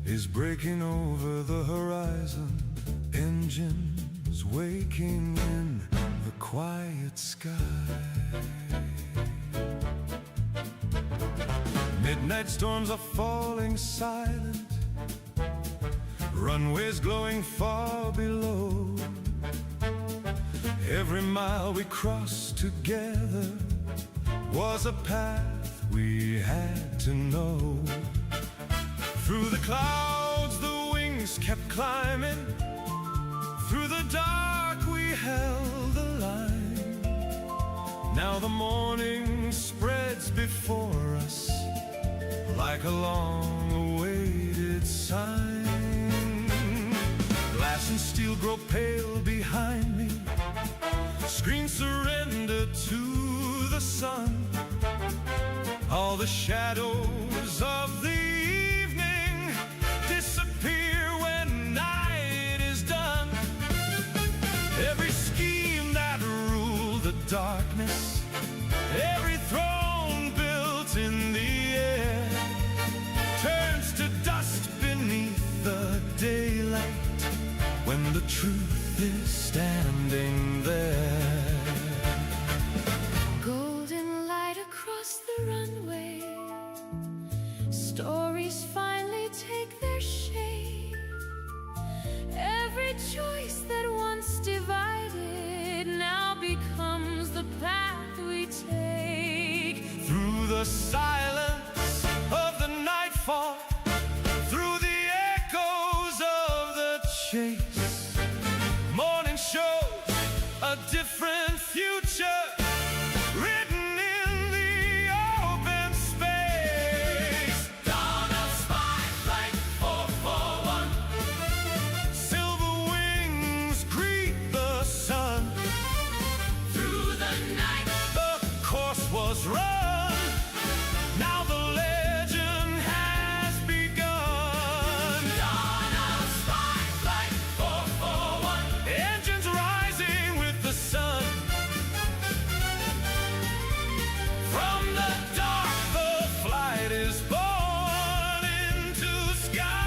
Is breaking over the horizon, engines waking in the quiet sky. Midnight storms are falling silent, runways glowing far below. Every mile we crossed together was a path we had to know. Through the clouds the wings kept climbing, through the dark we held the line. Now the morning spreads before us like a long-awaited sign. Glass and steel grow pale behind me, screens surrender to the sun. All the shadows of the disappear when night is done. Every scheme that ruled the darkness, every throne built in the air, turns to dust beneath the daylight when the truth is standing there. Golden light across the runway, stories finally take their shape. Every choice that once divided now becomes the path we take. Through the silence of the nightfall, through the echoes of the chase, morning shows a different future written in the open space. Dawn of Spotlight 441, Silver wings greet the sun. through the night. The course was run, now the legend has begun. Dawn of Spotlight 441, Engines rising with the sun. From the dark the flight is born into skies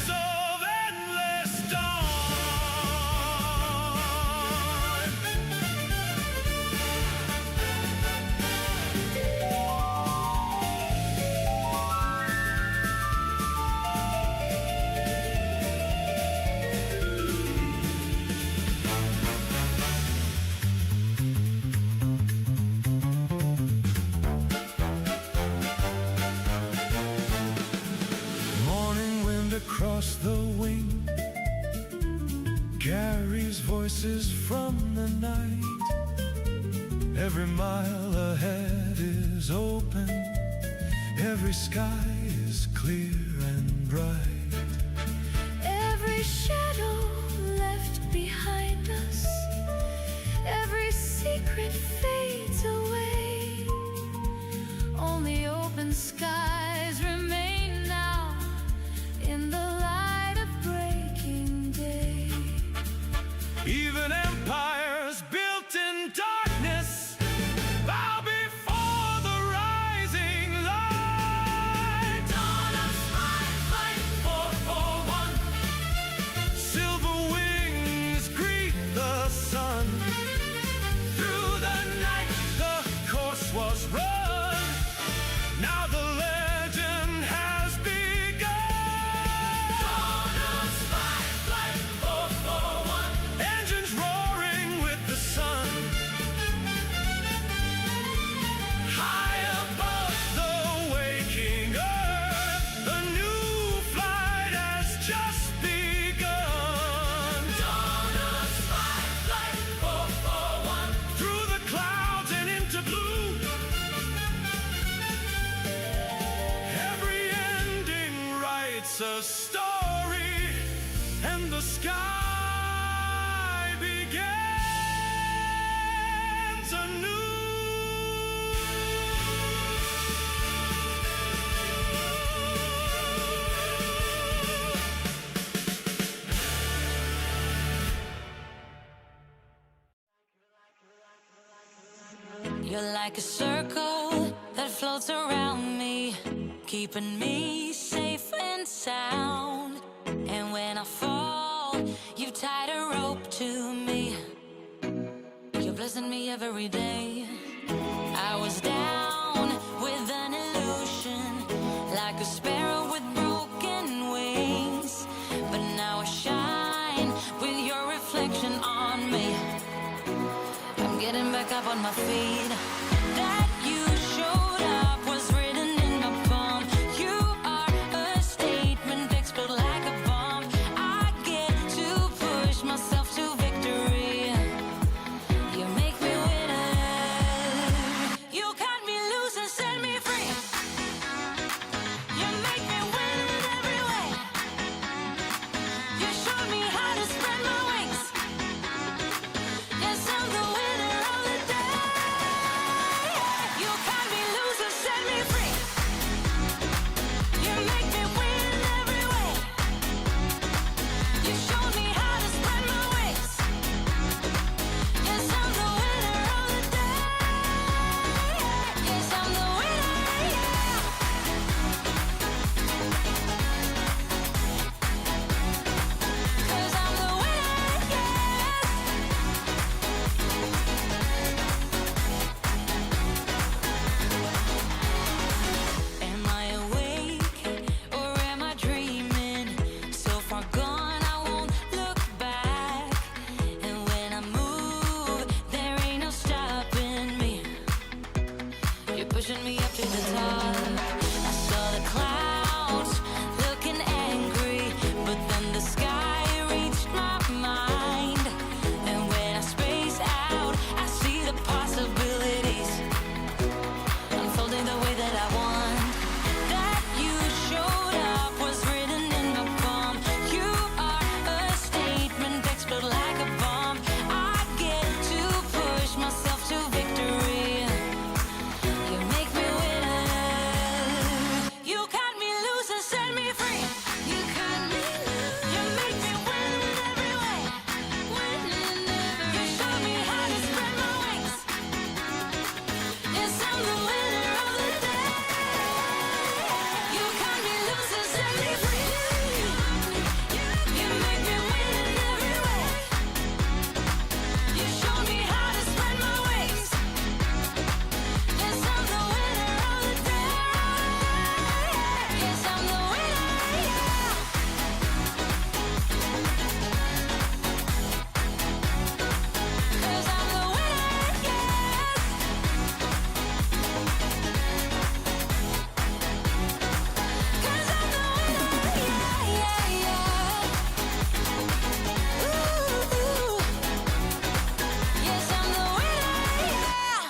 of endless dawn. Morning wind across the wing carries voices from the night. Every mile ahead is open, every sky is clear and bright. Every shadow left behind us, every secret fades away. Only open skies remain now in the light of breaking day. Even empires built in darkness bow before the rising light. Dawn of Spotlight 441, Silver wings greet the sun. Through the night the course was run, now the You're like a circle that floats around me, keeping me safe and sound. And when I fall, you tied a rope to me. You're blessing me every day. I was down with an illusion, like a sparrow with broken wings. But now I shine with your reflection on me. I'm getting back up on my feet. That you showed up was written in my palm. You are a statement, explode like a bomb. I get to push myself to victory. You make me winner. You cut me loose and set me free. You make me win in every way. You showed me how to spread my wings. Yes, I'm the winner of the day. You cut me loose and set me free. You make me win in every way. You showed me how to spread my wings. Yes, I'm the winner of the day. Yes, I'm the winner, yeah. 'Cause I'm the winner, yes. Am I awake or am I dreaming? So far gone, I won't look back. And when I move, there ain't no stopping me. You're pushing me up to the top. I saw the clouds looking angry, but then the sky reached my mind. And when I space out, I see the possibilities unfolding the way that I want. That you showed up was written in my palm. You are a statement, explode like a bomb. I get to push myself to victory. You make me winner. You cut me loose and set me free. You cut me loose. You make me win in every way. Win in every way. You show me how to spread my wings. Yes, I'm the winner of the day. You cut me loose and set me free. You make me win in every way. You show me how to spread my wings. Yes, I'm the winner of the day. Yes, I'm the winner, yeah. 'Cause I'm the winner, yes. 'Cause I'm the winner, yeah, yeah, yeah. Ooh, yes, I'm the winner, yeah.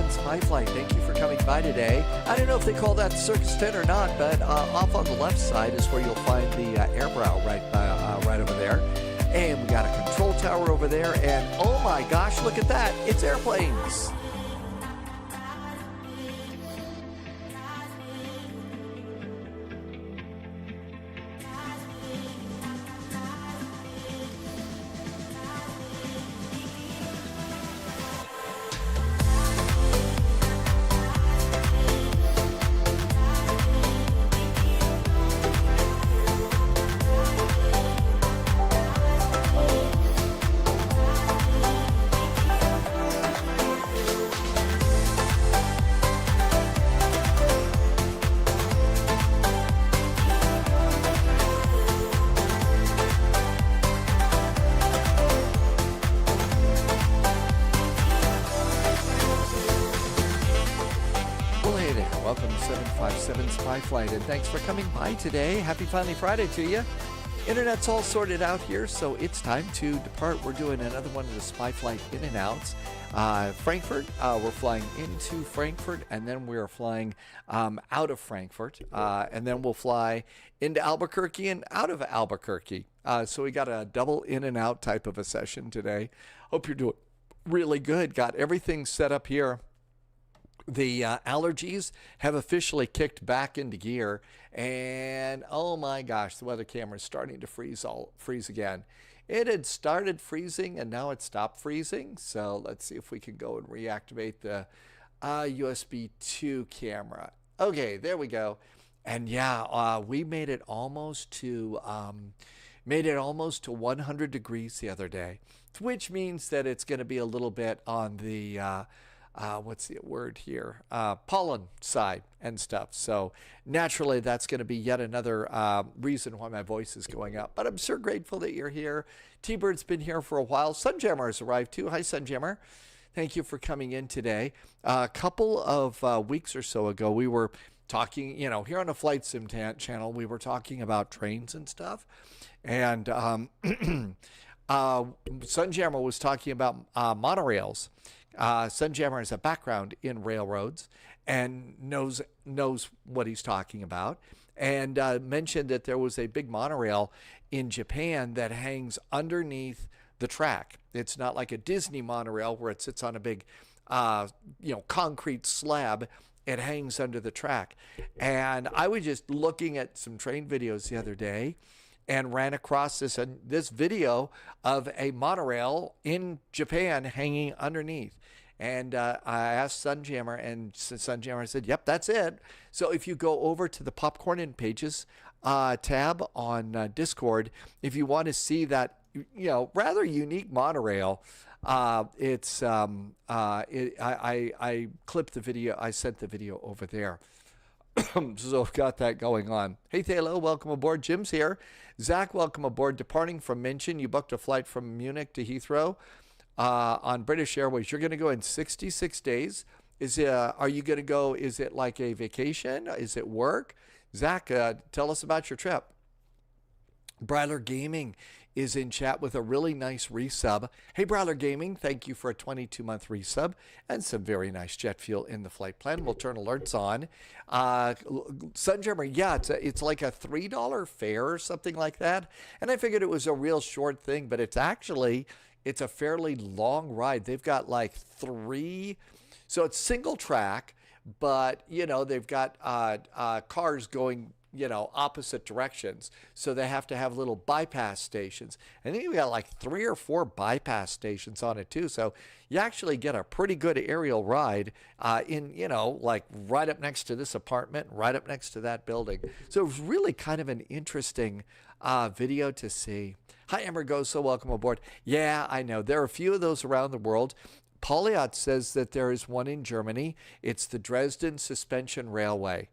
Spy Flight. Thank you for coming by today. I don't know if they call that Circus Tent or not, but off on the left side is where you'll find the air brow right over there. And over there. And oh my gosh, look at that. It's airplanes. Welcome to 757 Spy Flight, and thanks for coming by today. Happy Finally Friday to you. Internet's all sorted out here, so it's time to depart. We're doing another one of the Spy Flight in and outs. Frankfurt, we're flying into Frankfurt, and then we're flying out of Frankfurt, and then we'll fly into Albuquerque and out of Albuquerque. So we got a double in and out type of a session today. Hope you're doing really good. Got everything set up here. The allergies have officially kicked back into gear, and oh my gosh, the weather camera is starting to freeze again. It had started freezing, and now it stopped freezing. So let's see if we can go and reactivate the USB 2 camera. Okay, there we go. And yeah, we made it almost to 100 degrees the other day, which means that it's going to be a little bit on the what's the word here? Pollen side and stuff. So naturally, that's going to be yet another reason why my voice is going up. But I'm so grateful that you're here. T-Bird's been here for a while. Sunjammer has arrived too. Hi, Sunjammer. Thank you for coming in today. A couple of weeks or so ago, we were talking, you know, here on the FlightSim channel, we were talking about trains and stuff. And Sunjammer was talking about monorails. Sunjammer has a background in railroads and knows what he's talking about, and mentioned that there was a big monorail in Japan that hangs underneath the track. It's not like a Disney monorail where it sits on a big concrete slab. It hangs under the track. And I was just looking at some train videos the other day and ran across this video of a monorail in Japan hanging underneath. And I asked Sunjammer, and Sunjammer said, yep, that's it. So if you go over to the Popcorn and Pages tab on Discord, if you want to see that, rather unique monorail, I clipped the video. I sent the video over there. So I've got that going on. Hey, Thalo, welcome aboard. Jim's here. Zach, welcome aboard. Departing from München. You booked a flight from Munich to Heathrow on British Airways. You're going to go in 66 days. Are you going to go? Is it like a vacation? Is it work? Zach, tell us about your trip. Bryler Gaming is in chat with a really nice resub. Hey, Brawler Gaming, thank you for a 22-month resub and some very nice jet fuel in the flight plan. We'll turn alerts on. Sunjammer, yeah, it's like a $3 fare or something like that. And I figured it was a real short thing, but it's a fairly long ride. They've got like so it's single track, but, they've got cars going opposite directions. So they have to have little bypass stations. And then we got like 3 or 4 bypass stations on it too. So you actually get a pretty good aerial ride like right up next to this apartment, right up next to that building. So it was really kind of an interesting video to see. Hi, Emmer Goes, so welcome aboard. Yeah, I know. There are a few of those around the world. Polyot says that there is one in Germany. It's the Dresden Suspension Railway.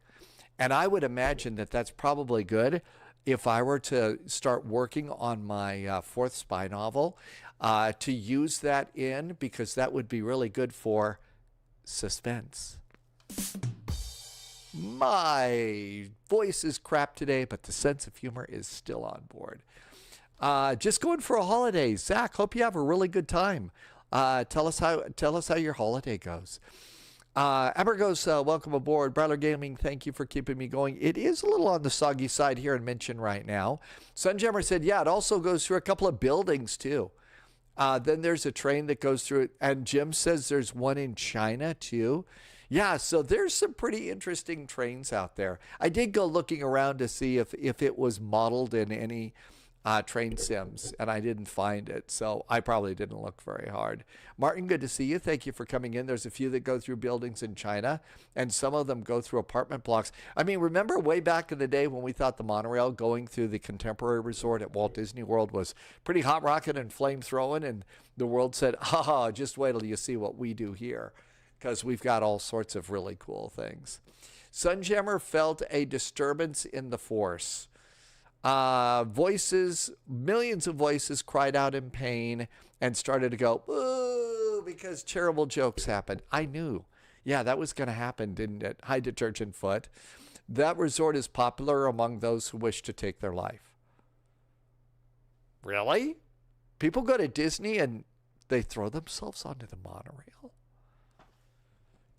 And I would imagine that that's probably good if I were to start working on my fourth spy novel, to use that in, because that would be really good for suspense. My voice is crap today, but the sense of humor is still on board. Just going for a holiday. Zach, hope you have a really good time. Tell us how your holiday goes. Amber goes, welcome aboard. Brawler Gaming, thank you for keeping me going. It is a little on the soggy side here in München right now. Sunjammer said, yeah, it also goes through a couple of buildings too. Then there's a train that goes through it. And Jim says there's one in China too. Yeah, so there's some pretty interesting trains out there. I did go looking around to see if it was modeled in any train sims, and I didn't find it. So I probably didn't look very hard. Martin, good to see you. Thank you for coming in. There's a few that go through buildings in China, and some of them go through apartment blocks. I mean, remember way back in the day when we thought the monorail going through the Contemporary Resort at Walt Disney World was pretty hot rocket and flame throwing, and the world said, haha, just wait till you see what we do here, because we've got all sorts of really cool things. Sunjammer felt a disturbance in the force. Voices, millions of voices cried out in pain and started to go, boo, because terrible jokes happened. I knew. Yeah, that was going to happen, didn't it? Hi, Detergent Foot. That resort is popular among those who wish to take their life. Really? People go to Disney and they throw themselves onto the monorail?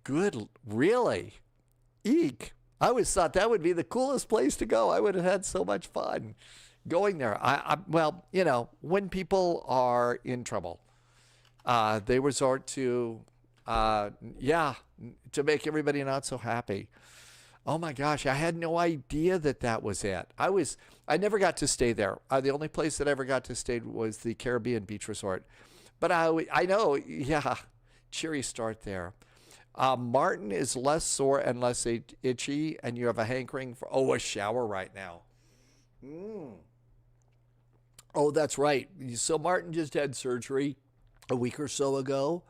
Good. Really? Eek. I always thought that would be the coolest place to go. I would have had so much fun going there. Well, you know, when people are in trouble, they resort to, to make everybody not so happy. Oh my gosh, I had no idea that was it. I never got to stay there. The only place that I ever got to stay was the Caribbean Beach Resort. But I know, yeah, cheery start there. Martin is less sore and less itchy, and you have a hankering for, a shower right now. Oh, that's right. So Martin just had surgery a week or so ago.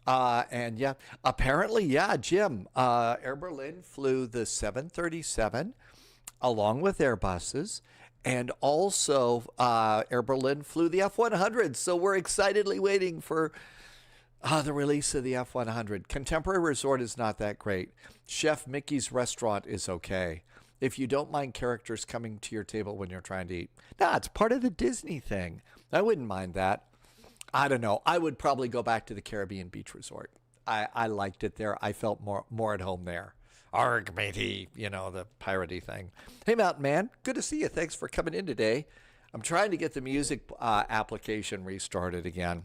And yeah, apparently, yeah, Jim, Air Berlin flew the 737 along with Airbuses. And also, Air Berlin flew the F-100. So we're excitedly waiting for the release of the F-100. Contemporary Resort is not that great. Chef Mickey's restaurant is okay. If you don't mind characters coming to your table when you're trying to eat. Nah, it's part of the Disney thing. I wouldn't mind that. I don't know. I would probably go back to the Caribbean Beach Resort. I liked it there. I felt more at home there. Arg, matey, you know, the piratey thing. Hey, Mountain Man, good to see you. Thanks for coming in today. I'm trying to get the music application restarted again.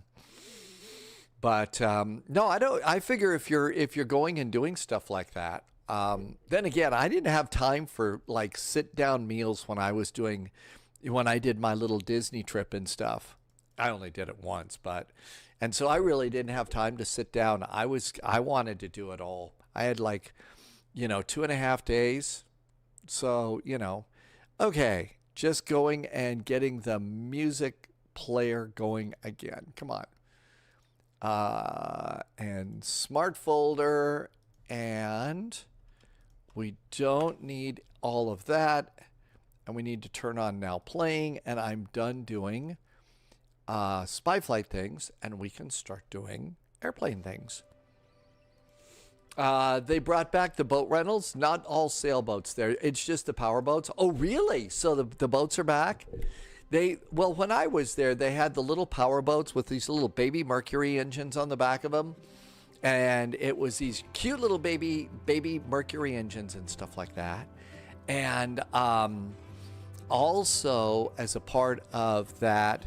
But no, I don't. I figure if you're going and doing stuff like that, then again, I didn't have time for like sit down meals when I did my little Disney trip and stuff. I only did it once, and so I really didn't have time to sit down. I wanted to do it all. I had 2.5 days. So, okay, just going and getting the music player going again. Come on. And smart folder, and we don't need all of that. And we need to turn on now playing, and I'm done doing spy flight things, and we can start doing airplane things. They brought back the boat rentals, not all sailboats there. It's just the power boats. Oh, really? So the boats are back? When I was there, they had the little power boats with these little baby Mercury engines on the back of them. And it was these cute little baby Mercury engines and stuff like that. And also, as a part of that,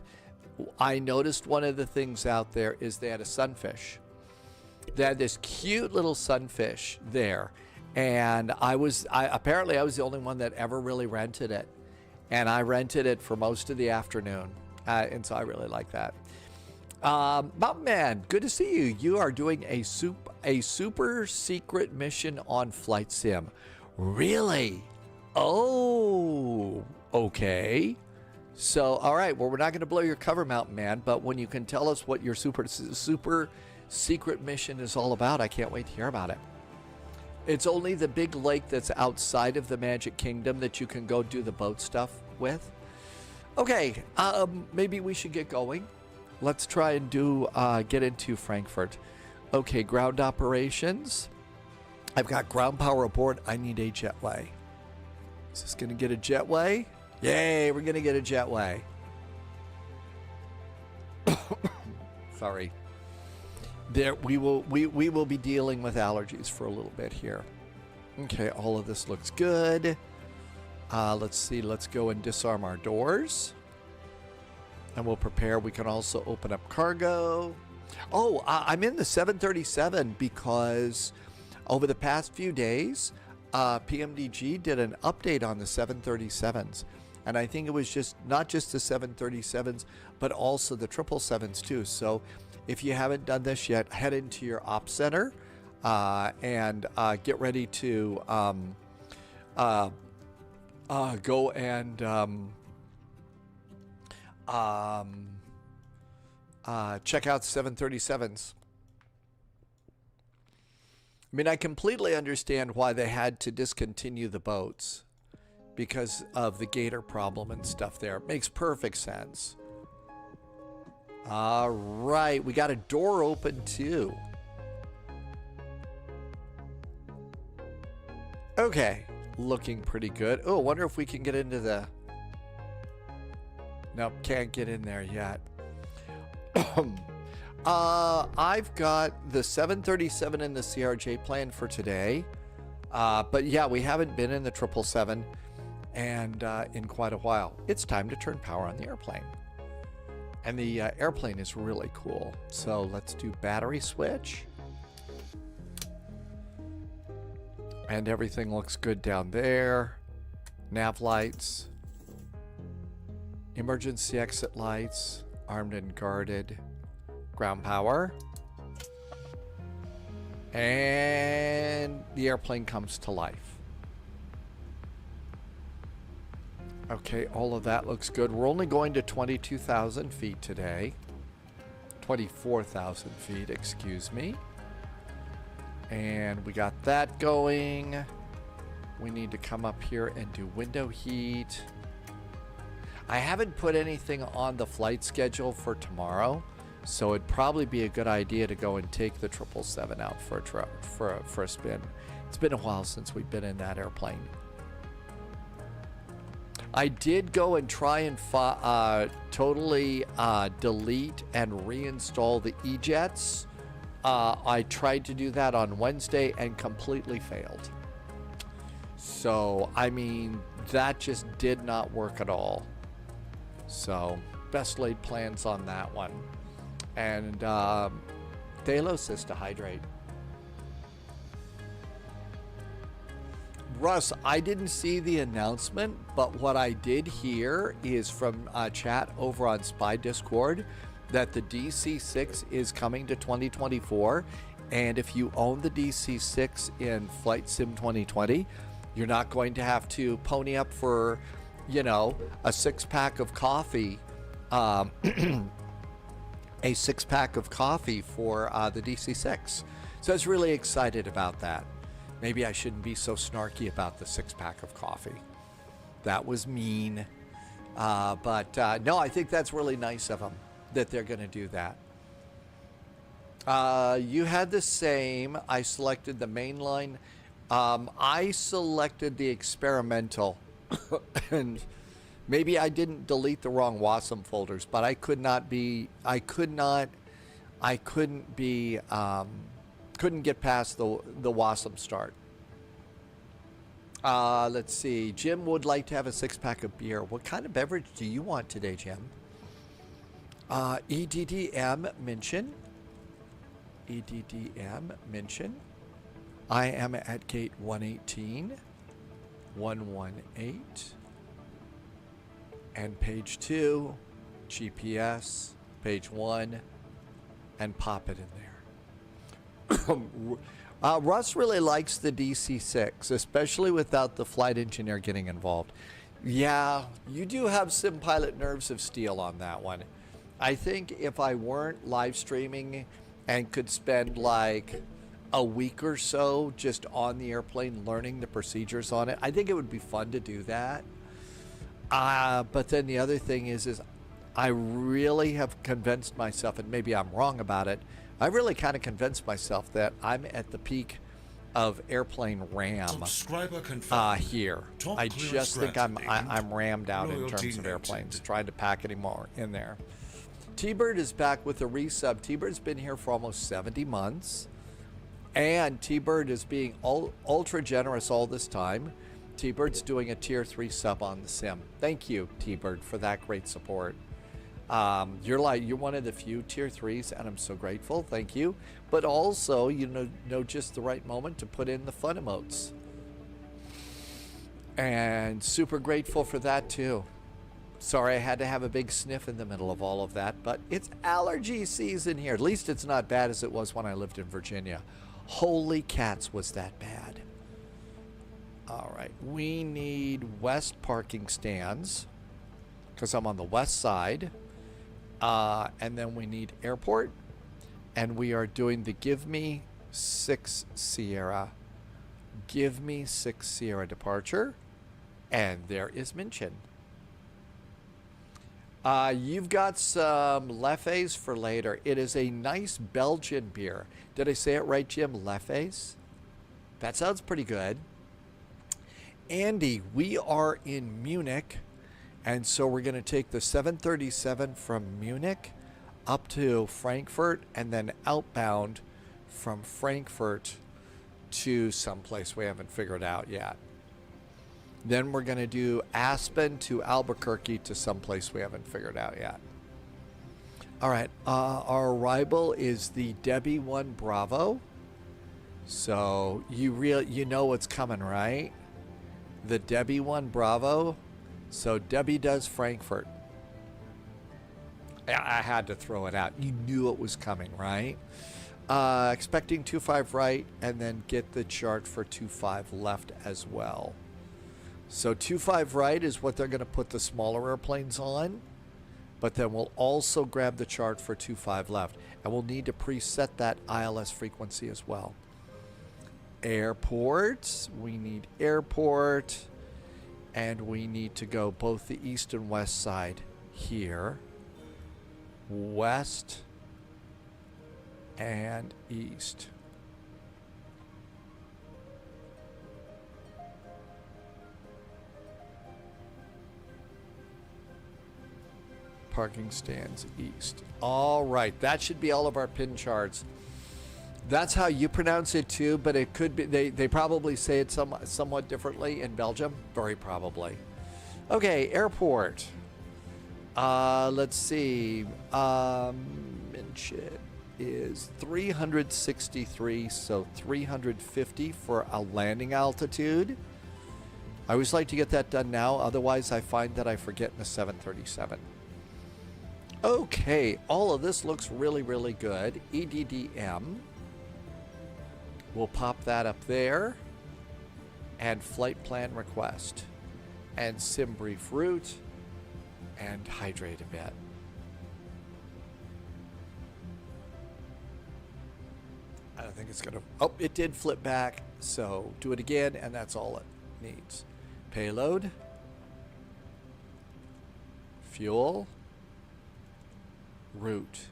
I noticed one of the things out there is they had a sunfish. They had this cute little sunfish there. And apparently I was the only one that ever really rented it. And I rented it for most of the afternoon. And so I really like that. Mountain Man, good to see you. You are doing a super secret mission on Flight Sim. Really? Oh, okay. So, all right. Well, we're not going to blow your cover, Mountain Man. But when you can tell us what your super secret mission is all about, I can't wait to hear about it. It's only the big lake that's outside of the Magic Kingdom that you can go do the boat stuff with. Okay, maybe we should get going. Let's try and get into Frankfurt. Okay, ground operations. I've got ground power aboard. I need a jetway. Is this going to get a jetway? Yay, we're going to get a jetway. Sorry. There, we will be dealing with allergies for a little bit here. Okay, all of this looks good. Let's see. Let's go and disarm our doors. And we'll prepare. We can also open up cargo. Oh, I'm in the 737 because over the past few days, PMDG did an update on the 737s. And I think it was just not just the 737s, but also the 777s too. So if you haven't done this yet, head into your ops center and get ready to go and check out 737s. I mean, I completely understand why they had to discontinue the boats because of the gator problem and stuff there. It makes perfect sense. All right, we got a door open too. Okay, looking pretty good. Oh, I wonder if we can get into the... Nope, can't get in there yet. I've got the 737 and the CRJ planned for today. But yeah, we haven't been in the 777 and in quite a while. It's time to turn power on the airplane. And the airplane is really cool. So let's do battery switch. And everything looks good down there. Nav lights. Emergency exit lights. Armed and guarded. Ground power. And the airplane comes to life. Okay, all of that looks good. We're only going to 22,000 feet today. 24,000 feet, excuse me. And we got that going. We need to come up here and do window heat. I haven't put anything on the flight schedule for tomorrow, so it'd probably be a good idea to go and take the 777 out for a spin. It's been a while since we've been in that airplane. I did go and try and totally delete and reinstall the E-Jets. I tried to do that on Wednesday and completely failed. So, I mean, that just did not work at all. So, best laid plans on that one. And Thalos says to hydrate. Russ, I didn't see the announcement, but what I did hear is from chat over on Spy Discord that the DC-6 is coming to 2024, and if you own the DC-6 in Flight Sim 2020, you're not going to have to pony up for, you know, a six-pack of coffee, a six-pack of coffee for the DC-6. So I was really excited about that. Maybe I shouldn't be so snarky about the six-pack of coffee. That was mean. But no, I think that's really nice of them that they're going to do that. You had the same. I selected the mainline. I selected the experimental. And maybe I didn't delete the wrong WASM folders, but I couldn't get past the WASM start. Let's see. Jim would like to have a six-pack of beer. What kind of beverage do you want today, Jim? EDDM München. EDDM München. I am at gate 118. 118. And page 2. GPS. Page 1. And pop it in there. Russ really likes the DC-6, especially without the flight engineer getting involved. Yeah, you do have some pilot nerves of steel on that one. I think if I weren't live streaming and could spend like a week or so just on the airplane learning the procedures on it, I think it would be fun to do that. But then the other thing is I really have convinced myself, and maybe I'm wrong about it, I really kind of convinced myself that I'm at the peak of airplane RAM here. I just think I'm rammed out in terms of airplanes, trying to pack any more in there. T-Bird is back with a resub. T-Bird's been here for almost 70 months. And T-Bird is being ultra generous all this time. T-Bird's doing a tier 3 sub on the sim. Thank you, T-Bird, for that great support. You're one of the few tier 3s, and I'm so grateful. Thank you. But also, you know just the right moment to put in the fun emotes. And super grateful for that too. Sorry I had to have a big sniff in the middle of all of that, but it's allergy season here. At least it's not bad as it was when I lived in Virginia. Holy cats, was that bad. All right, we need west parking stands because I'm on the west side. And then we need airport. And we are doing the Give Me 6 Sierra. Give Me 6 Sierra departure. And there is München. You've got some Leffes for later. It is a nice Belgian beer. Did I say it right, Jim? Leffes? That sounds pretty good. Andy, we are in Munich. And so we're going to take the 737 from Munich up to Frankfurt and then outbound from Frankfurt to someplace we haven't figured out yet. Then we're going to do Aspen to Albuquerque to someplace we haven't figured out yet. All right, our arrival is the Debbie 1 Bravo. So you know what's coming, right? The Debbie 1 Bravo. So Debbie does Frankfurt. I had to throw it out. You knew it was coming, right? Expecting 25 right, and then get the chart for 25 left as well. So 25 right is what they're going to put the smaller airplanes on, but then we'll also grab the chart for 25 left, and we'll need to preset that ILS frequency as well. Airports, we need airport, and we need to go both the east and west side here. West and east. Parking stands east. All right, that should be all of our pin charts. That's how you pronounce it too, but it could be they probably say it somewhat differently in Belgium, very probably. Okay, airport. Let's see. München is 363, so 350 for a landing altitude. I always like to get that done now, otherwise I find that I forget in the 737. Okay, all of this looks really, really good. EDDM. We'll pop that up there. And flight plan request. And sim brief route. And hydrate a bit. I don't think it's going to... Oh, it did flip back. So do it again, and that's all it needs. Payload. Fuel. Route.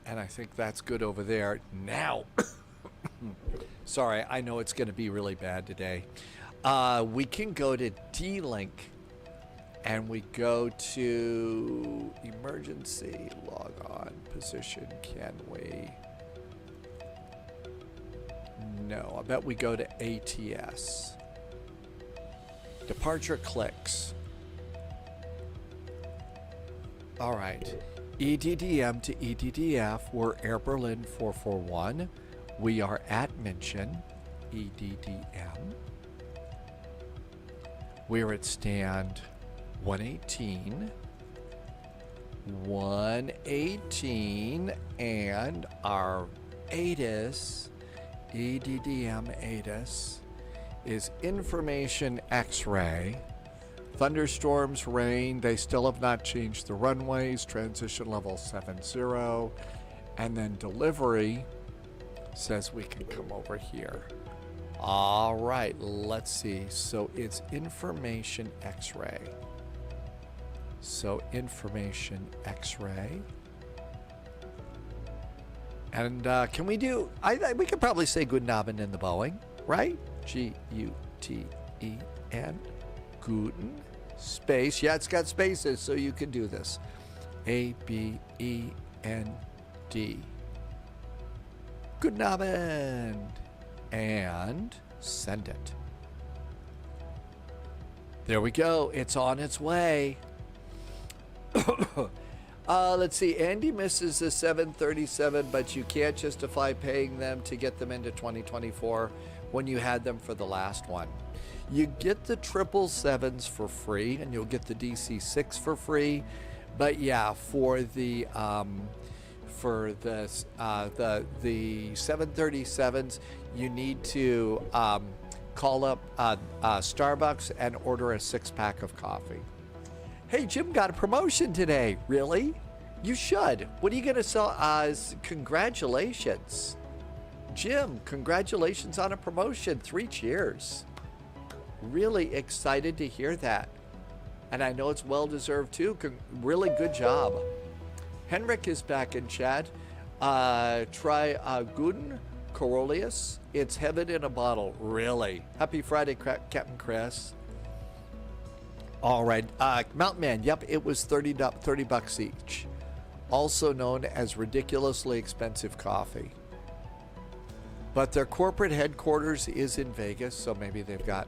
And I think that's good over there. Now, sorry, I know it's going to be really bad today. We can go to D-Link and we go to emergency log on position. Can we? No, I bet we go to ATS. Departure clicks. All right, EDDM to EDDF, we're Air Berlin 441. We are at München, EDDM. We're at stand 118. 118, and our ATIS, EDDM ATIS, is information X-ray. Thunderstorms, rain, they still have not changed the runways, transition level 70, and then delivery says we can come over here. All right, let's see. So it's information X-ray. So information X-ray. And can we do, we could probably say Guten Abend in the Boeing, right? G-U-T-E-N, Guten. Space, yeah, it's got spaces, so you can do this. A-B-E-N-D. Guten Abend. And send it. There we go. It's on its way. Let's see. Andy misses the 737, but you can't justify paying them to get them into 2024 when you had them for the last one. You get the 777s for free, and you'll get the DC-6 for free. But yeah, for the 737s, you need to call up Starbucks and order a 6-pack of coffee. Hey, Jim got a promotion today. Really? You should. What are you going to sell? Congratulations. Jim, congratulations on a promotion. 3 cheers. Really excited to hear that. And I know it's well-deserved too. Really good job. Henrik is back in chat. Try Guten Corolius. It's heaven in a bottle. Really. Happy Friday, Captain Chris. All right. Mountain Man. Yep, it was $30 bucks each. Also known as ridiculously expensive coffee. But their corporate headquarters is in Vegas, so maybe they've got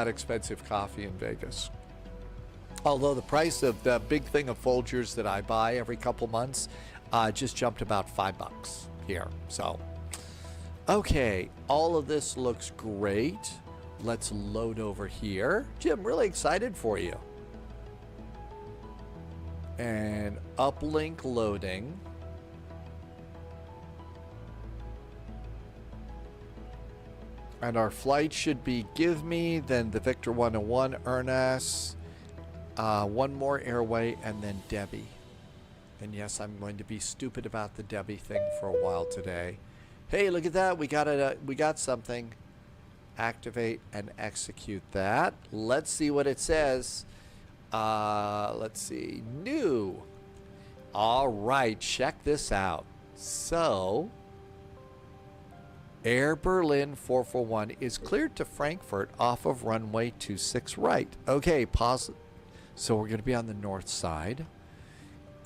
expensive coffee in Vegas. Although the price of the big thing of Folgers that I buy every couple months just jumped about $5 here. So, okay, all of this looks great. Let's load over here. Jim, really excited for you. And uplink loading. And our flight should be give me, then the Victor 101, Ernest, one more airway, and then Debbie. And yes, I'm going to be stupid about the Debbie thing for a while today. Hey, look at that. We got something. Activate and execute that. Let's see what it says. Let's see. New. All right, check this out. So, Air Berlin 441 is cleared to Frankfurt off of runway 26 right. Okay, pause. So we're going to be on the north side.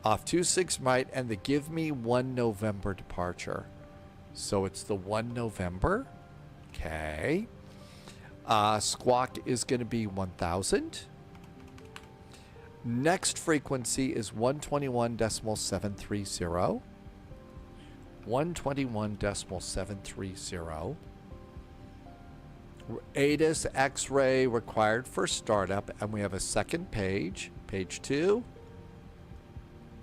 Off 26 right and the give me 1 November departure. So it's the 1 November. Okay. Squawk is going to be 1000. Next frequency is 121.730. 121.730. ATIS X-ray required for startup, and we have a second page, page 2.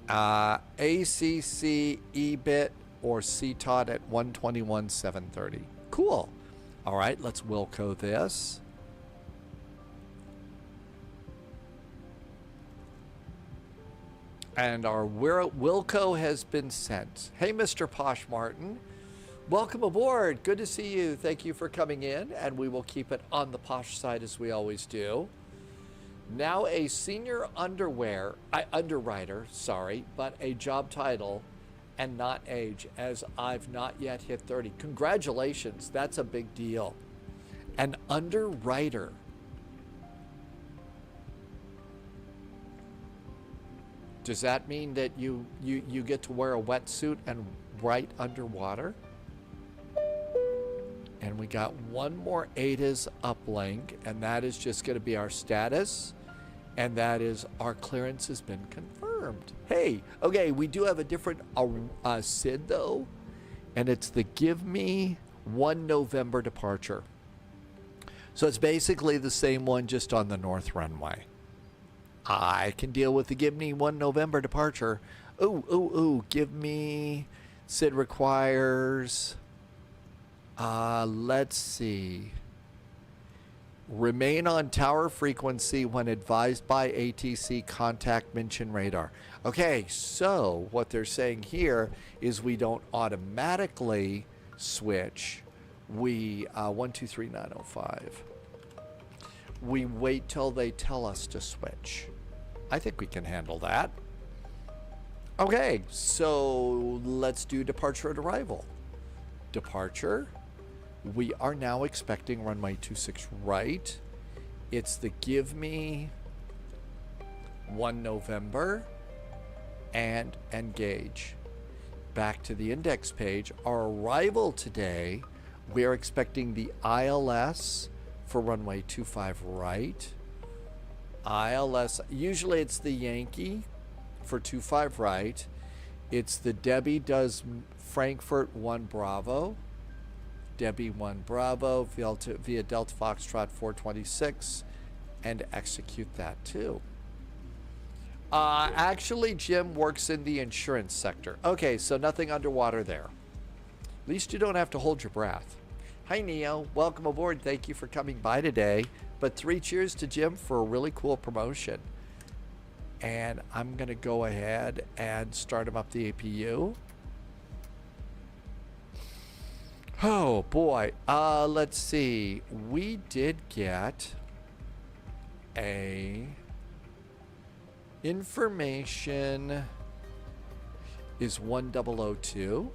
ACC EBIT or CTOT at 121.730. Cool. All right, let's Wilco this. And our Wilco has been sent. Hey, Mr. Posh Martin. Welcome aboard. Good to see you. Thank you for coming in. And we will keep it on the posh side as we always do. Now a senior underwriter, but a job title and not age, as I've not yet hit 30. Congratulations. That's a big deal. An underwriter. Does that mean that you get to wear a wetsuit and write underwater? And we got one more ATIS uplink, and that is just going to be our status, and that is our clearance has been confirmed. Hey, okay, we do have a different SID though, and it's the give me 1 November departure. So it's basically the same one, just on the north runway. I can deal with the give me 1 November departure. Ooh, give me, SID requires, let's see. Remain on tower frequency when advised by ATC, contact München radar. Okay, so what they're saying here is we don't automatically switch. We, 123905. We wait till they tell us to switch. I think we can handle that. Okay, so let's do departure and arrival. Departure. We are now expecting runway 26 right. It's the give me 1 November and engage. Back to the index page. Our arrival today, we are expecting the ILS for runway 25 right. ILS, usually it's the Yankee for 25 right. It's the Debbie does Frankfurt 1 Bravo. Debbie 1 Bravo via Delta Foxtrot 426 and execute that too. Actually, Jim works in the insurance sector. Okay, so nothing underwater there. At least you don't have to hold your breath. Hi, Neo. Welcome aboard. Thank you for coming by today. But 3 cheers to Jim for a really cool promotion. And I'm going to go ahead and start him up the APU. Oh, boy. Let's see. We did get a... information is 1002.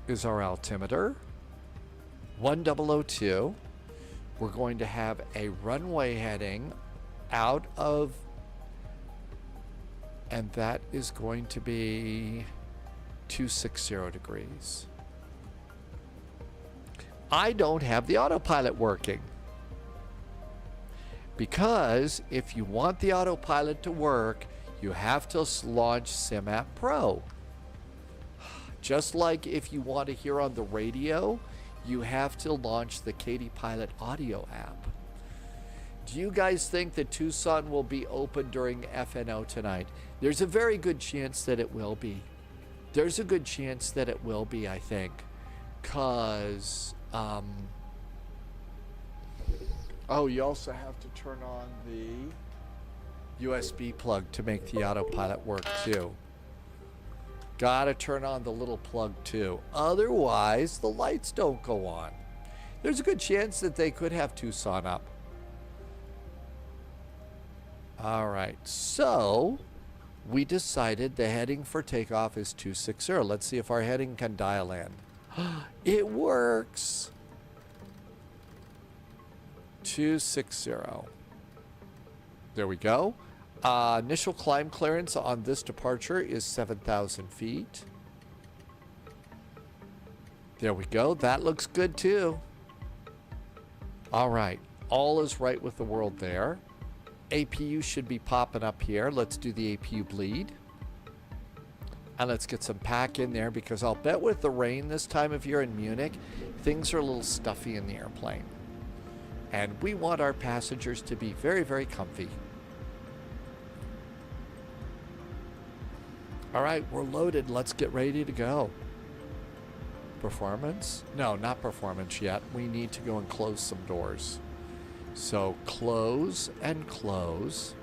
Is our altimeter. 1002. We're going to have a runway heading out of, and that is going to be 260 degrees. I don't have the autopilot working. Because if you want the autopilot to work, you have to launch SimApp Pro. Just like if you want to hear on the radio, you have to launch the Katy Pilot audio app. Do you guys think that Tucson will be open during FNO tonight? There's a very good chance that it will be. There's a good chance that it will be, I think. Because, oh, you also have to turn on the USB plug to make the autopilot work too. Gotta turn on the little plug too. Otherwise, the lights don't go on. There's a good chance that they could have Tucson up. All right, so we decided the heading for takeoff is 260. Let's see if our heading can dial in. It works. 260. There we go. Initial climb clearance on this departure is 7,000 feet. There we go. That looks good too. All right. All is right with the world there. APU should be popping up here. Let's do the APU bleed. And let's get some pack in there because I'll bet with the rain this time of year in Munich, things are a little stuffy in the airplane. And we want our passengers to be very, very comfy. All right, we're loaded. Let's get ready to go. Performance? No, not performance yet. We need to go and close some doors. So close and close.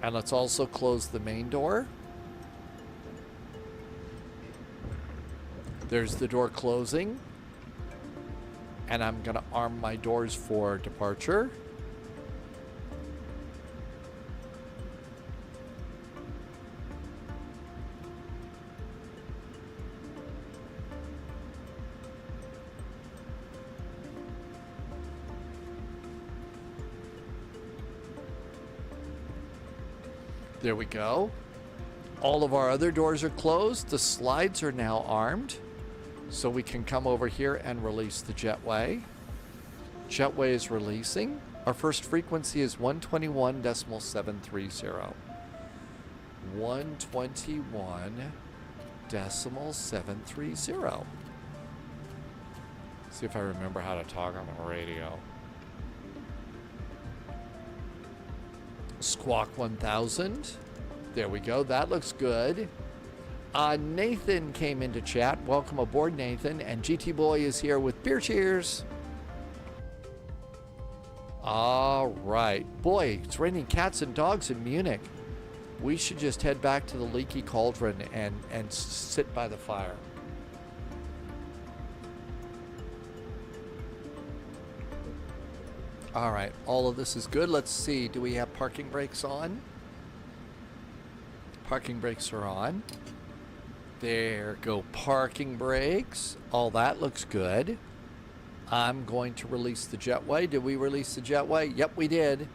And let's also close the main door. There's the door closing. And I'm going to arm my doors for departure. There we go. All of our other doors are closed. The slides are now armed. So we can come over here and release the jetway. Jetway is releasing. Our first frequency is 121.730. 121.730. See if I remember how to talk on the radio. Squawk 1000. There we go. That looks good. Nathan came into chat. Welcome aboard, Nathan. And GT Boy is here with beer cheers. All right. Boy, it's raining cats and dogs in Munich. We should just head back to the Leaky Cauldron and sit by the fire. All right. All of this is good. Let's see. Do we have parking brakes on? Parking brakes are on. There go parking brakes. All that looks good. I'm going to release the jetway. Did we release the jetway? Yep, we did.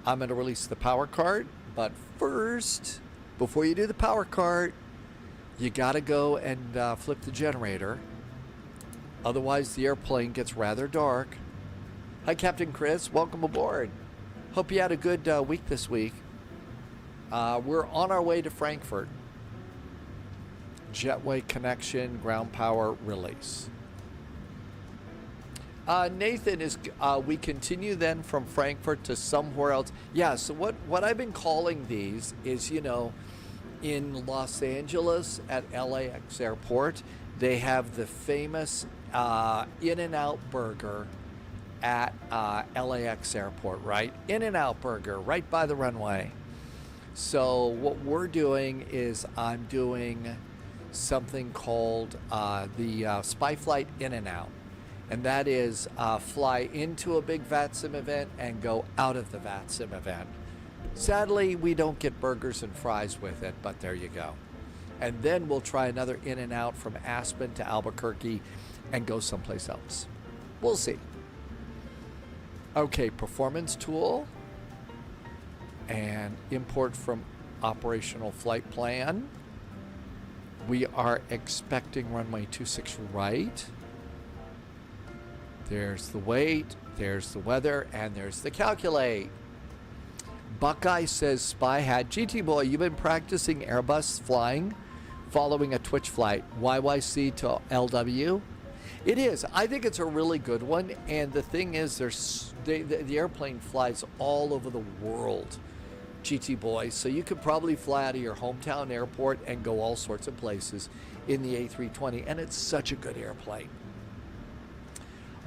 I'm going to release the power cart. But first, before you do the power cart, You got to go and flip the generator. Otherwise, the airplane gets rather dark. Hi, Captain Chris. Welcome aboard. Hope you had a good week this week. We're on our way to Frankfurt. Jetway connection, ground power release. Nathan, is we continue then from Frankfurt to somewhere else? Yeah, so what I've been calling these is, you know, in Los Angeles at LAX airport, they have the famous In-N-Out burger at LAX airport, right? In-N-Out burger right by the runway. So what we're doing is I'm doing something called the Spy Flight In-N-Out. And that is fly into a big VATSIM event and go out of the VATSIM event. Sadly, we don't get burgers and fries with it, but there you go. And then we'll try another In-N-Out from Aspen to Albuquerque and go someplace else. We'll see. Okay, performance tool and import from operational flight plan. We are expecting runway 26 right. There's the weight, there's the weather, and there's the calculate. Buckeye says, Spy Hat, GT Boy, you've been practicing Airbus flying following a Twitch flight, YYC to LW? It is. I think it's a really good one. And the thing is, the airplane flies all over the world, GT Boy. So you could probably fly out of your hometown airport and go all sorts of places in the A320. And it's such a good airplane.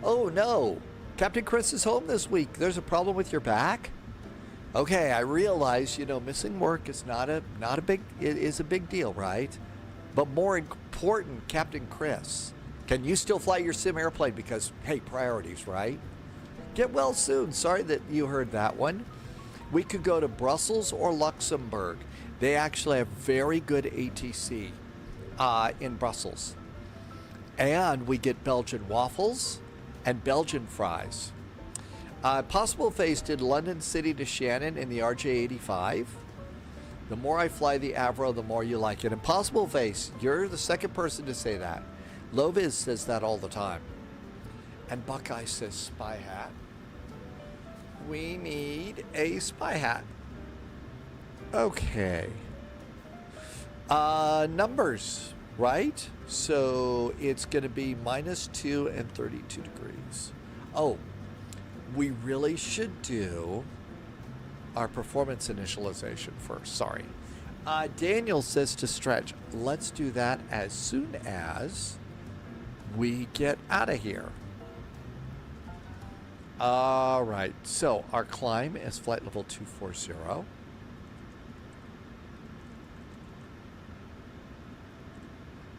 Oh no, Captain Chris is home this week. There's a problem with your back? Okay, I realize, you know, missing work is it is a big deal, right? But more important, Captain Chris, can you still fly your sim airplane? Because, hey, priorities, right? Get well soon. Sorry that you heard that one. We could go to Brussels or Luxembourg. They actually have very good ATC in Brussels. And we get Belgian waffles and Belgian fries. Possible Face did London City to Shannon in the RJ85. The more I fly the Avro, the more you like it. And Possible Face, you're the second person to say that. Loviz says that all the time. And Buckeye says Spy Hat. We need a Spy Hat. Okay. Numbers, right? So it's going to be -2 and 32 degrees. Oh, we really should do our performance initialization first. Sorry. Daniel says to stretch. Let's do that as soon as we get out of here. All right. So our climb is flight level 240.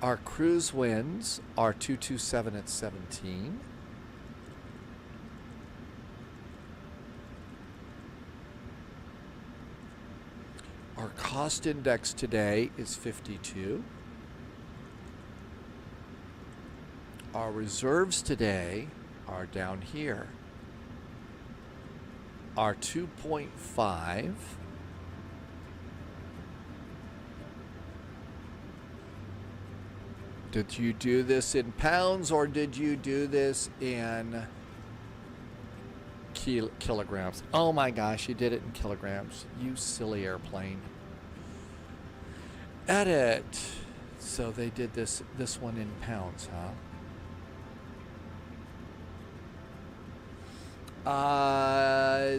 Our cruise winds are 227 at 17. Our cost index today is 52. Our reserves today are down here. Are 2.5. Did you do this in pounds or did you do this in kilograms? Oh my gosh, you did it in kilograms. You silly airplane. Edit. So they did this one in pounds, huh?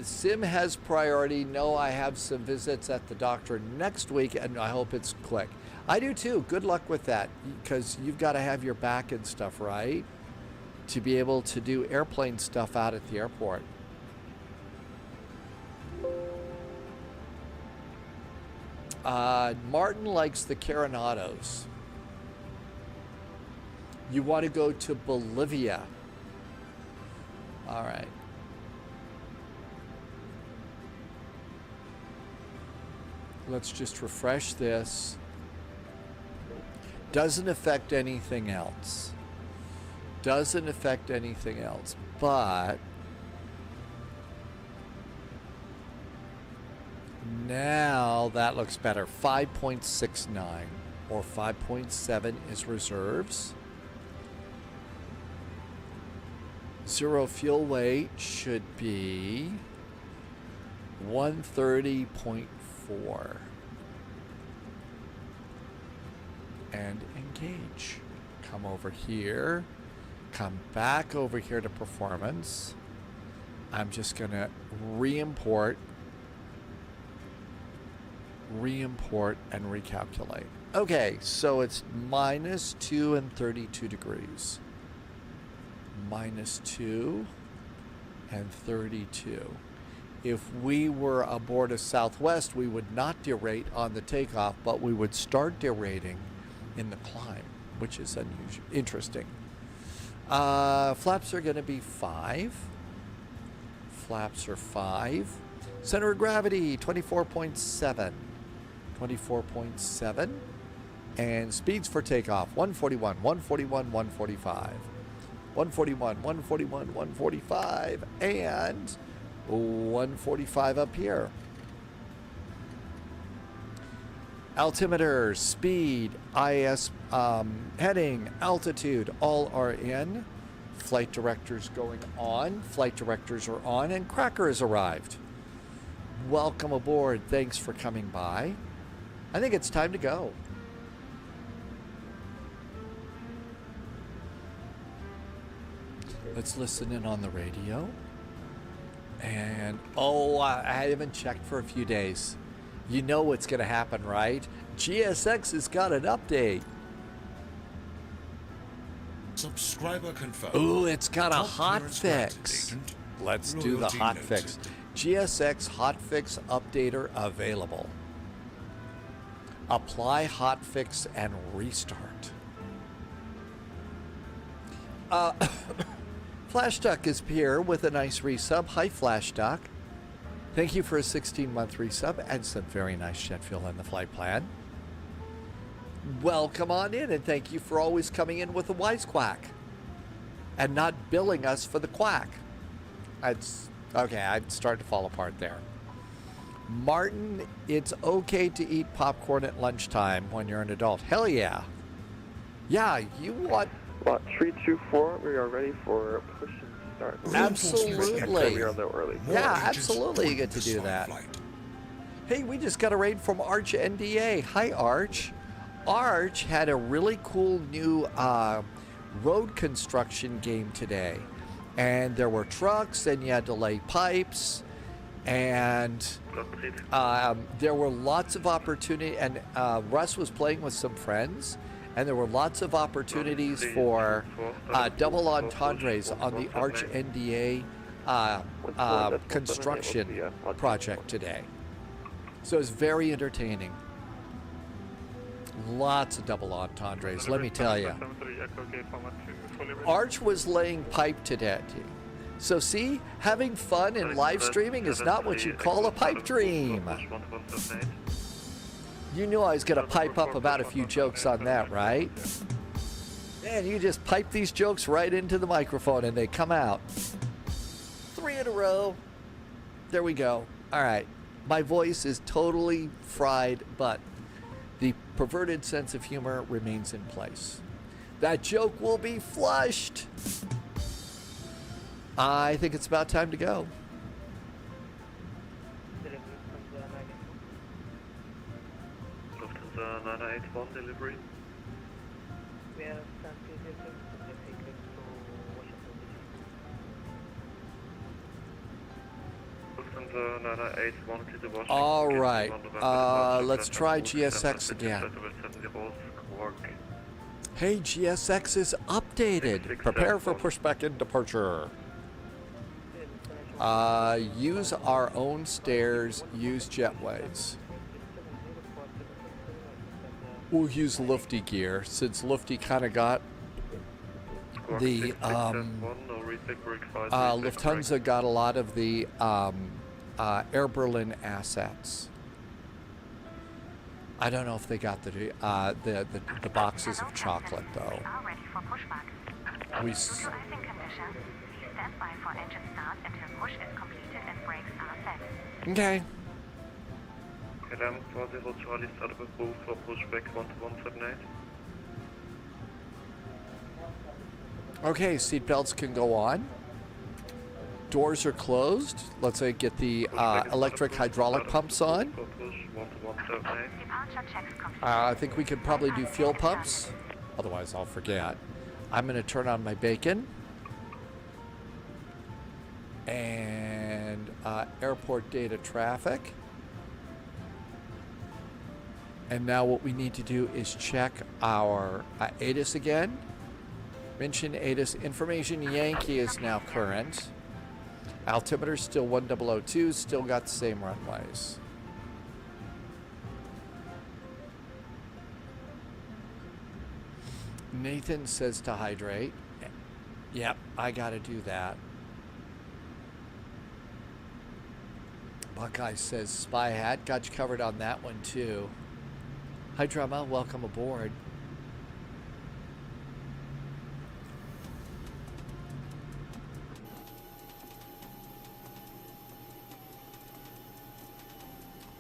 Sim has priority. No, I have some visits at the doctor next week, and I hope it's quick. I do too. Good luck with that, because you've got to have your back and stuff, right? To be able to do airplane stuff out at the airport. Martin likes the Carinados. You want to go to Bolivia. All right. Let's just refresh this. Doesn't affect anything else. Doesn't affect anything else. But now that looks better. 5.69. or 5.7 is reserves. Zero fuel weight should be 130.4. And engage. Come over here. Come back over here to performance. I'm just going to re-import, and recalculate. Okay, so it's -2 and 32 degrees. -2 and 32. If we were aboard a Southwest, we would not derate on the takeoff, but we would start derating in the climb, which is unusual, interesting. Flaps are going to be 5. Flaps are 5. Center of gravity, 24.7. 24.7. And speeds for takeoff, 141, 141, 145. 141, 141, 145, and 145 up here. Altimeter, speed, IS, heading, altitude, all are in. Flight director's going on. Flight directors are on, and Cracker has arrived. Welcome aboard. Thanks for coming by. I think it's time to go. Let's listen in on the radio. And, oh, I haven't checked for a few days. You know what's going to happen, right? GSX has got an update. Subscriber confirmed. Ooh, it's got a Top hot clearance fix. granted, agent. Let's do the Loyalty hot noted. fix. GSX hotfix updater available. Apply hotfix and restart. Flash Duck is here with a nice resub. Hi, Flash Duck. Thank you for a 16-month resub and some very nice jet fuel in the flight plan. Welcome on in, and thank you for always coming in with a wisecrack and not billing us for the quack. Okay, I'd start to fall apart there. Martin, it's okay to eat popcorn at lunchtime when you're an adult. Hell yeah. Yeah, you want... Lot 324, we are ready for push and start. Absolutely. We are a little early. More Yeah, agents absolutely, you boarding get to this do fine that. flight. Hey, we just got a raid from Arch NDA. Hi, Arch. Arch had a really cool new road construction game today. And there were trucks, and you had to lay pipes, and there were lots of opportunity. And Russ was playing with some friends, and there were lots of opportunities for double entendres on the Arch NDA construction project today. So it's very entertaining. Lots of double entendres, let me tell you. Arch was laying pipe today. So see, having fun in live streaming is not what you call a pipe dream. You knew I was going to pipe up about a few jokes on that, right? And you just pipe these jokes right into the microphone and they come out. 3 in a row. There we go. All right. My voice is totally fried, but the perverted sense of humor remains in place. That joke will be flushed. I think it's about time to go. Lufthansa 981 delivery. We have sent EDDF specific to Washington DC. Lufthansa 981 to the Washington. All right. Let's try GSX again. Hey, GSX is updated. Prepare for pushback and departure. Use our own stairs. Use jetways. We'll use Lufty gear since Lufty kind of got the Lufthansa got a lot of the Air Berlin assets. I don't know if they got the boxes of chocolate though. We. Stand by for engine start until push is completed and brakes are set. Okay. KLM 40 Charlie started approved for pushback 12178. Okay, seatbelts can go on. Doors are closed. Let's say get the electric hydraulic pumps on. For push 12178. Departure checks complete. I think we could probably do fuel pumps. Otherwise, I'll forget. I'm going to turn on my bacon. And airport data traffic. And now what we need to do is check our ATIS again. Mention ATIS information Yankee is now current. Altimeter still 1002, still got the same runways. Nathan says to hydrate. Yep, I gotta do that. Buckeye says spy hat. Got you covered on that one too. Hi Drama, welcome aboard.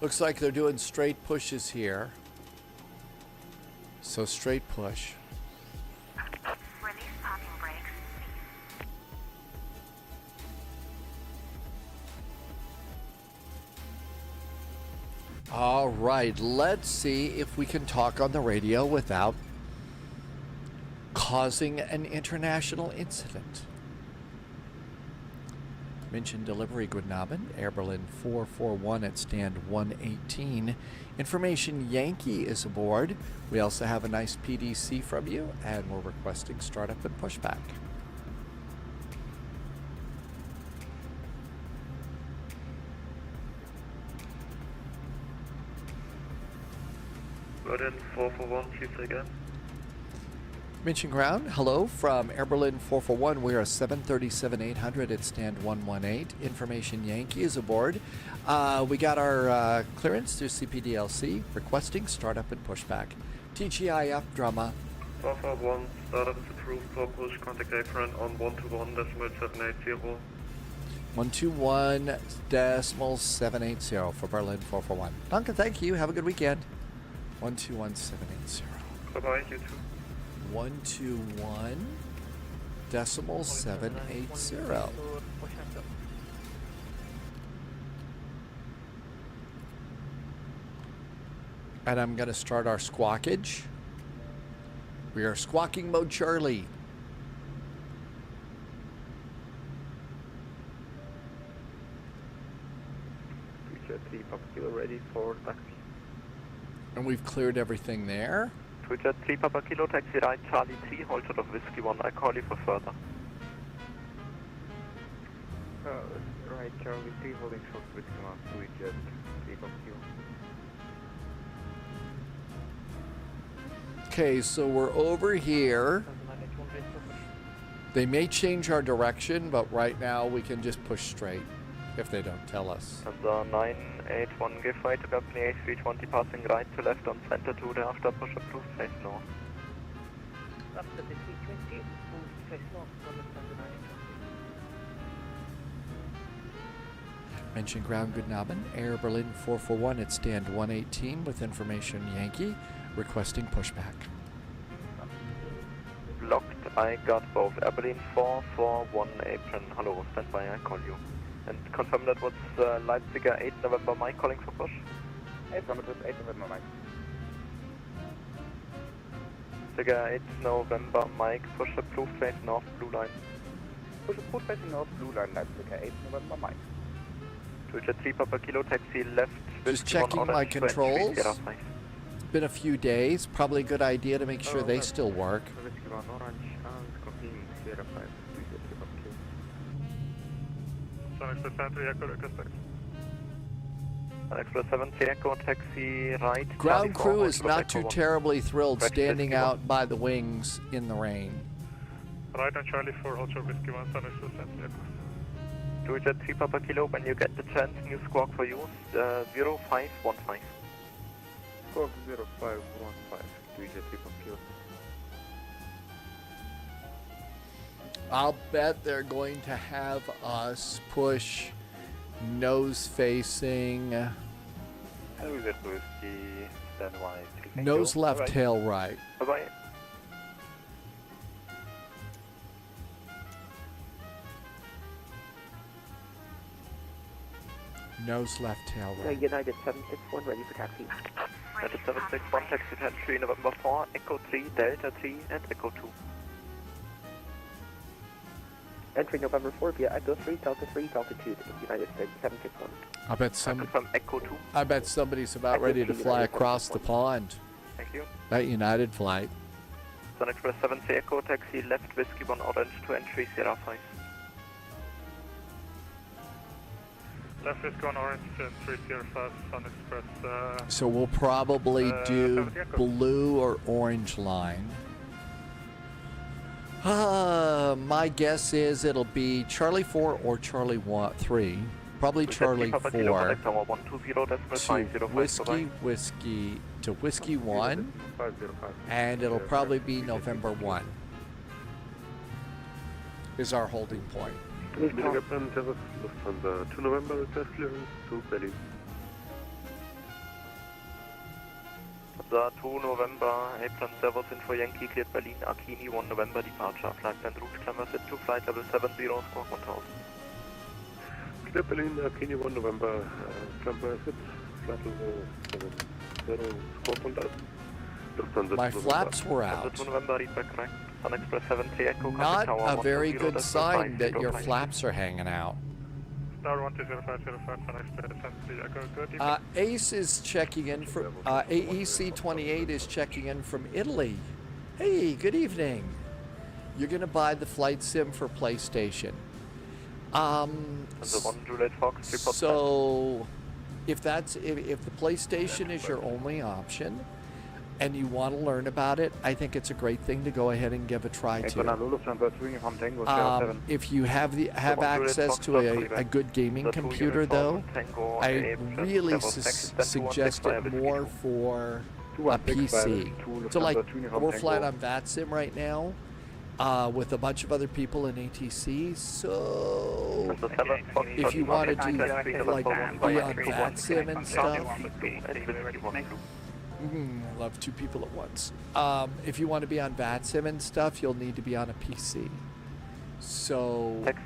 Looks like they're doing straight pushes here. So straight push. Release parking brakes. All right, let's see if we can talk on the radio without causing an international incident. München delivery, Guten Abend. Air Berlin 441 at stand 118. Information Yankee is aboard. We also have a nice PDC from you, and we're requesting startup and pushback. Berlin 441, please again. München ground, hello from Air Berlin 441. We are 737-800 at stand 118. Information Yankee is aboard. We got our clearance through CPDLC, requesting startup and pushback. TGIF drama. 441, startup is approved for push, contact apron on 121.780. 121.780 for Berlin 441. Duncan, thank you. Have a good weekend. 121.780. Bye-bye, you too. 121.780. And I'm going to start our squawkage. We are squawking mode Charlie. Twitcher 3 Papa Kilo ready for taxi. And we've cleared everything there. Twitcher 3 Papa Kilo, taxi right, Charlie 3, hold short of Whiskey 1, I call you for further. Right, Charlie 3, holding short of Whiskey 1, Twitcher 3 Papa Kilo. Okay, so we're over here. They may change our direction, but right now we can just push straight if they don't tell us. And 981, give right to company A320 passing right to left on center 2, thereafter push approved, face north. After the 320, move face north, understand the 920. Mention ground, Guten Abend. Air Berlin 441 at stand 118 with information Yankee, requesting pushback. Blocked, I got both. Air Berlin 441 apron, hello, stand by, I call you. And confirm that was Leipziger 8 November Mike calling for push? 8 November Mike. Leipziger 8 November Mike, push approved, face north, blue line. Push approved, facing north, blue line, Leipziger 8 November Mike. Twitcher 3 Papa Kilo, taxi left. Just Whiskey 1 checking my orange, 23, controls. Sierra 5. It's been a few days. Probably a good idea to make sure they still work. Whiskey 1 orange and confirming Sierra 5, Twitcher 3 Papa Kilo. Sun Express 73, Echo, request taxi. Sun Express 70, Echo, taxi right. Ground Charlie crew 4, is hold not short too Echo 1. terribly thrilled Correct, standing Whiskey 1. out by the wings in the rain. Right on Charlie 4, hold short Whiskey 1, Sun Express 70, Echo. Twitcher 3 Papa Kilo, when you get the chance, new squawk for you, 0515. Squawk 0515, Twitcher 3 Papa Kilo. I'll bet they're going to have us push nose facing Albuquerque Whiskey, stand by. Nose left, tail right. Bye-bye. Nose left, tail right. United 761, ready for taxi. United 761, taxi to entry November 4, Echo 3, Delta 3, and Echo 2. Entry November 4 via Echo 3, Delta 3, Delta 2 to United 761. I bet somebody's about ready to fly across the pond. Thank you. That United flight. Sun Express 7C Echo, taxi left, Whiskey 1 Orange to entry Sierra 5. Left is going orange and 305 Sun Express. So we'll probably do 70 Echo. blue or orange line. My guess is it'll be Charlie 4 or Charlie 3. Probably Charlie 4 to Whiskey to Whiskey 1, and it'll probably be November 1 is our holding point. Captain Terrace, Lufthansa 2 November, request clearance to Berlin. The 2 November, Apron Servos Info Yankee cleared Berlin, Akini 1 November departure, flight plan route climber set to flight level 70, score 1000. Clear Berlin, Akini 1 November, climber set, flight level 70, score 1000. Lufthansa My 2 November. flaps were out. 2 November, read back correct. Sun Express 7C Echo, Not Tower, a very 120, good sign that 50, your 5. flaps are hanging out. Star 120505 Sun Express 7C Echo. Good evening. ACE is checking in from AEC 28 is checking in from Italy. Hey, good evening. You're gonna buy the flight sim for PlayStation. And the 1 Juliet Fox, report So if the PlayStation is your only option and you want to learn about it, I think it's a great thing to go ahead and give a try to. If you have access to a good gaming computer, though, I really suggest it more for a PC. So like we're flying on VATSIM right now with a bunch of other people in ATC. So if you want to do like be on VATSIM and stuff. I love two people at once. If you want to be on VATSIM and stuff, you'll need to be on a PC. So if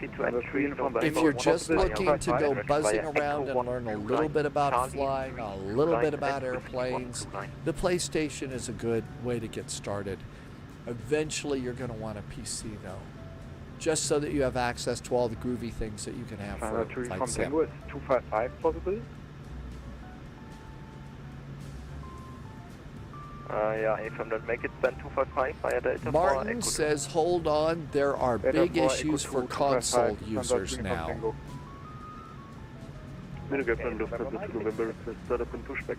you're just looking to go buzzing around and learn a little bit about flying, a little bit about airplanes, the PlayStation is a good way to get started. Eventually you're going to want a PC though, just so that you have access to all the groovy things that you can have for flight sim. 255 possible? Yeah, if I'm not make it, then 255 via Delta 4. Martin says, hold on, there are big issues for console users now. Captain Lufthansa 2 November, request startup and pushback.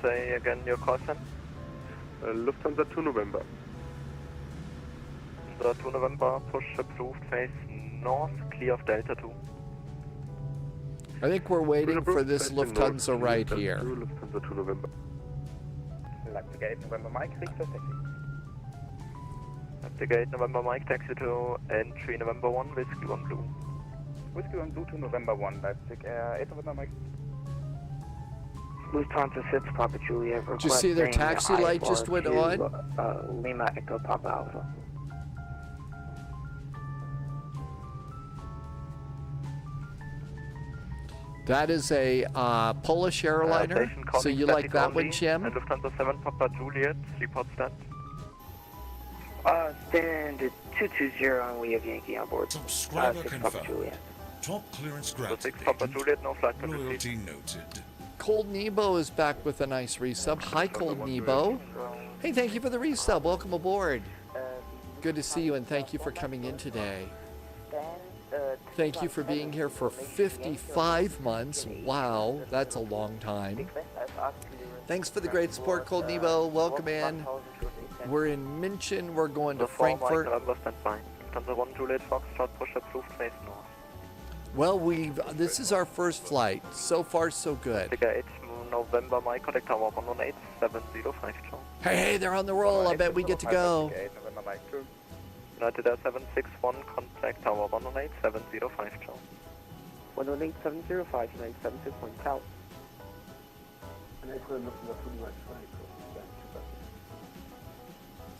Say again your call sign. Lufthansa 2 November. The 2 November, push approved, face north, clear of Delta 2. I think we're waiting for this Lufthansa right here. Lufthansa 2 November. Leipzig November Mike, Richter taxi. Leipzig November Mike, taxi to entry November 1, Whiskey 1 Blue. Whiskey 1 Blue to November 1, Leipzig 8 November Mike. Lufthansa 6, Papa Juliet. Did you see their taxi light just went on? Lima Echo Papa Alpha. That is a Polish airliner. So you like that one, Jim? And Lufthansa 7, Papa Juliet, report stand. Stand 220, and we have Yankee on board. Subscriber 6 Papa confirmed. Juliet. Top clearance So granted. 6 Papa Juliet, no flight plan received. Loyalty noted. Cold Nebo is back with a nice resub. Hi, Cold Nebo. Hey, thank you for the resub. Welcome aboard. Good to see you, and thank you for coming in today. Thank you for being here for 55 months. Wow, that's a long time. Thanks for the great support, Cold Nebo. Welcome in. We're in München. We're going to Frankfurt. Lufthansa 1 Juliet Foxtrot, push approved, face north. Well, this is our first flight. So far, so good. Figure 8 November Mike, contact tower 118, 705 Joe. Hey, they're on the roll. I bet we get to go. 8 November Mike 2. United Air 761, contact tower 118, 705, ciao. 118, 705, United 761, ciao.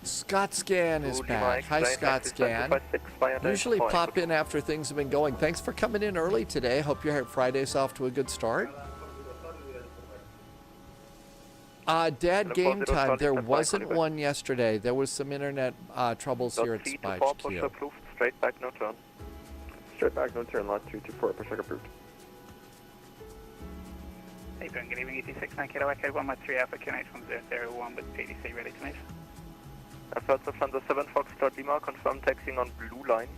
ScottScan is Blue back. Lima Hi, X-ray, taxi ScottScan. 756, via Usually Delta pop 4, in after things have been going. Thanks for coming in early today. Hope your Friday's off to a good start. Dad, game time. There wasn't one yesterday. There was some internet troubles here at C24, Spike push Q. approved, straight back, no turn. Straight back, no turn, lot 224, push back approved. Hey, Ben, good evening, 86, Kilo Echo 113 Alpha, Q8 from 001 with PDC ready to move. First Lufthansa 7 Foxtrot Lima, confirm taxiing on Blue Line.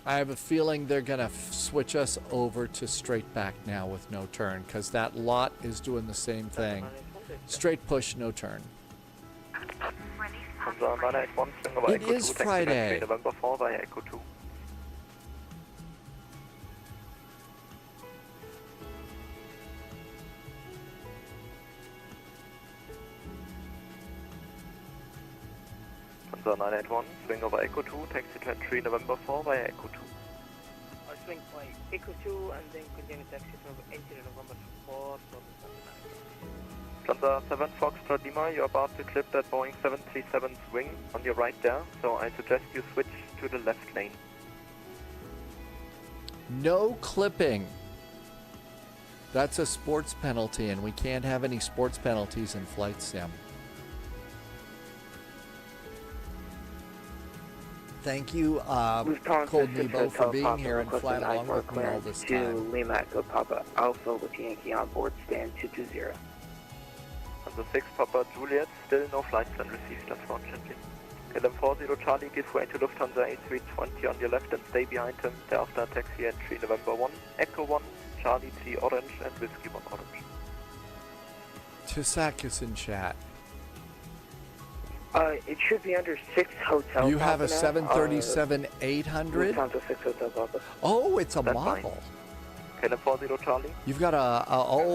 I have a feeling they're going to switch us over to straight back now with no turn, because that lot is doing the same thing. Straight push, no turn. Lufthansa 981, swing over It Echo 2, is taxi Friday. 3 November 4 via Echo 2. Lufthansa 981, swing over Echo 2, taxi 3 November 4 via Echo 2. I'll swing by Echo 2 and then continue taxi from entry November 4 for Lufthansa 7 Foxtrot Lima, you're about to clip that Boeing 737's wing on your right there, so I suggest you switch to the left lane. No clipping. That's a sports penalty, and we can't have any sports penalties in flight sim. Thank you, Cold Nebo, for being here and flying along with me all this time. Lima Echo Papa Alpha with Yankee on board, stand 220. On the 6 Papa Juliet, still no flight plan received, unfortunately. KLM 40 Charlie, give way to Lufthansa A320 on your left and stay behind him. Thereafter taxi at 3 November 1, Echo 1, Charlie 3 Orange and Whiskey 1 Orange. Tisak is in chat. It should be under 6 Hotel You have a Papa now. 737-800? Lufthansa 6 Hotel Papa. Oh, it's a That's model. KLM 40 Charlie. You've got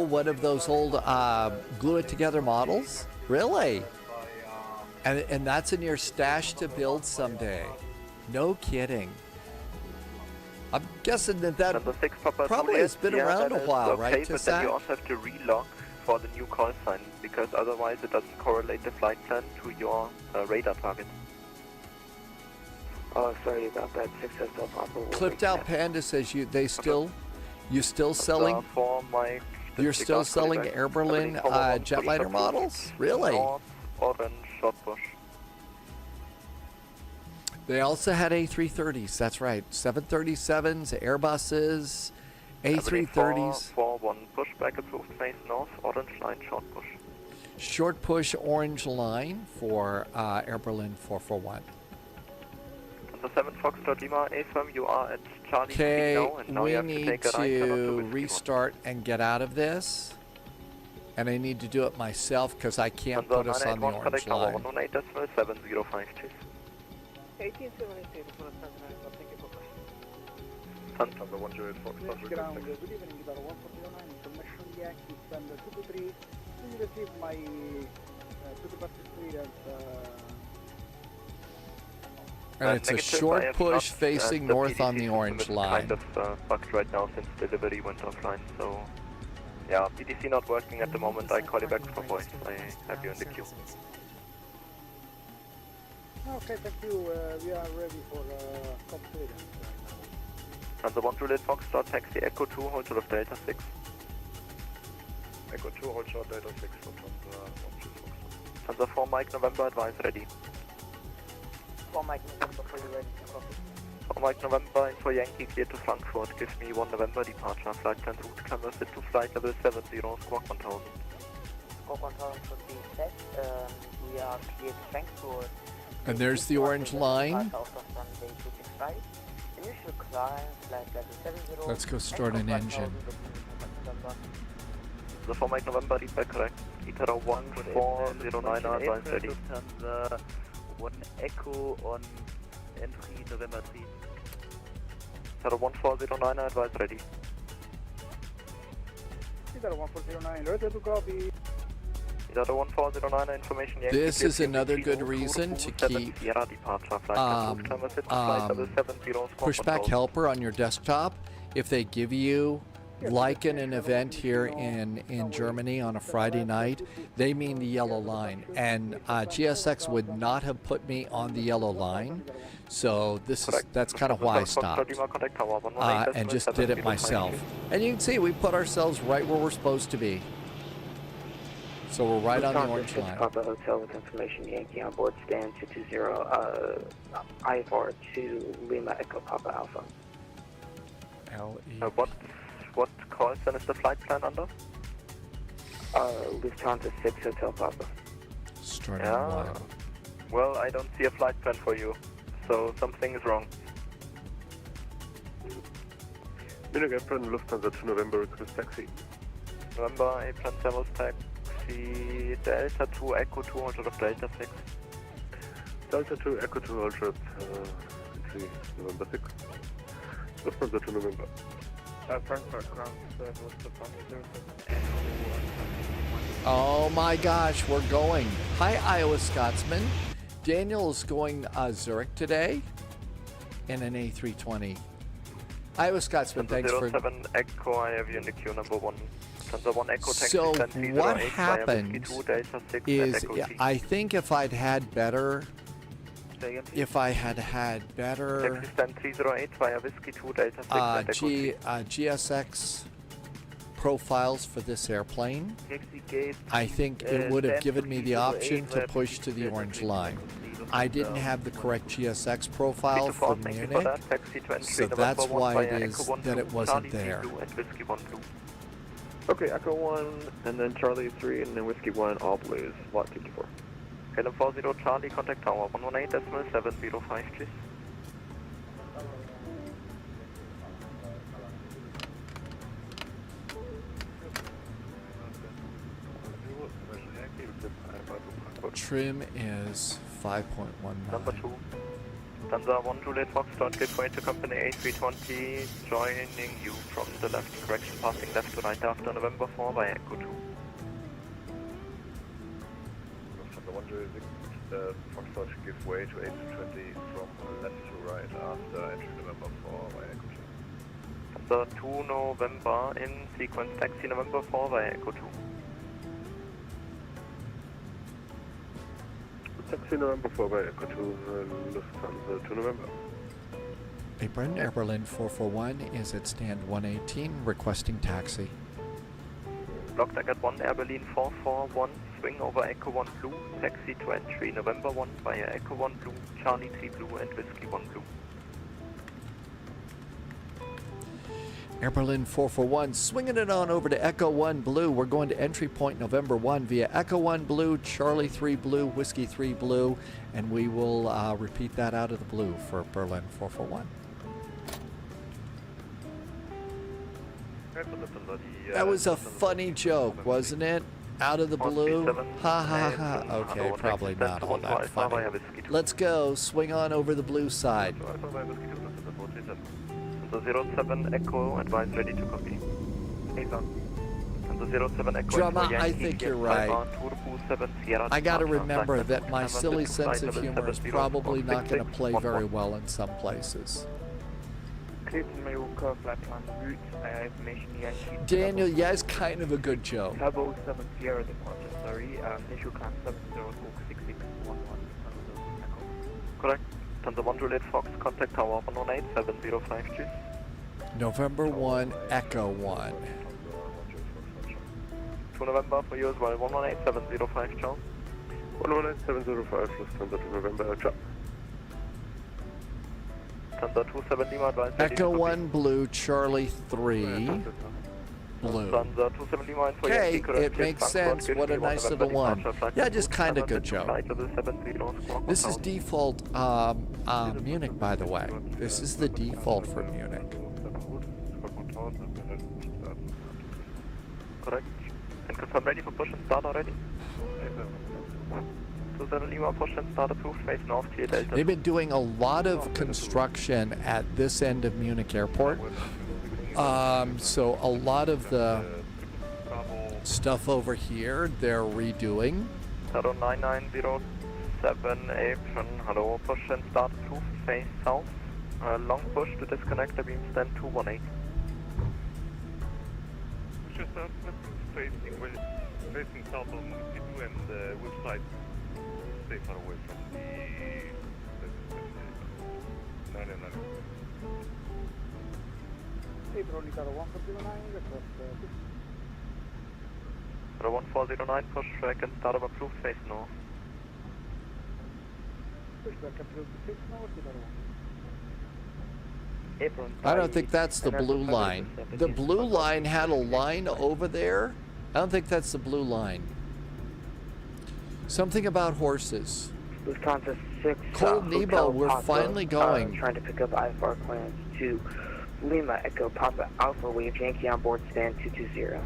one of those old glue it together models? Really? And that's in your stash to build someday. No kidding. I'm guessing that Number 6 Papa probably Juliet, has been yeah, around a that is while, okay, right, but then you Tisak? also have to relog for the new call sign, because otherwise it doesn't correlate the flight plan to your radar target. Oh, sorry about that. 6 Hotel Papa. will Clipped make out that. Panda says you still selling For Mike, you're still selling Quebec, Air Berlin 71, jetliner 42, models? Really? North, Orange, Shotbush. They also had A330s, that's right. 737s, Airbuses, A330s. 4-1, pushback approved, face north, Orange line, short push. Short push orange line for Air Berlin 441. On the 7 Foxtrot Lima, AFM, you are at Charlie Okay, now, and now you we have to need take a right turn onto to Whiskey restart and get out of this. And I need to do it myself because I can't put us on the orange line. 118.705, cheers. 1878 for Lufthansa 9, thank you for calling. Lufthansa 1 Juliet Foxtrot, Ground, request good evening, Guitar 149, information Yankee, standard 223. Please receive my to-the-bus clearance. And it's a Negative, I short have push not, facing the north on PDC the orange system is line. kind of bugged right now since delivery went offline, so yeah, PDC not working at the moment. I call you back for voice. I have you in the queue. Okay, thank you. We are ready for top clearance. On the 1 Juliet Foxtrot, taxi Echo 2, hold short of Delta 6. Echo 2, hold short, Delta 6, Lufthansa 1 Juliet Foxtrot. On the 4 Mike November, advise ready. 4 Mike November for you ready to copy. 4 Mike November, info Yankee, clear to Frankfurt. Give me 1 November departure. Flight plan route canvas sit to flight level 70, squawk 1000. Squawk 1000 should be set. We are clear to Frankfurt. And there's the orange line. Out of runway 265. Initial climb, flight level 70. Let's go start an engine. The 4 Mike November, read back correct. Itero 1409, advise ready. Lufthansa 1 Echo on entry November 3. Itero 1409, advise ready. Guitar 1409, ready to copy. Delta 1409 information. This is another good reason to keep pushback helper on your desktop. If they give you, like in an event here in Germany on a Friday night, they mean the yellow line. And GSX would not have put me on the yellow line. So that's kind of why I stopped and just did it myself. And you can see we put ourselves right where we're supposed to be. So we're right on the orange line. Papa Hotel with information, Yankee on board, stand 220, IFR to Lima Echo Papa Alpha. What call then is the flight plan under? Lufthansa 6 Hotel Papa. Starting yeah. Well, I don't see a flight plan for you, so something is wrong. Munich Airplane Lufthansa 2 November, request taxi. November Airplane Travels taxi Delta 2 Echo 2 hold of Delta 6. Delta 2 Echo 2 hold of November 6. Lufthansa 2 November. Frankfurt, ground Oh my gosh, we're going. Hi, Iowa Scotsman. Daniel is going Zurich today in an A320. Iowa Scotsman, thanks for... 07 Echo, I have you in the queue number 1. One Echo so what happened is, I think if I'd had better... If I had had better GSX profiles for this airplane, I think it would have given me the option to push to the orange line. I didn't have the correct GSX profile for Munich, so that's why it is that it wasn't there. Okay, Echo 1, and then Charlie 3, and then Whiskey 1, all blues, lot 54. KLM 40 Charlie, contact tower 118.705, please. Trim is 5.19. Number 2. Lufthansa 1 Juliet Foxtrot, gateway to company A320, joining you from the left, correction, passing left to right after November 4 by Echo 2. Lufthansa 1 Juliet Foxtrot, give way to A320 from left to right after entry November 4 by Echo 2. Lufthansa 2 November in sequence, taxi November 4 by Echo 2. Taxi November 4 by Echo 2, Lufthansa 2 November. Apron, Air Berlin 441 is at stand 118, requesting taxi. Block deck at 1, Air Berlin 441, swing over Echo 1 Blue, taxi to entry November 1 via Echo 1 Blue, Charlie 3 Blue and Whiskey 1 Blue. Air Berlin 441, swinging it on over to Echo 1 Blue. We're going to entry point November 1 via Echo 1 Blue, Charlie 3 Blue, Whiskey 3 Blue, and we will repeat that out of the blue for Berlin 441. That was a funny joke, wasn't it? Out of the blue? Ha ha ha. Okay, probably not all that funny. Let's go. Swing on over the blue side. 07 Echo, advise ready to copy. 07 Echo. Drama, I think you're right. I gotta remember that my silly sense of humor is probably not going to play very well in some places. Daniel, yeah, it's kind of a good joke. Correct. Lufthansa 1 Juliet Fox, contact tower 118.705, please. November 1, Echo 1. 2 November for you as well, 118.705, ciao. 118.705, Lufthansa 2 November, ciao. Lufthansa 27 Lima, advise ready Echo to 1 Blue, Charlie 3 Blue. Lufthansa 27 Lima, and for Okay, Yankee, correct, it makes please, sense. Frankfurt, What a give me nice November little one. departure, flight Yeah, level just kind of 7 good joke. flight level 70, squawk This is 1000. default Munich, by the way. This is the default for Munich. Correct. And confirm ready for push and start already? 27 Lima, push and start approved, face north, clear Delta. They've been doing a lot of construction at this end of Munich Airport. So a lot of the Stuff over here they're redoing. 09907 Apron, hello, push and start to face south. Long push to disconnect the beam stand 218. Just facing south on C2 and which side? Stay far away from the... No. April Italy 1409, request 1409, push back and start of approved face north. pushback approved 6 north, Italy 1. April. I don't think that's the blue line. The blue line had a line over there. I don't think that's the blue line. Something about horses. Lufthansa 6. Cold Nebo, Hotel we're Papa, finally going. Trying to pick up IFR plans to Lima Echo Papa Alpha Wave Yankee on board stand 220.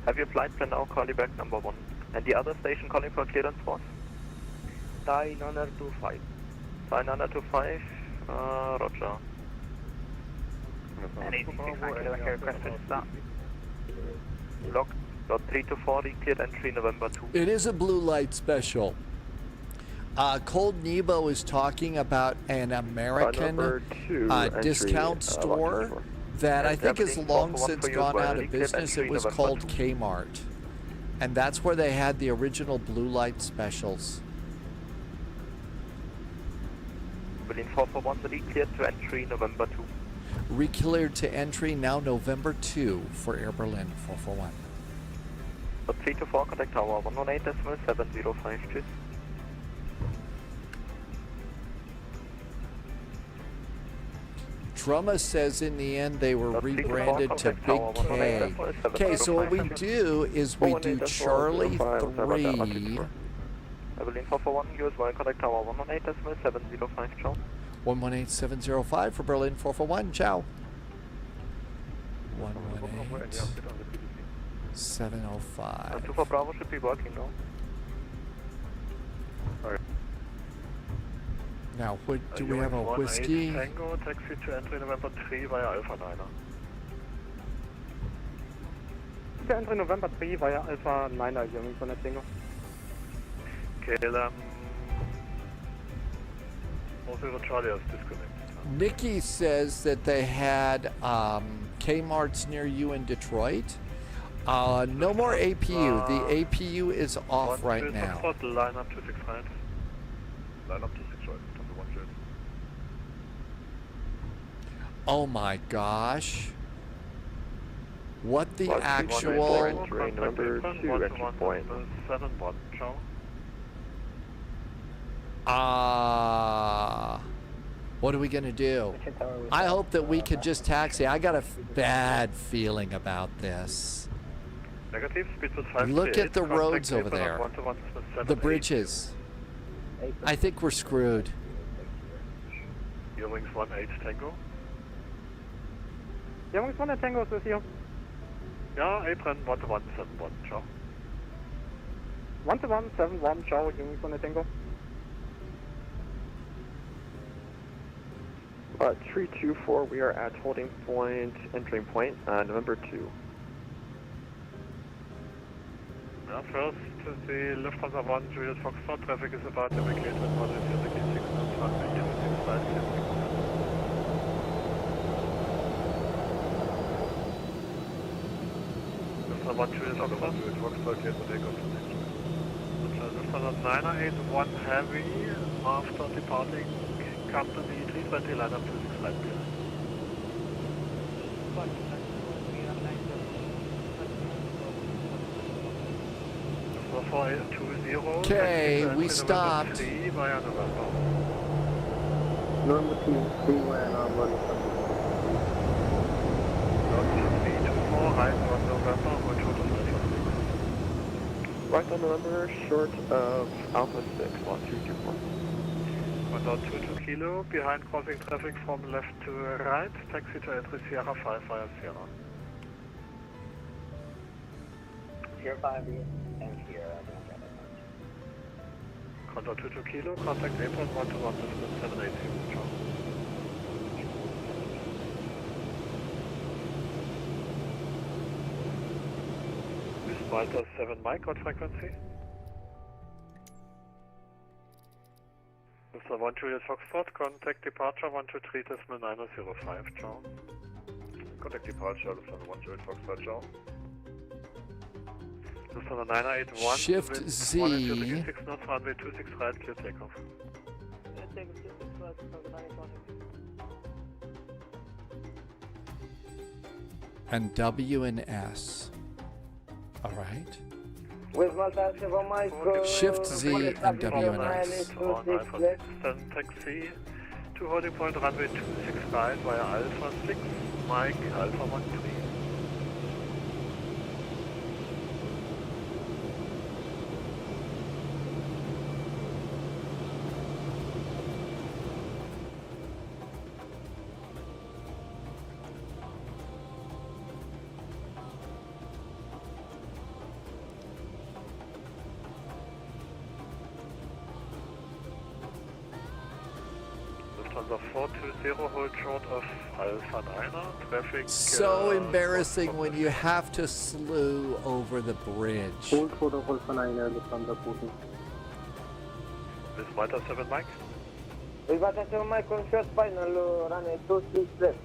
Have your flight plan now, call you back number 1. And the other station calling for clearance was? 9925. 9925, roger. Lock, dot 3 to 40, cleared entry November 2. It is a blue light special. Cold Nebo is talking about an American discount store that I think has long since gone out of business. It was called Kmart. And that's where they had the original blue light specials. Berlin 441, re-cleared to entry November 2. Re-cleared to entry now November 2 for Air Berlin 441. Dot 3 to 4, contact tower 118.705, tschüss. Drumma says in the end they were rebranded to Big K. Okay, so what we do is we do Charlie 3. Berlin 441, US 1, contact tower 118.705, ciao. 118705 for Berlin 441, ciao. 118.705. 2 for Bravo should be working now. Now, what, do we have a whiskey? Tango, taxi to entry November 3 via Alpha 9er. To entry November 3 via Alpha 9er, Young von der Tango. KLM. Also, Charlie is disconnected. Nikki says that they had Kmart's near you in Detroit. No more APU. The APU is off right now. Line up to 6 right. Line up to 6 right. Number 1 jet. Oh my gosh. What the actual... Entering number 2 entry point. 7-1, ciao. What are we gonna do? I hope that we could just taxi. I got a bad feeling about this. Negative, speed was 5. Look at the roads over there. The bridges. I think we're screwed. Wings 18 Tango. Wings 1 Tango is with you. Yeah, apron 1171, ciao. 1171, ciao, Wings 1 Tango. 324, we are at holding point, entering point, November 2. Yeah, first, the Lufthansa 1, Juliet Foxtrot, traffic is about to evacuate with positive indicating signal, traffic unit 65, Lufthansa 1, Juliet Foxtrot, clear for takeoff. Lufthansa 981 Heavy, after departing company 320, line up to 6 flight clear. Okay, we stopped. November 2, freeway on running. Right on November, short of Alpha 6, 1224. 1.22 kilo, behind crossing traffic from left to right, taxi to entry Sierra 5 via Sierra. Sierra 5 and Sierra. Condor 22 kilo, contact apron 121 distance 780, ciao. Malta 7 Mike, what frequency? Mr. 1 Juliet Foxtrot, contact departure 123.905, ciao. Contact departure, Lufthansa 1 Juliet Foxtrot, ciao. Lufthansa 981, Shift wind Z. 136 knots, runway 26 right, clear takeoff. And W and S. All right. With Malta 7 Mike. Shift Z and W and S. On Alpha 6, then taxi to holding point runway 26 right via Alpha 6, Mike, Alpha 13. Lufthansa 420, hold short of Alpha 9, traffic... So embarrassing when you have to slew over the bridge. Hold for the Alpha 9 Lufthansa 14. With Malta 7 Mike. With Malta 7 Mike on short final, runway 26 left.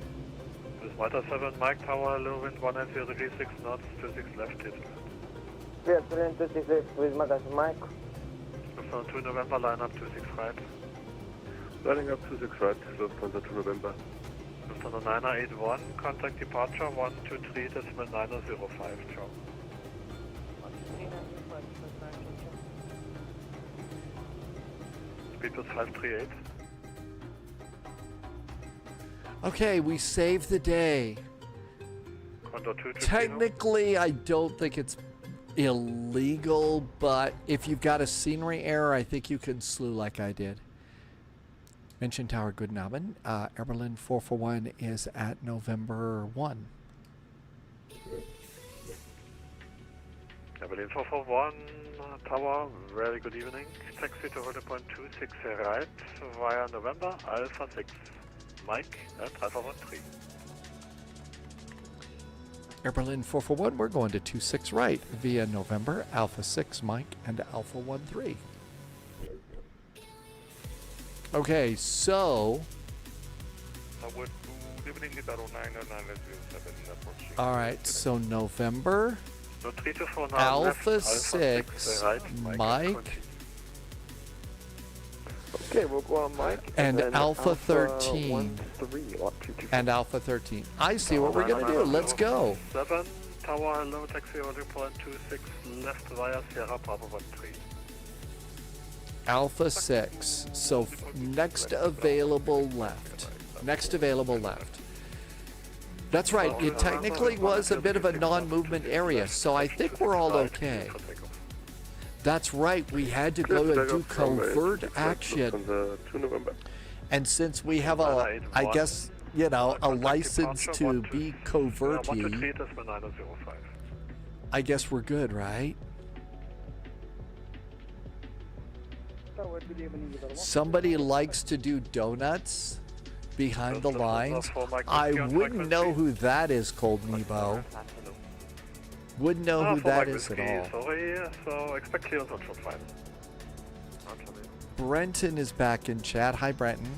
With Malta 7 Mike, tower low wind 190 degrees 6 knots, 26 left, hit. Clear, 26 left with Malta 7 Mike. Lufthansa 2 November, line up 26 right. Lining up 26 right, Lufthansa 2 November. Lufthansa 981, contact departure 123.905, ciao. Speed was 538. Okay, we saved the day. Condor 2 to Technically, I don't think it's illegal, but if you've got a scenery error, I think you can slew like I did. München Tower, guten Abend. Air Berlin 441 is at November 1. Air Berlin 441, tower, very good evening. Taxi to holding point 26 right via November, Alpha 6. Mike at Alpha 13. Air Berlin 441, we're going to 26 right via November, Alpha 6, Mike, and Alpha 13. Okay, so... Alright, so November, No, 3 to 4 now Alpha left, 6, right, Mike, Okay, we'll go on Mike. and then Alpha 13. 13, or 225. And Alpha 13. I see what we're going to do. Let's go. 7, tower, hello, taxi holding point 26 left via Sierra Bravo 13. Alpha 6. So next available left. Next available left. That's right. It technically was a bit of a non-movement area, so I think we're all okay. That's right. We had to go and do covert action. And since we have a, I guess, you know, a license to be coverty, I guess we're good, right? Somebody likes to do donuts behind the lines. I wouldn't know who that is, Cold Nebo. Wouldn't know who that is at all. Sorry, so expect clearance on short final. Brenton is back in chat. Hi, Brenton.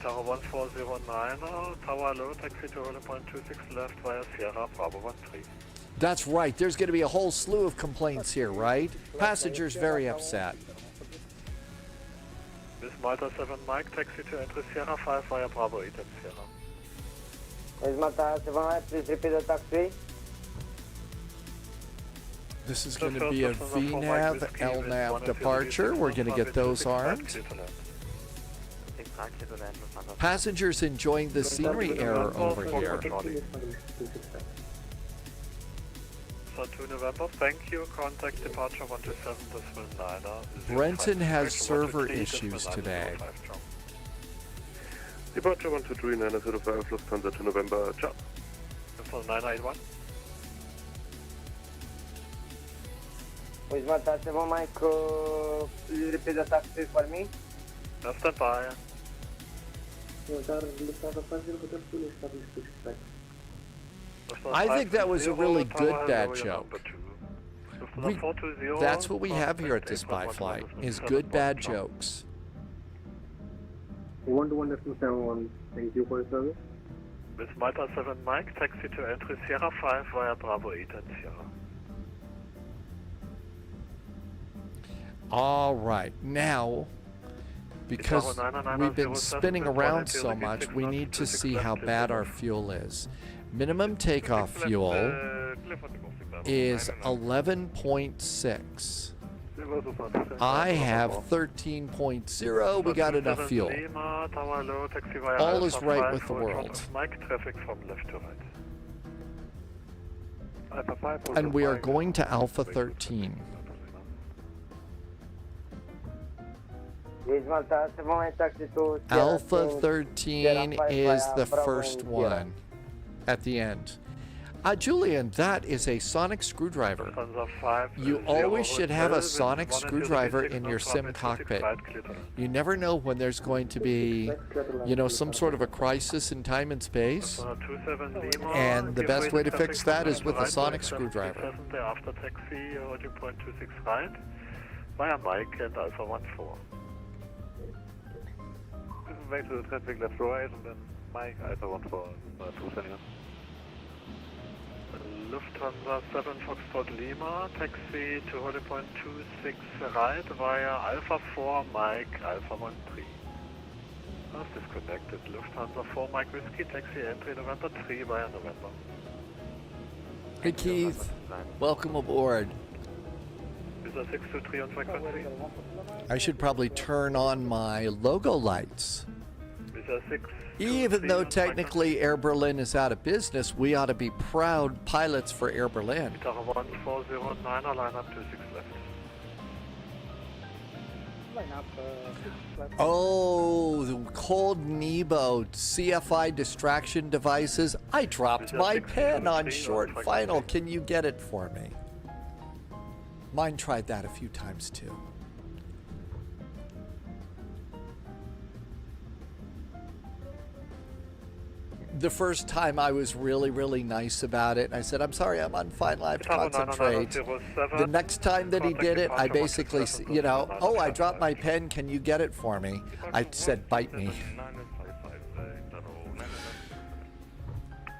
Tower 1409, tower low, taxi to holding point 26 left via Sierra Bravo 13. That's right. There's going to be a whole slew of complaints here, right? Passengers very upset. With Malta 7 Mike, taxi to entry Sierra 5 via Bravo 8 at Sierra. With Malta 7 Mike, please repeat the taxi. This is going to be a VNAV, LNAV departure. We're going to get those armed. Passengers enjoying the scenery error over here. So 2 November, thank you. Contact departure 127.9. Brenton has server issues today. Departure 123.905, Lufthansa 2 November, ciao. Lufthansa 981. With Malta 7 Mike, please repeat the taxi for me. Now stand by. I think that was a really good dad joke. That's what we have here at the Spy Flight, is good, bad jokes. 121.71, thank you for your service. With Malta 7 Mike, taxi to entry Sierra 5 via Bravo 8 and Sierra. All right, now, because we've been spinning around so much, we need to see how bad our fuel is. Minimum takeoff fuel is 11.6. I have 13.0. We got enough fuel. All is right with the world. And we are going to Alpha 13. Alpha 13 is the first one at the end. Julian, that is a sonic screwdriver. You always should have a sonic screwdriver in your sim cockpit. You never know when there's going to be, you know, some sort of a crisis in time and space. And the best way to fix that is with a sonic screwdriver. After taxi, 0.26 right, via Mike and Alpha 14. Wait to the traffic left right and then Mike, Alpha 14, 271. Lufthansa 7 Foxtrot Lima, taxi to 0.26 right via Alpha 4 Mike, Alpha 13. That's disconnected. Lufthansa 4 Mike Whiskey, taxi entry November 3 via November. Hey Keith, welcome aboard. Visa 623 on frequency. I should probably turn on my logo lights. Visa 6. Even though technically Air Berlin is out of business, we ought to be proud pilots for Air Berlin. 1409, line up 26 left. Line up 6 left. Oh, the cold Nebo CFI distraction devices. I dropped my pen on short final. Can you get it for me? Mine tried that a few times too. The first time I was really nice about it. I said, I'm sorry, I'm on final, I have to concentrate. The next time that he did it, I basically, you know, oh, I dropped my pen, can you get it for me? I said, bite me.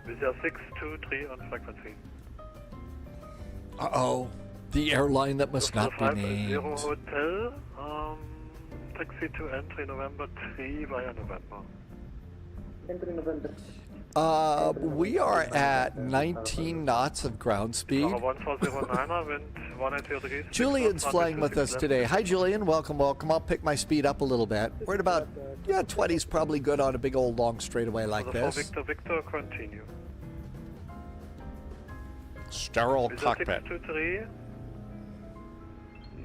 Visa 623 on frequency. Uh-oh, the airline that must not be 50 named. Hotel, taxi to entry November 3 via November. Entry November. We are at 19 knots of ground speed. Julian's flying with us today. Hi, Julian. Welcome, welcome. I'll pick my speed up a little bit. We're at about, 20's probably good on a big old long straightaway like this. Victor, continue. Sterile cockpit. 623.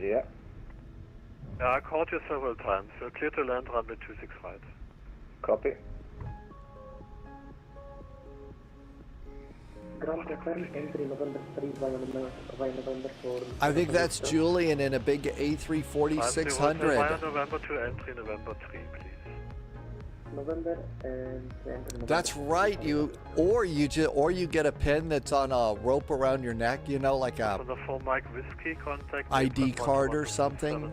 Yeah. Yeah, I called you several times. You're clear to land runway 26 right. Copy. Ground confirmed, entry November 3 via November 4. I think that's Julian in a big A340-600. Via November to entry November 3, please. November and entry November. That's right. Or you get a pin that's on a rope around your neck, you know, like a The 4 Mike Whiskey contact. ID card or something.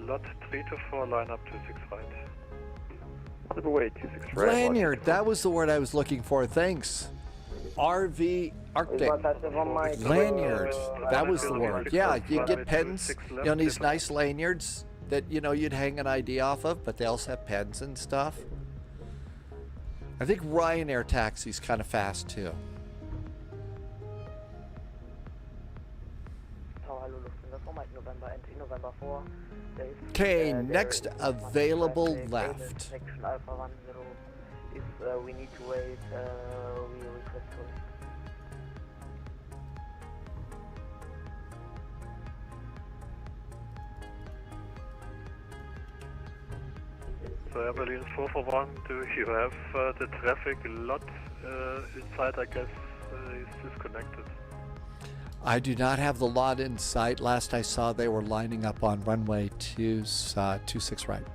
Lot 3 to 4, line up 26 right. Underway 26 right. Lanyard, that was the word I was looking for. Thanks. RV Arctic. Lanyard, that was the word. Yeah, you get pens, you know, these nice lanyards that, you know, you'd hang an ID off of, but they also have pens and stuff. I think Ryanair taxi's kind of fast too. Okay, next available left. If we need to wait, we request for it. So Air Berlin 441, do you have the traffic lot inside, I guess, is disconnected? I do not have the lot in sight. Last I saw, they were lining up on runway 26 right.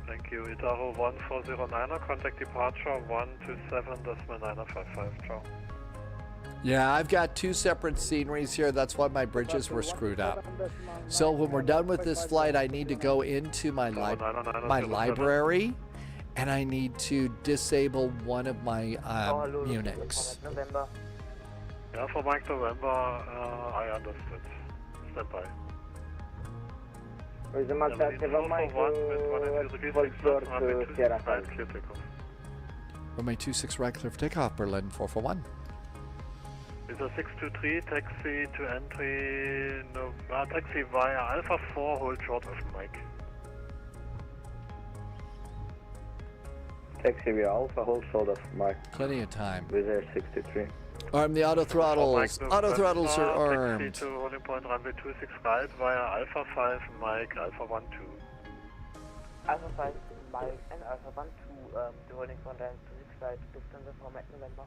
Thank thank you. Idaho 1409er, contact departure 127.955, ciao. Yeah, I've got two separate sceneries here. That's why my bridges were screwed up. So when we're done with this flight, I need to go into my library, and I need to disable one of my Unix. November. Yeah, for Mike November, I understood. Stand by. With the Mazda 7 Mike, Sierra 5. Clear takeoff. Runway 26 right, clear for takeoff, Berlin 441. Is a 623, taxi to entry, no, taxi via Alpha 4, hold short of Mike. Taxi via Alpha, hold short of Mike. Plenty of time. With Air 63. Arm the auto throttles. Auto throttles are armed. Taxi to holding point runway 26 right via Alpha 5, Mike, Alpha 1 2. Alpha 5, Mike, and Alpha 1 2, the holding point runway 26 right, Lufthansa for Mike November.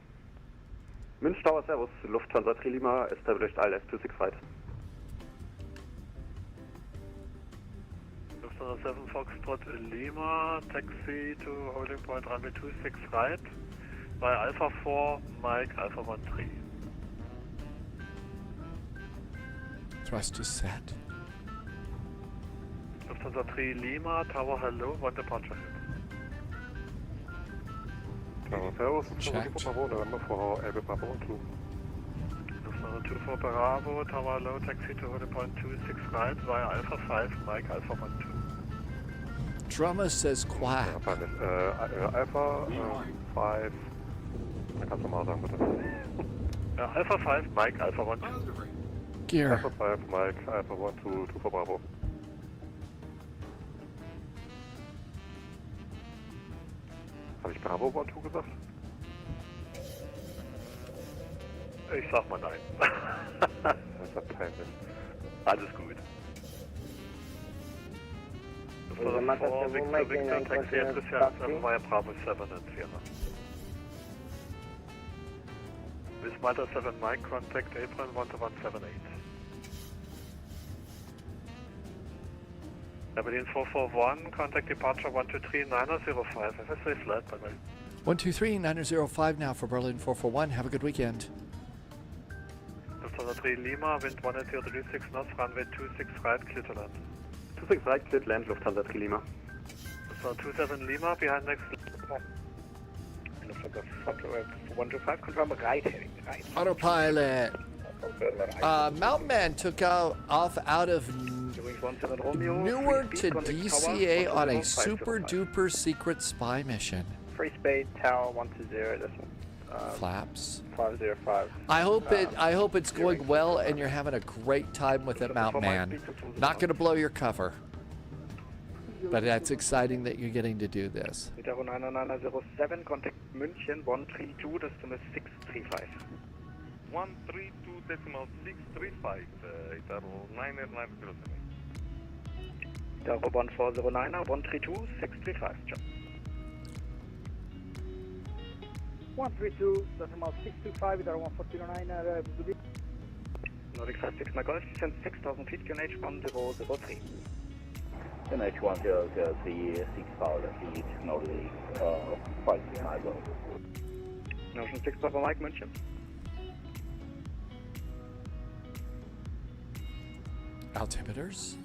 München Tower, Servus, Lufthansa Trilima, established ILS 26 right. Lufthansa 7 Foxtrot Lima, taxi to holding point runway 26 right, by Alpha 4, Mike, Alpha 1 3. Thrust is set. Lufthansa 3 Lima, tower hello, one departure hit. Checked. Lufthansa 2 for Bravo, tower hello, taxi to holding point 26 right, via Alpha 5, Mike, Alpha 1 2. Drummer says quack. Alpha 5. Kannst du mal sagen, bitte? Alpha 5, Mike, Alpha 1 2. Gear. Alpha 5, Mike, Alpha 1 2, 2 for Bravo. Habe ich Bravo 1 2 gesagt? Ich sag mal nein. Das ist peinlich. Alles gut. Lufthansa 4, Victor, taxi at Christian 7 via Bravo 7 and Sierra. With Malta 7 Mike, contact April 12178. Berlin 441, contact departure 123-905. Have a safe flight, bye bye. 123-905 now for Berlin 441. Have a good weekend. Lufthansa 3 Lima, wind 18036 knots, runway 26 right, clear to land. 26 right, clear to land, Lufthansa 3 Lima. Lufthansa 27 Lima, behind next. Lufthansa 125, confirm right heading, right. Autopilot. Mountain Man took off out of Newark to DCA on a super duper secret spy mission. Free Spade Tower 120. This one. Flaps. 505. I hope it's going well and you're having a great time with it, Mountain Man. Not going to blow your cover, but that's exciting that you're getting to do this. Idaho 99907, contact München 132, decimal 635. 132.635, Idaho 99907. Idaho 1409, 132, 635, John. 132, decimal 625, Idaho 1409, Buzubi. Nordic 56, my golf, descend 6,000 feet, QNH 1003. QNH 1003, 6,000 feet, Nordic 56, my golf. Ocean 6, Papa Mike, München. Altimeters.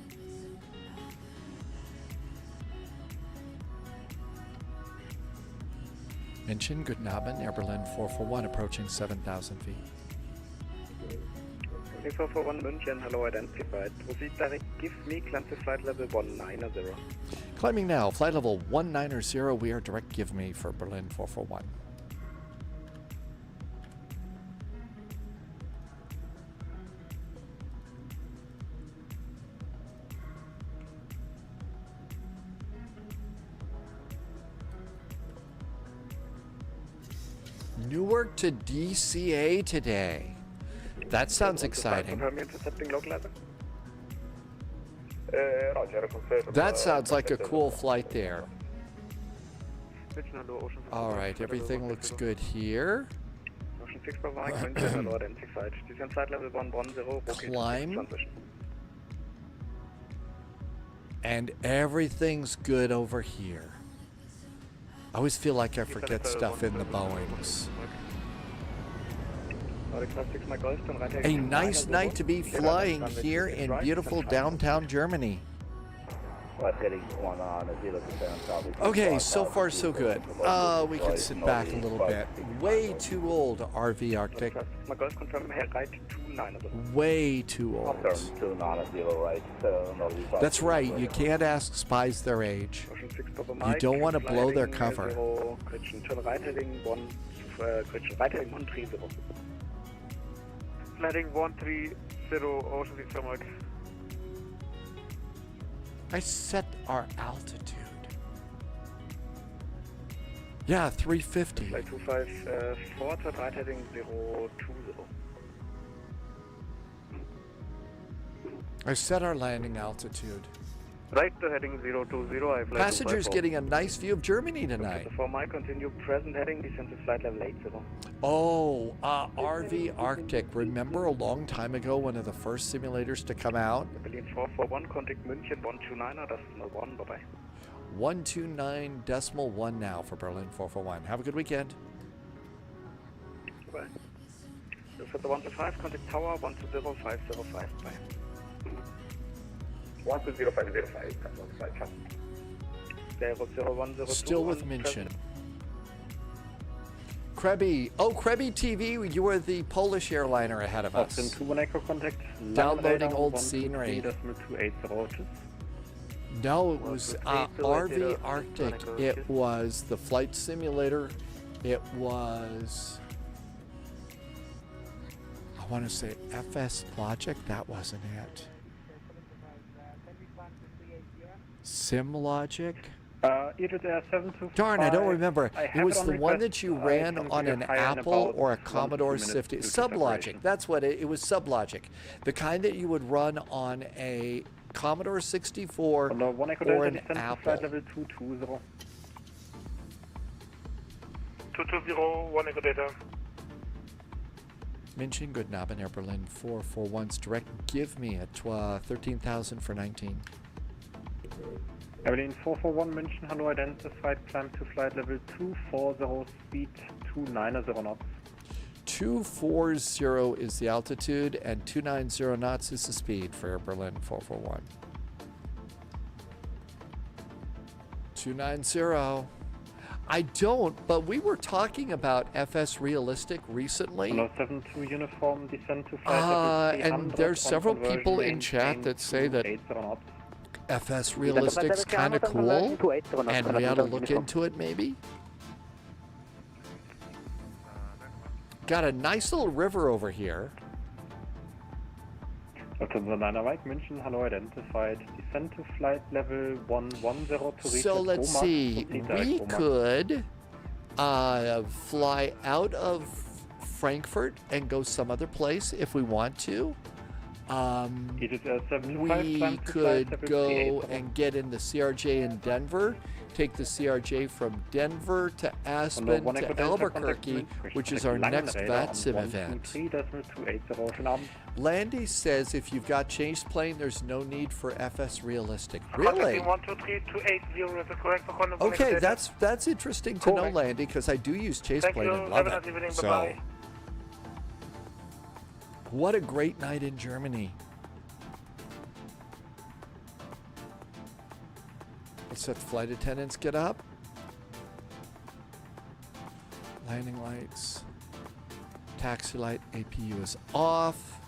München, guten Abend, Air Berlin 441 approaching 7,000 feet. 441 München, hello, identified. Proceed direct, give me, climb to flight level 190. Climbing now, flight level 190, we are direct give me for Berlin 441. Newark to DCA today. That sounds exciting. That sounds like a cool flight there. All right, everything looks good here. Climb. And everything's good over here. I always feel like I forget stuff in the Boeings. A nice night to be flying here in beautiful downtown Germany. Okay, so far so good. We can sit back a little bit. Way too old, RV Arctic. Way too old. That's right, you can't ask spies their age. You don't want to blow their cover. Flighting 130, Ocean Beach, Mike. I set our altitude. Yeah, 350. Flight 254, right heading 020. I set our landing altitude. Right to heading 020, I fly Passengers getting a nice view of Germany tonight. For my continue present heading, descend to flight level 80. Oh, RV Arctic. Remember a long time ago, one of the first simulators to come out? Berlin 441, contact München 129er, decimal 1, bye-bye. 129.1 now for Berlin 441. Have a good weekend. Bye. Set the 125, contact tower 120.505, bye. 120.505, Still with München. Krebby. Oh, Krebby TV, you were the Polish airliner ahead of us. Downloading old scenery. No, it was RV Arctic. It was the flight simulator. It was, I want to say FS Logic. That wasn't it. Sim Logic? Darn, I don't remember. It was the one that you ran on an Apple or a Commodore 50. Sublogic. That's what it was. Sublogic. The kind that you would run on a Commodore 64 or an Apple. 220, 1 Echo Data. München, good Naben, Air Berlin 441's direct. Give me at 13,000 for 19. Berlin 441 München, hello, identified, climb to flight level 240, speed 290 knots. 240 is the altitude and 290 knots is the speed for Air Berlin 441. 290. I don't, but we were talking about FS Realistic recently. 72 uniform, descend to flight level 300. And there's several people in chat that say that FS Realistic's kind of cool, and we ought to look into it maybe. Got a nice little river over here. München, hello, identified. Descend to flight level 110 to reach. So let's see, we could fly out of Frankfurt and go some other place if we want to. We could go and get in the CRJ in Denver, take the CRJ from Denver to Aspen to Albuquerque, which is our next VATSIM event. Landy says if you've got chase plane, there's no need for FS Realistic. Really? Okay, that's interesting to know, Landy, because I do use chase plane and love it. So, what a great night in Germany. Let's let the flight attendants get up. Landing lights. Taxi light APU is off.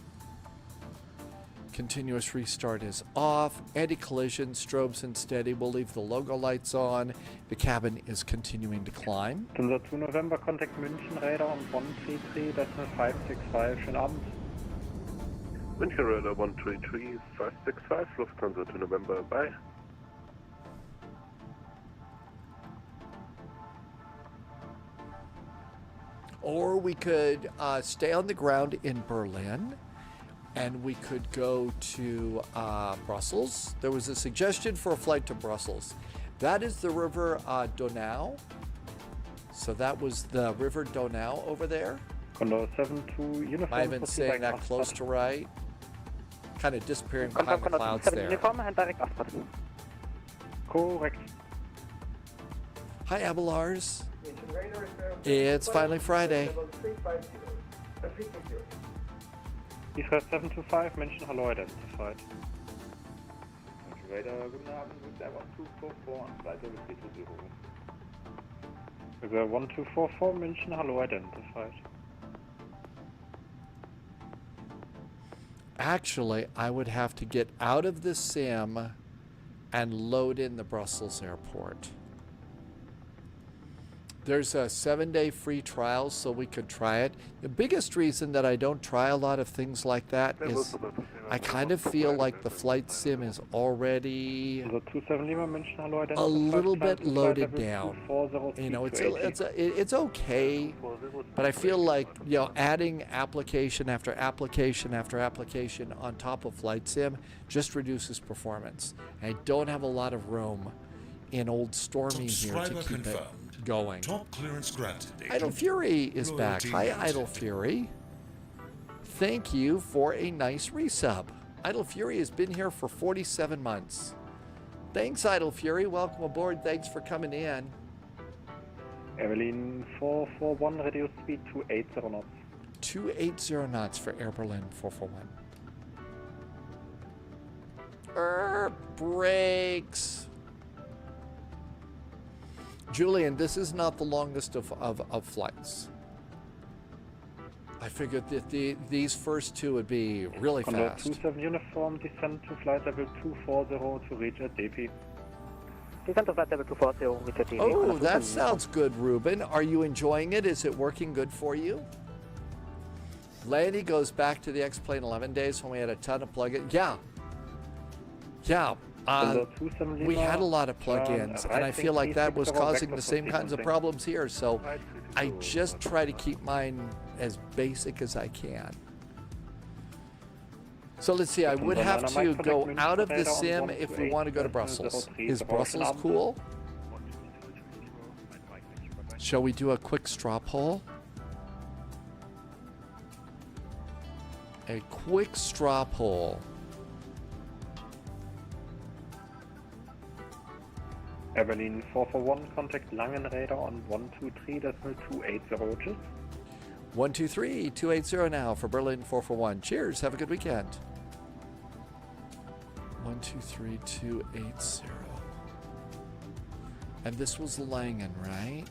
Continuous restart is off. Anti-collision, strobes and steady. We'll leave the logo lights on. The cabin is continuing to climb. Lufthansa 2 November, contact München, radar on 133.565. Schönen Abend. München radar 133.565, Lufthansa 2 November, bye. Or we could stay on the ground in Berlin, and we could go to Brussels. There was a suggestion for a flight to Brussels. That is the river Donau. So that was the river Donau over there. Condor 72 uniform. Might have been saying that close to right. Kind of disappearing behind the clouds there. Correct. Hi, Abelars. It's finally Friday. Israel 725, München, hello, identified. Radar, guten Abend, Rückseite 1244 und weiter bis 320. Israel 1244, München, hello, identified. Actually, I would have to get out of the sim and load in the Brussels airport. There's a 7-day free trial, so we could try it. The biggest reason that I don't try a lot of things like that is I kind of feel like the flight sim is already a little bit loaded down. You know, it's okay, but I feel like, you know, adding application after application after application on top of flight sim just reduces performance. I don't have a lot of room in old Stormy here to keep it going. Top clearance granted. Idle Fury is back. Hi, Idle Fury. Thank you for a nice resub. Idle Fury has been here for 47 months. Thanks, Idle Fury. Welcome aboard. Thanks for coming in. Evelyn 441, reduce speed to 80 knots. 280 knots for Air Berlin 441. Brakes. Julian, this is not the longest of flights. I figured that these first two would be really fast. 27 uniform, descend to flight level 240 to reach at DP. Descend to flight level 240, reach at DP. Oh, that sounds good, Ruben. Are you enjoying it? Is it working good for you? Landy goes back to the X-Plane 11 days when we had a ton of plugins. Yeah. Yeah. We had a lot of plugins, and I feel like that was causing the same kinds of problems here, so I just try to keep mine as basic as I can. So let's see, I would have to go out of the sim if we want to go to Brussels. Is Brussels cool? Shall we do a quick straw poll? A quick straw poll. Evelyn 441, contact Langen radar on 123.280. 123.280 now for Berlin 441. Cheers, have a good weekend. 123.280. And this was Langen, right?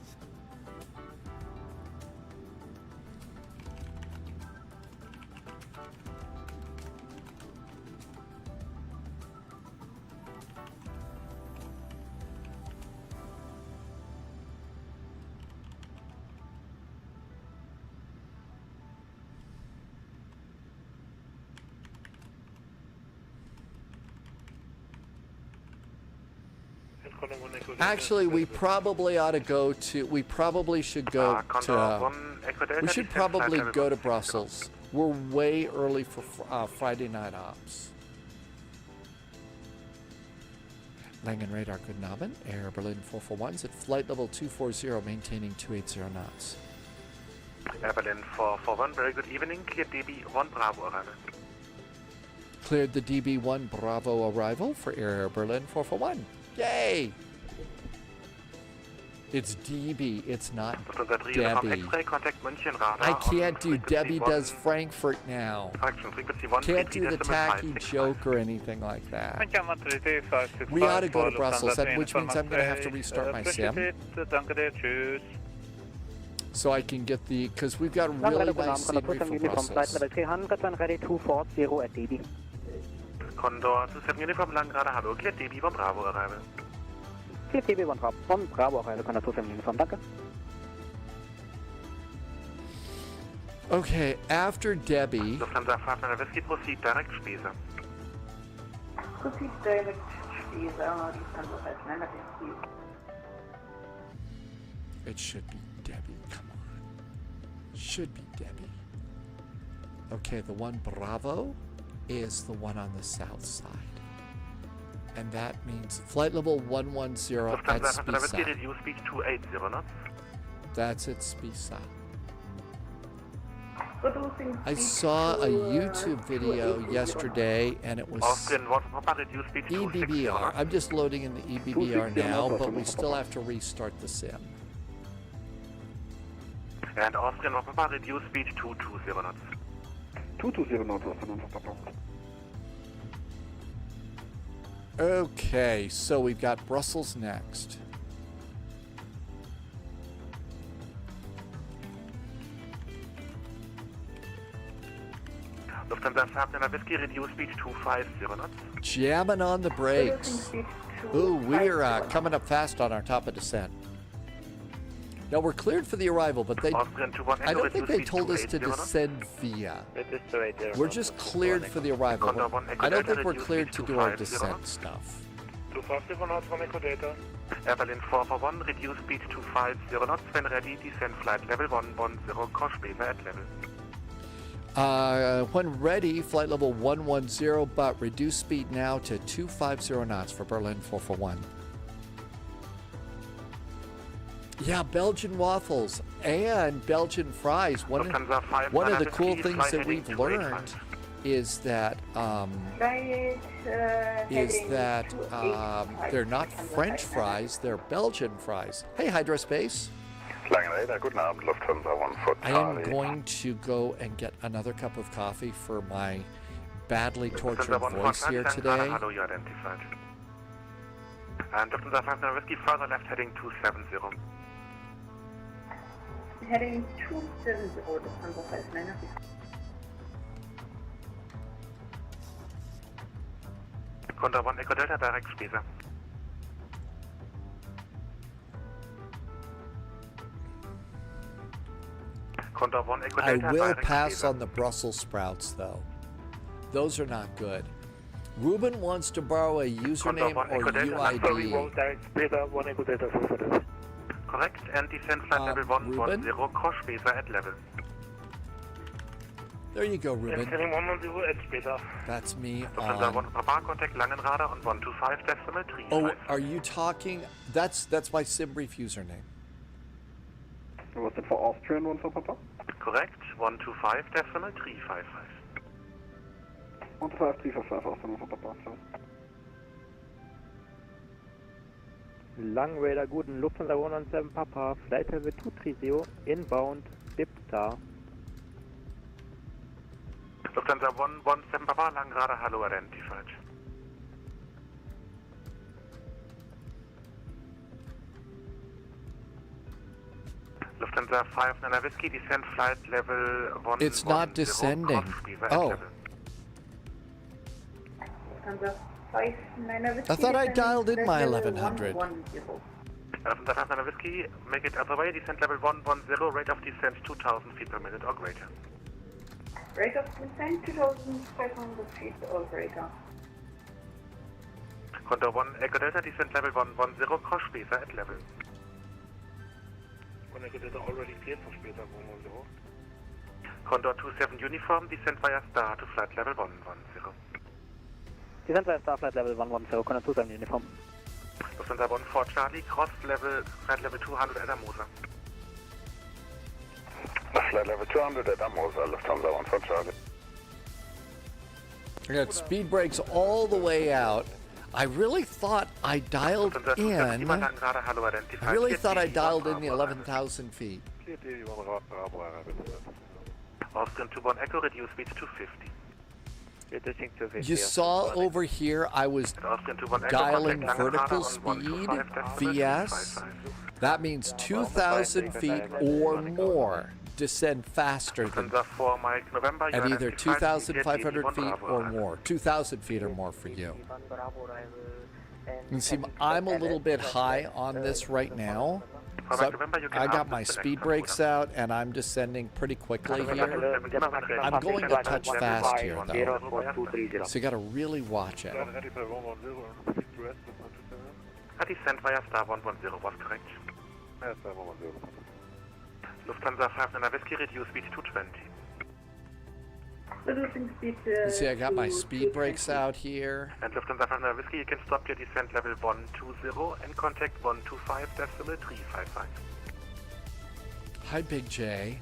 Actually, we probably ought to go to, we probably should go to, we should probably go to Brussels. We're way early for Friday night ops. Langen radar, good Abend. Air Berlin 441's at flight level 240, maintaining 280 knots. Air Berlin 441, very good evening. Cleared DB1 Bravo arrival. Cleared the DB1 Bravo arrival for Air Berlin 441. Yay! It's DB, it's not Debbie. I can't do Debbie does Frankfurt now. Can't do the tacky joke or anything like that. We ought to go to Brussels, which means I'm going to have to restart my sim. So I can get the, because we've got really nice scenery from Brussels. Condor 27 uniform, Landgrade, hallo, cleared DB1 Bravo arrival. Cleared DB1 Bravo arrival, Condor 27 uniform, danke. Okay, after Debbie. Lufthansa 500 Whiskey, proceed direct Spese. Proceed direct Spese, Lufthansa 500 Whiskey. It should be Debbie, come on. Should be Debbie. Okay, the one Bravo is the one on the south side. And that means flight level 110 at Spisa. Reduce speed to 280 knots. That's at Spisa. Reducing I speed saw a to, YouTube video 280 yesterday, and it was Austrian 1 Papa, reduce speed to 60 EBBR. knots. I'm just loading in the EBBR now, but we still have to restart the sim. And Austrian 1 Papa, reduce speed to 220 knots. 220 knots, Austrian 1 Papa. Okay, so we've got Brussels next. Lufthansa Fahrplan Whiskey, reduce speed to 250 knots. Jamming on the brakes. Ooh, we're coming up fast on our top of descent. Now we're cleared for the arrival, but I don't think they told us to descend via. We're just cleared for the arrival. I don't think we're cleared to do our descent stuff. 250 knots from Echo Data. Air Berlin 441, reduce speed to 50 knots. When ready, descend flight level 110, cross Beva at level. When ready, flight level 110, but reduce speed now to 250 knots for Berlin 441. Yeah, Belgian waffles and Belgian fries. One of the cool things that we've learned is that they're not French fries, they're Belgian fries. Hey, Hydrospace. Flying radar, guten Abend, Lufthansa 1 for I am going to go and get another cup of coffee for my badly tortured voice here today. Hello, you identified. And Lufthansa 5 Whiskey, further left heading 270. Heading 270, Lufthansa 59. Condor 1 Echo Delta, direct Spesa. Condor 1 Echo I Delta, will direct pass Spesa. on the Brussels sprouts, though. Those are not good. Ruben wants to borrow a username or UID. Direct Beta, 1 Echo Data, so for this. Correct, and descend flight level 110, cross Spesa at level. There you go, Ruben. Heading 110 at Beta. That's me Lufthansa on. 1 Papa, contact Langenrader on 125.35. Oh, are you talking? That's my SimBrief username. Was it for Austrian 1 for Papa? Correct, 125.355. 15355, Austrian 1 for Papa. Lang Radar, guten Lufthansa 117 Papa, flight level 230, inbound, Dipstar. Lufthansa 117 Papa, Langenrader, hello, identified. Lufthansa 59 Whiskey, descend flight level 110. It's not descending. Oh. Lufthansa 59 Whiskey. I thought I dialed in my 1100. Lufthansa 59 Whiskey, make it other way, descend level 110, rate of descent 2000 feet per minute or greater. Rate of descent 2500 feet or greater. Condor 1 Echo Delta, descend level 110, cross Spesa at level. 1 Echo Data already cleared for Beta, 110. Condor 27 Uniform, descend via star to flight level 110. Descent via star, flight level 110, Condor 27 Uniform. Lufthansa 1 for Charlie, cross level, flight level 200 at Amosa. Flight level 200 at Amosa, Lufthansa 1 for Charlie. I got speed brakes all the way out. I really thought I dialed in. I really thought I dialed in the 11,000 feet. Austrian 21 Echo, reduce speed to 50. You saw over here I was dialing vertical speed, VS. That means 2,000 feet or more. Descend faster than, at either 2,500 feet or more. 2,000 feet or more for you. You see, I'm a little bit high on this right now. So I got my speed brakes out and I'm descending pretty quickly here. I'm going to touch fast here though. So you got to really watch it. Descent via star 110 was correct. Lufthansa 59 Whiskey, reduce speed to 20. Reducing speed You see, I got my speed brakes out here. And Lufthansa 59 Whiskey, you can stop your descent level 120 and contact 125.355. Hi, Big J.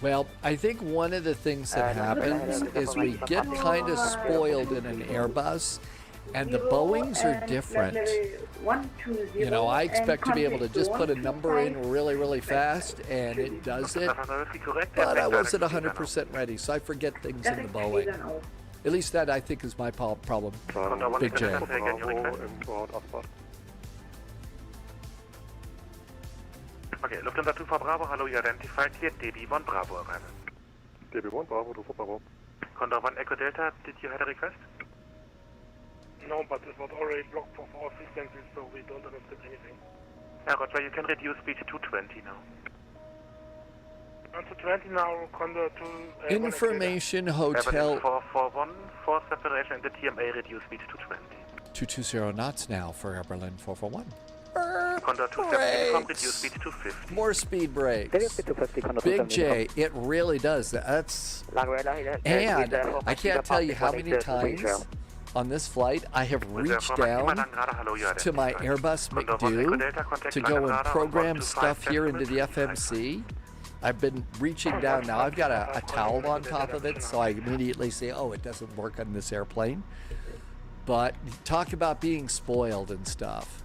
Well, I think one of the things that happens is we get kind of spoiled in an Airbus, and the Boeings are different. You know, I expect to be able to just put a number in really, really fast, and it does it. But I wasn't 100% ready, so I forget things in the Boeing. At least that, I think, is my problem. Big J. Okay, Lufthansa 2 for Bravo, hello, you identified cleared, DB1 Bravo arrival. DB1 Bravo, 2 for Bravo. Condor 1 Echo Delta, did you have a request? No, but this was already blocked for all frequencies, so we don't understand anything. Yeah, Roger, you can reduce speed to 220 now. On 220 now, Condor 2... Information Hotel... 441, for separation in the TMA, reduce speed to 220. 220 knots now for Air Berlin 441. Condor 270 from reduce speed to 250. More speed brakes. Big J, it really does. That's... And I can't tell you how many times on this flight I have reached down to my Airbus McDo to go and program stuff here into the FMC. I've been reaching down now. I've got a towel on top of it, so I immediately say, oh, it doesn't work on this airplane. But talk about being spoiled and stuff.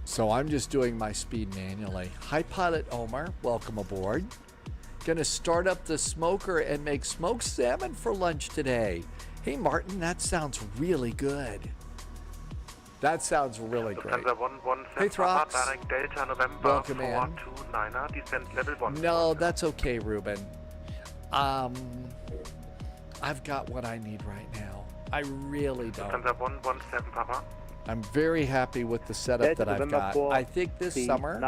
So I'm just doing my speed manually. Hi, Pilot Omar. Welcome aboard. Gonna start up the smoker and make smoked salmon for lunch today. Hey, Martin, that sounds really good. That sounds really great. Hey, Throps. Welcome in. No, that's okay, Ruben. I've got what I need right now. I really don't. I'm very happy with the setup that I've got. I think this summer,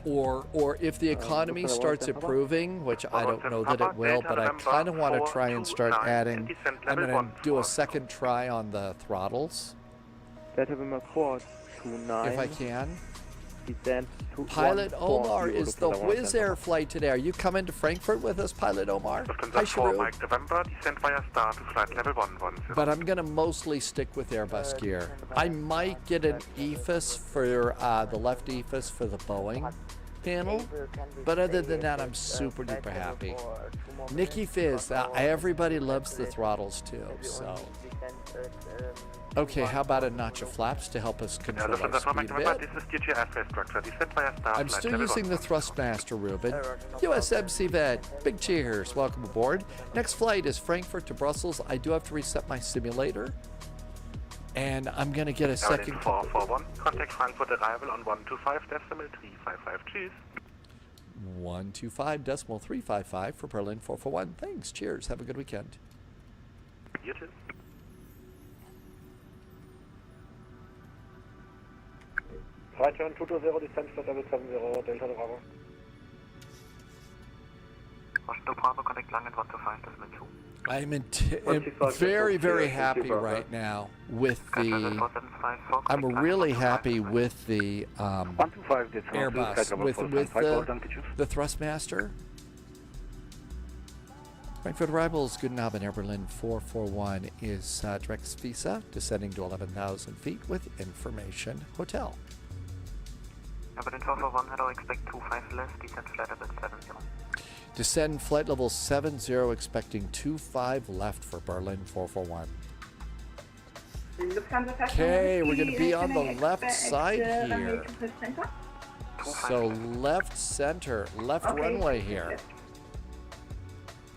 or if the economy starts improving, which I don't know that it will, but I kind of want to try and start adding. I'm going to do a second try on the throttles, if I can. Pilot Omar is the Wizz Air flight today. Are you coming to Frankfurt with us, Pilot Omar? Hi, Sharu. But I'm going to mostly stick with Airbus gear. I might get an EFIS for the left EFIS for the Boeing panel, but other than that, I'm super duper happy. Nikki Fizz, everybody loves the throttles too, so. Okay, how about a notch of flaps to help us control our speed a bit? I'm still using the Thrustmaster, Ruben. USMC Vet, big cheers, welcome aboard. Next flight is Frankfurt to Brussels. I do have to reset my simulator. And I'm going to get a second... 441, contact Frankfurt arrival on 125.355, cheers. 125.355 for Berlin 441. Thanks, cheers, have a good weekend. You too. Right turn 220, descent flight level 70, Delta Bravo. Washington Bravo, contact Langen 125, decimal 2. I'm very, very happy right now with the... I'm really happy with the Airbus, with the Thrustmaster. Frankfurt arrivals, Guten Abend, Air Berlin 441 is direct visa, descending to 11,000 feet with information hotel. Air Berlin 441, hello, expect 25 left, descend flight level 70. Descend flight level 70, expecting 25 left for Berlin 441. Okay, we're going to be on the left side here. So left center, left runway here.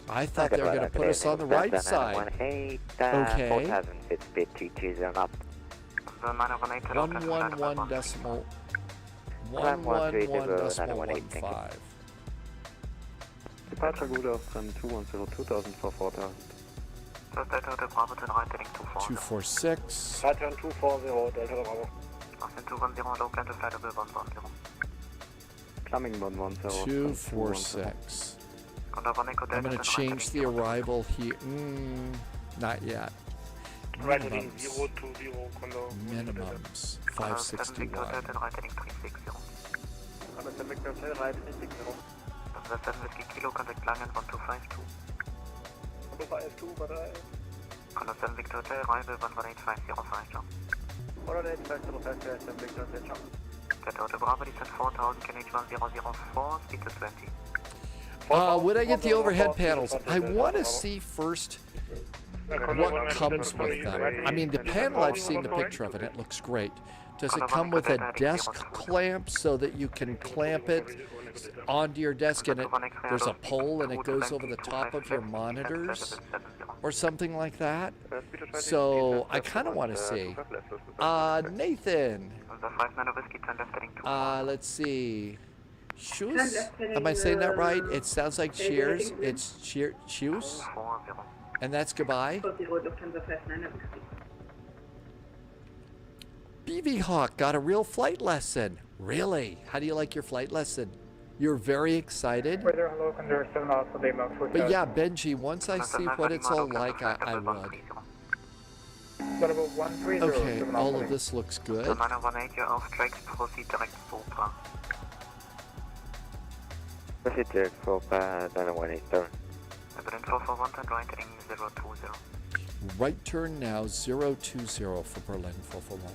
I thought they were going to put us on the right side. Okay. 111 decimal 111.15. Departure good Aspen 210 2000 for 4000. 246. Right turn 240, Delta Bravo. Aspen 210, local to flight level 110. Climbing 110. 246. I'm going to change the arrival here. Not yet. Minimums. Minimums. 561. Kilo, contact Langen 1252. Condor 7 Victor Hotel, arrival 11850, Delta Bravo, descent 4000, QNH 1004, speed to 20. When I get the overhead panels, I want to see first what comes with them. I mean, the panel, I've seen the picture of it. It looks great. Does it come with a desk clamp so that you can clamp it onto your desk and there's a pole and it goes over the top of your monitors or something like that? So I kind of want to see. Nathan. Let's see. Shoes? Am I saying that right? It sounds like cheers. It's shoes. And that's goodbye. BV Hawk got a real flight lesson. Really? How do you like your flight lesson? You're very excited? But yeah, Benji, once I see what it's all like, I would. Okay, all of this looks good. Proceed direct for 9187. Right turn now, 020 for Berlin 441.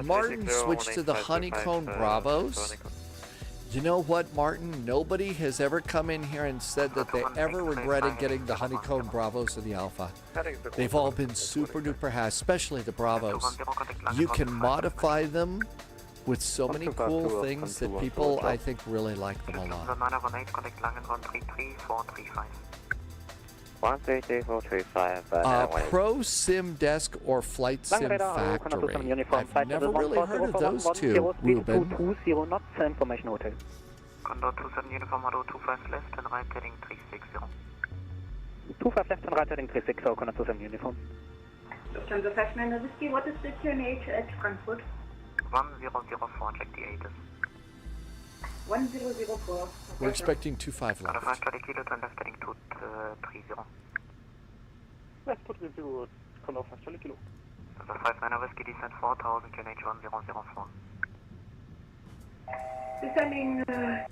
Martin switched to the Honeycomb Bravos. You know what, Martin? Nobody has ever come in here and said that they ever regretted getting the Honeycomb Bravos or the Alpha. They've all been super duper high, especially the Bravos. You can modify them with so many cool things that people, I think, really like them a lot. 133-435. Pro Sim Desk or Flight Sim Factory. I've never really heard of those two, Ruben. Condor 27 Uniform Auto 25 left and right heading 360. 25 left and right heading 360, Condor 27 Uniform. Lufthansa 59 Whiskey, what is the QNH at Frankfurt? 1004, check the ATIS. 1004. We're expecting 25 left. Condor 5 Kilo to left heading 230. Left 230, Condor 5 Kilo. Condor 59 Whiskey, descent 4000, QNH 1004. Descending to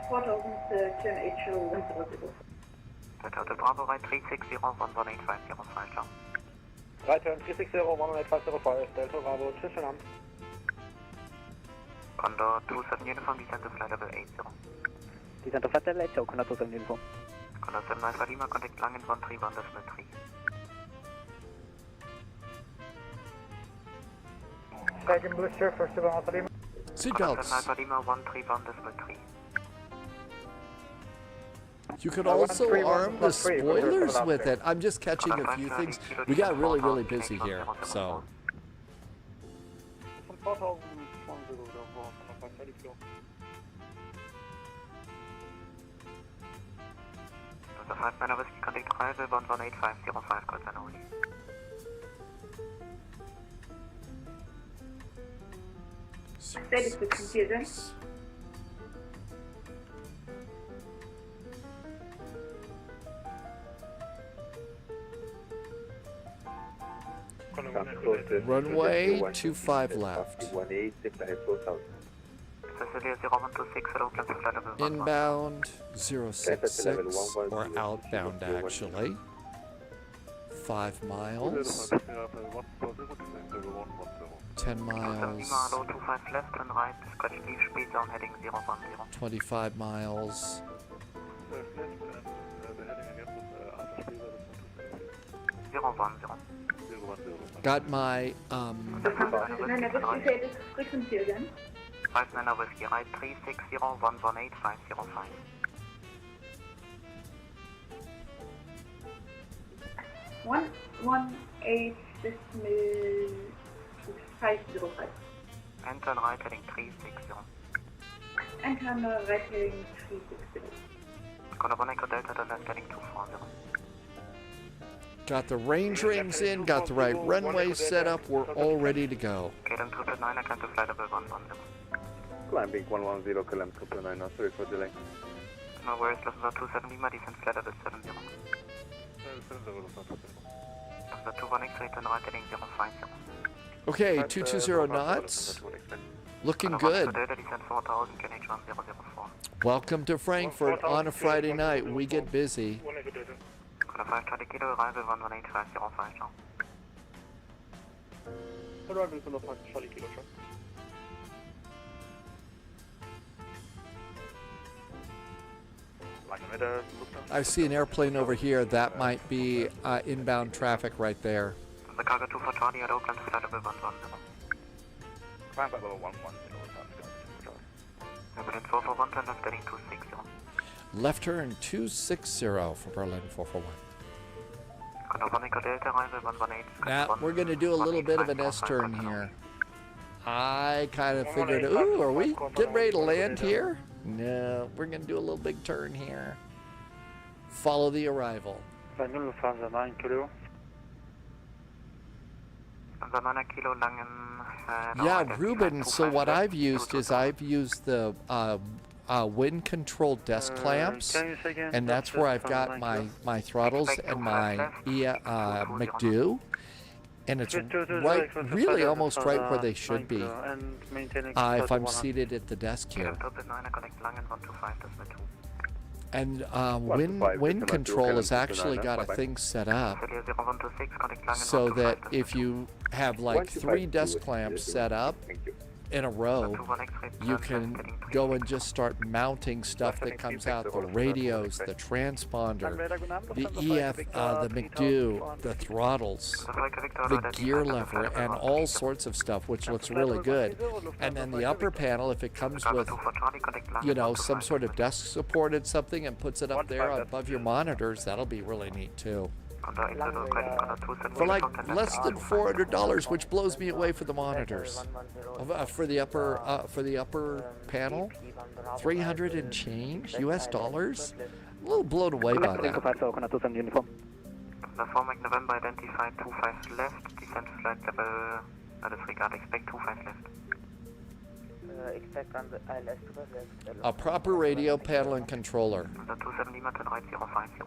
4000 QNH 1004. Delta Bravo, right 360, 118505. Right turn 360, 118505, Delta Bravo, tschüss, schönen Abend. Condor 27 Uniform, descent to flight level 80. Descent to flight level 80, Condor 27 Uniform. Condor 7 Alpha Lima, contact Langen 131.3. Second booster, first of all, Alpha Lima. Seatbelts. Alpha Lima 131.3. You could also arm the spoilers with it. I'm just catching a few things. We got really, really busy here, so. The 5 man Whiskey, contact arrival 118505, code only. Status with confusion. Runway 25 left. Inbound 066 or outbound actually. 5 miles. 10 miles. 25 miles. Got my 5 Niner Whiskey, right 360 118 505. 118 505. Enter right heading 360. Enter right heading 360. Condor 1 Echo Delta to left heading 240. Got the range rings in, got the right runway set up, we're all ready to go. KLM 229, I come to flight level 110. Climbing 110, KLM 229, sorry for delay. No worries, Lufthansa 27 Lima, descent flight level 70. Lufthansa 21 X-ray, turn right heading 050. Okay, 220 knots. Looking good. Delta descent 4000, QNH 1004. Welcome to Frankfurt on a Friday night. We get busy. Connor 5 Charlie Kilo, arrival 118.505, ciao. Arrival Connor 5 Charlie Kilo, ciao. I see an airplane over here. That might be inbound traffic right there. The cargo 2 for Charlie at Oakland, flight level 110. Flight level 110, Berlin 441, turn left heading 260. Left turn 260 for Berlin 441. Connor 1 Echo Delta, arrival 118. Now, we're going to do a little bit of an S-turn here. I kind of figured, ooh, are we getting ready to land here? No, we're going to do a little big turn here. Follow the arrival. Lufthansa 9 Kilo. Lufthansa 9 Kilo, Langen. Yeah, Ruben, so what I've used is I've used the wind control desk clamps, and that's where I've got my throttles and my McDo, and it's right, really almost right where they should be if I'm seated at the desk here. And wind control has actually got a thing set up so that if you have like 3 desk clamps set up in a row, you can go and just start mounting stuff that comes out, the radios, the transponder, the EF, the McDo, the throttles, the gear lever, and all sorts of stuff, which looks really good. And then the upper panel, if it comes with, you know, some sort of desk supported something and puts it up there above your monitors, that'll be really neat too. For like less than $400, which blows me away for the monitors. For the upper panel, 300 and change US dollars. A little blown away by that. The form November identified 25 left, descent flight level, disregard, expect 25 left. Expect on the ILS to the left. A proper radio panel and controller. The 27 Lima 10050.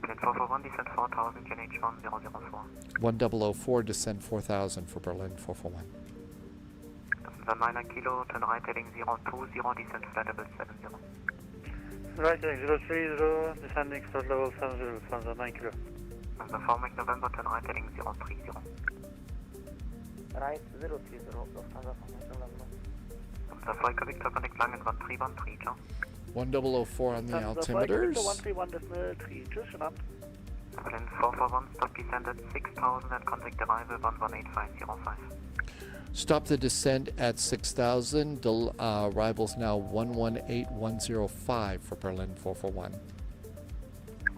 Plane 441, descent 4000, QNH 1004. 1004, descent 4000 for Berlin 441. The 9 Kilo, turn right heading 020, descent flight level 70. Right heading 030, descending flight level 70, Lufthansa 9 Kilo. The 4 November, turn right heading 030. Right 030, Lufthansa 4 November. The flight Victor connect Langen 1313, ciao. 1004 on the altimeters. 131.3, tschüss, schönen Abend. Berlin 441, stop descent at 6000 and contact arrival 118505. Stop the descent at 6,000. Arrivals now 118105 for Berlin 441.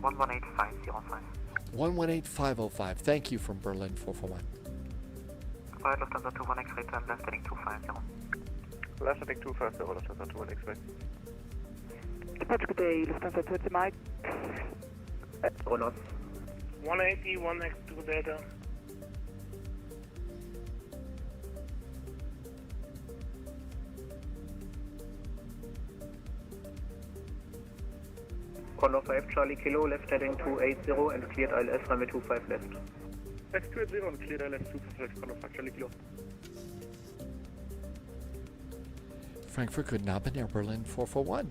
118505. 118505. Thank you from Berlin 441. Flight Lufthansa 21 X-ray, turn left heading 250. Left heading 250, Lufthansa 21 X-ray. Dispatch, good day, Lufthansa 20 Mike. Ronos. 180, 1x2 data. Connor 5 Charlie Kilo, left heading 280 and cleared ILS runway 25 left. Left 280 and cleared ILS 25 Connor 5 Charlie Kilo. Frankfurt, good night, Air Berlin 441.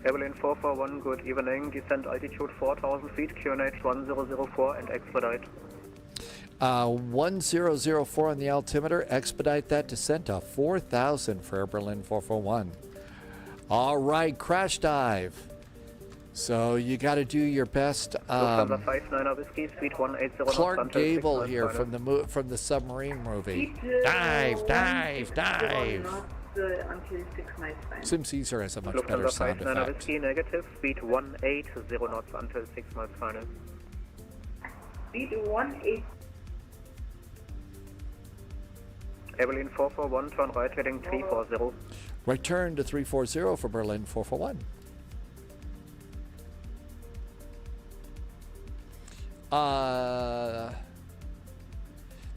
Berlin 441, good evening. Descent altitude 4,000 feet, QNH 1004 and expedite. 1004 on the altimeter. Expedite that descent to 4,000 for Air Berlin 441. All right, crash dive. So you got to do your best. Lufthansa 59 Whiskey, speed 180. Clark Gable here from the submarine movie. Dive, dive, dive. Until 6 miles final. Sim Caesar has a much better sound effect. Whiskey, negative, speed 180 knots until 6 miles final. Speed 18. Berlin 441, turn right heading 340. Right turn to 340 for Berlin 441.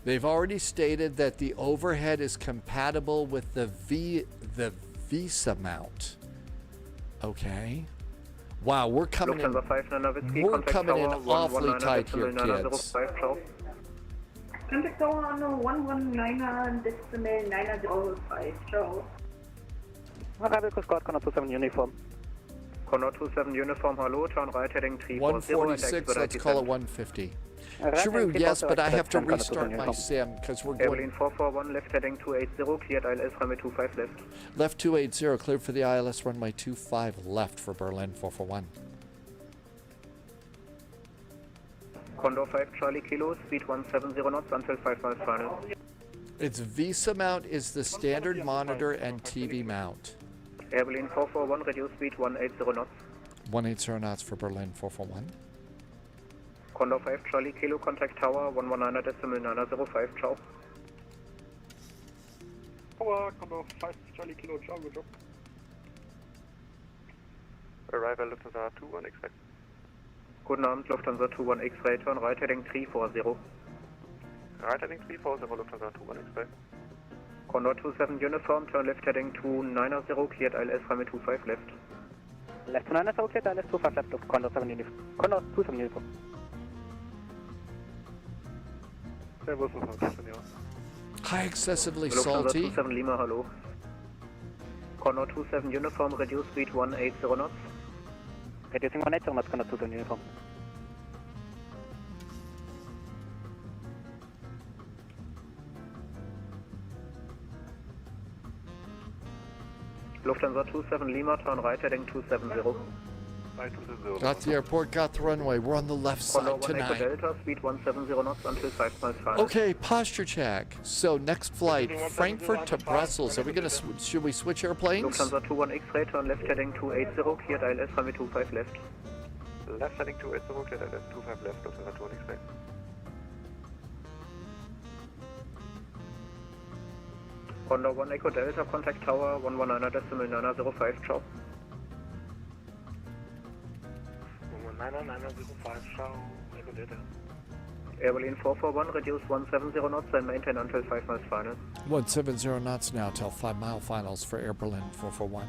They've already stated that the overhead is compatible with the Visa mount. Okay. Wow, we're coming in awfully tight here, kids. Contact tower on 119 decimal 905. Ciao. Arrival Coast Guard, Connor 27 uniform. Condor 27 uniform, hello, turn right heading 340 and 146, expedite let's call it descent. 150. Right, Sharu, heading yes, but I have to 340, restart my sim because we're Evelyn going 441, left heading 280, cleared ILS runway 25 left. left 280, cleared for the ILS runway 25 left for Berlin 441. Condor 5 Charlie Kilo, speed 170 knots until 5 miles final. Its Visa mount is the standard monitor and TV mount. Evelyn 441, reduce speed 180 knots. 180 knots for Berlin 441. Condor 5 Charlie Kilo, contact tower 119.905, ciao. Tower, Condor 5 Charlie Kilo, ciao, good job. Arrival Lufthansa 21, expect. Guten Abend, Lufthansa 21 X-Ray, turn right heading 340. Right heading 340, Lufthansa 21, expect. Condor 27 uniform, turn left heading 290, cleared ILS runway 25 left. Left 290, cleared ILS 25 left, Condor 7 uniform. Condor 27 uniform. High, excessively Lufthansa salty. 27 Lima, hello. Condor 27 uniform, reduce speed 180 knots. Reducing 180 knots, Condor 27 uniform. Lufthansa 27 Lima, turn right heading 270. Got the airport, got the runway. We're on the left Condor side 1 Echo tonight. Delta, speed 170 knots until 5 miles final. Okay, posture check. So next flight, Frankfurt to Brussels. Are we gonna? Should we switch airplanes? Lufthansa 21 X-Ray, turn left heading 280, cleared ILS runway 25 left. Left heading 280, cleared ILS 25 left, Lufthansa 21, expect. Condor 1 Echo Delta, contact tower 119.905, ciao. 119.905, ciao, Echo Delta. Airline 441, reduce 170 knots and maintain until 5 miles final. 170 knots now till 5 mile finals for Air Berlin 441.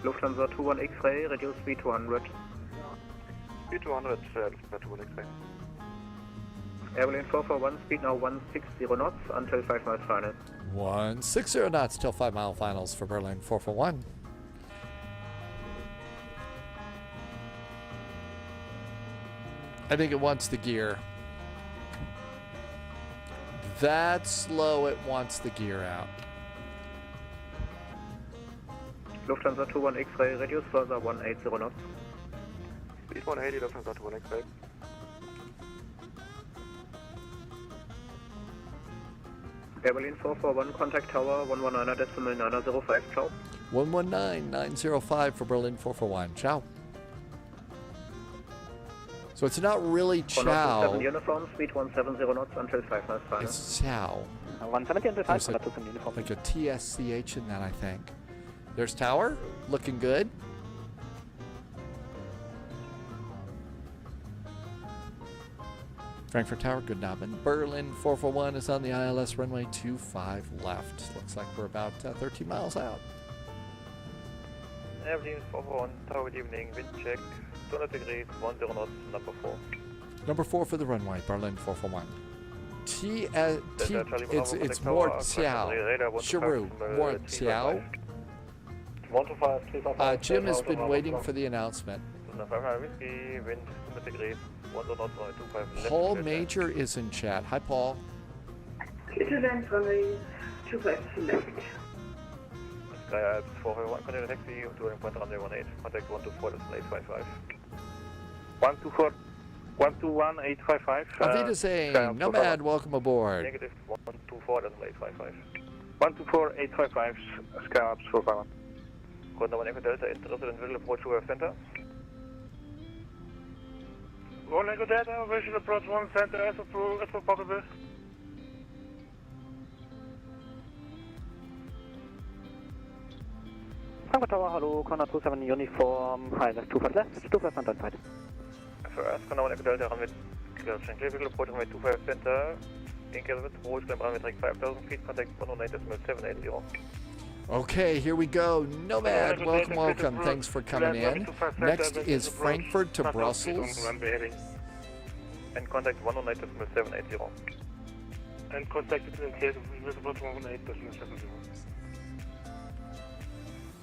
Lufthansa 21 X-Ray, reduce speed 200. Speed 200, Lufthansa 21, expect. Airline 441, speed now 160 knots until 5 miles final. 160 knots till 5 mile finals for Berlin 441. I think it wants the gear. That slow, it wants the gear out. Lufthansa 21 X-Ray, reduce further 180 knots. Speed 180, Lufthansa 21, expect. Airline 441, contact tower 119.905, ciao. 119.905 for Berlin 441. Ciao. So it's not really Condor chow. 27 uniform, speed 170 knots until 5 miles final. It's chow. 170 until 5, There's Condor 27 uniform. like a TSCH in that, I think. There's tower, looking good. Frankfurt Tower, good Abend. Berlin 441 is on the ILS runway 25 left. Looks like we're about 13 miles out. Airline 441, tower, good evening, wind check, 200 degrees, 10 knots, number 4. Number 4 for the runway, Berlin 441. It's more Xiao. Sharu, more Xiao. Jim has been waiting for the announcement. Whiskey, wind 200 degrees, 10 knots, 25 left. Paul Major is in chat. Hi, Paul. Citizen runway 25 left. Sky Alps 441, continue taxi, to point runway 18, contact 124, that's 855. 124, 121, 855. Auf Wiedersehen. Nomad, welcome aboard. Negative 124, that's 855. 124, 855, Sky Alps 451. Condor 1 Echo Delta, interested and will approach Wave Center. 1 Echo Delta, visual approach 1 center as possible. Frankfurt Tower, hello, Condor 27 uniform, high left, 25 left, 25 center side. First, Condor 1 Echo Delta, runway clear, will approach runway 25 center. In case of it, approach climb runway track 5,000 feet, contact 109.780. Okay, here we go. Nomad, welcome, welcome. Thanks for coming in. Next is Frankfurt to Brussels. And contact 109.780. And contacted in case of invisible 118, business 70.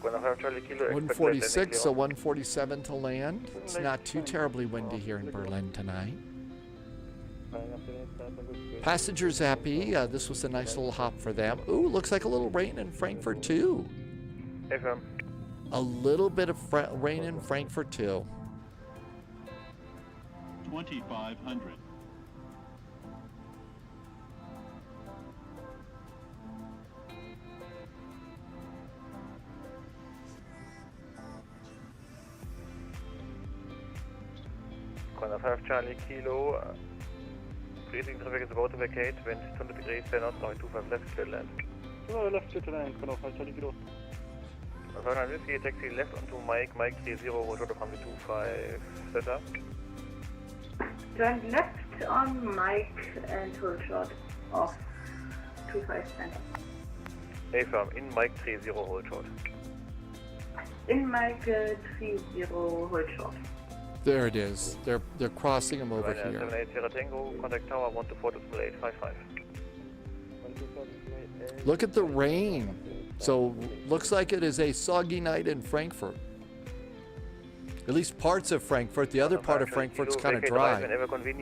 146, so 147 to land. It's not too terribly windy here in Berlin tonight. Passengers happy. This was a nice little hop for them. Ooh, looks like a little rain in Frankfurt too. FM. A little bit of rain in Frankfurt too. 2500. Contact 5 Charlie Kilo. Freezing traffic is about to vacate. Wind 200 degrees, 10 knots, runway 25 left, clear land. Left clear to land, Contact 5 Charlie Kilo. Contact Whiskey, taxi left onto Mike 30, hold short of runway 25 center. Turn left on Mike and hold short of 25 center. A firm, in Mike 30, hold short. In Mike 30, hold short. There it is. They're crossing them over here. 780 Tango, contact tower 124 855. Look at the rain. So looks like it is a soggy night in Frankfurt. At least parts of Frankfurt. The other part of Frankfurt's kind of dry.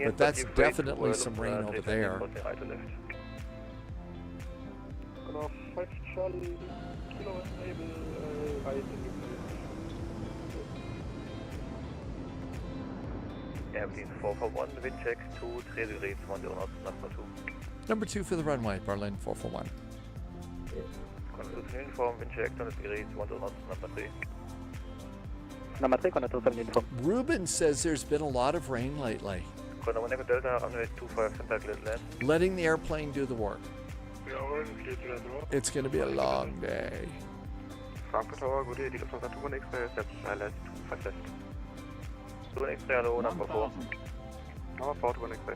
But that's definitely some rain over there. Airplane 441, wind check 23 degrees, 10 knots, number 2. Number 2 for the runway, Berlin 441. Constitution uniform, wind check 20 degrees, 10 knots, number 3. Number 3, Constitution uniform. Ruben says there's been a lot of rain lately. Delta, runway 25, center, clear land. Letting the airplane do the work. It's going to be a long day. Frankfurt Tower, good day, Eagle 21 X-ray, steps ILS 25 left. 2 X-ray, hello, number 4. Number 4 to 1 X-ray.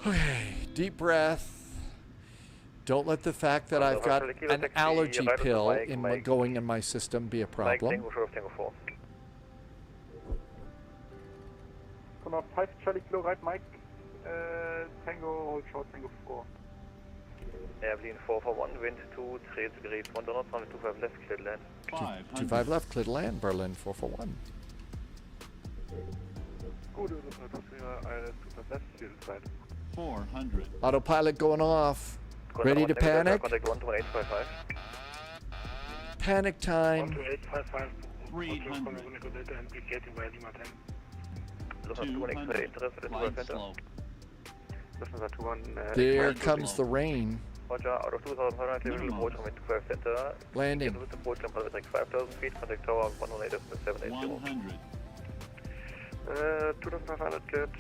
Okay, deep breath. Don't let the fact that I've got an allergy pill going in my system be a problem. Contact 5 Charlie Kilo, right Mike, Tango, hold short, Tango 4. Airplane 441, wind 23 degrees, 1 knots, runway 25 left, clear land. 25 left, clear to land, Berlin 441. Good, ILS 25 left, field side. 400. Autopilot going off. Ready to panic? Contact 12855. Panic time. 12855. 300. And indicating by Lima 10. There comes the rain. Roger, out of 2,500, level approach runway 25 center. Landing. With approach number like 5,000 feet, contact tower 108.780. 100. 2,500 cleared,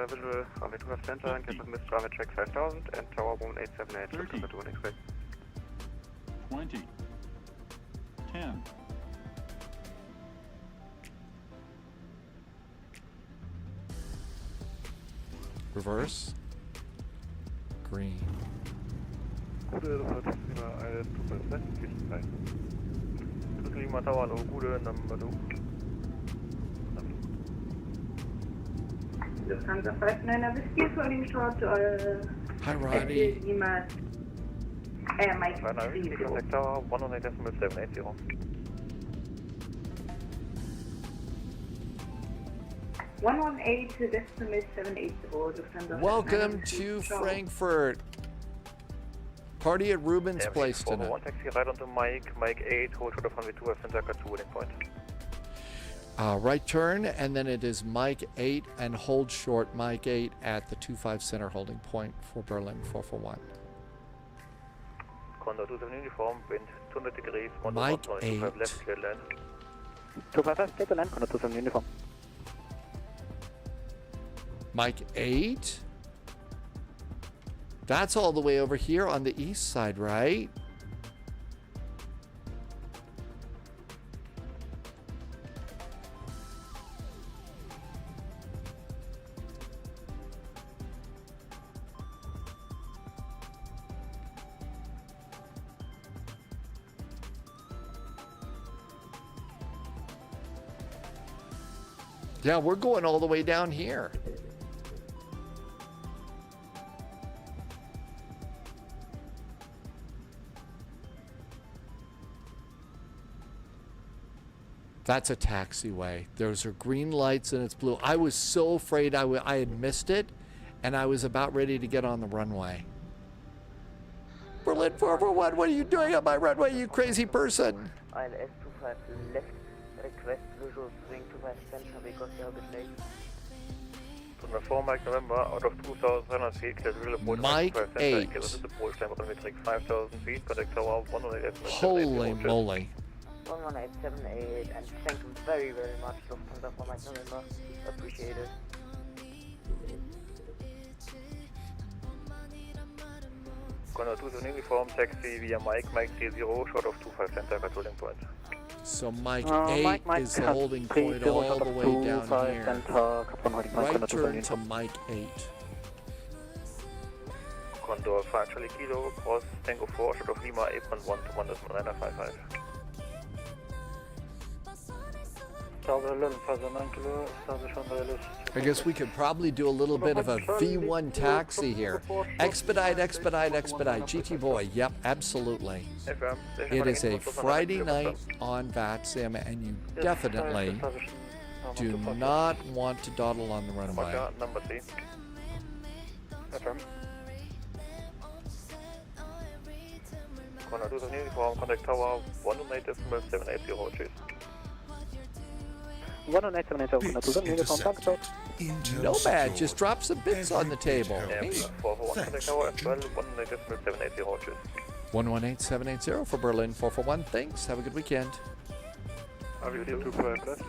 visual runway 25 center, and get with missed runway check 5,000 and tower 1878, looking at 1 X-ray. 20. 10. Reverse. Green. Gute, das hat ILS 25 left, field side. Lima tower, hello, Gude, number 2. Lufthansa 59 Whiskey, falling short, Hi, Roddy. Lima, Mike 30. Contact tower 108.780. One 118 decimal 780, Lufthansa. Welcome to Frankfurt. Party at Ruben's place tonight. One taxi right onto Mike 8, hold short of runway 25 center, cut to holding point. Right turn, and then it is Mike 8 and hold short Mike 8 at the 25 center holding point for Berlin 441. Condor 27 uniform, wind 200 degrees, 1 Mike 8. left, clear land. 25 clear to land, Condor 27 uniform. Mike 8? That's all the way over here on the east side, right? Yeah, we're going all the way down here. That's a taxiway. Those are green lights and it's blue. I was so afraid I had missed it, and I was about ready to get on the runway. Berlin 441, what are you doing on my runway, you crazy person? ILS 25 left, request visual swing 25 center because you're a bit late. 4 Mike November, out of 2,300 feet, clear the real approach Mike 25 center, 8. clear the approach time of metric 5,000 feet, contact tower 108. Holy moly. 11878, and thank you very, very much, Lufthansa, for Mike November. Appreciate it. Gonna do the uniform taxi via Mike 30, short of 25 center, controlling point. So Mike 8 is the holding point all the way down here. Right turn to Mike 8. Condor 5 Charlie Kilo, cross Tango 4, short of Lima, apron 1 to 1.955. I guess we could probably do a little bit of a V1 taxi here. Expedite, expedite, expedite. GT boy, yep, absolutely. It is a Friday night on VATSIM, and you definitely do not want to dawdle on the runway. Number C. Affirm. Gonna do the uniform, contact tower 108.780, chase. 11870, Nomad just drop some bits on the table. Hey. 118.780 for Berlin 441. Thanks. Have a good weekend. Have you 25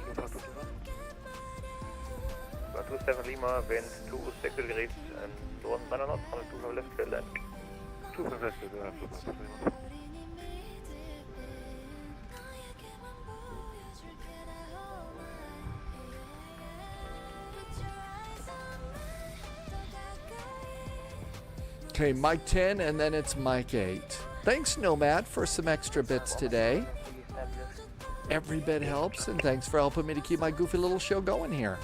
27 Lima, wind 26 degrees, and 1 knot, 102 left field land. 25 left field, Okay, Mike 10, and then it's Mike 8. Thanks, Nomad, for some extra bits today. Every bit helps, and thanks for helping me to keep my goofy little show going here.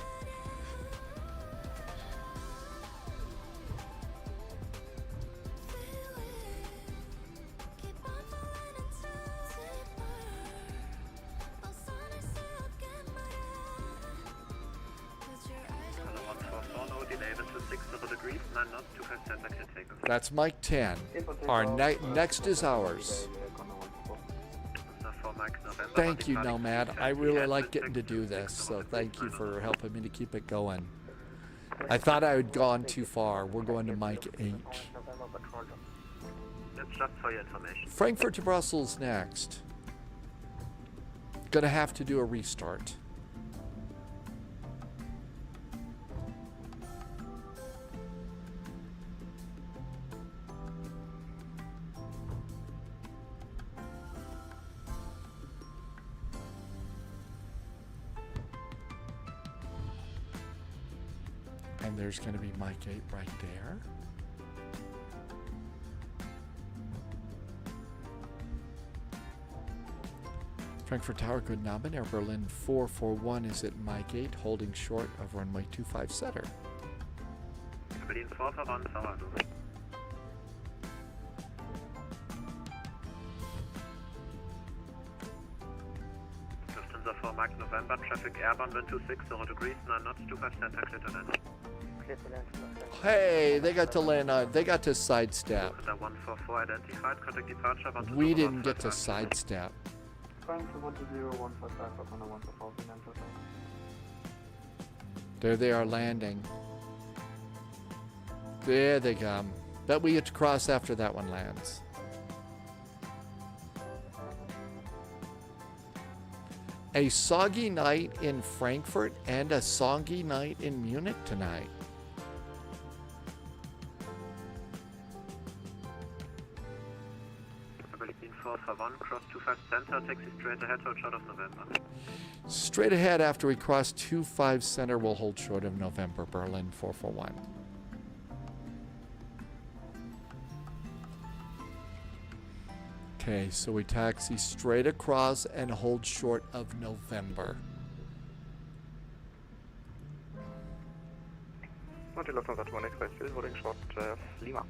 That's Mike 10. Our next is ours. Thank you, Nomad. I really like getting to do this, so thank you for helping me to keep it going. I thought I had gone too far. We're going to Mike 8. That's just for your information. Frankfurt to Brussels next. Gonna have to do a restart. And there's going to be Mike 8 right there. Frankfurt Tower, good Namen. Air Berlin 441 is at Mike 8, holding short of runway 25 setter. Berlin 441, Tower. Lufthansa 4 Mike November, traffic airbound, wind 26, 0 degrees, 9 knots, 25 center, clear to land. Hey, they got to land on, they got to sidestep. 144 identified, contact departure. We didn't get to sidestep. There they are landing. There they come. Bet we get to cross after that one lands. A soggy night in Frankfurt and a soggy night in Munich tonight. Berlin 441, cross 25 center, taxi straight ahead, hold short of November. Straight ahead after we cross 25 center, we'll hold short of November, Berlin 441. Okay, so we taxi straight across and hold short of November. 20 Lufthansa 285, holding short Lima.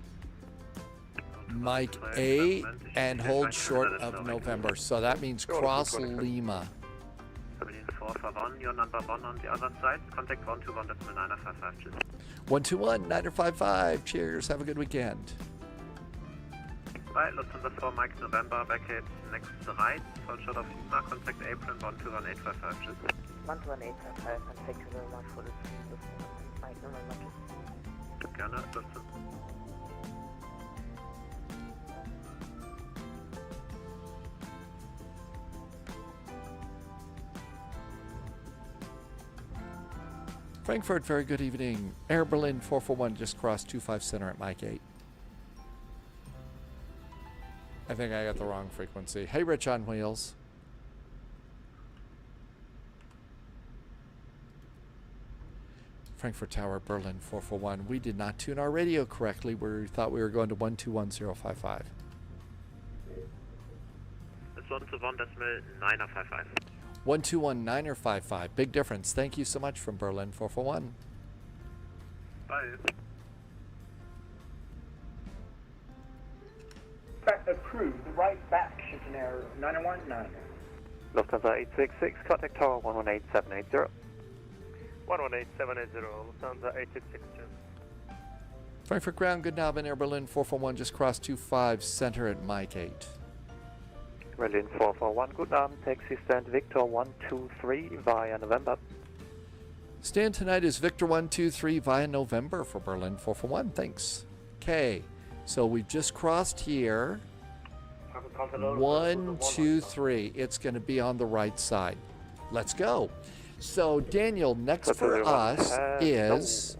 Mike A and hold short of November. So that means cross Lima. 4 for 1, you're number 1 on the other side. Contact 121.955, cheers. 121-955. Cheers. Have a good weekend. Bye, Lufthansa 4, Mike November, backhead next right. Hold short of Lima, contact April 121.855, cheers. 11855, and thank you very much for the stream. Mike November. Gerne, Lufthansa. Frankfurt, very good evening. Air Berlin 441 just crossed 25 center at Mike 8. I think I got the wrong frequency. Hey, Rich on Wheels. Frankfurt Tower, Berlin 441. We did not tune our radio correctly. We thought we were going to 121.055. It's 121.955. 121.955. Big difference. Thank you so much from Berlin 441. Bye. Approved. Right back. Shifting error 919. Lufthansa 866, contact tower 118780. 118780, Lufthansa 866, cheers. Frankfurt ground, good now, Air Berlin 441 just crossed 25 center at Mike 8. Berlin 441, good Abend, taxi stand Victor 123 via November. Stand tonight is Victor 123 via November for Berlin 441. Thanks. Okay, so we've just crossed here. 1, 2, 3. It's going to be on the right side. Let's go. So Daniel, next for us is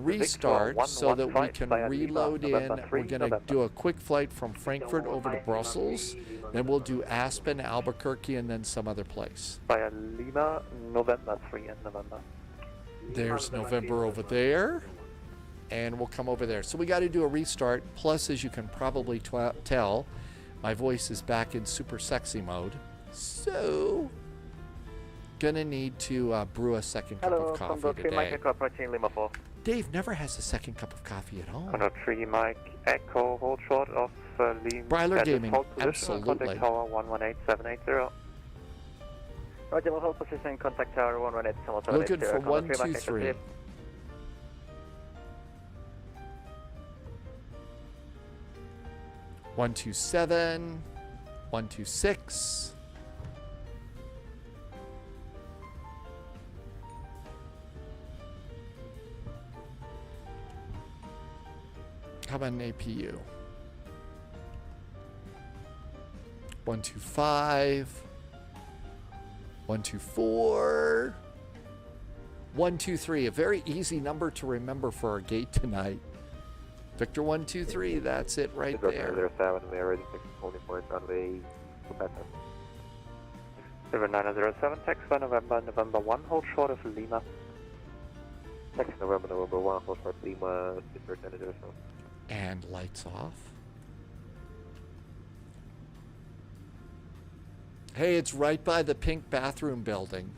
restart so that we can reload in. We're going to do a quick flight from Frankfurt over to Brussels. Then we'll do Aspen, Albuquerque, and then some other place. Via Lima, November 3 in November. There's November over there. And we'll come over there. So we got to do a restart. Plus, as you can probably tell, my voice is back in super sexy mode. So, gonna need to brew a second cup of coffee today. Dave never has a second cup of coffee at home. 103 Mike Echo, hold short of Lima. Bryler Gaming, absolutely. Contact tower 118780. Roger, hold position, contact tower 118780. Looking for 123. One, 2, 7, 1, 2, 6. How about an APU? 1, 2, 5. 1, 2, 4. 1, 2, 3. A very easy number to remember for our gate tonight. Victor 1, 2, 3. That's it right there. 07, we are ready to holding point runway 0907, text by November 1, hold short of Lima. Text November 1, hold short Lima, superintendent. And lights off. Hey, it's right by the pink bathroom building.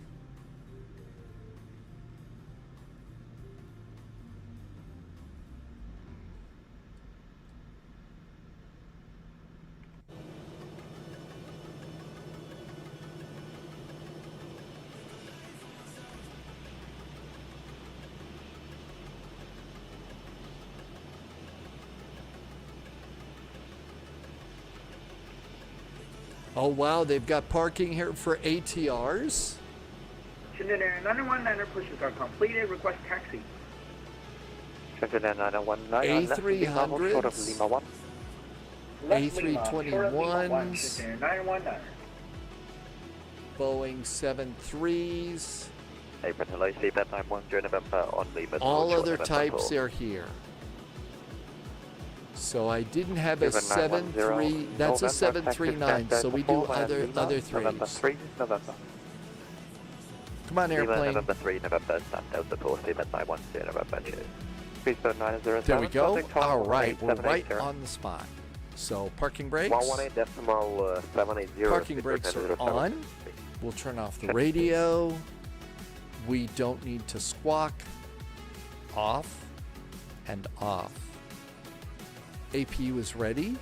Oh, wow, they've got parking here for ATRs? Shenzhen 919 pushes are completed. Request taxi. Shenzhen 919 A300s, A321s, Shenzhen 919. Boeing 73s. April hello, Seabed 910 November on Lima. All other types are here. So I didn't have a 7.3. That's a 739. So we do other threes. Come on, airplane. November 3, November, Delta 4, Seabed 910 November. Cheers. 907. There we go. All right, we're right on the spot. So parking brakes. 118.780. Parking brakes are on. We'll turn off the radio. We don't need to squawk. off and off. APU is ready.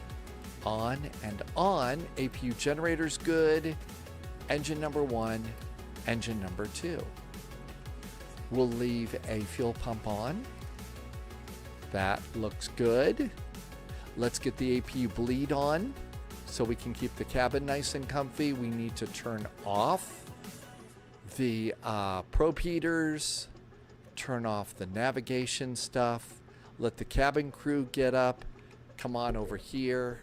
On and on. APU generator's good. Engine number 1, engine number 2. We'll leave a fuel pump on. That looks good. Let's get the APU bleed on so we can keep the cabin nice and comfy. We need to turn off the probe heaters, turn off the navigation stuff, let the cabin crew get up, come on over here.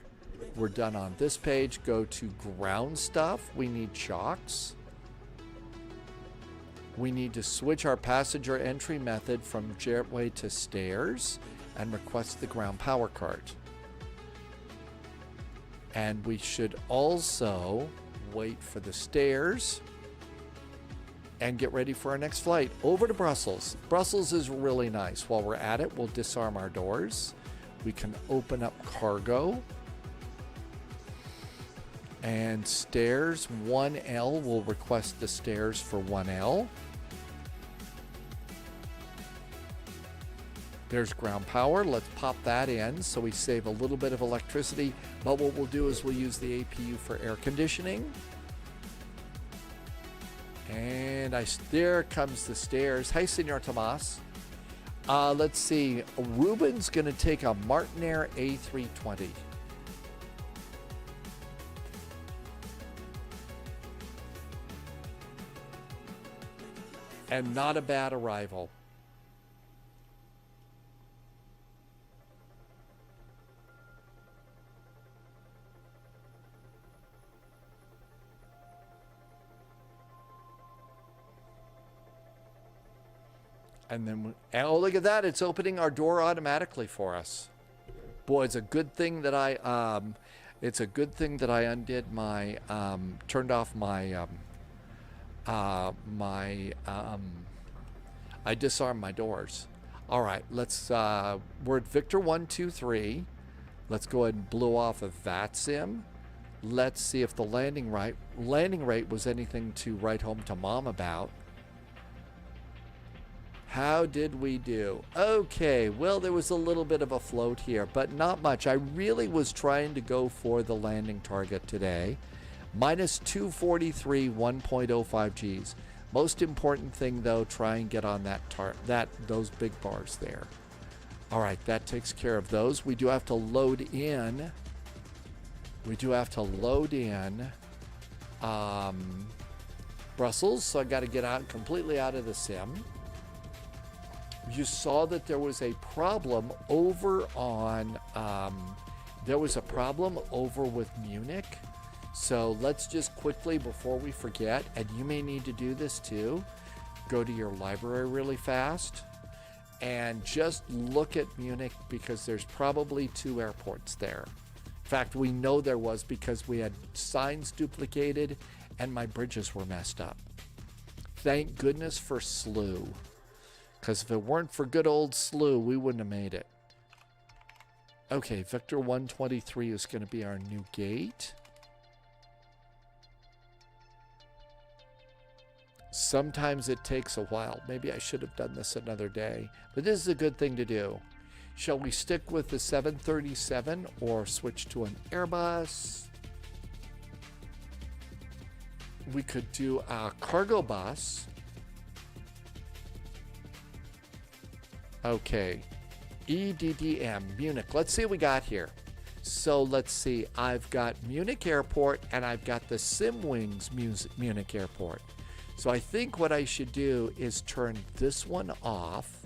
We're done on this page. Go to ground stuff. We need shocks. We need to switch our passenger entry method from jetway to stairs and request the ground power cart. And we should also wait for the stairs and get ready for our next flight. Over to Brussels. Brussels is really nice. While we're at it, we'll disarm our doors. We can open up cargo. And stairs 1L, we'll request the stairs for 1L. There's ground power. Let's pop that in so we save a little bit of electricity. But what we'll do is we'll use the APU for air conditioning. And there comes the stairs. Hi, Senor Tomas. Let's see. Ruben's going to take a Martinair A320. And not a bad arrival. And then, oh, look at that. It's opening our door automatically for us. Boy, it's a good thing that I undid my, turned off my, I disarmed my doors. All right, let's, we're at Victor 123. Let's go ahead and blow off a VATSIM. Let's see if the landing rate was anything to write home to mom about. How did we do? Okay, well, there was a little bit of a float here, but not much. I really was trying to go for the landing target today. Minus 243, 1.05 Gs. Most important thing, though, try and get on those big bars there. All right, that takes care of those. We do have to load in. Brussels, so I got to get out completely out of the sim. You saw that there was a problem over on, with Munich. So let's just quickly, before we forget, and you may need to do this too, go to your library really fast and just look at Munich, because there's probably 2 airports there. In fact, we know there was, because we had signs duplicated and my bridges were messed up. Thank goodness for SLU. Because if it weren't for good old SLU, we wouldn't have made it. Okay, Victor 123 is going to be our new gate. Sometimes it takes a while. Maybe I should have done this another day. But this is a good thing to do. Shall we stick with the 737 or switch to an Airbus? We could do a cargo bus. Okay, EDDM, Munich. Let's see what we got here. So let's see. I've got Munich Airport and I've got the Simwings Munich Airport. So I think what I should do is turn this one off.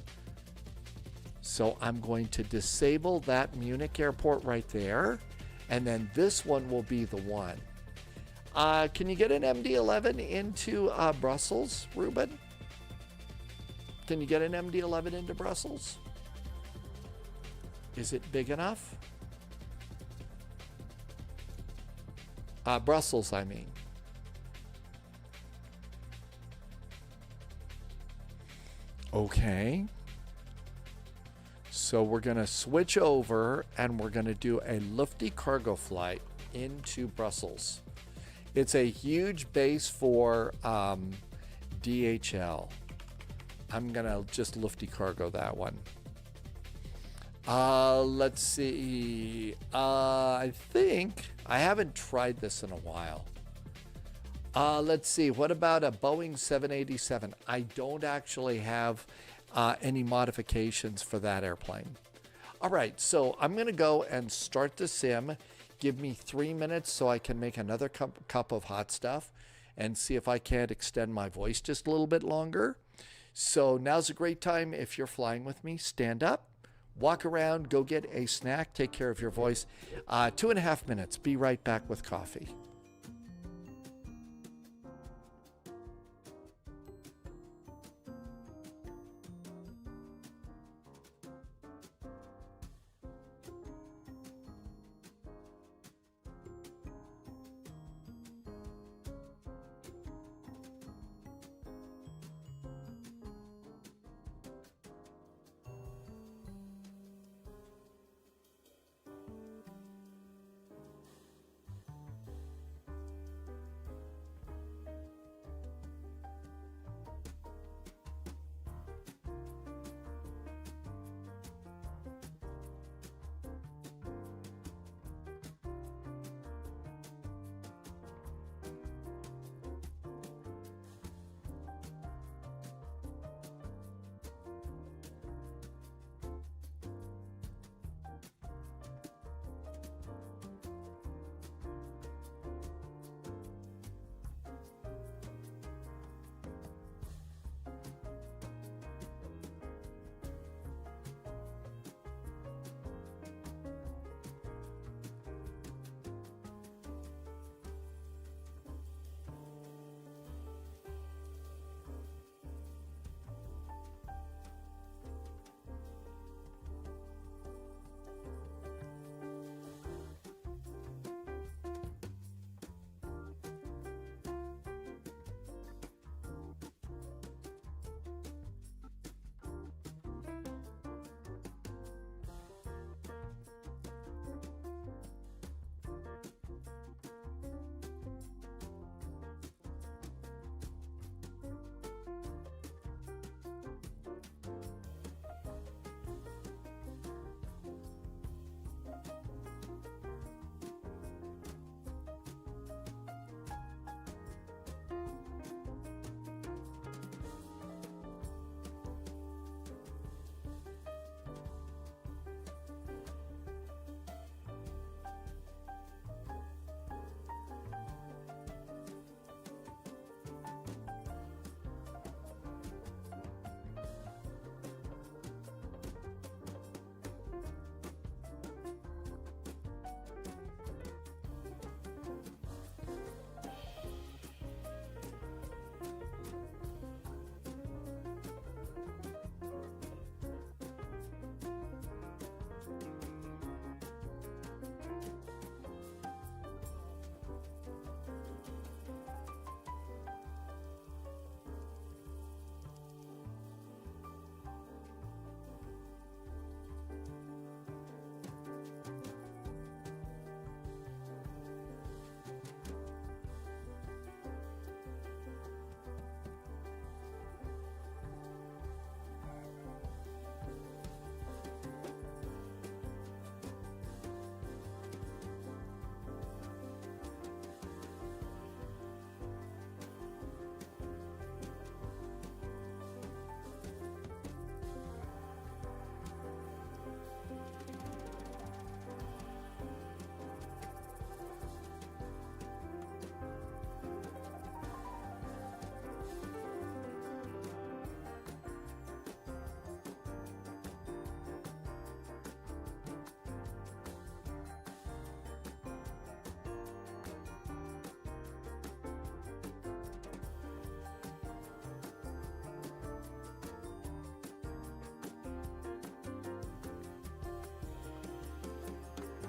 So I'm going to disable that Munich Airport right there. And then this one will be the one. Can you get an MD-11 into Brussels, Ruben? Can you get an MD-11 into Brussels? Is it big enough? Brussels, I mean. Okay. So we're going to switch over and we're going to do a lofty cargo flight into Brussels. It's a huge base for DHL. I'm gonna just lufty cargo that one. Let's see. I think I haven't tried this in a while. Let's see. What about a Boeing 787? I don't actually have any modifications for that airplane. All right, so I'm going to go and start the sim. Give me 3 minutes so I can make another cup of hot stuff and see if I can't extend my voice just a little bit longer. So now's a great time. If you're flying with me, stand up, walk around, go get a snack, take care of your voice. 2.5 minutes. Be right back with coffee.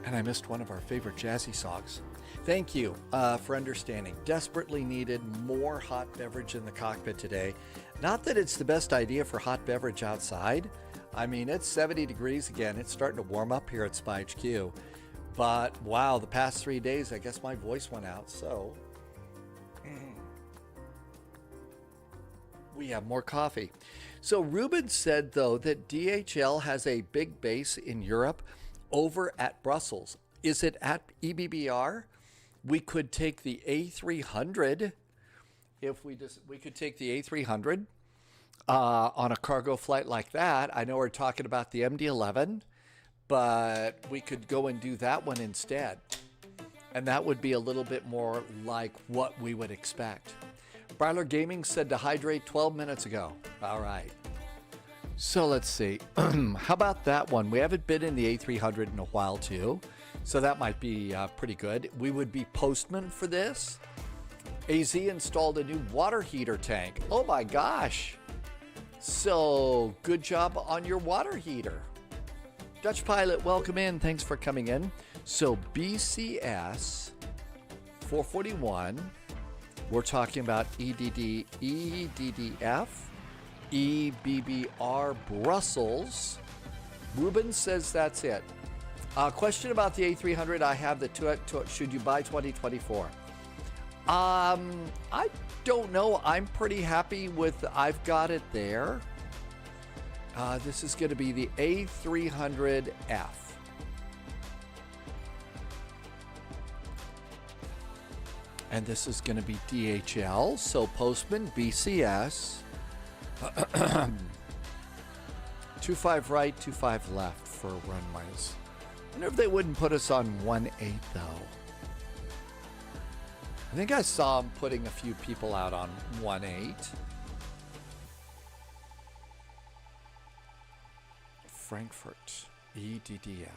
And I missed one of our favorite jazzy songs. Thank you for understanding. Desperately needed more hot beverage in the cockpit today. Not that it's the best idea for hot beverage outside. I mean, it's 70 degrees again. It's starting to warm up here at SPY HQ. But wow, the past 3 days, I guess my voice went out. So we have more coffee. So Ruben said, though, that DHL has a big base in Europe over at Brussels. Is it at EBBR? We could take the A300. We could take the A300 on a cargo flight like that. I know we're talking about the MD-11, but we could go and do that one instead. And that would be a little bit more like what we would expect. Bryler Gaming said to hydrate 12 minutes ago. All right. So let's see. How about that one? We haven't been in the A300 in a while, too. So that might be pretty good. We would be postman for this. AZ installed a new water heater tank. Oh my gosh. So good job on your water heater. Dutch Pilot, welcome in. Thanks for coming in. So BCS 441, we're talking about EDDF, EBBR Brussels. Ruben says that's it. Question about the A300. I have the should you buy 2024? I don't know. I'm pretty happy with, I've got it there. This is going to be the A300F. And this is going to be DHL. So Postman, BCS. 25 right, 25 left for runways. I wonder if they wouldn't put us on 1-8 though. I think I saw them putting a few people out on 1-8. Frankfurt, EDDF.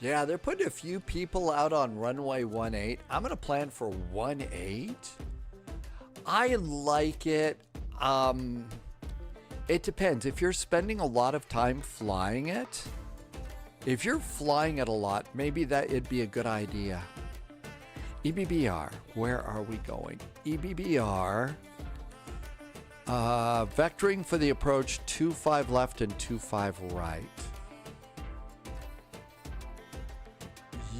Yeah, they're putting a few people out on runway 18. I'm going to plan for 18. I like it. It depends. If you're spending a lot of time flying it, if you're flying it a lot, maybe that it'd be a good idea. EBBR, where are we going? EBBR, vectoring for the approach 25 left and 25 right.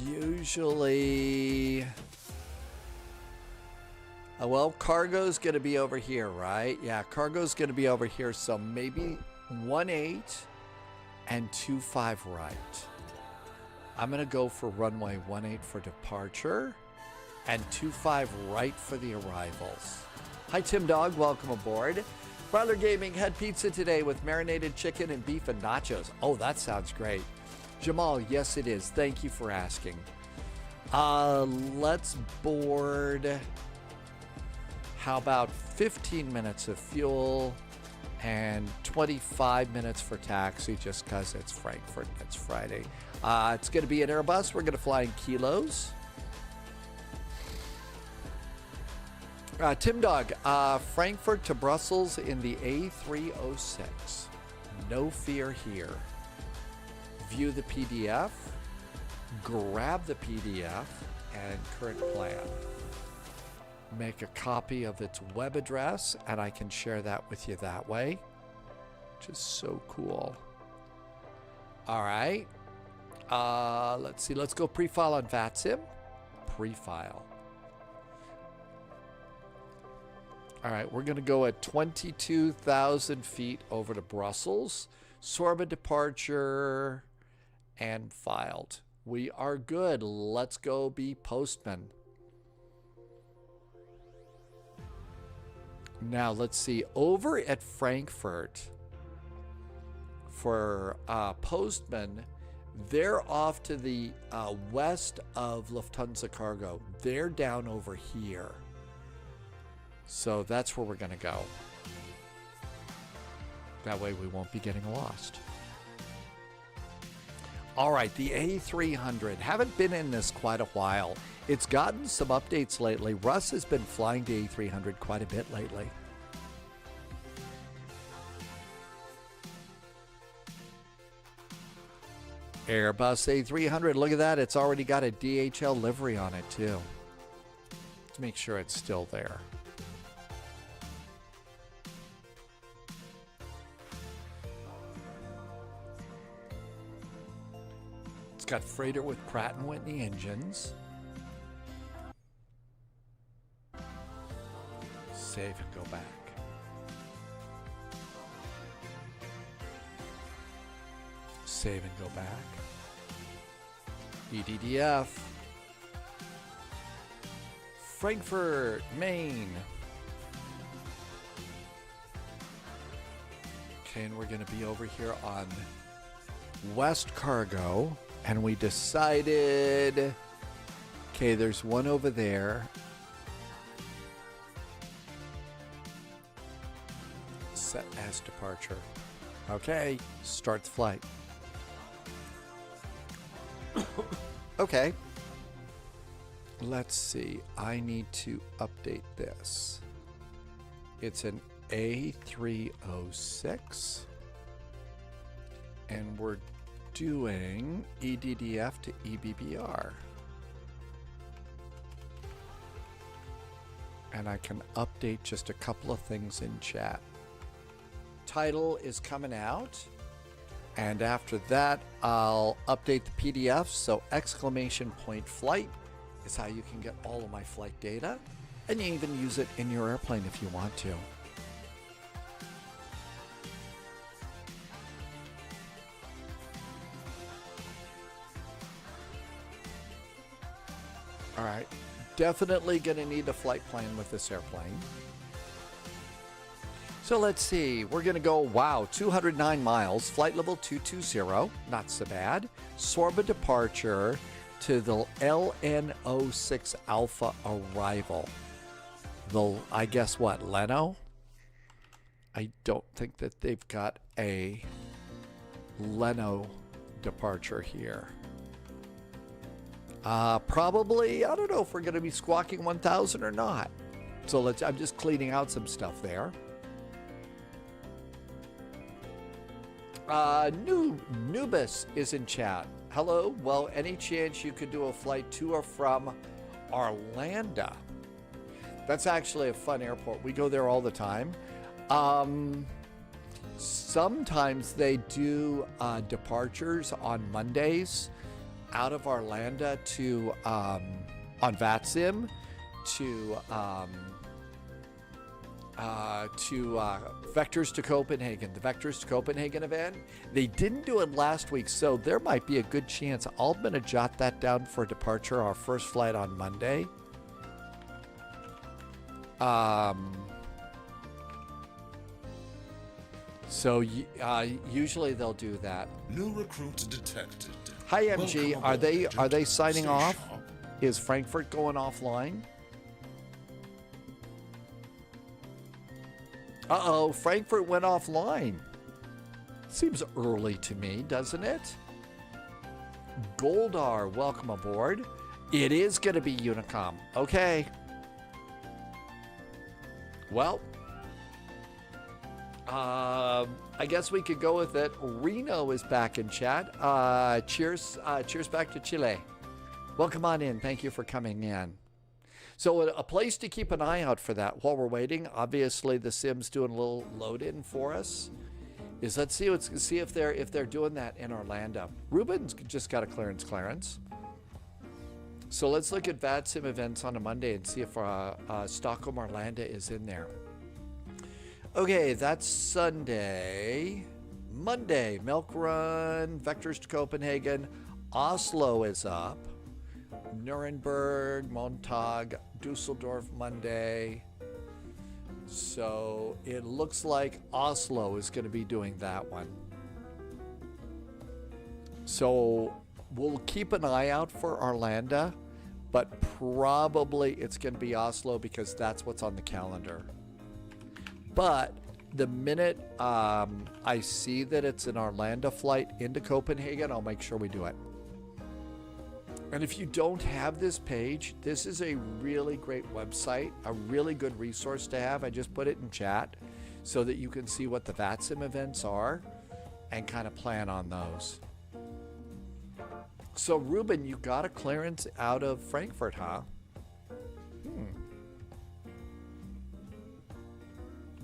Usually, well, cargo's going to be over here, right? Yeah, cargo's going to be over here, so maybe 18 and 25 right. I'm going to go for runway 18 for departure and 25 right for the arrivals. Hi, Tim Dog. Welcome aboard. Brawler Gaming had pizza today with marinated chicken and beef and nachos. Oh, that sounds great. Jamal, yes, it is. Thank you for asking. Let's board. How about 15 minutes of fuel and 25 minutes for taxi just because it's Frankfurt and it's Friday. It's going to be an Airbus. We're going to fly in kilos. Tim Dog, Frankfurt to Brussels in the A306. No fear here. View the PDF, grab the PDF, and current plan. Make a copy of its web address, and I can share that with you that way, which is so cool. All right. Let's see. Let's go pre-file on VATSIM. Pre-file. All right. We're going to go at 22,000 feet over to Brussels. Sorba departure and filed. We are good. Let's go be postman. Now, let's see. Over at Frankfurt, for postman, they're off to the west of Lufthansa Cargo. They're down over here. So that's where we're going to go. That way we won't be getting lost. All right, the A300. Haven't been in this quite a while. It's gotten some updates lately. Russ has been flying the A300 quite a bit lately. Airbus A300. Look at that. It's already got a DHL livery on it, too. Let's make sure it's still there. It's got freighter with Pratt & Whitney engines. Save and go back. Save and go back. EDDF. Frankfurt, Maine. Okay, and we're going to be over here on West Cargo. And we decided, okay, there's one over there. Set as departure. Okay, start the flight. Okay. Let's see. I need to update this. It's an A306. And we're doing EDDF to EBBR. And I can update just a couple of things in chat. Title is coming out. And after that, I'll update the PDF. So exclamation point flight is how you can get all of my flight data. And you even use it in your airplane if you want to. All right, definitely gonna need a flight plan with this airplane. So let's see, we're gonna go, wow, 209 miles, flight level 220, not so bad. Sorba departure to the LN06 Alpha arrival. I guess what, Leno? I don't think that they've got a Leno departure here. Probably, I don't know if we're going to be squawking 1000 or not. So I'm just cleaning out some stuff there. Nubis is in chat. Hello, well, any chance you could do a flight to or from Orlando? That's actually a fun airport. We go there all the time. Sometimes they do departures on Mondays out of Orlando to on VATSIM to Vectors to Copenhagen, the Vectors to Copenhagen event. They didn't do it last week, so there might be a good chance. I'm going to jot that down for departure, our first flight on Monday. So usually they'll do that. New recruit detected. Hi MG, are they signing off? Is Frankfurt going offline? Uh-oh, Frankfurt went offline. Seems early to me, doesn't it? Goldar, welcome aboard. It is going to be Unicom. Okay. Well, I guess we could go with it. Reno is back in chat. Cheers back to Chile. Welcome on in. Thank you for coming in. So a place to keep an eye out for that while we're waiting. Obviously, the sim's doing a little load in for us. Is let's see if they're doing that in Orlando. Ruben's just got a clearance. So let's look at VATSIM events on a Monday and see if Stockholm Orlando is in there. Okay, that's Sunday. Monday, Milk Run, Vectors to Copenhagen. Oslo is up. Nuremberg, Montag, Dusseldorf Monday. So it looks like Oslo is going to be doing that one. So we'll keep an eye out for Orlando, but probably it's going to be Oslo because that's what's on the calendar. But the minute I see that it's an Orlando flight into Copenhagen, I'll make sure we do it. And if you don't have this page, this is a really great website, a really good resource to have. I just put it in chat so that you can see what the VATSIM events are and kind of plan on those. So Ruben, you got a clearance out of Frankfurt, huh?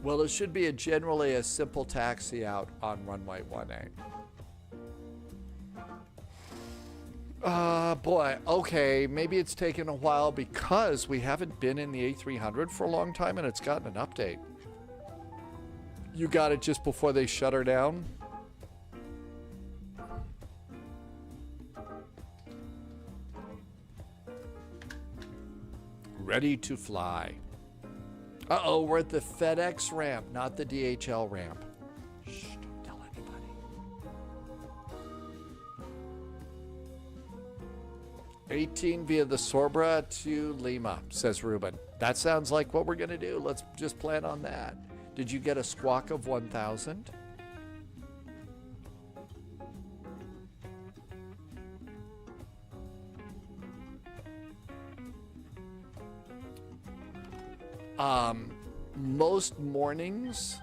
Well, it should be generally a simple taxi out on runway 18. Boy, okay, maybe it's taken a while because we haven't been in the A300 for a long time and it's gotten an update. You got it just before they shut her down? ready to fly. Uh-oh, we're at the FedEx ramp, not the DHL ramp. Shh, don't tell anybody. 18 via the Sorbra to Lima, says Ruben. That sounds like what we're going to do. Let's just plan on that. Did you get a squawk of 1,000? Most mornings,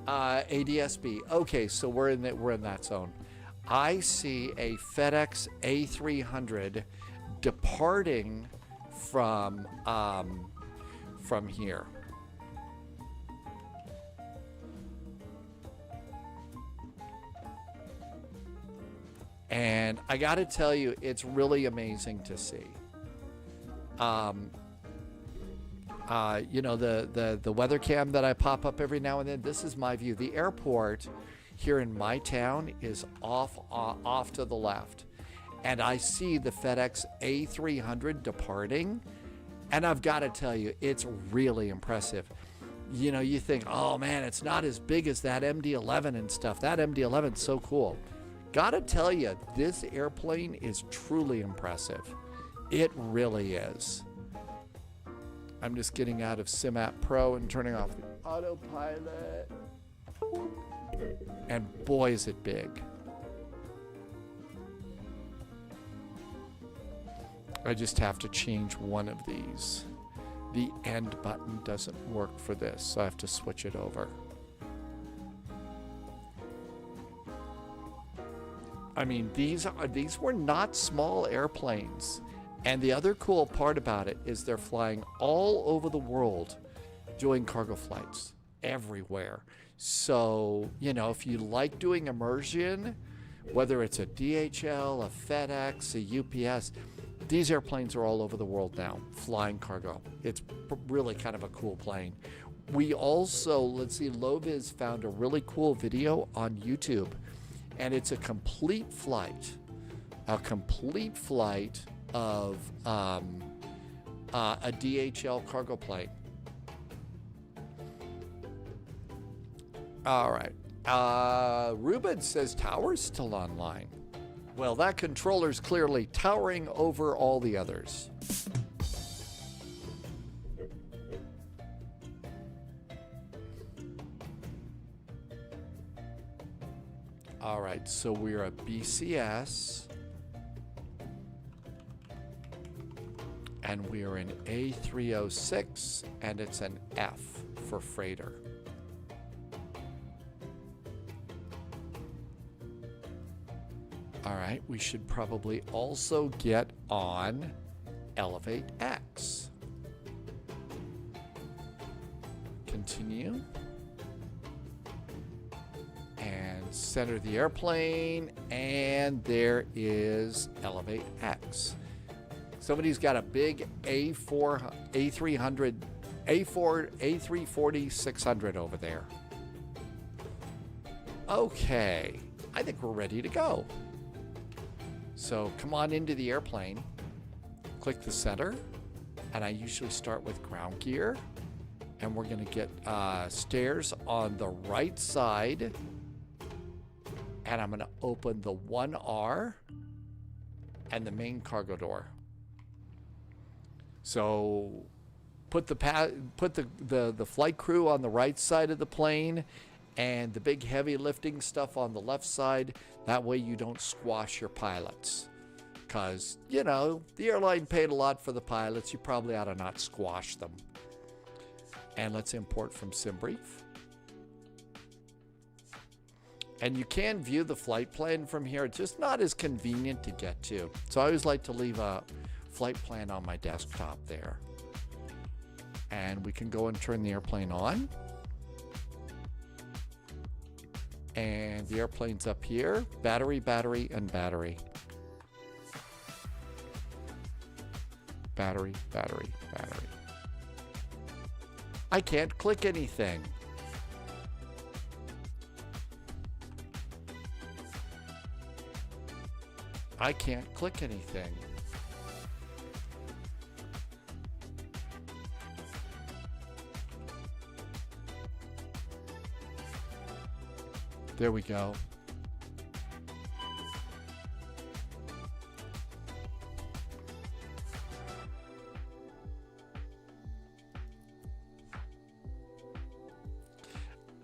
ADSB. Okay, so we're in that zone. I see a FedEx A300 departing from here. And I got to tell you, it's really amazing to see. You know, the weather cam that I pop up every now and then, this is my view. The airport here in my town is off to the left. And I see the FedEx A300 departing. And I've got to tell you, it's really impressive. You know, you think, oh man, it's not as big as that MD-11 and stuff. That MD-11 is so cool. Gotta tell you, this airplane is truly impressive. It really is. I'm just getting out of SimApp Pro and turning off the autopilot. And boy, is it big. I just have to change one of these. The end button doesn't work for this, so I have to switch it over. I mean, these were not small airplanes. And the other cool part about it is they're flying all over the world doing cargo flights everywhere. So, you know, if you like doing immersion, whether it's a DHL, a FedEx, a UPS, these airplanes are all over the world now, flying cargo. It's really kind of a cool plane. We also, let's see, Loviz found a really cool video on YouTube, and it's a complete flight of a DHL cargo plane. All right. Ruben says tower's still online. Well, that controller's clearly towering over all the others. All right, so we're a BCS. And we are in A306, and it's an F for freighter. All right, we should probably also get on Elevate X. Continue. And center the airplane, and there is Elevate X. Somebody's got a big A340 600 over there. Okay, I think we're ready to go. So come on into the airplane, click the center, and I usually start with ground gear, and we're gonna get stairs on the right side, and I'm gonna open the 1R and the main cargo door. So put the flight crew on the right side of the plane and the big heavy lifting stuff on the left side. That way you don't squash your pilots. Because, you know, the airline paid a lot for the pilots. You probably ought to not squash them. And let's import from SimBrief. And you can view the flight plan from here. It's just not as convenient to get to. So I always like to leave a flight plan on my desktop there. And we can go and turn the airplane on. And the airplane's up here. Battery, battery, and battery. Battery, battery, battery. I can't click anything. I can't click anything. There we go.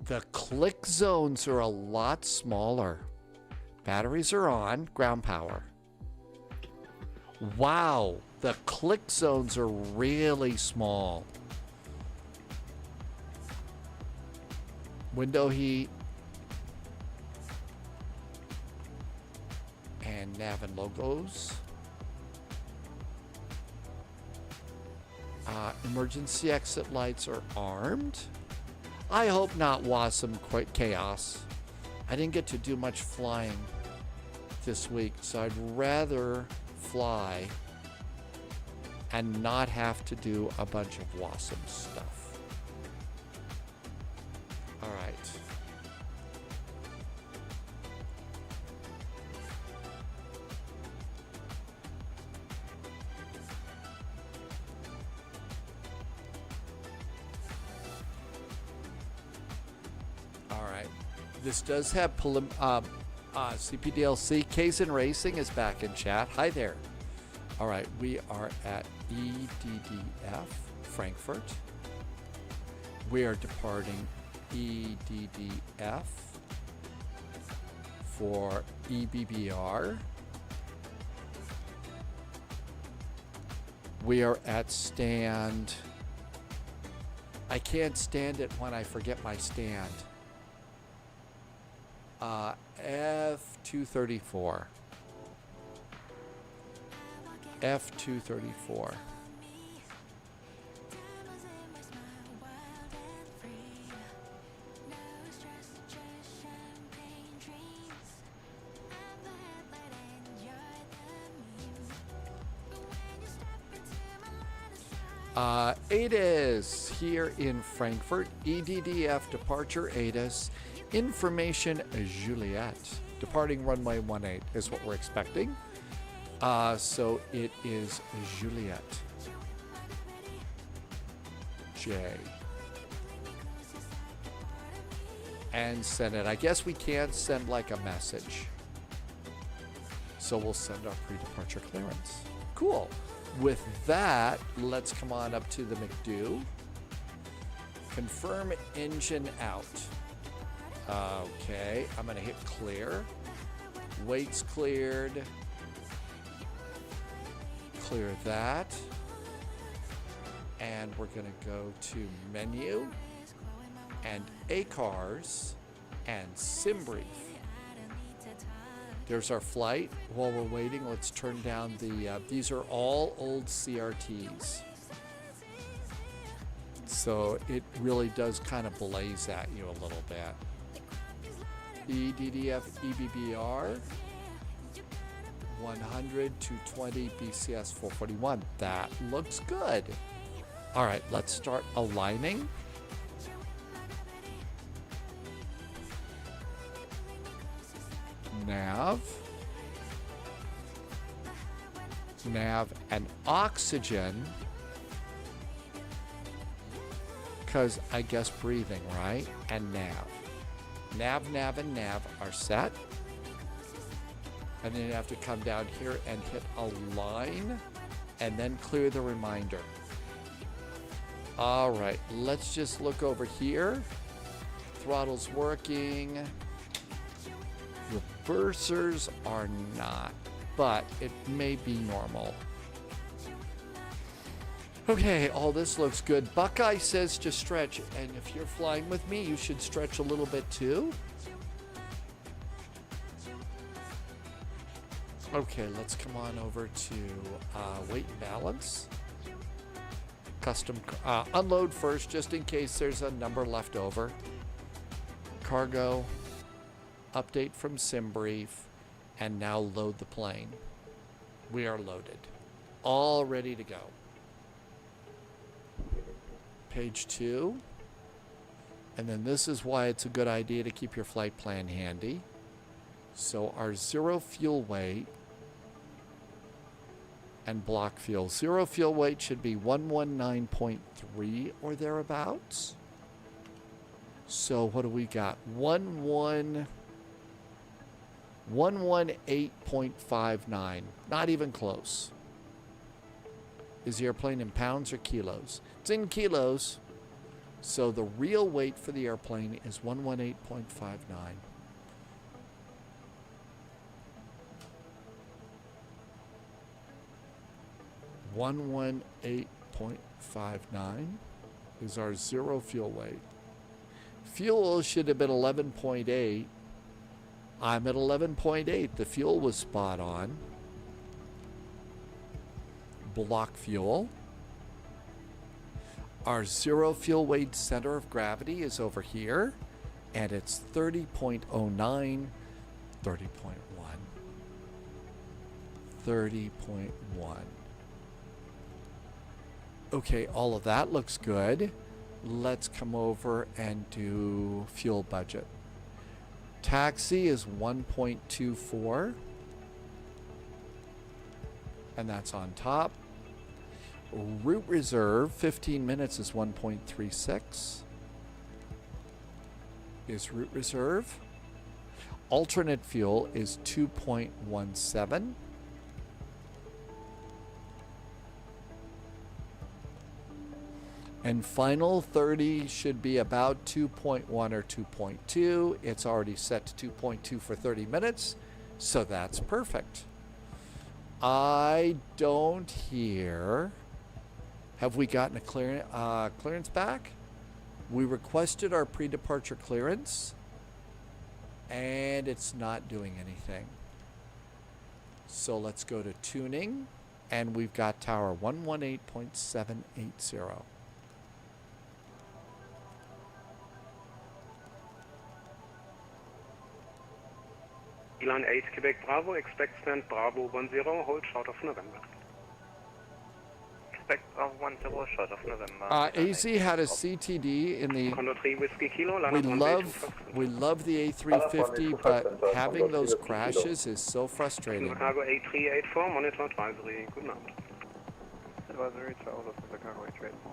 The click zones are a lot smaller. Batteries are on, ground power. Wow, the click zones are really small. Window heat. And nav and logos. Emergency exit lights are armed. I hope not WASM chaos. I didn't get to do much flying this week, so I'd rather fly and not have to do a bunch of WASM stuff. All right. This does have CPDLC. KASE Racing is back in chat. Hi there. All right, we are at EDDF, Frankfurt. We are departing EDDF for EBBR. We are at stand. I can't stand it when I forget my stand. F234. F234. ASUS here in Frankfurt. EDDF departure ASUS. Information Juliet. Departing runway 18 is what we're expecting. So it is Juliet. J. And send it. I guess we can't send like a message. So we'll send our pre-departure clearance. Cool. With that, let's come on up to the McDo. Confirm engine out. Okay, I'm gonna hit clear. Weight's cleared. Clear that. And we're gonna go to menu and ACARS and SimBrief. There's our flight. While we're waiting, let's turn down the, these are all old CRTs. So it really does kind of blaze at you a little bit. EDDF EBBR 100 to 20 BCS 441. That looks good. All right, let's start aligning. Nav and oxygen, because I guess breathing, right? And nav and nav are set, and then you have to come down here and hit align and then clear the reminder. All right, let's just look over here. Throttle's working. Reversers are not, but it may be normal. Okay, all this looks good. Buckeye says to stretch, and if you're flying with me, you should stretch a little bit too. Okay, let's come on over to weight and balance. Custom, unload first, just in case there's a number left over. Cargo, update from SimBrief, and now load the plane. We are loaded. All ready to go. Page 2. And then this is why it's a good idea to keep your flight plan handy. So our zero fuel weight and block fuel. Zero fuel weight should be 119.3 or thereabouts. So what do we got? 11 118.59. Not even close. Is the airplane in pounds or kilos? It's in kilos. So the real weight for the airplane is 118.59. $118.59 is our zero fuel weight. Fuel should have been 11.8. I'm at 11.8. The fuel was spot on. Block fuel. Our zero fuel weight center of gravity is over here, and it's 30.09, 30.1, 30.1. Okay, all of that looks good. Let's come over and do fuel budget. Taxi is 1.24, and that's on top. Route reserve, 15 minutes is 1.36. Is route reserve. Alternate fuel is 2.17. And final 30 should be about 2.1 or 2.2. It's already set to 2.2 for 30 minutes, so that's perfect. I don't hear... Have we gotten a clearance back? We requested our pre-departure clearance, and it's not doing anything. So let's go to tuning, and we've got tower 118.780. Elan 8 Quebec Bravo, expect stand Bravo 10, hold short of November. Expect Bravo 10, short of November. AZ had a CTD in the... Condor 3 Whiskey Kilo, We love the A350, but having those crashes is so frustrating. Cargo 8384, monitor advisory, good night. Advisory, Charles, Cargo 8384.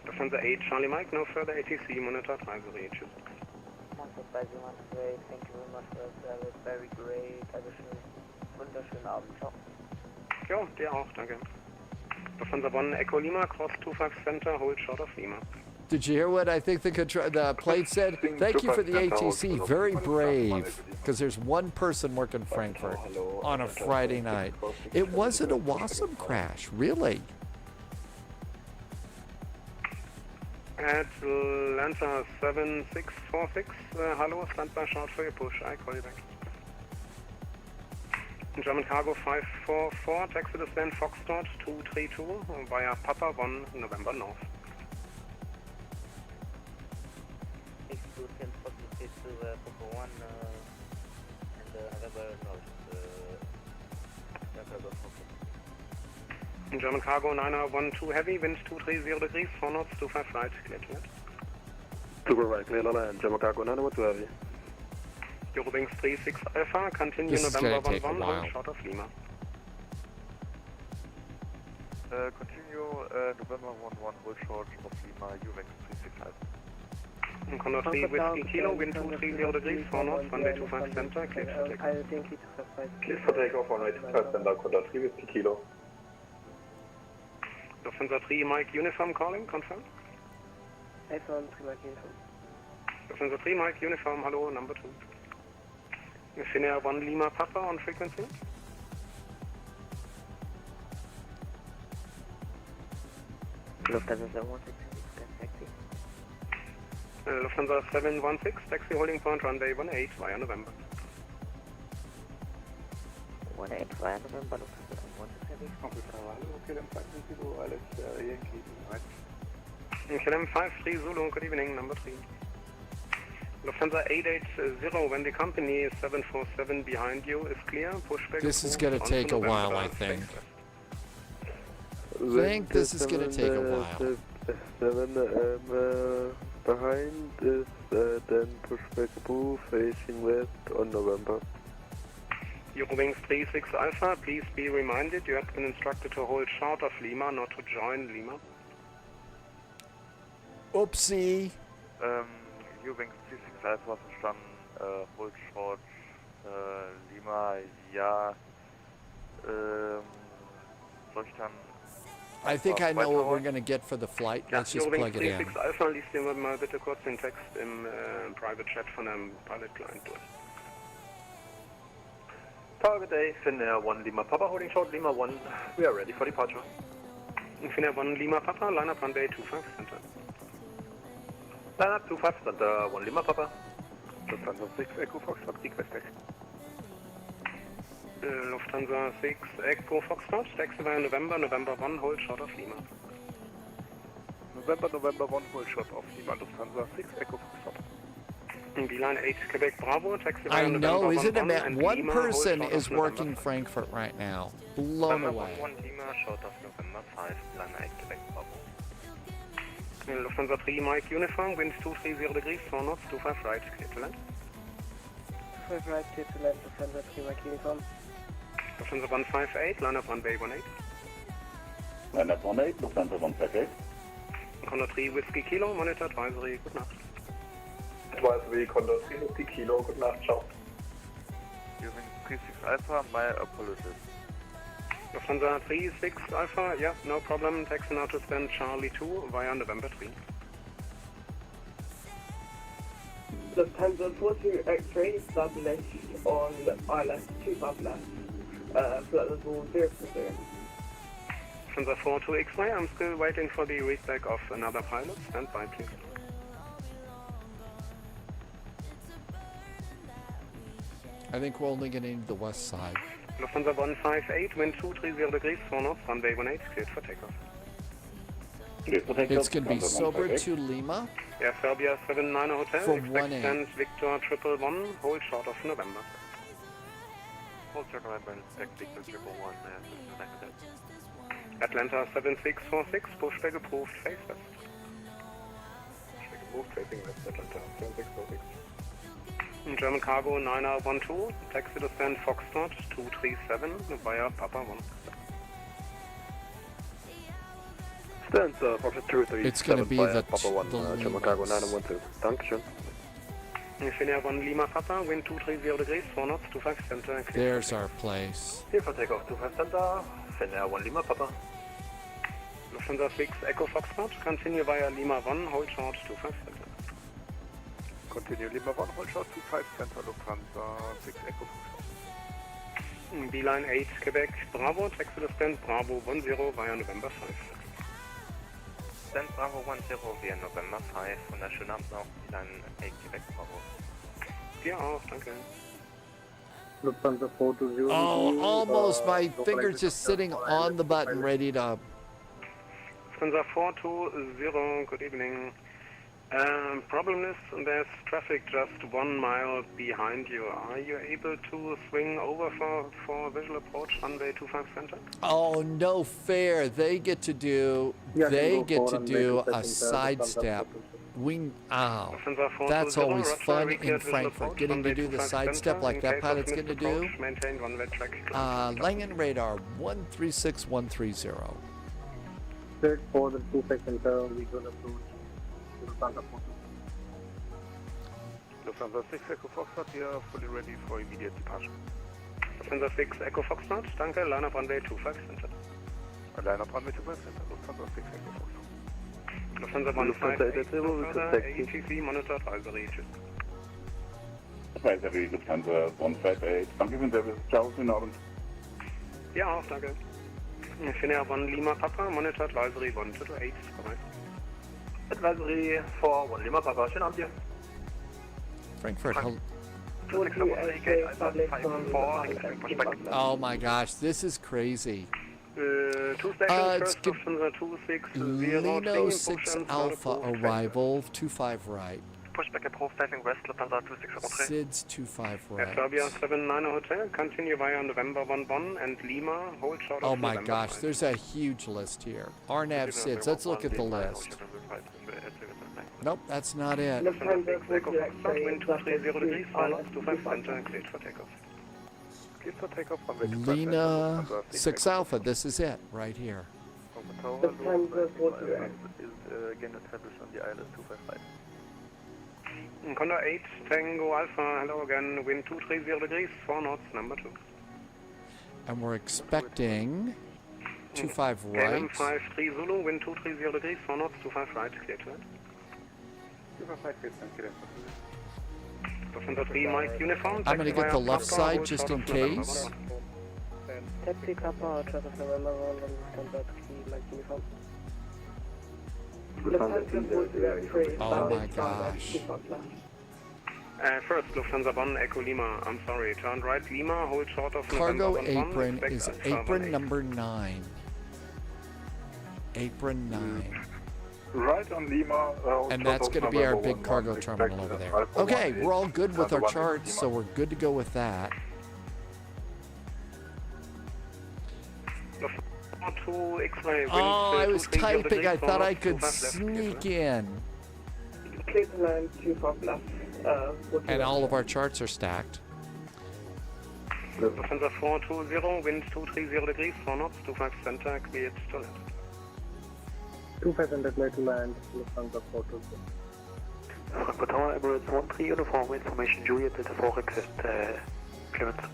Lufthansa 8 Charlie Mike, no further ATC, monitor advisory, choose. Thank you very much for the service, very great. Wunderschönen Abend, ciao. Jo, dir auch, danke. Lufthansa 1 Echo Lima, cross 25 center, hold short of Lima. Did you hear what I think the plane said? Thank you for the ATC, very brave. Because there's one person working Frankfurt on a Friday night. It wasn't a WASM crash, really. Atlanta 7646, hello, stand by short for your push, I call you back. German Cargo 544, taxi to stand Foxtrot 232 via Papa 1 November North. German Cargo 912 Heavy, wind 230 degrees, 4 knots, 25 flight, clear to net. Super right, clear line, German Cargo 912 Heavy. Eurowings 36 Alpha, continue November 11, hold short of Lima. Continue November 11, hold short of Lima, Eurowings 36 Alpha. Condor 3 Whiskey Kilo, wind 230 degrees, 4 knots, runway 25 center, clear for takeoff. Clear for takeoff, runway 25 center, Condor 3 Whiskey Kilo. Lufthansa 3 Mike Uniform calling, confirm. F1 3 Mike Uniform. Lufthansa 3 Mike Uniform, hello, number 2. Finnair 1 Lima Papa on frequency. Lufthansa 716, taxi. Lufthansa 716, taxi holding point runway 18 via November. 18 via November, Lufthansa 716 heavy. KLM 53 Zulu, good evening, number 3. Lufthansa 880, when the company 747 behind you is clear, pushback. This is going to take a while, I think. This is going to take a while. 7 behind is then pushback move facing west on November. Eurowings 36 Alpha, please be reminded you have been instructed to hold short of Lima, not to join Lima. Oopsie. Eurowings 36 Alpha verstanden, hold short Lima, ja. Soll ich dann... I think I know what we're going to get for the flight. Let's just plug it in. 36 Alpha, liest dir mal bitte kurz den Text im Private Chat von einem Pilot Client durch. Target A, Finnair 1 Lima Papa, holding short Lima 1. We are ready for departure. Finnair 1 Lima Papa, line up runway 25 center. Line up 25 center, 1 Lima Papa. Lufthansa 6 Echo Foxtrot, request deck. Lufthansa 6 Echo Foxtrot, taxi via November 1, hold short of Lima. November 1, hold short of Lima, Lufthansa 6 Echo Foxtrot. Beeline 8 Quebec Bravo, taxi via I know, November isn't it 1 that and one Lima, person hold short is of working November. Frankfurt right now? Blown away. 1 Lima, short of November 5, line 8 Quebec Bravo. Lufthansa 3 Mike Uniform, wind 230 degrees, 4 knots, 25 right, clear to land. 5 right, clear to land, Lufthansa 3 Mike Uniform. Lufthansa 158, line up runway 18. Line up 18, Lufthansa 158. Condor 3 Whiskey Kilo, monitor advisory, good night. Advisory, Condor 3 Whiskey Kilo, good night, ciao. Using 36 Alpha, my apologies. Lufthansa 36 Alpha, yeah, no problem, taxi now to stand Charlie 2 via November 3. Lufthansa 42 X-ray, established on ILS 25 left, flight level 0 for 0. Lufthansa 42 X-ray, I'm still waiting for the readback of another pilot, stand by please. I think we're only going to need the west side. Lufthansa 158, wind 230 degrees, 4 knots, runway 18, cleared for takeoff. It's going to be sober to Lima. Yeah, Serbia 79 Hotel, For expect 1A. stand Victor 111, hold short of November. Hold short November, expect Victor 111, Atlanta 7646, pushback approved, face west. Pushback approved, facing west, Atlanta 7646. German Cargo 9012, taxi to stand Foxtrot 237 via Papa 1. Stand Foxtrot 237 It's going to be the Papa 1, German Cargo Limas. 9012. Dankeschön. Finnair 1 Lima Papa, wind 230 degrees, 4 knots, 25 center. clear. There's our place. Here for takeoff, 25 center, Finnair 1 Lima Papa. Lufthansa 6 Echo Foxtrot, continue via Lima 1, hold short 25 center. Continue Lima 1, hold short 25 center, Lufthansa 6 Echo Foxtrot. Beeline 8 Quebec Bravo, taxi to stand Bravo 10 via November 5. Stand Bravo 10 via November 5, wunderschönen Abend noch, Beeline 8 Quebec Bravo. Dir auch, danke. Lufthansa 420. Oh, almost. My finger's just sitting on the button ready to... Lufthansa 420, good evening. Problem is there's traffic just 1 mile behind you. Are you able to swing over for visual approach runway 25 center? Oh, no fair. They get to do a sidestep. That's always fun in Frankfurt, getting to do the sidestep like that pilot's getting to do. Langen radar 136130. Third for the 25 center, we gonna approach Lufthansa 420. Lufthansa 6 Echo Foxtrot, we are fully ready for immediate departure. Lufthansa 6 Echo Foxtrot, danke, line up runway 25 center. Line up runway 25 center, Lufthansa 6 Echo Foxtrot. Lufthansa 158, Lufthansa ATC, monitor advisory, tschüss. Advisory, Lufthansa 158, danke für den Service, ciao, schönen Abend. Ja, auch, danke. Finnair 1 Lima Papa, monitor advisory 128, korrekt. Advisory for 1 Lima Papa, schönen Abend dir. Frankfurt. Oh my gosh, this is crazy. Two stations, first Lufthansa 260, Lino 6 Alpha arrival, 25 right. Pushback approved, diving west, Lufthansa 260 SIDS 25 right. Serbia 79 Hotel, continue via November 11 and Lima, hold short of Oh my November gosh, 5. there's a huge list here. RNAV SIDS, let's look at the list. Nope, that's not it. Lufthansa 6 Echo Foxtrot, wind 230 degrees, 4 knots, 25 center, cleared for takeoff. Cleared for takeoff, runway 25 Lina 6 Alpha, this is it, right here. Lufthansa 42. Is again established on the ILS 255. Condor 8, Tango Alpha, hello again, wind 230 degrees, 4 knots, number 2. And we're expecting 25 right. KLM 53 Zulu, wind 230 degrees, 4 knots, 25 right, clear to land. 25 right, clear to land. Lufthansa 3 Mike uniform. I'm going to get the left side just in case. Taxi Kappa, short of November 1, Lufthansa 3 Mike uniform. Oh my gosh. First, Lufthansa 1, Echo Lima, I'm sorry, turn right Lima, hold short of Cargo November 1, apron expect is Alpha apron 18. number 9. Apron 9. Right on Lima. And that's going to be our big cargo terminal over there. Okay, we're all good with our charts, so we're good to go with that. Oh, I was typing. I thought I could sneak in. Clear to land, 25 left. And all of our charts are stacked. Lufthansa 420, wind 230 degrees, 4 knots, 25 center, cleared to land. 2500 clear to land, Lufthansa 420. Frankfurt Tower, Emirates 13 uniform, information Juliet, Delta 4 request clearance.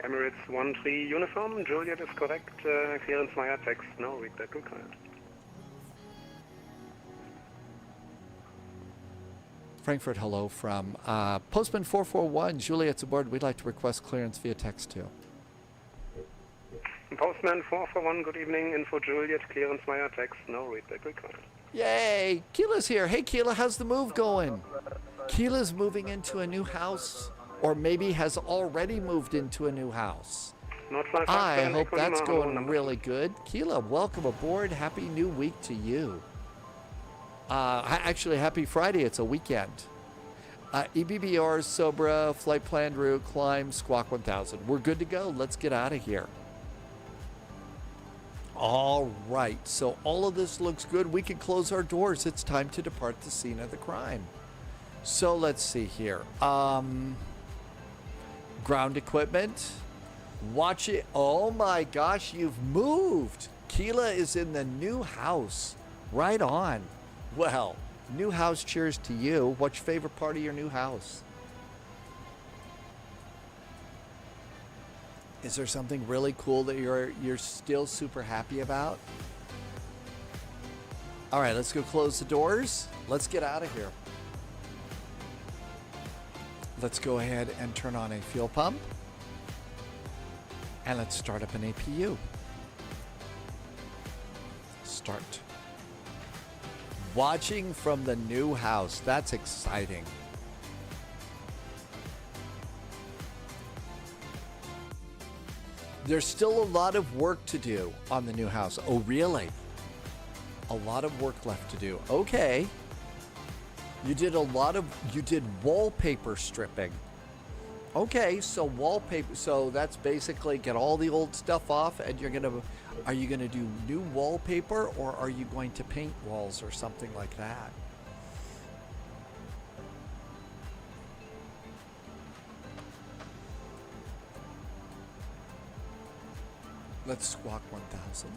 Emirates 13 uniform, Juliet is correct, clearance via text, no read-back required. Frankfurt, hello from Postman 441. Juliet's aboard. We'd like to request clearance via text too. Postman 441, good evening, info Juliet, clearance via text, no read-back required. Yay! Keela's here. Hey, Keela, how's the move going? Keela's moving into a new house, or maybe has already moved into a new house. I hope that's going really good. Keela, welcome aboard. Happy new week to you. Actually, happy Friday. It's a weekend. EBBR, Sobra, flight plan route, climb, Squawk 1000. We're good to go. Let's get out of here. All right. So all of this looks good. We can close our doors. It's time to depart the scene of the crime. So let's see here. Ground equipment. Watch it. Oh my gosh, you've moved. Keela is in the new house. Right on. Well, new house, cheers to you. What's your favorite part of your new house? Is there something really cool that you're still super happy about? All right, let's go close the doors. Let's get out of here. Let's go ahead and turn on a fuel pump. And let's start up an APU. Start. Watching from the new house. That's exciting. There's still a lot of work to do on the new house. Oh, really? A lot of work left to do. Okay. You did wallpaper stripping. Okay, so wallpaper, so that's basically get all the old stuff off and are you gonna do new wallpaper or are you going to paint walls or something like that? Let's Squawk 1000.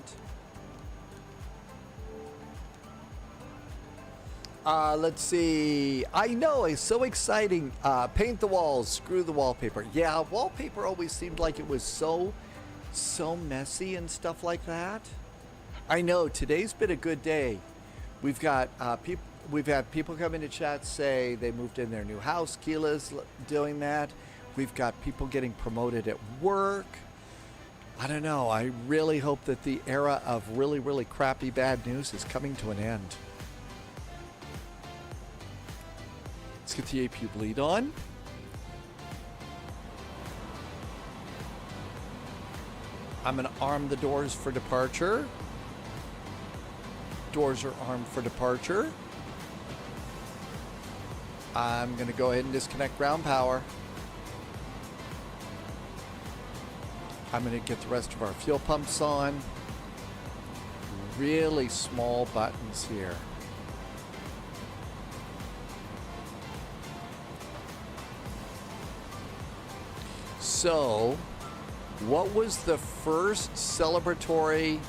Let's see. I know, it's so exciting. Paint the walls, screw the wallpaper. Yeah, wallpaper always seemed like it was so messy and stuff like that. I know, today's been a good day. We've got we've had people come into chat say they moved in their new house. Keela's doing that. We've got people getting promoted at work. I don't know. I really hope that the era of really, really crappy bad news is coming to an end. Let's get the APU bleed on. I'm going to arm the doors for departure. Doors are armed for departure. I'm going to go ahead and disconnect ground power. I'm going to get the rest of our fuel pumps on. Really small buttons here. So, what was the first celebratory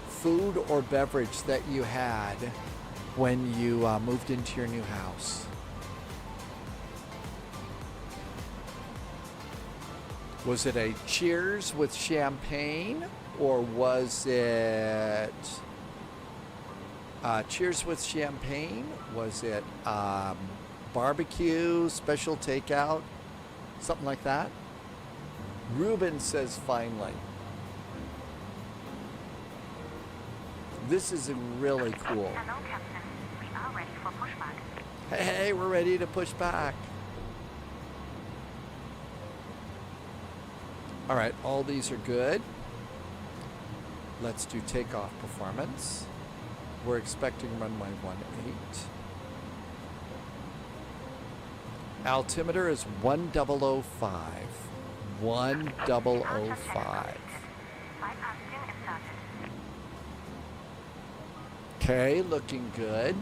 food or beverage that you had when you moved into your new house? Was it a cheers with champagne, or was it cheers with champagne? Was it barbecue, special takeout, something like that? Ruben says finally. This is really cool. Hello, Captain. We are ready for pushback. Hey, we're ready to push back. All right, all these are good. Let's do takeoff performance. We're expecting runway 18. Altimeter is 1005. 1005. Okay, looking good.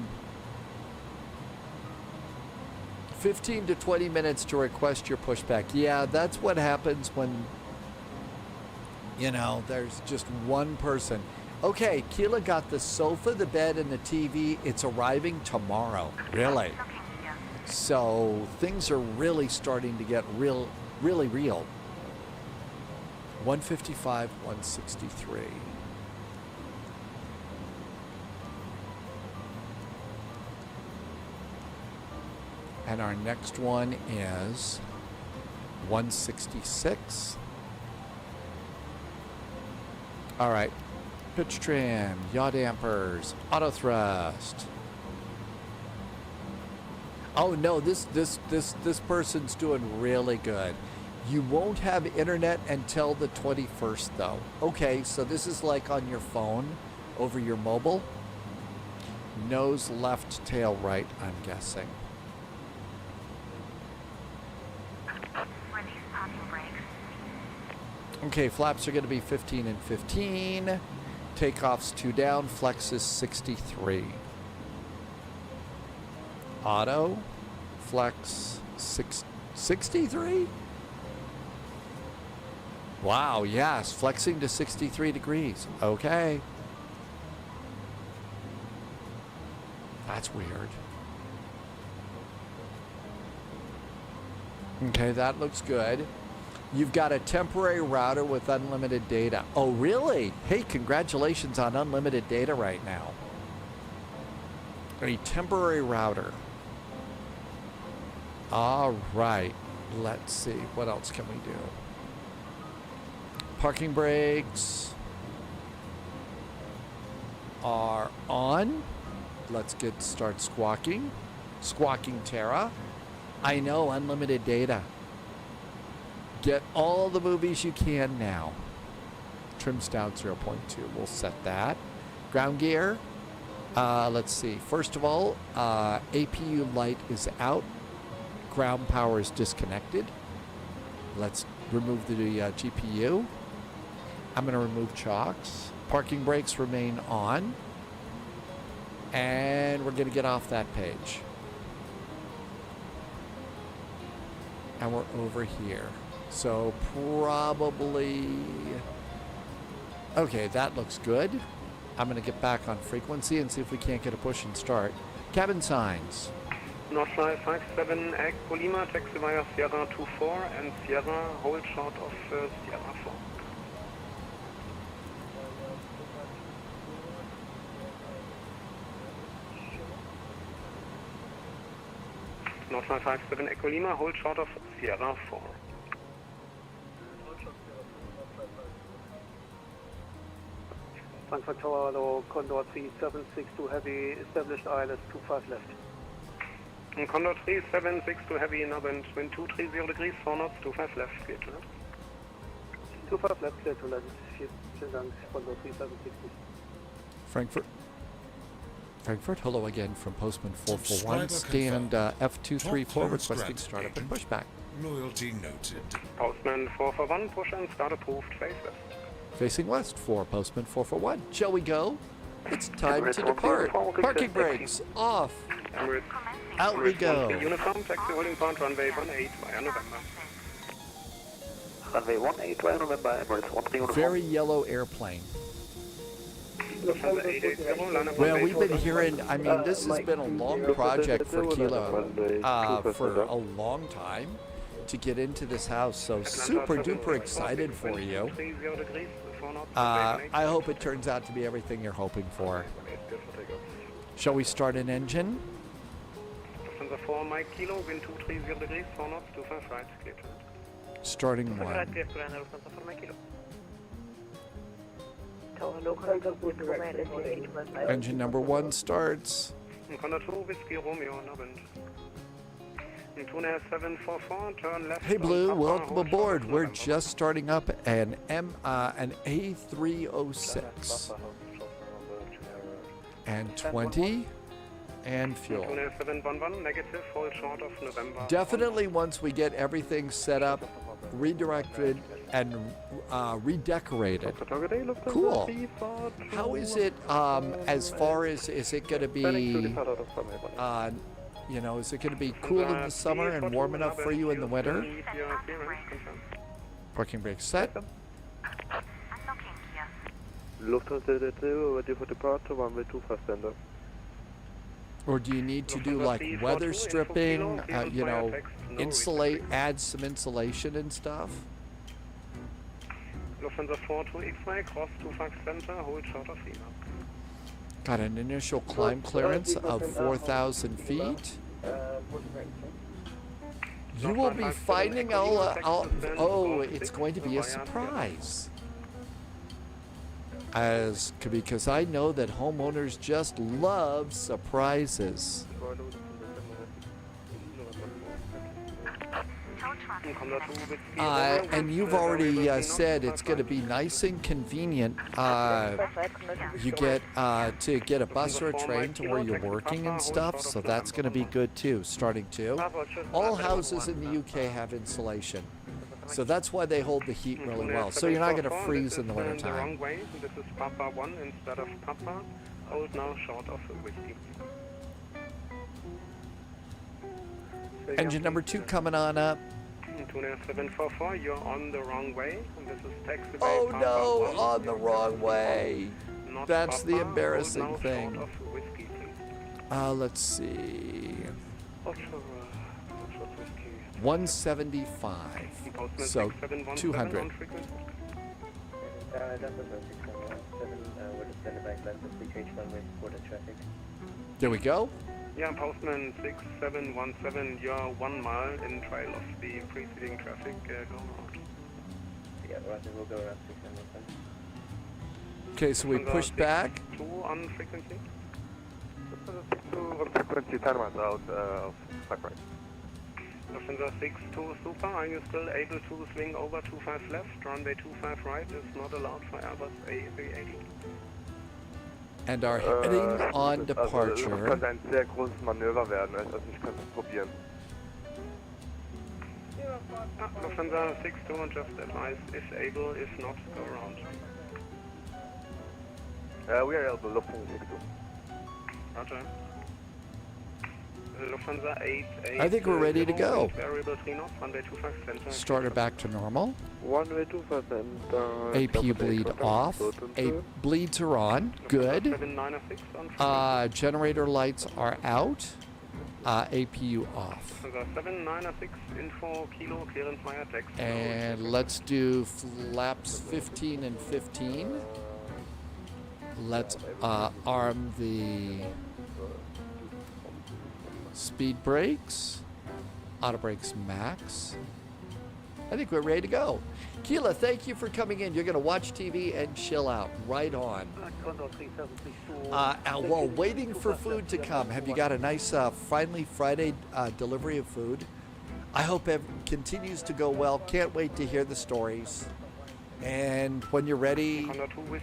15 to 20 minutes to request your pushback. Yeah, that's what happens when, you know, there's just one person. Okay, Keela got the sofa, the bed, and the TV. It's arriving tomorrow. Really? So things are really starting to get really real. 155, 163. And our next one is 166. All right. Pitch trim, yaw dampers, auto thrust. Oh no, this person's doing really good. You won't have internet until the 21st though. Okay, so this is like on your phone over your mobile. Nose left, tail right, I'm guessing. Release parking brakes. Okay, flaps are going to be 15 and 15. Takeoff's 2 down, flex is 63. Auto, flex 63? Wow, yes, flexing to 63 degrees. Okay. That's weird. Okay, that looks good. You've got a temporary router with unlimited data. Oh, really? Hey, congratulations on unlimited data right now. A temporary router. All right. Let's see. What else can we do? Parking brakes are on. Let's start squawking. Squawking Terra. I know, unlimited data. Get all the movies you can now. Trim's down 0.2. We'll set that. Ground gear. Let's see. First of all, APU light is out. Ground power is disconnected. Let's remove the GPU. I'm going to remove chocks. Parking brakes remain on. And we're going to get off that page. And we're over here. So probably, okay, that looks good. I'm going to get back on frequency and see if we can't get a push and start. Cabin signs. Northfly 57, Echo Lima, taxi via Sierra 24 and Sierra, hold short of Sierra 4. Northfly 57, Echo Lima, hold short of Sierra 4. Frankfurt Tower, hello, Condor 3762 Heavy, established ILS 25 left. And Condor 3762 Heavy, now wind 230 degrees, 4 knots, 25 left, clear to land. 25 left, clear to land. Vielen Dank, Condor 3762. Frankfurt, hello again from Postman 441, stand F234, requesting startup and pushback. Loyalty noted. Postman 441, push and start approved, face west. Facing west for Postman 441. Shall we go? It's time to depart. Parking brakes off. Emirates. Out we go. Uniform, taxi holding point, runway 18 via November. Runway 18 via November, Emirates 13. Very yellow airplane. Well, we've been hearing, I mean, this has been a long project for Kilo for a long time to get into this house, so super duper excited for you. 30 degrees, 4 knots. I hope it turns out to be everything you're hoping for. Shall we start an engine? Lufthansa 4 Mike Kilo, wind 230 degrees, 4 knots, 25 right, clear to land. Starting one. Lufthansa 4 Mike Kilo. Tower local good command is Engine number 1 starts. Conda 2 Whiskey Romeo, no wind. 744, turn left. Hey Blue, on welcome Papa, aboard. hold We're short of just starting up an A306 and 20 and fuel. 711, negative, hold short of November. Definitely once we get everything set up, redirected and redecorated. Cool. How is it as far as, is it going to be, you know, is it going to be cool in the summer and warm enough for you in the winter? Parking brake set. Lufthansa EDDM, ready for departure, runway 25 standard. Or do you need to do like weather stripping, you know, insulate, add some insulation and stuff? Lufthansa 4 to X-ray, cross 25 center, hold short of Lima. Got an initial climb clearance of 4,000 feet. You will be finding oh, it's going to be a surprise. Because I know that homeowners just love surprises. And you've already said it's going to be nice and convenient. You get to get a bus or a train to where you're working and stuff, so that's going to be good too. Starting too. All houses in the UK have insulation, so that's why they hold the heat really well. So you're not going to freeze in the wintertime. Wrong way. This is Papa 1 instead of Papa. Hold now short of whiskey. Engine number 2 coming on up. 744, you're on the wrong way. This is taxi. Oh no, on the wrong way. That's the embarrassing thing. Whiskey, let's see. 175. So 200. There we go. Yeah, Postman 6717, you're 1 mile in trail of the preceding traffic, go around. Yeah, right, we'll go around 610. Okay, so we pushed back. 2 on frequency. 2 on frequency, 10 miles out of Frankfurt. Lufthansa 62 Super, are you still able to swing over 25 left? Runway 25 right is not allowed for Airbus A380. And are heading on departure. Das könnte ein sehr großes Manöver werden, also ich kann es probieren. Lufthansa 62, just advise, if able, if not, go around. We are able, Lufthansa 62. Roger. Lufthansa 88. I think we're ready to go. Variable 3 knots, runway 25 center. Starter back to normal. Runway 25 center. AP bleed off. Bleeds are on. Good. 796 on generator lights are out. APU off. 796 info kilo clearance via text. And let's do flaps 15 and 15. Let's arm the speed brakes, auto brakes max. I think we're ready to go. Keela, thank you for coming in. You're going to watch TV and chill out. Right on. While waiting for food to come, have you got a nice, finally Friday delivery of food? I hope it continues to go well. Can't wait to hear the stories. And when you're ready,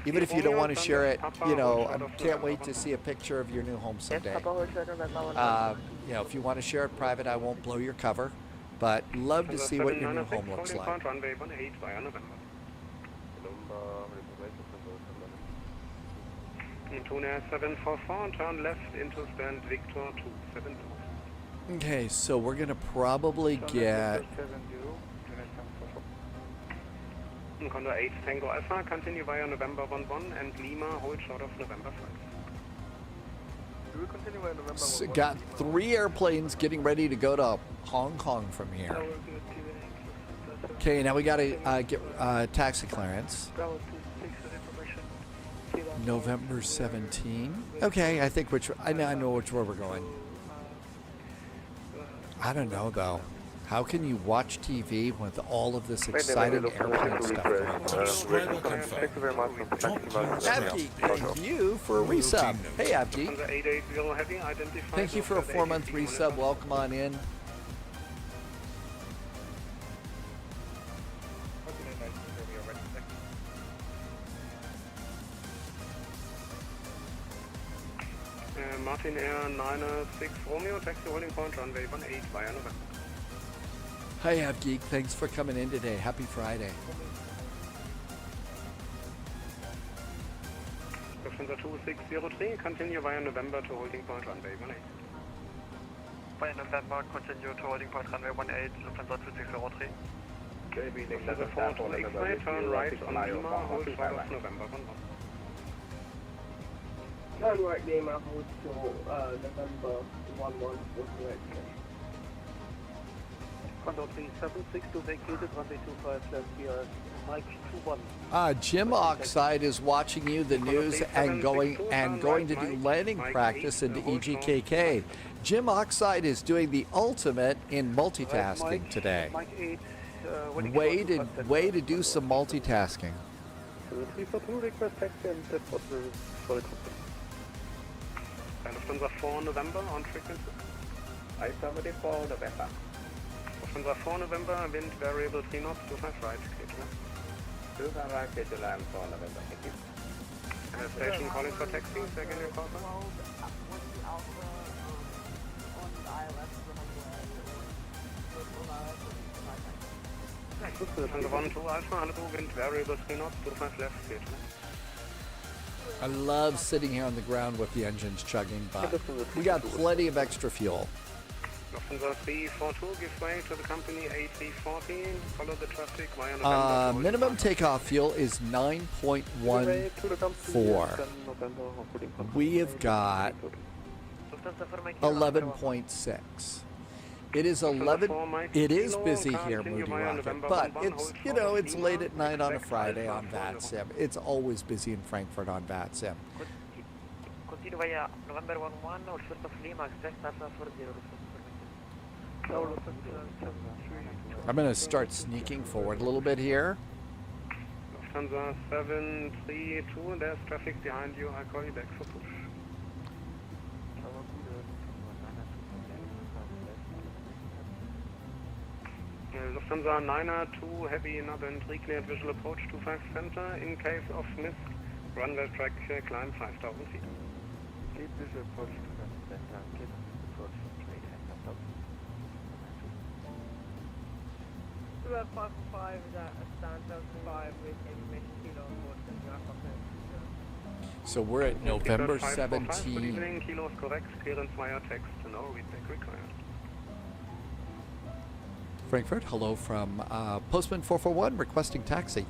even if you don't want to share it, you know, I can't wait to see a picture of your new home someday. You know, if you want to share it private, I won't blow your cover, but love to see what your new home looks like. Runway 18 via November. 744, turn left into stand Victor 272. Okay, so we're going to probably get... Condor 8 Tango Alpha, continue via November 11 and Lima, hold short of November 5. Do we continue via November 11? So got 3 airplanes getting ready to go to Hong Kong from here. Okay, now we got to get taxi clearance. Bravo 26 for information. November 17. Okay, I think I know which way we're going. I don't know though. How can you watch TV with all of this exciting airplane stuff going on? Thank you very much. Abdi, thank you for a resub. Hey, Abdi. On the 880 heavy, identify. Thank you for a 4-month resub. Welcome on in. Martin Air 906 Romeo, taxi holding point, runway 18 via November. Hi, AvGeek. Thanks for coming in today. Happy Friday. Lufthansa 2603, continue via November to holding point, runway 18. Via November, continue to holding point, runway 18, Lufthansa 2603. Lufthansa 4 to X-ray, turn right on Lima, hold short of November 11. Turn right Lima, hold till November 11 was the next day. Condor 3762 vacated, runway 25 left here, Mike 21. Jim Oxide is watching you, the news, and going to do landing practice into EGKK. Jim Oxide is doing the ultimate in multitasking today. Way to do some multitasking. 342 request taxi and that's what we're for the company. Lufthansa 4 November on frequency. I-74 November. Lufthansa 4 November, wind variable 3 knots, 25 right, clear to land. 25 right, clear to land for November, thank you. Station calling for taxi, second your call. Lufthansa 1 2 Alpha, Albuquerque, wind variable 3 knots, 25 left, clear to land. I love sitting here on the ground with the engines chugging by. We got plenty of extra fuel. Lufthansa 342, give way to the company A340, follow the traffic via November. Minimum takeoff fuel is 9.14. We have got 11.6. It is 11. It is busy here, Moody Rocket, but it's it's late at night on a Friday on VATSIM. It's always busy in Frankfurt on VATSIM. Continue via November 11, or first of Lima, expect Alpha 40. I'm going to start sneaking forward a little bit here. Lufthansa 732, there's traffic behind you. I'll call you back for push. Lufthansa 902 heavy northern cleared visual approach 25 center. In case of miss, runway track climb 5,000 feet. Lead visual approach 25 center. Clear approach straight and 5,000. 5 is at a stand 5 with information kilo on board and So we're at November 17. 17. Kilos correct. Clearance via text. No readback required. Frankfurt, hello from Postman 441 requesting taxi.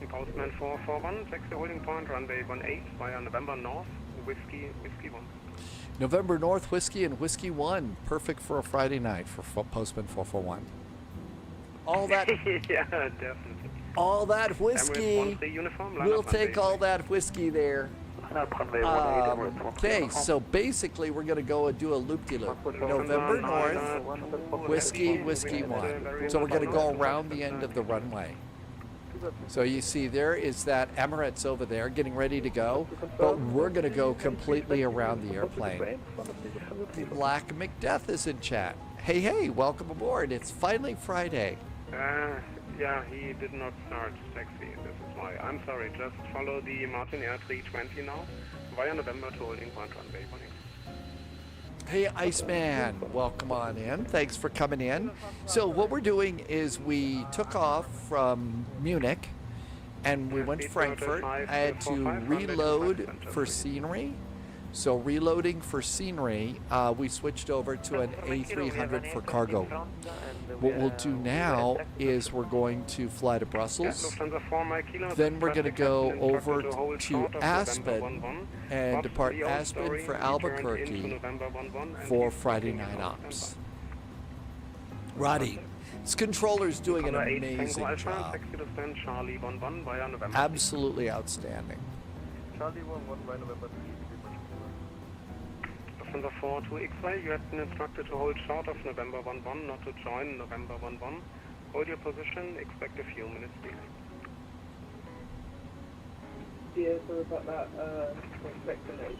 Postman 441, taxi holding point, runway 18 via November North, Whiskey 1. November North Whiskey and Whiskey 1, perfect for a Friday night for Postman 441. All that, yeah, definitely. all that whiskey. We'll take all that whiskey there. Okay, so basically we're going to go and do a loop-de-loop. November North, Whiskey 1. So we're going to go around the end of the runway. So you see there is that Emirates over there getting ready to go, but we're going to go completely around the airplane. Black McDeath is in chat. Hey, welcome aboard. It's finally Friday. Yeah, he did not start taxi. This is why. I'm sorry. Just follow the Martin Air 320 now via November to holding point runway 18. Hey, Iceman, welcome on in. Thanks for coming in. So what we're doing is we took off from Munich and we went to Frankfurt. I had to reload for scenery. So reloading for scenery, we switched over to an A300 for cargo. What we'll do now is we're going to fly to Brussels. Then we're going to go over to Aspen and depart Aspen for Albuquerque for Friday night ops. Roddy, This controller's doing an Lufthansa 8 amazing Tango job. Alpha, taxi to stand Charlie 11 via November. Absolutely outstanding. Charlie 11 by November 3, Lufthansa 4 to X-ray, you have been instructed to hold short of November 11, not to join November 11. Hold your position, expect a few minutes delay. Yeah, sorry about that. Expect delay.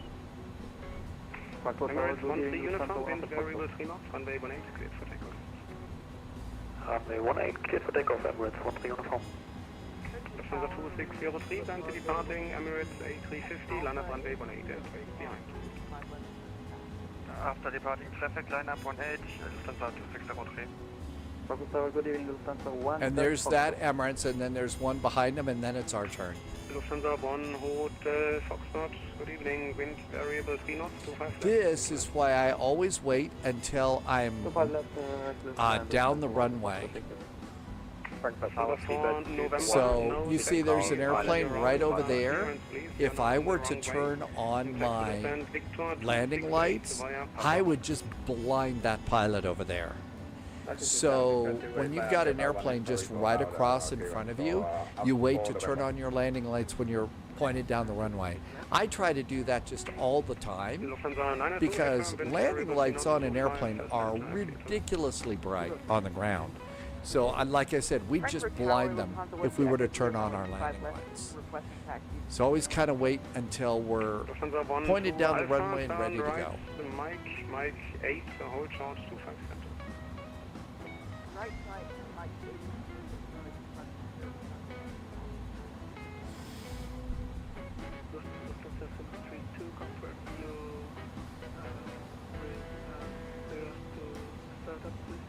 Emirates 13 uniform, wind variable 3 knots, runway 18 cleared for takeoff. Runway 18 cleared for takeoff, Emirates 13 uniform. Lufthansa 2603, currently departing Emirates A350, line up runway 18 and wait behind. After departing traffic, line up 18, Lufthansa 2603. Good evening, Lufthansa 1. And there's that Emirates, and then there's one behind them, and then it's our turn. Lufthansa 1 Hotel Foxtrot, good evening, wind variable 3 knots, 25 This is why I always wait until I'm down the runway. So you see there's an airplane right over there. If I were to turn on my landing lights, I would just blind that pilot over there. So when you've got an airplane just right across in front of you, you wait to turn on your landing lights when you're pointed down the runway. I try to do that just all the time because landing lights on an airplane are ridiculously bright on the ground. So like I said, we just blind them if we were to turn on our landing lights. So always kind of wait until we're pointed down the runway and ready to go. Mike 8, hold short 25 center. Right side, Mike 8. Lufthansa 732, confirm you clear to start up, please.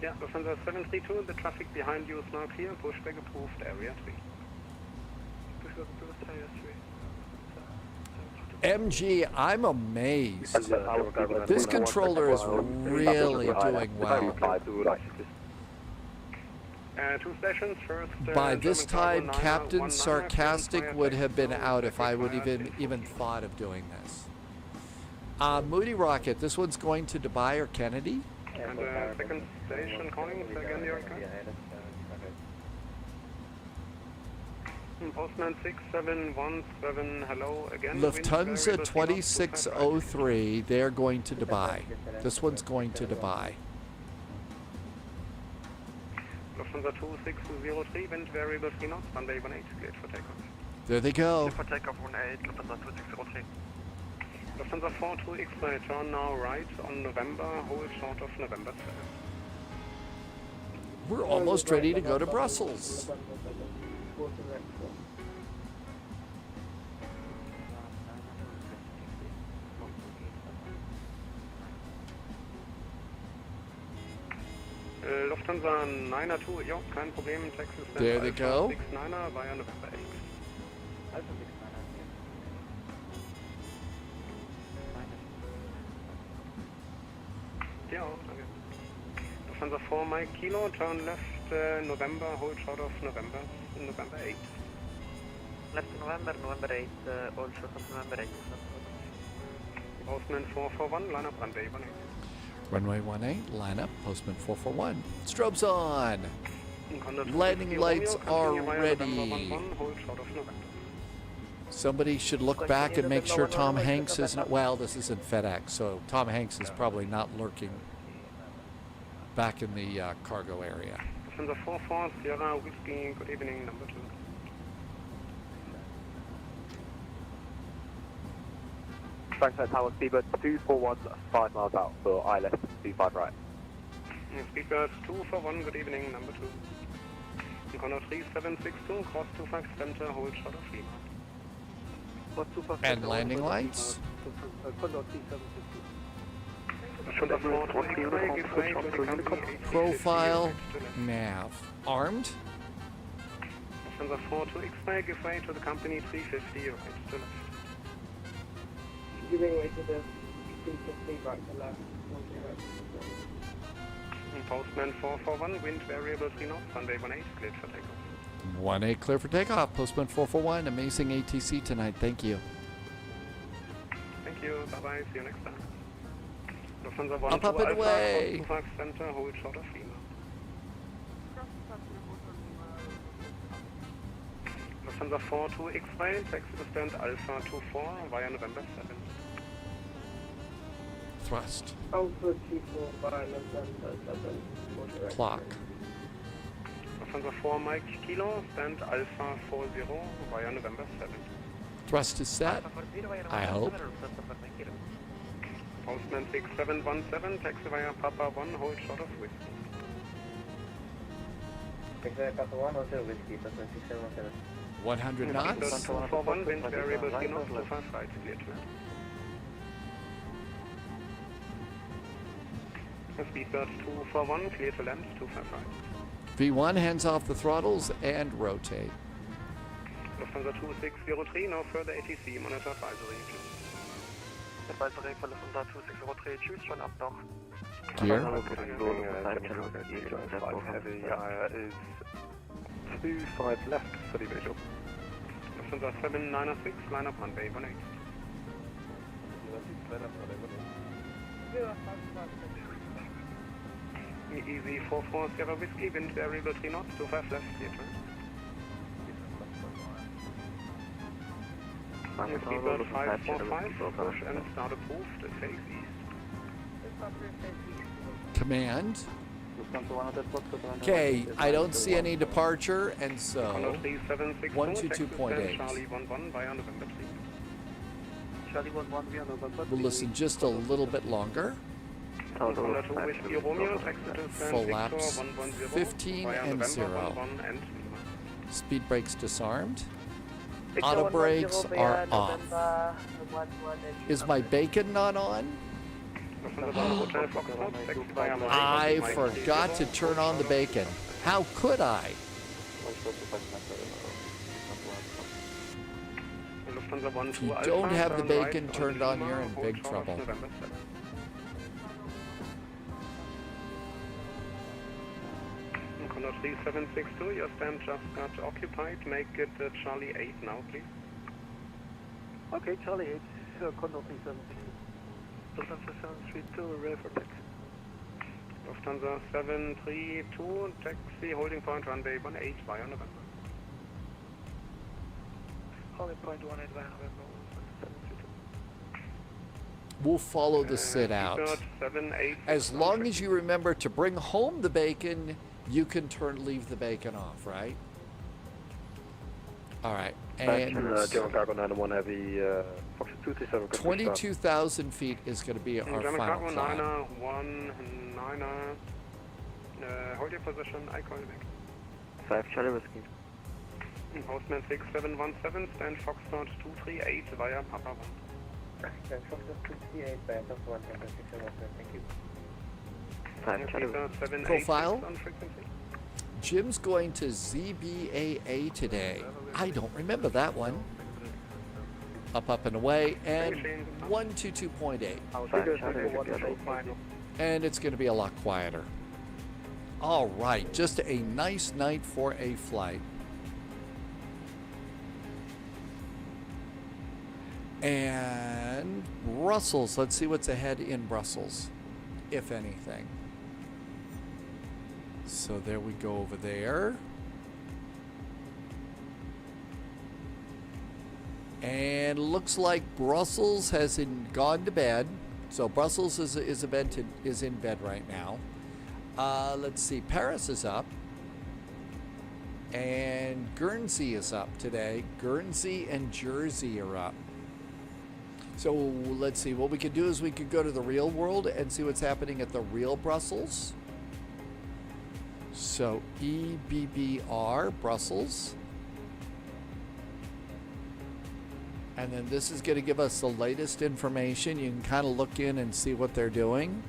Yeah, Lufthansa 732, the traffic behind you is now clear, pushback approved, area 3. Pushback approved, area 3. MG, I'm amazed. This controller is really doing well. 2 stations, first... By this time, Captain Sarcastic would have been out if I would even thought of doing this. Moody Rocket, this one's going to Dubai or Kennedy? And second station calling, again the request. Postman 6717, hello again. Lufthansa 2603, they're going to Dubai. This one's going to Dubai. Lufthansa 2603, wind variable 3 knots, runway 18, cleared for takeoff. There they go. For takeoff 18, Lufthansa 2603. Lufthansa 42 X-ray, turn now right on November, hold short of November 7. We're almost ready to go to Brussels. Lufthansa 902, ja, kein Problem, taxi stand There they go. 69er via November 8. Ja, danke. Lufthansa 4 Mike Kilo, turn left November, hold short of November 8. Left November 8, hold short of November 8. Postman 441, line up runway 18. Runway 18, line up, Postman 441. Strobes on. Landing lights are ready. Somebody should look back and make sure Tom Hanks isn't, well, this isn't FedEx, so Tom Hanks is probably not lurking back in the cargo area. Lufthansa 44 Sierra Whiskey, good evening, number 2. Frankfurt Tower, speedbird 241, 5 miles out for ILS 25 right. Speedbird 241, good evening, number 2. Condor 3762, cross 25 center, hold short of Lima. And landing lights? Profile, nav. Armed? Lufthansa 42 X-ray, give way to the company 350, right to left. Giving way to the 350 right to left. Postman 441, wind variable 3 knots, runway 18, cleared for takeoff. 18 clear for takeoff. Postman 441, amazing ATC tonight. Thank you. Thank you, bye-bye, see you next time. Lufthansa 1 Up and away. 25 center, hold short of Lima. Lufthansa 4 to X-Ray, taxi to stand Alpha 24 via November 7. Thrust. Alpha 24 by November 7. for direct. Clock. Lufthansa 4 Mike Kilo, stand Alpha 40 via November 7. Thrust is set. I hope. Postman 6717, taxi via Papa 1, hold short of whiskey. Taxi via Papa 1, hold short of whiskey, Postman 6717. 100 knots. 241, wind variable 3 knots, 25 right, clear to land. Speedbird 241, clear to land, 25 right. V1, hands off the throttles and rotate. Lufthansa 2603, no further ATC, monitor advisory. Advisory for Lufthansa 2603, choose turn up now. Gear. Heavy is 25 left, fully visual. Lufthansa 7906, line up runway 18. Easy 440 whiskey, wind variable 3 knots, 25 left, clear to land. Speedbird 545, push and start approved, face east. Command. Okay, I don't see any departure, and so 122.8. Charlie 11 via November 3. Charlie 11 via November 3. We'll listen just a little bit longer. Full laps 15 and 0. Speed brakes disarmed. Auto brakes are off. Is my bacon not on? I forgot to turn on the bacon. How could I? If you don't have the bacon turned on, you're in big trouble. Condor 3762, your stand just got occupied. Make it Charlie 8 now, please. Okay, Charlie 8, Condor 3762. Lufthansa 732, ready for taxi. Lufthansa 732, taxi, holding point runway 18 via November. Holding point 18 via November. We'll follow the sit out. As long as you remember to bring home the bacon, you can leave the bacon off, right? All right. And German Cargo 901 Heavy, Fox 237. 22,000 feet is going to be our German final Cargo climb. 919, hold your position, I call you back. 5 Charlie Whiskey. Postman 6717, stand Foxtrot 238 via Papa 1. Stand Foxtrot 238 via Papa 1, thank you. 5 Charlie. Profile. Jim's going to ZBAA today. I don't remember that one. Up, up, and away, and 122.8. And it's going to be a lot quieter. All right, just a nice night for a flight. And Brussels, let's see what's ahead in Brussels, if anything. So there we go over there. And looks like Brussels has gone to bed. So Brussels is in bed right now. Let's see, Paris is up. And Guernsey is up today. Guernsey and Jersey are up. So let's see, what we could do is we could go to the real world and see what's happening at the real Brussels. So EBBR, Brussels. And then this is going to give us the latest information. You can kind of look in and see what they're doing.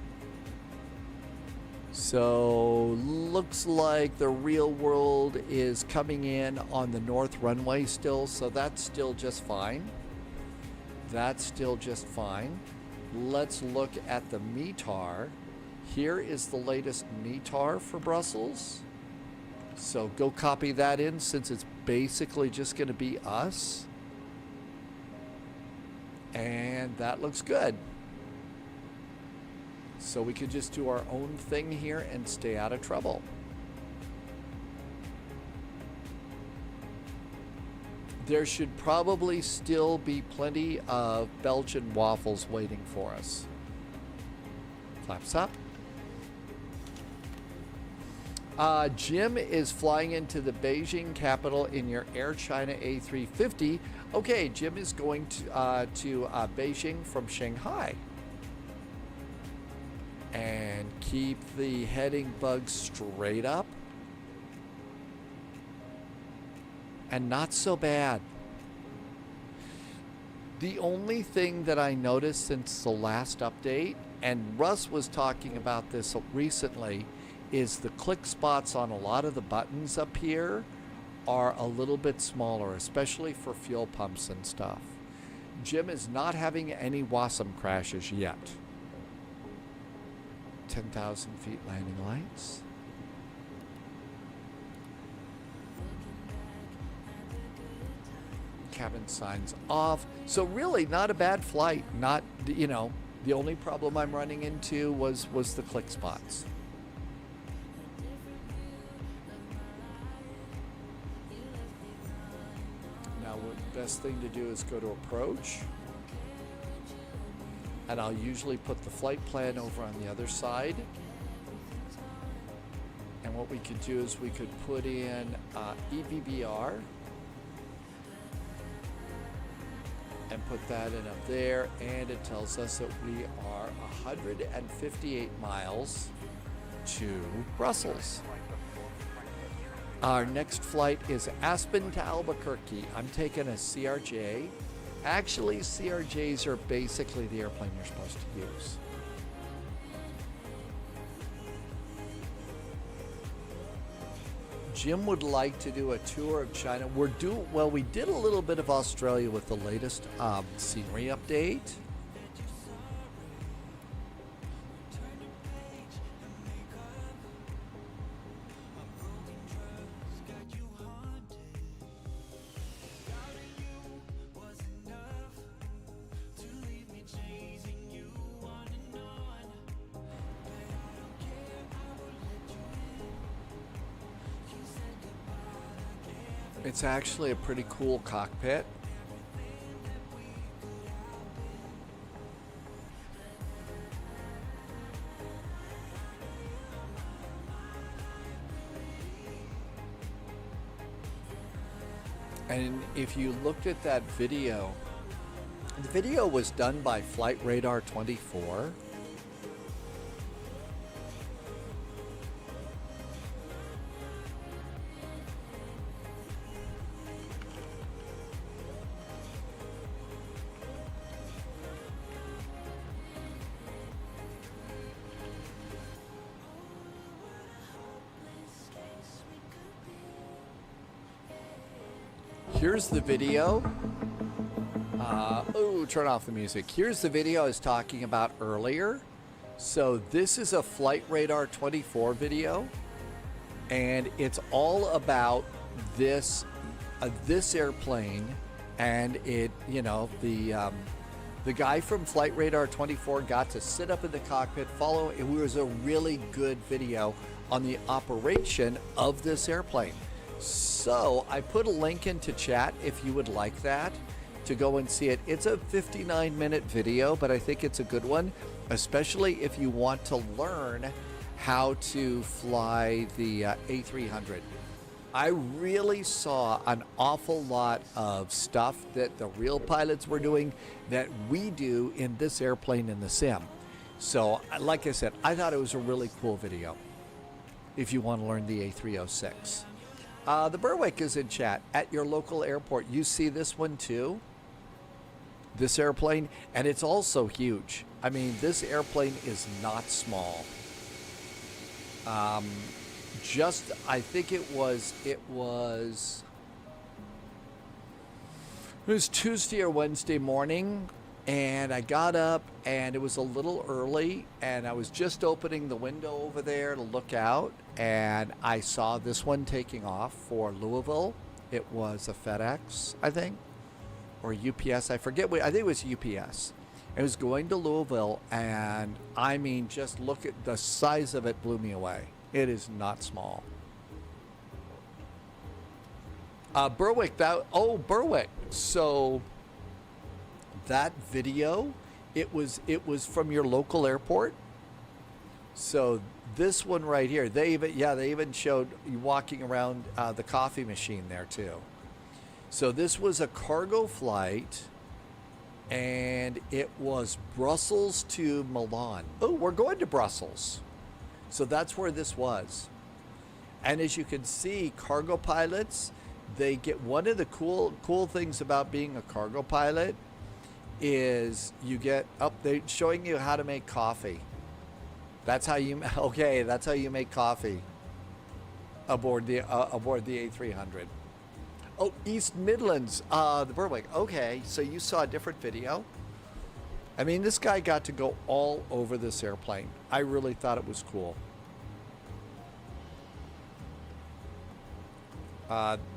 So looks like the real world is coming in on the north runway still. So that's still just fine. That's still just fine. Let's look at the METAR. Here is the latest METAR for Brussels. So go copy that in since it's basically just going to be us. And that looks good. So we could just do our own thing here and stay out of trouble. there should probably still be plenty of Belgian waffles waiting for us. Flaps up. Jim is flying into the Beijing capital in your Air China A350. Okay, Jim is going to Beijing from Shanghai. And keep the heading bug straight up. And not so bad. The only thing that I noticed since the last update, and Russ was talking about this recently, is the click spots on a lot of the buttons up here are a little bit smaller, especially for fuel pumps and stuff. Jim is not having any WASM crashes yet. 10,000 feet landing lights. Cabin signs off. So really not a bad flight. Not, you know, the only problem I'm running into was the click spots. Now the best thing to do is go to approach. And I'll usually put the flight plan over on the other side. And what we could do is we could put in EBBR and put that in up there, and it tells us that we are 158 miles to Brussels. Our next flight is Aspen to Albuquerque. I'm taking a CRJ. Actually, CRJs are basically the airplane you're supposed to use. Jim would like to do a tour of China. Well, we did a little bit of Australia with the latest scenery update. It's actually a pretty cool cockpit. And if you looked at that video, the video was done by Flight Radar 24. Here's the video. Turn off the music. Here's the video I was talking about earlier. So this is a Flight Radar 24 video, and it's all about this airplane, and it, you know, the guy from Flight Radar 24 got to sit up in the cockpit, follow. It was a really good video on the operation of this airplane. So I put a link into chat if you would like that to go and see it. It's a 59-minute video, but I think it's a good one, especially if you want to learn how to fly the A300. I really saw an awful lot of stuff that the real pilots were doing that we do in this airplane in the sim. So like I said, I thought it was a really cool video if you want to learn the A306. The Berwick is in chat. At your local airport, you see this one too? This airplane, and it's also huge. I mean, this airplane is not small. I think it was Tuesday or Wednesday morning, and I got up, and it was a little early, and I was just opening the window over there to look out, and I saw this one taking off for Louisville. It was a FedEx, I think, or UPS. I forget. I think it was UPS. It was going to Louisville, and I mean, just look at the size of it. Blew me away. It is not small. Berwick, Berwick. So that video, it was from your local airport. So this one right here, they even showed you walking around the coffee machine there too. So this was a cargo flight, and it was Brussels to Milan. Oh, we're going to Brussels. So that's where this was. And as you can see, cargo pilots, they get, one of the cool things about being a cargo pilot is you get up, they're showing you how to make coffee. That's how you make coffee aboard the A300. Oh, East Midlands, the Berwick. Okay, so you saw a different video. I mean, this guy got to go all over this airplane. I really thought it was cool.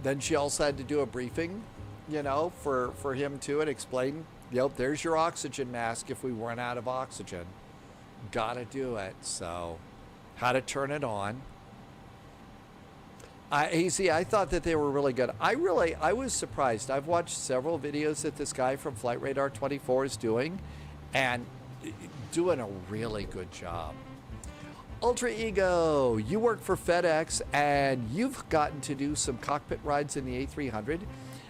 Then she also had to do a briefing, you know, for him too, and explain, yep, there's your oxygen mask if we run out of oxygen. Gotta do it. So, how to turn it on. AZ, I thought that they were really good. I was surprised. I've watched several videos that this guy from Flight Radar 24 is doing, and doing a really good job. Ultra Ego, you work for FedEx, and you've gotten to do some cockpit rides in the A300.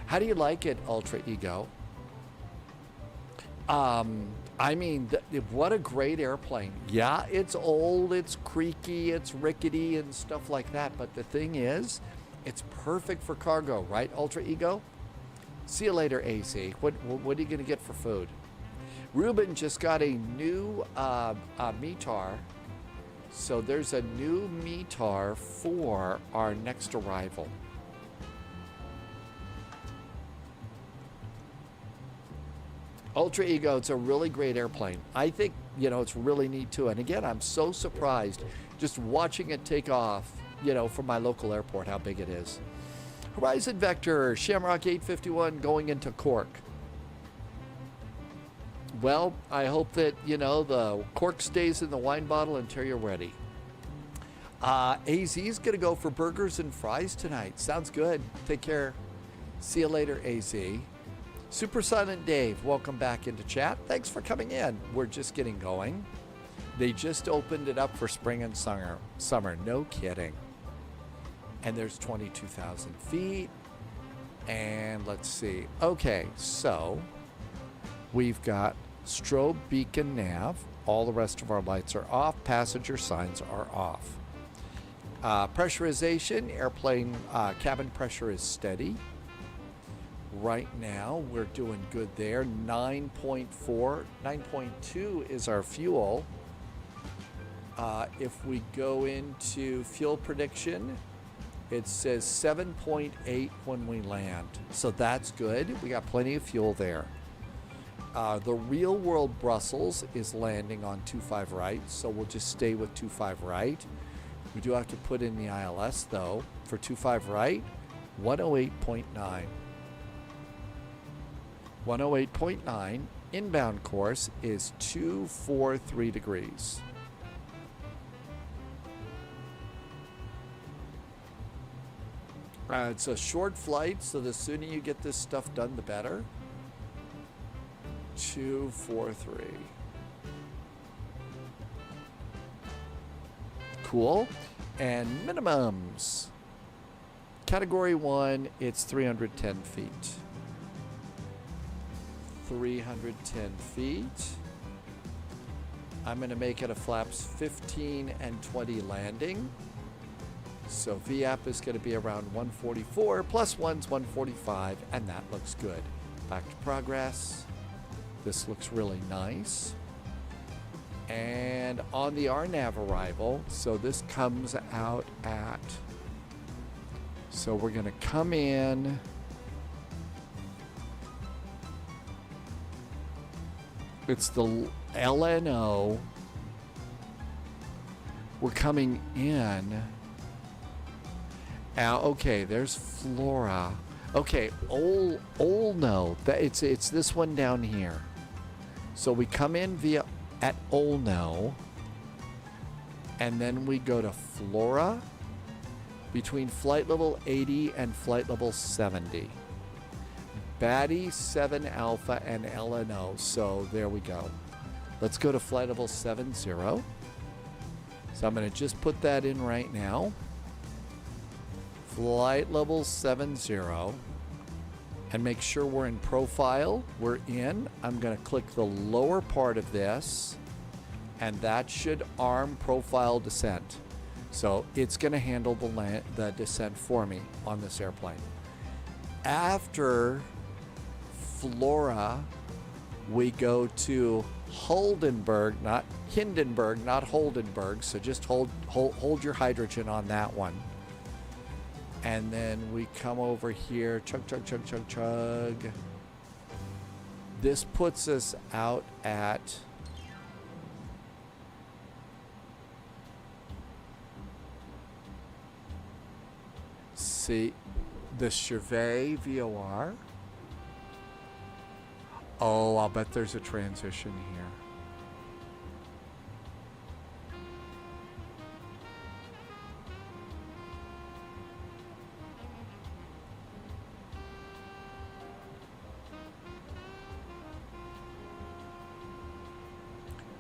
How do you like it, Ultra Ego? I mean, what a great airplane. Yeah, it's old, it's creaky, it's rickety and stuff like that. But the thing is, it's perfect for cargo, right, Ultra Ego? See you later, AC. What are you going to get for food? Ruben just got a new METAR. So there's a new METAR for our next arrival. Ultra Ego, it's a really great airplane. I think, you know, it's really neat too. And again, I'm so surprised just watching it take off, you know, from my local airport, how big it is. Horizon Vector, Shamrock 851 going into Cork. Well, I hope that, you know, the cork stays in the wine bottle until you're ready. AZ is going to go for burgers and fries tonight. Sounds good. Take care. See you later, AZ. Super Silent Dave, welcome back into chat. Thanks for coming in. We're just getting going. They just opened it up for spring and summer. No kidding. And there's 22,000 feet. And let's see. Okay, so we've got strobe, beacon, nav. All the rest of our lights are off. Passenger signs are off. Pressurization, airplane cabin pressure is steady. Right now, we're doing good there. 9.4, 9.2 is our fuel. If we go into fuel prediction, it says 7.8 when we land. So that's good. We got plenty of fuel there. The real world Brussels is landing on 25 right, so we'll just stay with 25 right. We do have to put in the ILS though. For 25 right, 108.9. 108.9. Inbound course is 243 degrees. It's a short flight, so the sooner you get this stuff done, the better. 243. Cool. And minimums. Category 1, it's 310 feet. 310 feet. I'm going to make it a flaps 15 and 20 landing. So VAP is going to be around 144, plus one's 145, and that looks good. Back to progress. This looks really nice. And on the RNAV arrival, so this comes out at, so we're going to come in. It's the LNO. We're coming in. Okay, there's Flora. Okay, Olno. It's this one down here. So we come in at Olno, and then we go to Flora. between flight level 80 and flight level 70. Batty 7 Alpha and LNO. So there we go. Let's go to flight level 70. So I'm going to just put that in right now. Flight level 70. And make sure we're in profile. We're in. I'm going to click the lower part of this. And that should arm profile descent. So it's going to handle the descent for me on this airplane. After Flora, we go to Holdenberg, not Hindenburg, not Holdenberg. So just hold your hydrogen on that one. And then we come over here, chug, chug, chug, chug, chug. This puts us out at see the Chevet VOR. Oh, I'll bet there's a transition here.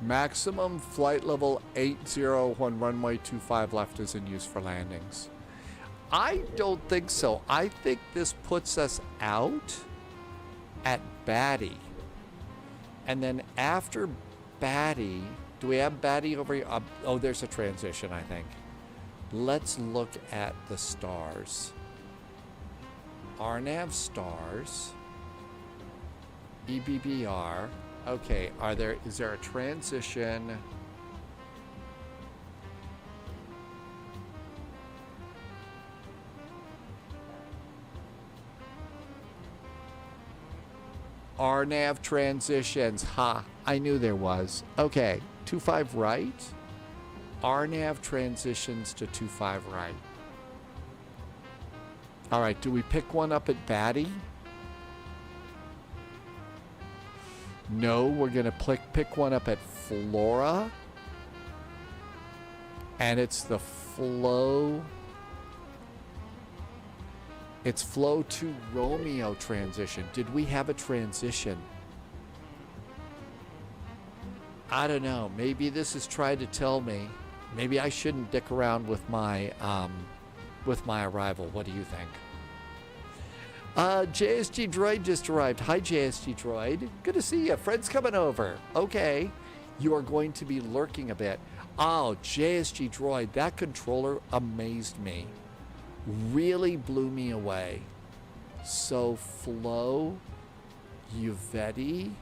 Maximum flight level 80 when runway 25 left is in use for landings. I don't think so. I think this puts us out at Batty. And then after Batty, do we have Batty over here? Oh, there's a transition, I think. Let's look at the stars. RNAV stars. EBBR. Okay, is there a transition? RNAV transitions. Ha, I knew there was. Okay, 25 right. RNAV transitions to 25 right. All right, do we pick one up at Batty? No, we're going to pick one up at Flora. And it's the flow. It's flow to Romeo transition. Did we have a transition? I don't know. Maybe this is trying to tell me. Maybe I shouldn't dick around with my arrival. What do you think? JSG Droid just arrived. Hi, JSG Droid. Good to see you. Fred's coming over. Okay. You are going to be lurking a bit. Oh, JSG Droid. That controller amazed me. Really blew me away. So, Flo, Uvetti.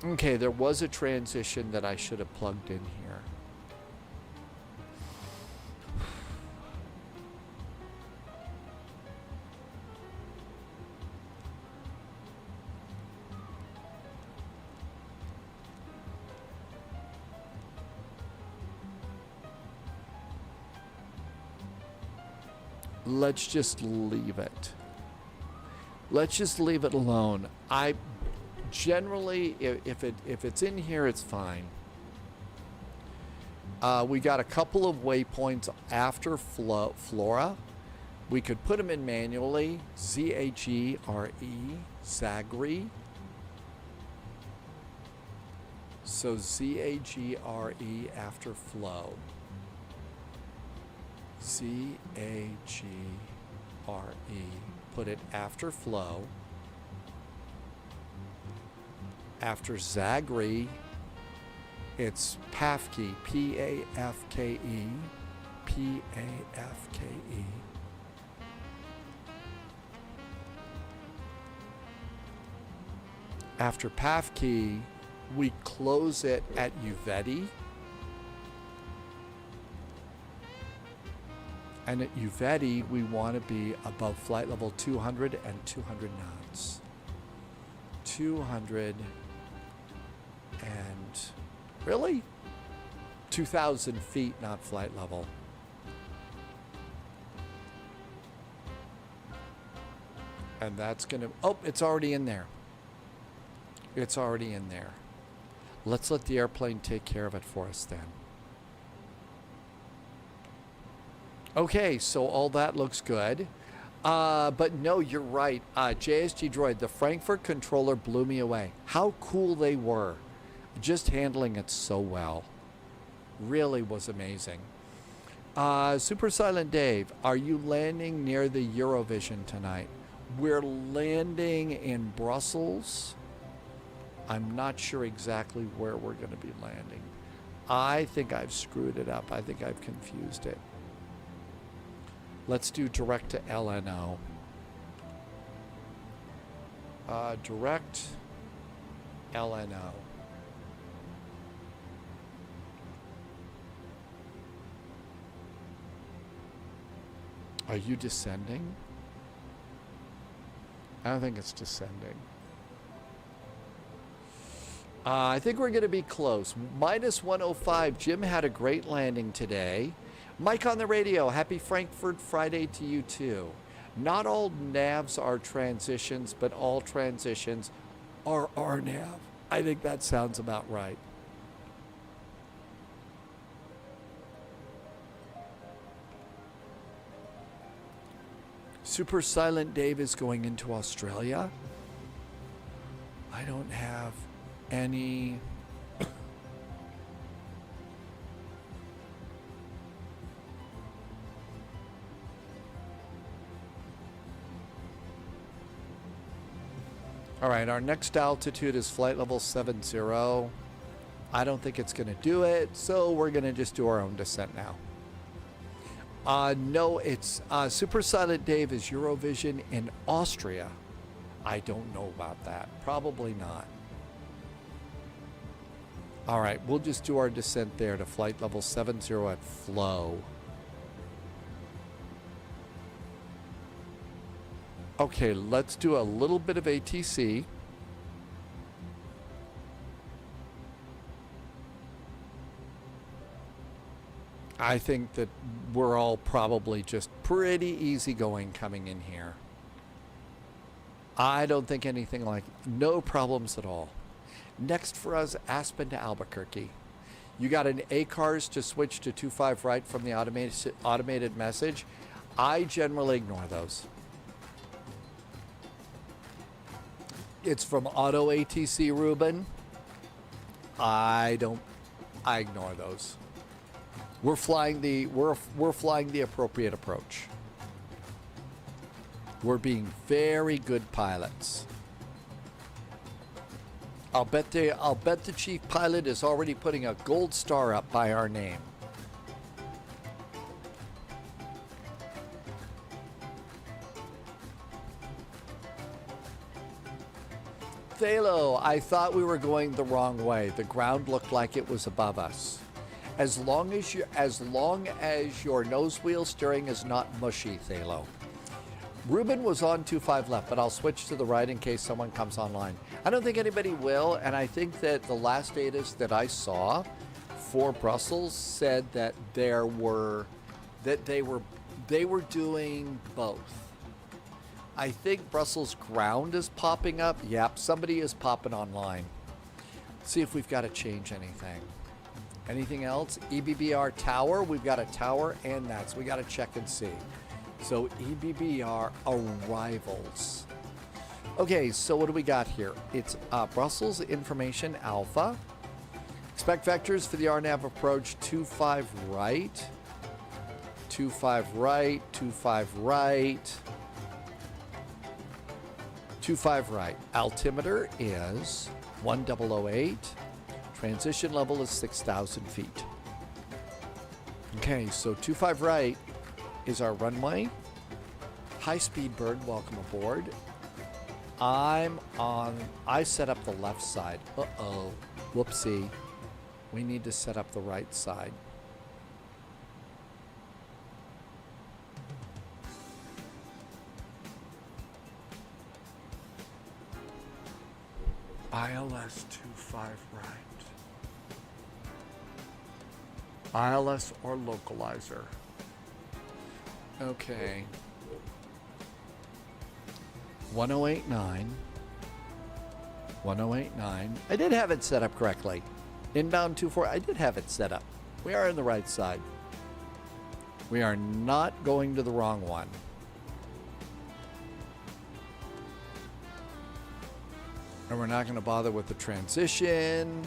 Okay, there was a transition that I should have plugged in here. Let's just leave it. Let's just leave it alone. I generally, if it's in here, it's fine. We got a couple of waypoints after Flora. We could put them in manually. ZAGRE, Zagre. So ZAGRE after flow. ZAGRE. Put it after flow. After Zagre, it's PAFKE. PAFKE. PAFKE. After PAFKE, we close it at Uvetti. And at Uvetti, we want to be above flight level 200 and 200 knots. 200 and really? 2,000 feet, not flight level. And that's going to... Oh, it's already in there. It's already in there. Let's let the airplane take care of it for us then. Okay, so all that looks good. But no, you're right. JSG Droid, the Frankfurt controller blew me away. How cool they were. Just handling it so well. Really was amazing. Super Silent Dave, are you landing near the Eurovision tonight? We're landing in Brussels. I'm not sure exactly where we're going to be landing. I think I've screwed it up. I think I've confused it. Let's do direct to LNO. Direct LNO. Are you descending? I don't think it's descending. I think we're going to be close. Minus 105. Jim had a great landing today. Mike on the radio. Happy Frankfurt Friday to you too. Not all navs are transitions, but all transitions are RNAV. I think that sounds about right. Super Silent Dave is going into Australia. I don't have any. All right, our next altitude is flight level 70. I don't think it's going to do it, so we're going to just do our own descent now. No, it's Super Silent Dave is Eurovision in Austria. I don't know about that. Probably not. All right, we'll just do our descent there to flight level 70 at flow. Okay, let's do a little bit of ATC. I think that we're all probably just pretty easygoing coming in here. I don't think anything like, no problems at all. Next for us, Aspen to Albuquerque. You got an ACARS to switch to 25 right from the automated message. I generally ignore those. It's from Auto ATC Ruben. I ignore those. We're flying the appropriate approach. We're being very good pilots. I'll bet the chief pilot is already putting a gold star up by our name. Thalo, I thought we were going the wrong way. The ground looked like it was above us. As long as your nose wheel steering is not mushy, Thalo. Ruben was on 25 left, but I'll switch to the right in case someone comes online. I don't think anybody will, and I think that the last data that I saw for Brussels said that they were doing both. I think Brussels ground is popping up. Yep, somebody is popping online. Let's see if we've got to change anything. Anything else? EBBR tower. We've got a tower and that's. We got to check and see. So EBBR arrivals. Okay, so what do we got here? It's Brussels Information Alpha. Expect vectors for the RNAV approach 25 right. 25 right. 25 right. 25 right. Altimeter is 1008. Transition level is 6,000 feet. Okay, so 25 right is our runway. High speed bird, welcome aboard. I set up the left side. Uh-oh, whoopsie. We need to set up the right side. ILS 25 right. ILS or localizer. Okay. 1089. 1089. I did have it set up correctly. Inbound 24, I did have it set up. We are on the right side. We are not going to the wrong one. And we're not going to bother with the transition.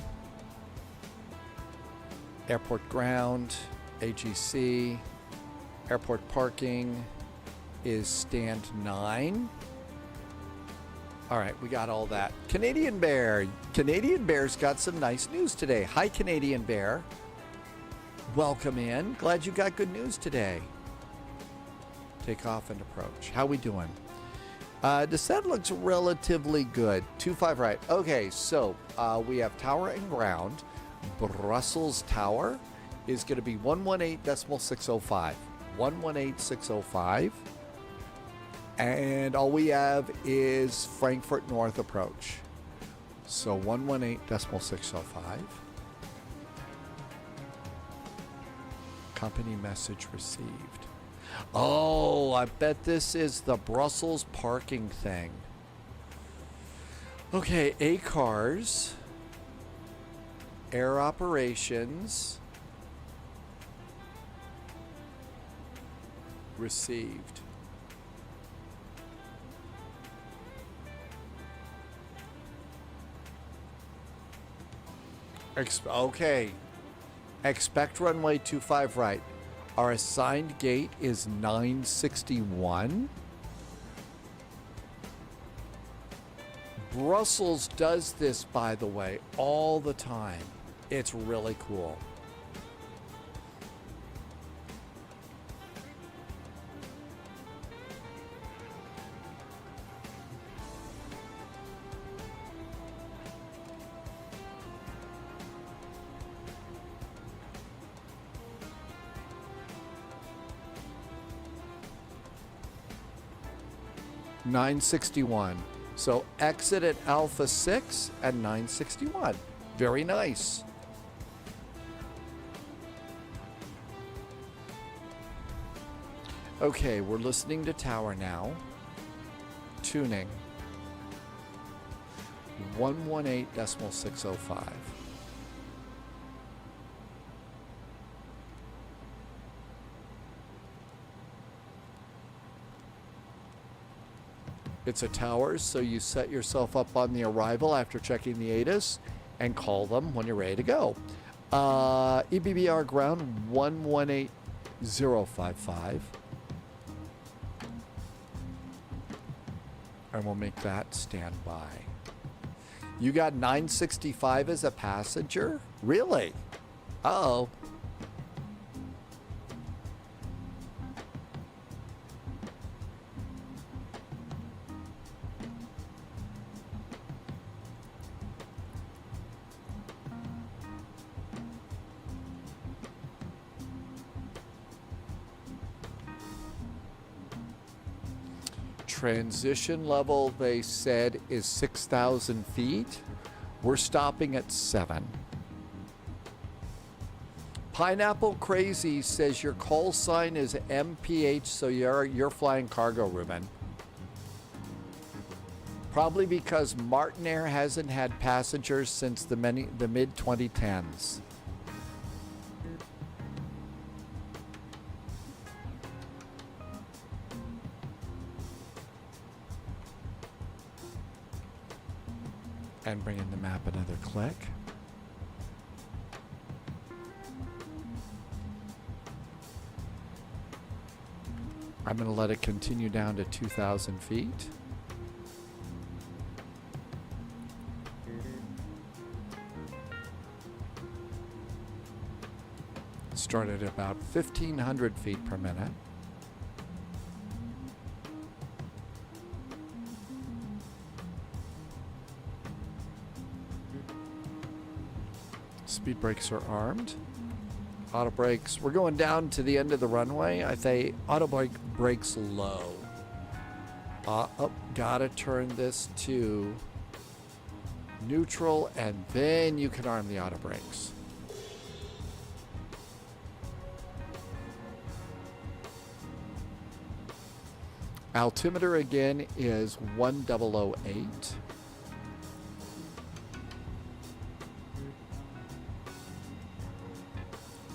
Airport ground, AGC, airport parking is stand 9. All right, we got all that. Canadian Bear. Canadian Bear's got some nice news today. Hi, Canadian Bear. Welcome in. Glad you got good news today. Take off and approach. How we doing? Descent looks relatively good. 25 right. Okay, so we have tower and ground. Brussels Tower is going to be 118.605. 118.605. And all we have is Frankfurt North approach. So 118.605. Company message received. Oh, I bet this is the Brussels parking thing. Okay, ACARS. Air operations. Received. Okay. Expect runway 25 right. Our assigned gate is 961. Brussels does this, by the way, all the time. It's really cool. $961. So exit at Alpha 6 at 961. Very nice. Okay, we're listening to tower now. Tuning. 118.605. It's a tower, so you set yourself up on the arrival after checking the ATIS and call them when you're ready to go. EBBR ground 118055. And we'll make that standby. You got 965 as a passenger? Really? Uh-oh. Transition level, they said, is 6,000 feet. We're stopping at 7. Pineapple Crazy says your call sign is MPH, so you're flying cargo, Ruben. Probably because Martinair hasn't had passengers since the mid 2010s. And bring in the map another click. I'm going to let it continue down to 2,000 feet. Start at about 1,500 feet per minute. Speed brakes are armed. Auto brakes. We're going down to the end of the runway. I say auto brakes low. Gotta turn this to neutral, and then you can arm the auto brakes. Altimeter again is 1008.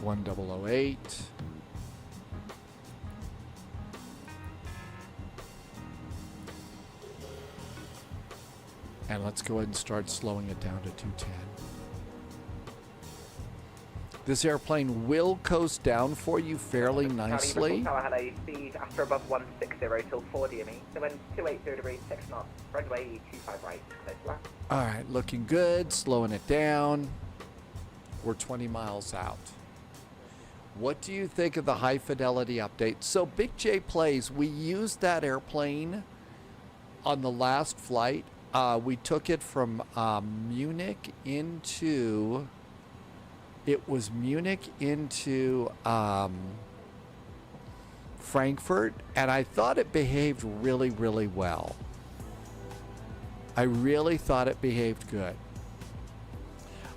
1008. And let's go ahead and start slowing it down to 210. This airplane will coast down for you fairly nicely. Tower had a speed after above 160 till 4 DME. So when 280 degrees, 6 knots, runway 25 right, close left. All right, looking good, slowing it down. We're 20 miles out. What do you think of the high fidelity update? So Big J Plays, we used that airplane on the last flight. We took it from Munich into... It was Munich into Frankfurt, and I thought it behaved really, really well. I really thought it behaved good.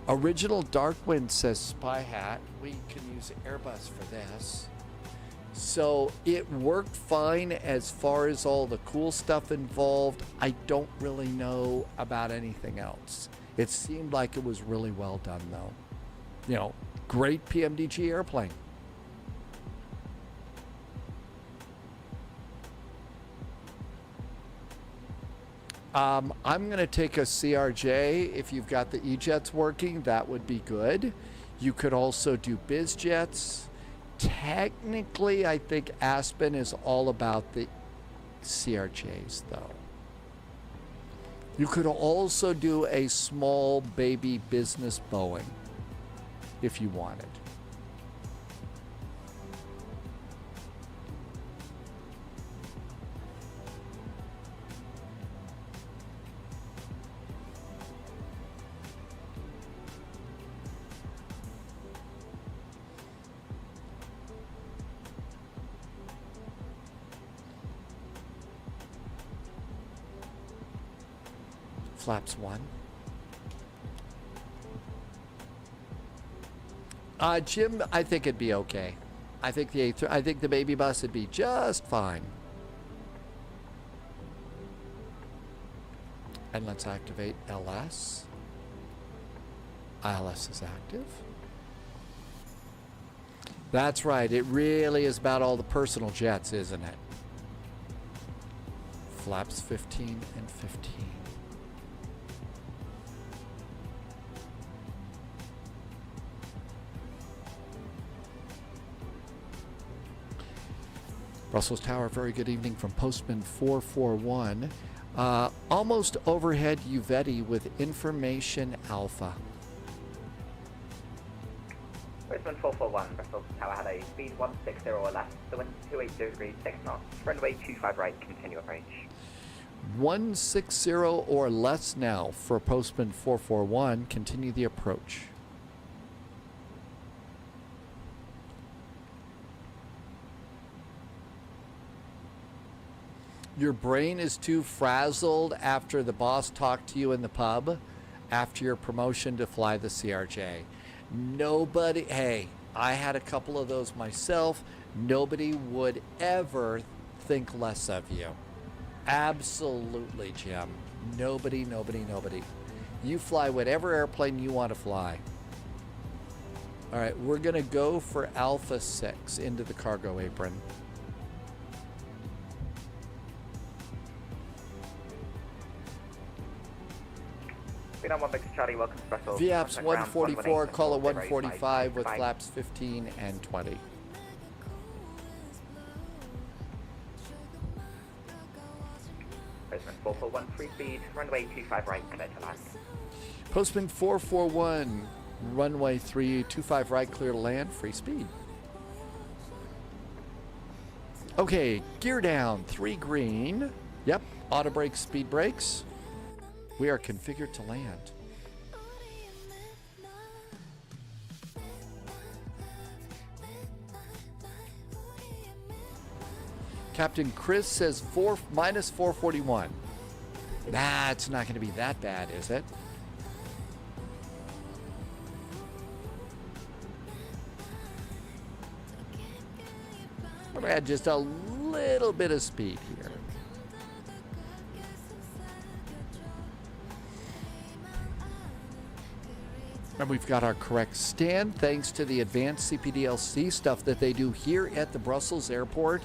Original Darkwind says Spy Hat. We can use Airbus for this. So it worked fine as far as all the cool stuff involved. I don't really know about anything else. It seemed like it was really well done, though. You know, great PMDG airplane. I'm going to take a CRJ. If you've got the E-jets working, that would be good. You could also do biz jets. Technically, I think Aspen is all about the CRJs, though. You could also do a small baby business Boeing if you wanted. Flaps 1. Jim, I think it'd be okay. I think the baby bus would be just fine. And let's activate LS. ILS is active. That's right. It really is about all the personal jets, isn't it? Flaps 15 and 15. Brussels Tower, very good evening from Postman 441. Almost overhead Uvetti with information alpha. Postman 441, Brussels Tower had a speed 160 or less, the wind 280 degrees, 6 knots, runway 25 right, continue approach. 160 or less now for Postman 441, continue the approach. Your brain is too frazzled after the boss talked to you in the pub after your promotion to fly the CRJ. Nobody, hey, I had a couple of those myself. Nobody would ever think less of you. Absolutely, Jim. Nobody. You fly whatever airplane you want to fly. All right, we're going to go for Alpha 6 into the cargo apron. VAPS 144, call it 145 with flaps 15 and 20. Postman 441, free speed, runway 25 right, clear to land. Postman 441, runway 325 right, clear to land, free speed. Okay, gear down, 3 green. Yep, auto brakes, speed brakes. We are configured to land. Captain Chris says minus 441. Nah, it's not going to be that bad, is it? We're going to add just a little bit of speed here. And we've got our correct stand thanks to the advanced CPDLC stuff that they do here at the Brussels airport.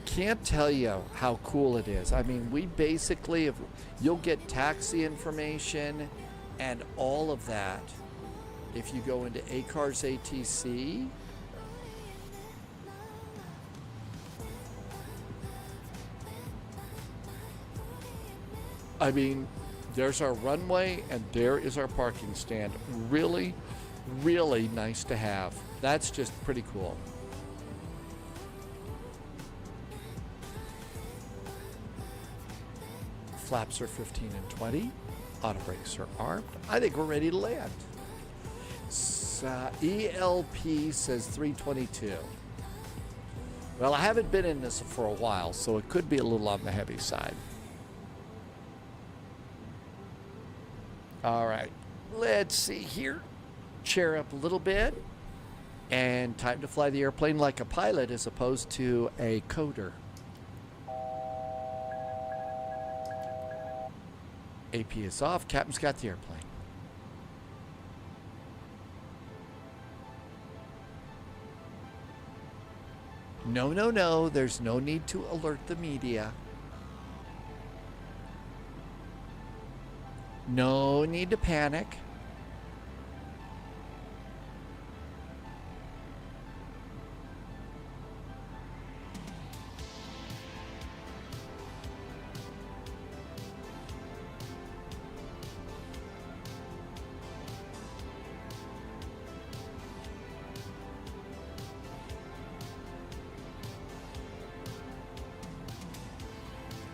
Can't tell you how cool it is. I mean, we basically, you'll get taxi information and all of that if you go into ACARS ATC. I mean, there's our runway and there is our parking stand. Really, really nice to have. That's just pretty cool. Flaps are 15 and 20. Auto brakes are armed. I think we're ready to land. ELP says 322. Well, I haven't been in this for a while, so it could be a little on the heavy side. All right, let's see here. Chair up a little bit. And time to fly the airplane like a pilot as opposed to a coder. AP is off. Captain's got the airplane. No, no, no. There's no need to alert the media. No need to panic.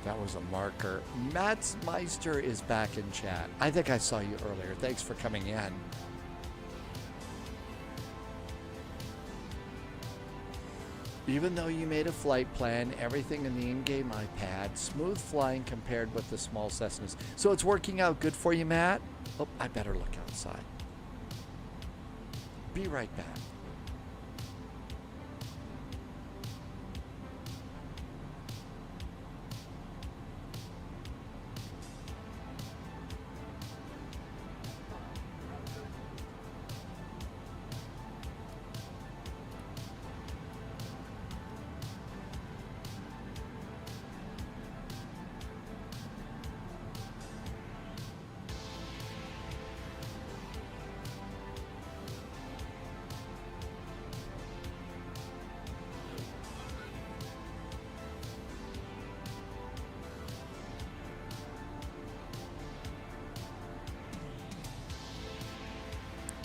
That was a marker. Mats Meister is back in chat. I think I saw you earlier. Thanks for coming in. Even though you made a flight plan, everything in the in-game iPad, smooth flying compared with the small Cessnas. So it's working out good for you, Matt? Oh, I better look outside. Be right back.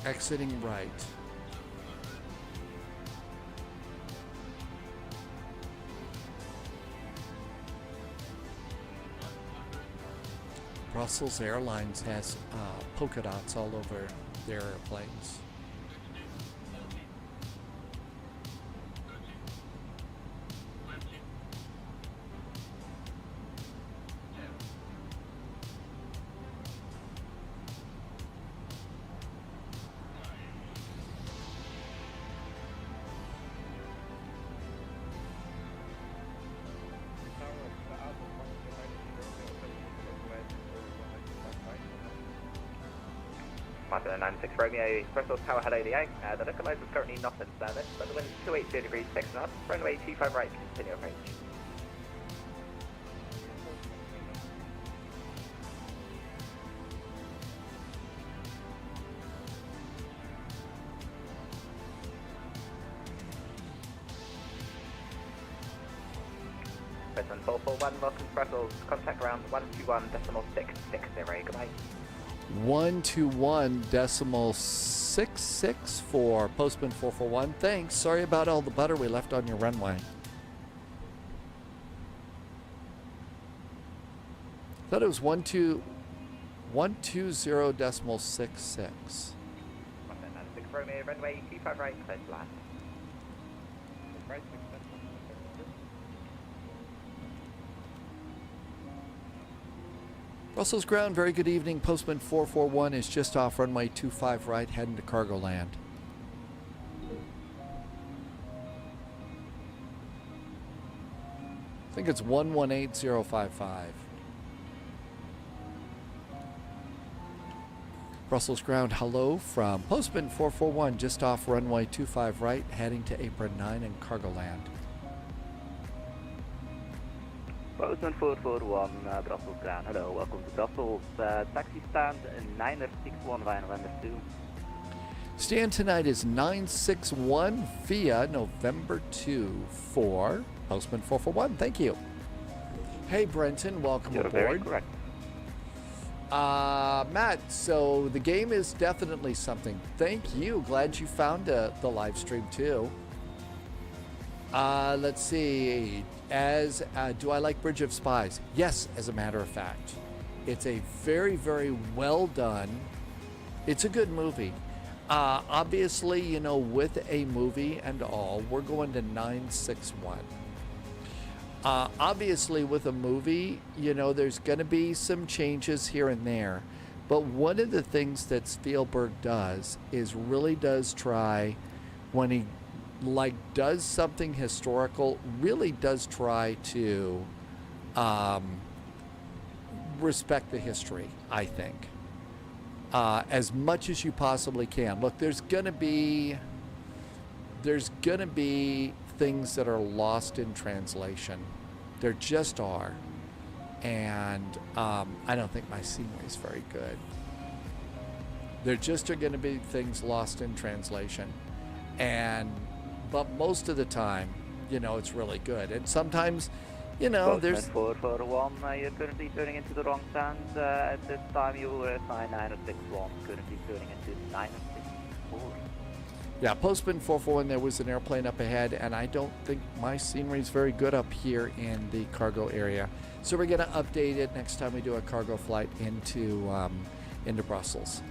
Exiting right. Brussels Airlines has polka dots all over their airplanes. Martin 96 Romeo, Brussels Tower, hello Leo. The localizer is currently not in service, but the wind is 280 degrees 6 knots, runway 25 right, continue approach. Brisbane 441, welcome to Brussels, contact ground 121.660, goodbye. 121.66 for Postman 441. Thanks. Sorry about all the butter we left on your runway. Thought it was 120.66. 96 Romeo, runway 25 right, close to land. Brussels ground, very good evening. Postman 441 is just off runway 25 right, heading to cargo land. I think it's 118055. Brussels ground, hello from Postman 441, just off runway 25 right, heading to apron 9 in cargo land. Postman 441, Brussels ground, hello, welcome to Brussels. Taxi stand 961 via November 2. Stand tonight is 961 via November 2 for Postman 441. Thank you. Hey, Brenton, welcome You're aboard. very correct. Matt, so the game is definitely something. Thank you. Glad you found the live stream too. Let's see. Do I like Bridge of Spies? Yes, as a matter of fact. It's a very, very well done. It's a good movie. Obviously, you know, with a movie and all, we're going to 961. Obviously, with a movie, you know, there's going to be some changes here and there. But one of the things that Spielberg does is really does try, when he does something historical, really does try to respect the history, I think, as much as you possibly can. Look, there's gonna be things that are lost in translation. There just are. And I don't think my scenery is very good. There just are going to be things lost in translation. But most of the time, you know, it's really good. And sometimes, you know, there's... 441, you're currently turning into the wrong stand. At this time, you were assigned 961, currently turning into 964. Yeah, Postman 441, there was an airplane up ahead, and I don't think my scenery is very good up here in the cargo area. So we're going to update it next time we do a cargo flight into Brussels.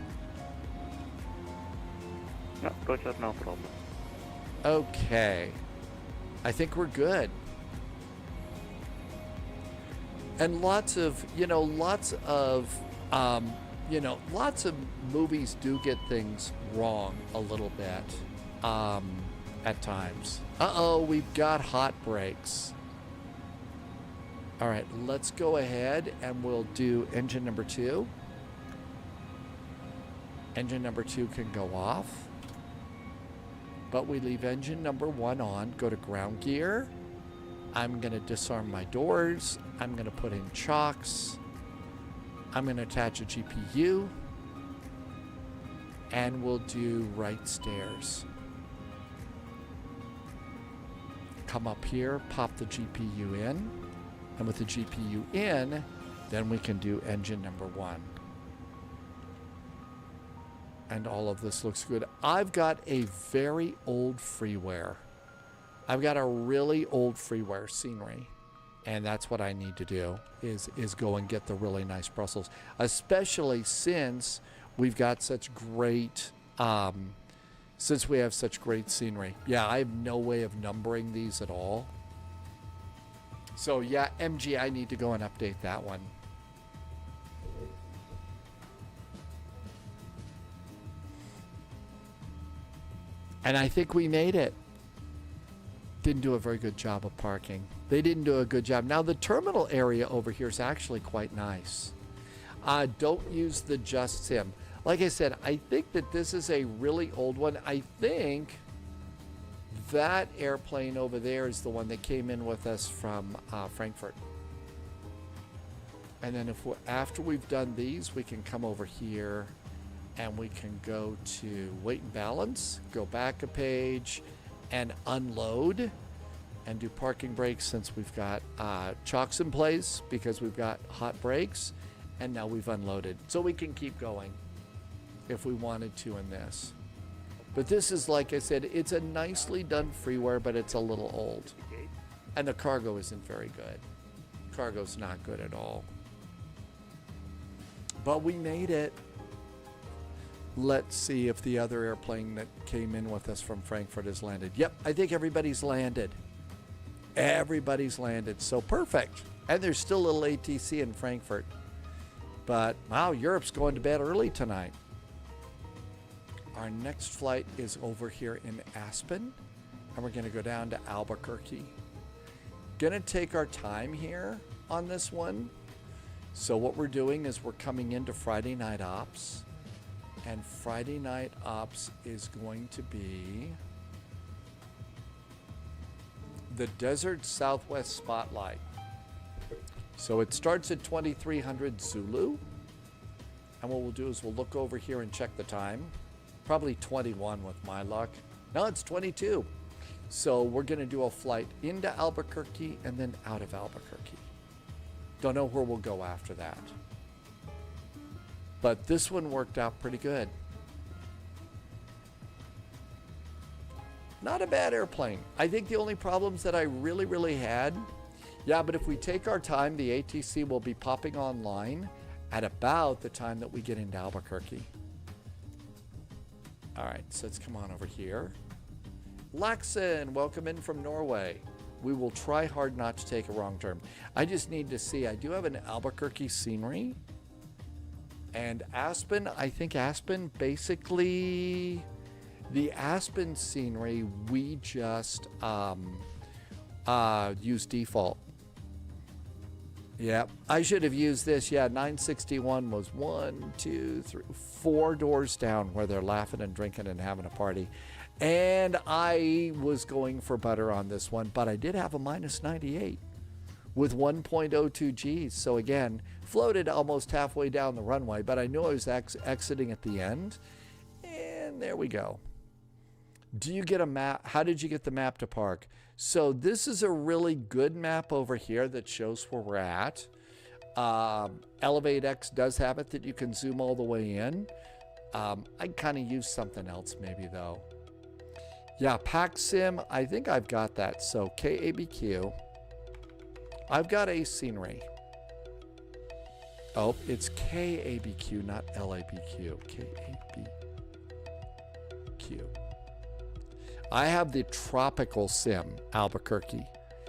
No, Roger, no problem. Okay. I think we're good. And lots of movies do get things wrong a little bit at times. Uh-oh, we've got hot brakes. All right, let's go ahead and we'll do engine number 2. Engine number 2 can go off. But we leave engine number 1 on, go to ground gear. I'm going to disarm my doors. I'm going to put in chocks. I'm going to attach a GPU. And we'll do right stairs. Come up here, pop the GPU in. And with the GPU in, then we can do engine number 1. And all of this looks good. I've got a very old freeware. I've got a really old freeware scenery. And that's what I need to do, is go and get the really nice Brussels. Especially since we've got such great, since we have such great scenery. Yeah, I have no way of numbering these at all. So yeah, MG, I need to go and update that one. And I think we made it. Didn't do a very good job of parking. They didn't do a good job. Now the terminal area over here is actually quite nice. Don't use the Just Sim. Like I said, I think that this is a really old one. I think that airplane over there is the one that came in with us from Frankfurt. And then after we've done these, we can come over here and we can go to weight and balance, go back a page and unload and do parking brakes, since we've got chocks in place because we've got hot brakes, and now we've unloaded. So we can keep going if we wanted to in this. But this is, like I said, it's a nicely done freeware, but it's a little old. And the cargo isn't very good. Cargo's not good at all. But we made it. Let's see if the other airplane that came in with us from Frankfurt has landed. Yep, I think everybody's landed. Everybody's landed. So perfect. And there's still a little ATC in Frankfurt. But, wow, Europe's going to bed early tonight. Our next flight is over here in Aspen. And we're going to go down to Albuquerque. Going to take our time here on this one. So what we're doing is we're coming into Friday night ops. And Friday night ops is going to be the Desert Southwest Spotlight. So it starts at 2300 Zulu. And what we'll do is we'll look over here and check the time. Probably 21 with my luck. No, it's 22. So we're going to do a flight into Albuquerque and then out of Albuquerque. Don't know where we'll go after that. But this one worked out pretty good. Not a bad airplane. I think the only problems that I really had, yeah, but if we take our time, the ATC will be popping online at about the time that we get into Albuquerque. All right, so let's come on over here. Laxon, welcome in from Norway. We will try hard not to take a wrong turn. I just need to see, I do have an Albuquerque scenery. And Aspen, I think Aspen basically, the Aspen scenery, we just use default. Yeah, I should have used this. Yeah, 961 was 1, 2, 3, 4 doors down where they're laughing and drinking and having a party. And I was going for butter on this one, but I did have a minus 98 with 1.02 Gs. So again, floated almost halfway down the runway, but I knew I was exiting at the end. And there we go. Do you get a map? How did you get the map to park? So this is a really good map over here that shows where we're at. ElevateX does have it that you can zoom all the way in. I'd kind of use something else maybe though. Yeah, PACSIM, I think I've got that. So KABQ. I've got a scenery. Oh, it's KABQ, not LABQ. KABQ. I have the Tropical Sim, Albuquerque.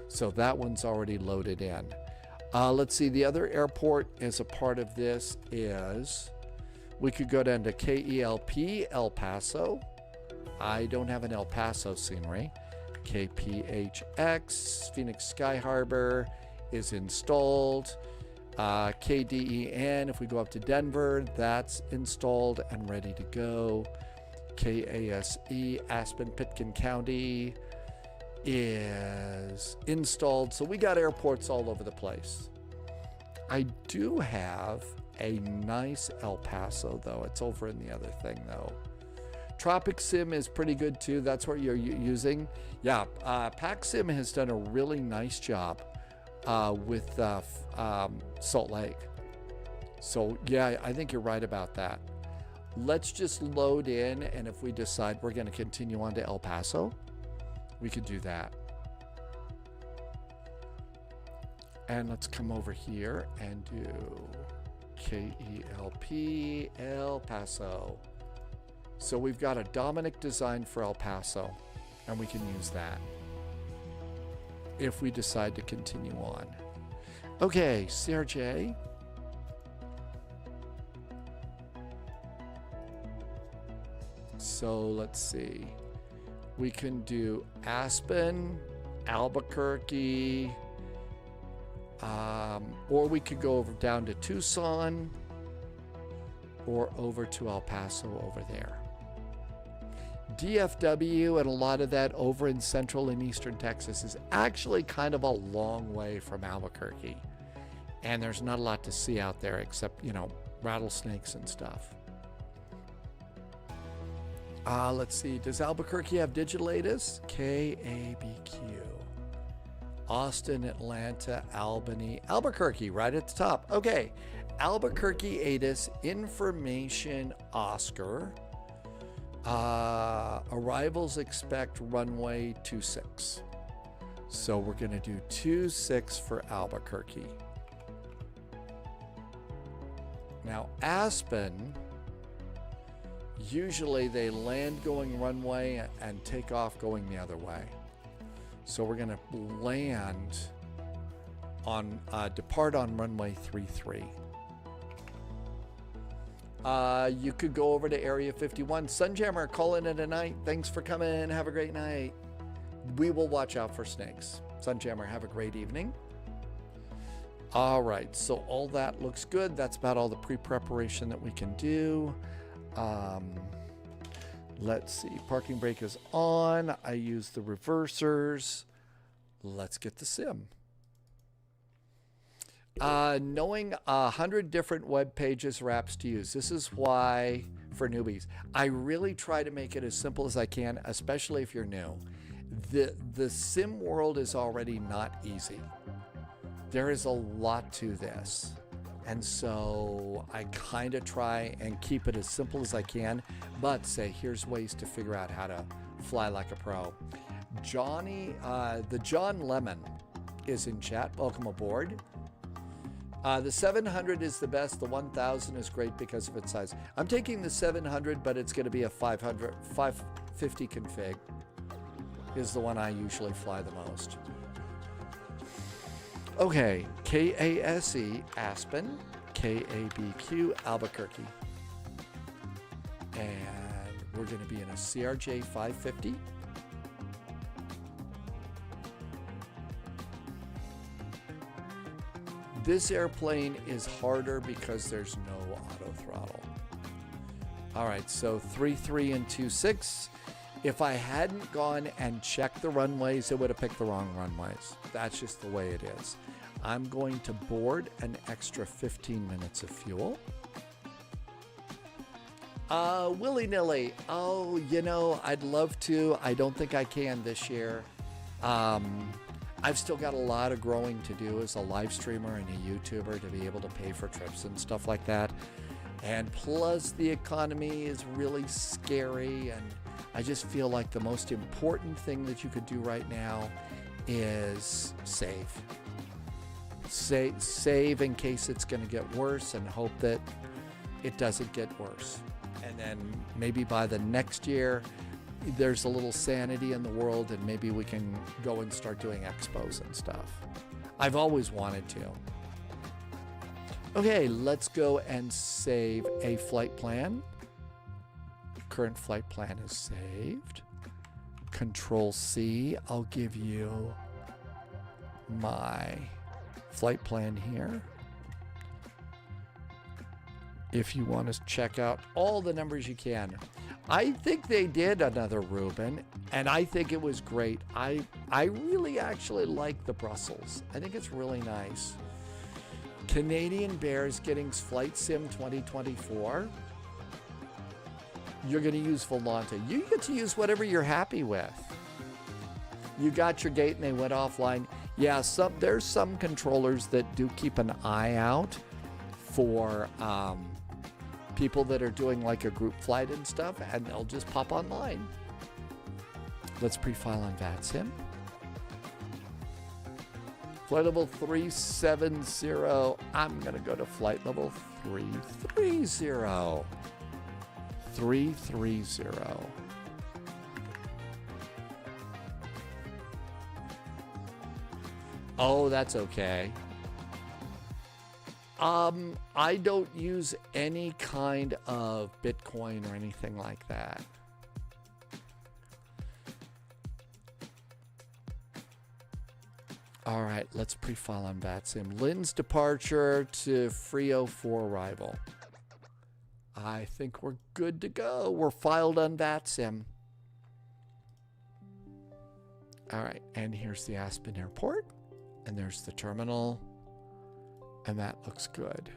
So that one's already loaded in. Let's see, the other airport as a part of this is, we could go down to KELP, El Paso. I don't have an El Paso scenery. KPHX, Phoenix Sky Harbor is installed. KDEN, if we go up to Denver, that's installed and ready to go. KASE, Aspen Pitkin County is installed. So we got airports all over the place. I do have a nice El Paso though. It's over in the other thing though. Tropic Sim is pretty good too. That's what you're using. Yeah, PACSIM has done a really nice job with Salt Lake. So yeah, I think you're right about that. Let's just load in, and if we decide we're going to continue on to El Paso, we could do that. And let's come over here and do KELP El Paso. So we've got a Dominic design for El Paso, and we can use that if we decide to continue on. Okay, CRJ. So let's see. We can do Aspen, Albuquerque, or we could go over down to Tucson or over to El Paso over there. DFW and a lot of that over in central and eastern Texas is actually kind of a long way from Albuquerque. And there's not a lot to see out there except, you know, rattlesnakes and stuff. Let's see. Does Albuquerque have digital ATIS? KABQ. Austin, Atlanta, Albany, Albuquerque, right at the top. Okay. Albuquerque ATIS information Oscar. Arrivals expect runway 26. So we're going to do 26 for Albuquerque. Now Aspen, usually they land going runway and take off going the other way. So we're going to land on, depart on runway 33. You could go over to Area 51. Sunjammer, calling it a night. Thanks for coming. Have a great night. We will watch out for snakes. Sunjammer, have a great evening. All right, so all that looks good. That's about all the pre-preparation that we can do. Let's see. Parking brake is on. I use the reversers. Let's get the sim. Knowing 100 different web pages or apps to use. This is why, for newbies, I really try to make it as simple as I can, especially if you're new. The sim world is already not easy. There is a lot to this. And so I kind of try and keep it as simple as I can, but say, here's ways to figure out how to fly like a pro. The John Lemon is in chat. Welcome aboard. The 700 is the best. The 1000 is great because of its size. I'm taking the 700, but it's going to be a 550 config is the one I usually fly the most. Okay, KASE, Aspen, KABQ, Albuquerque. And we're going to be in a CRJ 550. This airplane is harder because there's no auto throttle. All right, so 3.3 and 2.6. If I hadn't gone and checked the runways, it would have picked the wrong runways. That's just the way it is. I'm going to board an extra 15 minutes of fuel. Willy-nilly. Oh, you know, I'd love to. I don't think I can this year. I've still got a lot of growing to do as a live streamer and a YouTuber to be able to pay for trips and stuff like that. And plus the economy is really scary, and I just feel like the most important thing that you could do right now is save. Save in case it's going to get worse, and hope that it doesn't get worse. And then maybe by the next year, there's a little sanity in the world, and maybe we can go and start doing expos and stuff. I've always wanted to. Okay, let's go and save a flight plan. Current flight plan is saved. Control C. I'll give you my flight plan here. If you want to check out all the numbers you can. I think they did another Reuben, and I think it was great. I really actually like the Brussels. I think it's really nice. Canadian Bears getting Flight Sim 2024. You're going to use Volanta. You get to use whatever you're happy with. You got your gate and they went offline. Yeah, there's some controllers that do keep an eye out for people that are doing like a group flight and stuff, and they'll just pop online. Let's pre-file on VATSIM. Flight level 370. I'm going to go to flight level 330. 330. Oh, that's okay. I don't use any kind of Bitcoin or anything like that. All right, let's pre-file on VATSIM. Lynn's departure to Frio for arrival. I think we're good to go. We're filed on VATSIM. All right, and here's the Aspen Airport, and there's the terminal. And that looks good.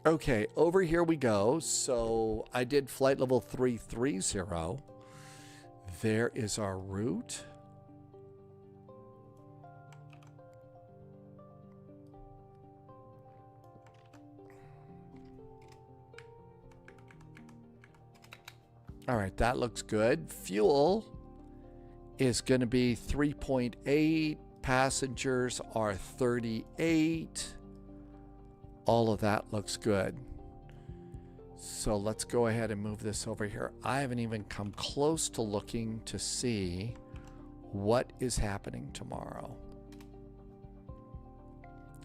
Okay, over here we go. So I did flight level 330. There is our route. All right, that looks good. Fuel is going to be 3.8. Passengers are 38. All of that looks good. So let's go ahead and move this over here. I haven't even come close to looking to see what is happening tomorrow.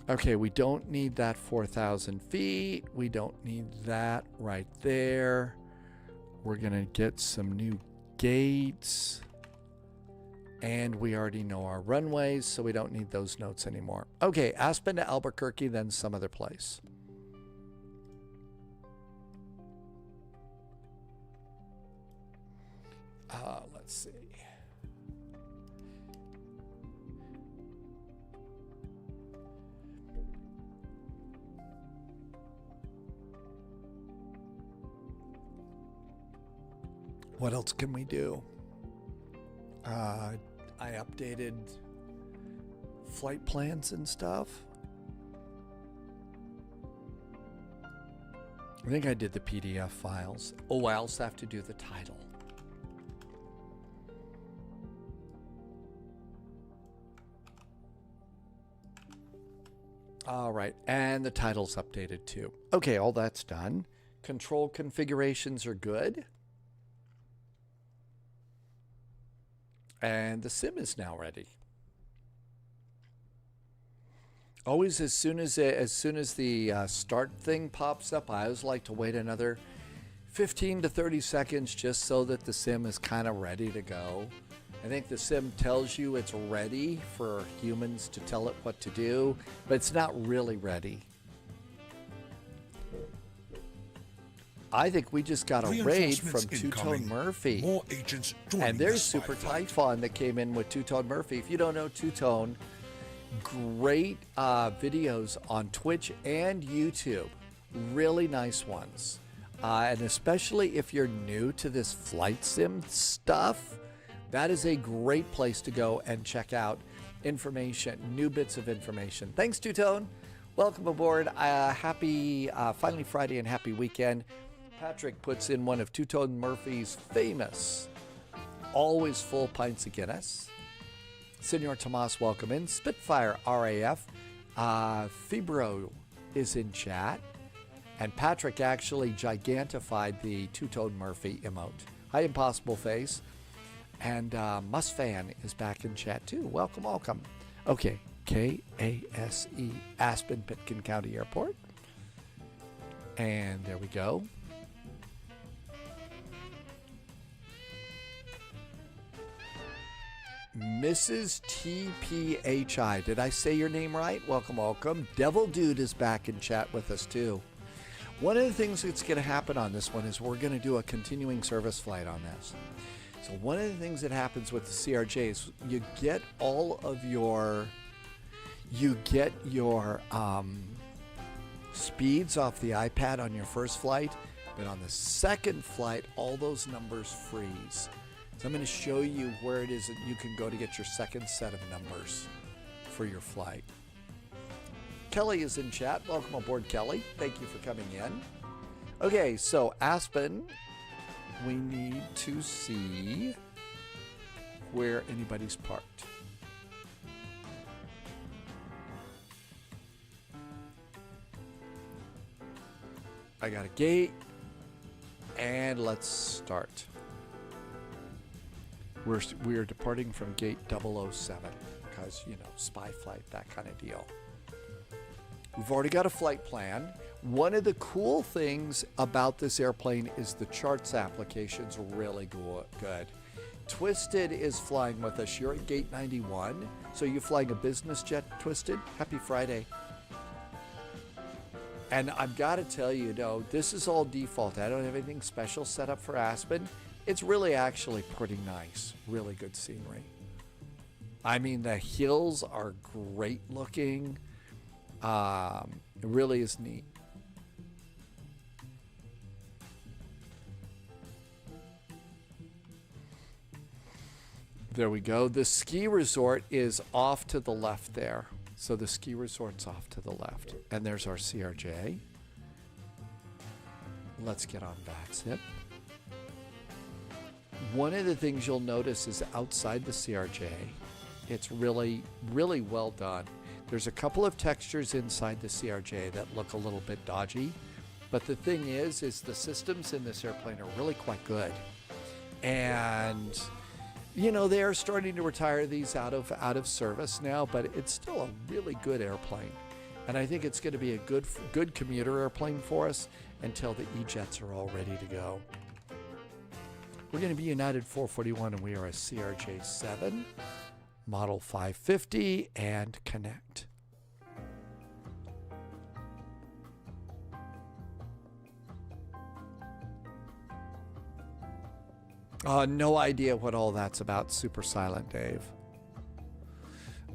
Okay, we don't need that 4,000 feet. We don't need that right there. We're going to get some new gates. And we already know our runways, so we don't need those notes anymore. Okay, Aspen to Albuquerque, then some other place. Let's see. What else can we do? I updated flight plans and stuff. I think I did the PDF files. Oh, I also have to do the title. All right, and the title's updated too. Okay, all that's done. Control configurations are good. And the sim is now ready. Always as soon as the start thing pops up, I always like to wait another 15 to 30 seconds just so that the sim is kind of ready to go. I think the sim tells you it's ready for humans to tell it what to do, but it's not really ready. I think we just got a raid from Two-Tone Murphy. More agents and there's Super Typhon that came in with Two-Tone Murphy. If you don't know Two-Tone, great videos on Twitch and YouTube. Really nice ones. And especially if you're new to this flight sim stuff, that is a great place to go and check out information, new bits of information. Thanks, Two-Tone. Welcome aboard. Happy finally Friday and happy weekend. Patrick puts in one of Two-Tone Murphy's famous, always full pints of Guinness. Senor Tomas, welcome in. Spitfire RAF. Fibro is in chat. And Patrick actually gigantified the Two-Tone Murphy emote. Hi, Impossible Face. And Musfan is back in chat too. Welcome, welcome. Okay, KASE, Aspen Pitkin County Airport. And there we go. Mrs. TPHI. Did I say your name right? Welcome, welcome. Devil Dude is back in chat with us too. One of the things that's going to happen on this one is we're going to do a continuing service flight on this. So one of the things that happens with the CRJ is you get all of your, speeds off the iPad on your first flight, but on the second flight, all those numbers freeze. So I'm going to show you where it is that you can go to get your second set of numbers for your flight. Kelly is in chat. Welcome aboard, Kelly. Thank you for coming in. Okay, so Aspen, we need to see where anybody's parked. I got a gate, and let's start. We're departing from gate 007 because, you know, spy flight, that kind of deal. We've already got a flight plan. One of the cool things about this airplane is the charts application's really good. Twisted is flying with us. You're at gate 91. So you're flying a business jet, Twisted? Happy Friday. And I've got to tell you, though, this is all default. I don't have anything special set up for Aspen. It's really actually pretty nice. Really good scenery. I mean, the hills are great looking. It really is neat. There we go. The ski resort is off to the left there. So the ski resort's off to the left. And there's our CRJ. Let's get on VATSIM. One of the things you'll notice is outside the CRJ, it's really, really well done. There's a couple of textures inside the CRJ that look a little bit dodgy, but the thing is the systems in this airplane are really quite good. And, you know, they are starting to retire these out of service now, but it's still a really good airplane. And I think it's going to be a good commuter airplane for us until the E-jets are all ready to go. We're going to be United 441, and we are a CRJ7, model 550, and connect. No idea what all that's about. Super silent, Dave.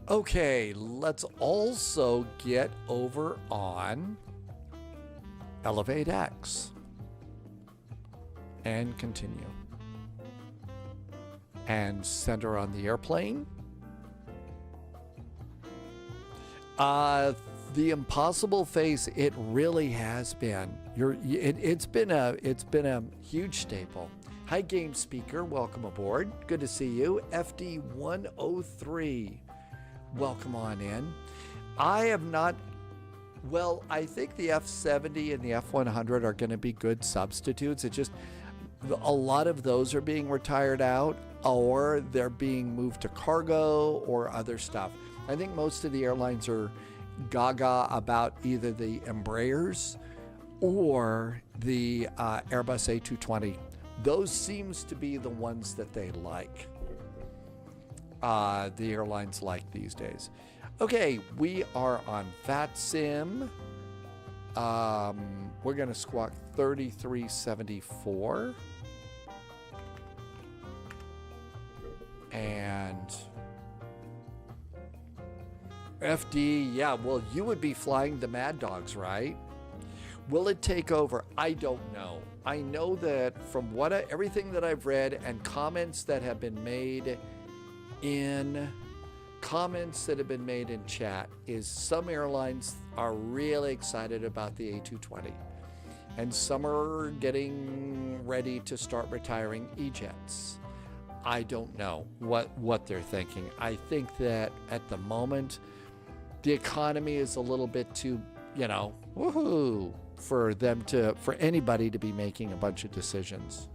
Okay, let's also get over on Elevate X and continue. And center on the airplane. The impossible phase, it really has been. It's been a huge staple. Hi, Game Speaker. Welcome aboard. Good to see you. FD103. Welcome on in. I have not... Well, I think the F70 and the F100 are going to be good substitutes. It's just a lot of those are being retired out, or they're being moved to cargo or other stuff. I think most of the airlines are gaga about either the Embraers or the Airbus A220. Those seems to be the ones that they like. The airlines like these days. Okay, we are on VATSIM. We're going to squawk 3374. And FD, yeah, well, you would be flying the Mad Dogs, right? Will it take over? I don't know. I know that from everything that I've read and comments that have been made in chat is some airlines are really excited about the A220, and some are getting ready to start retiring E-jets. I don't know what they're thinking. I think that at the moment the economy is a little bit too, woohoo, for anybody to be making a bunch of decisions.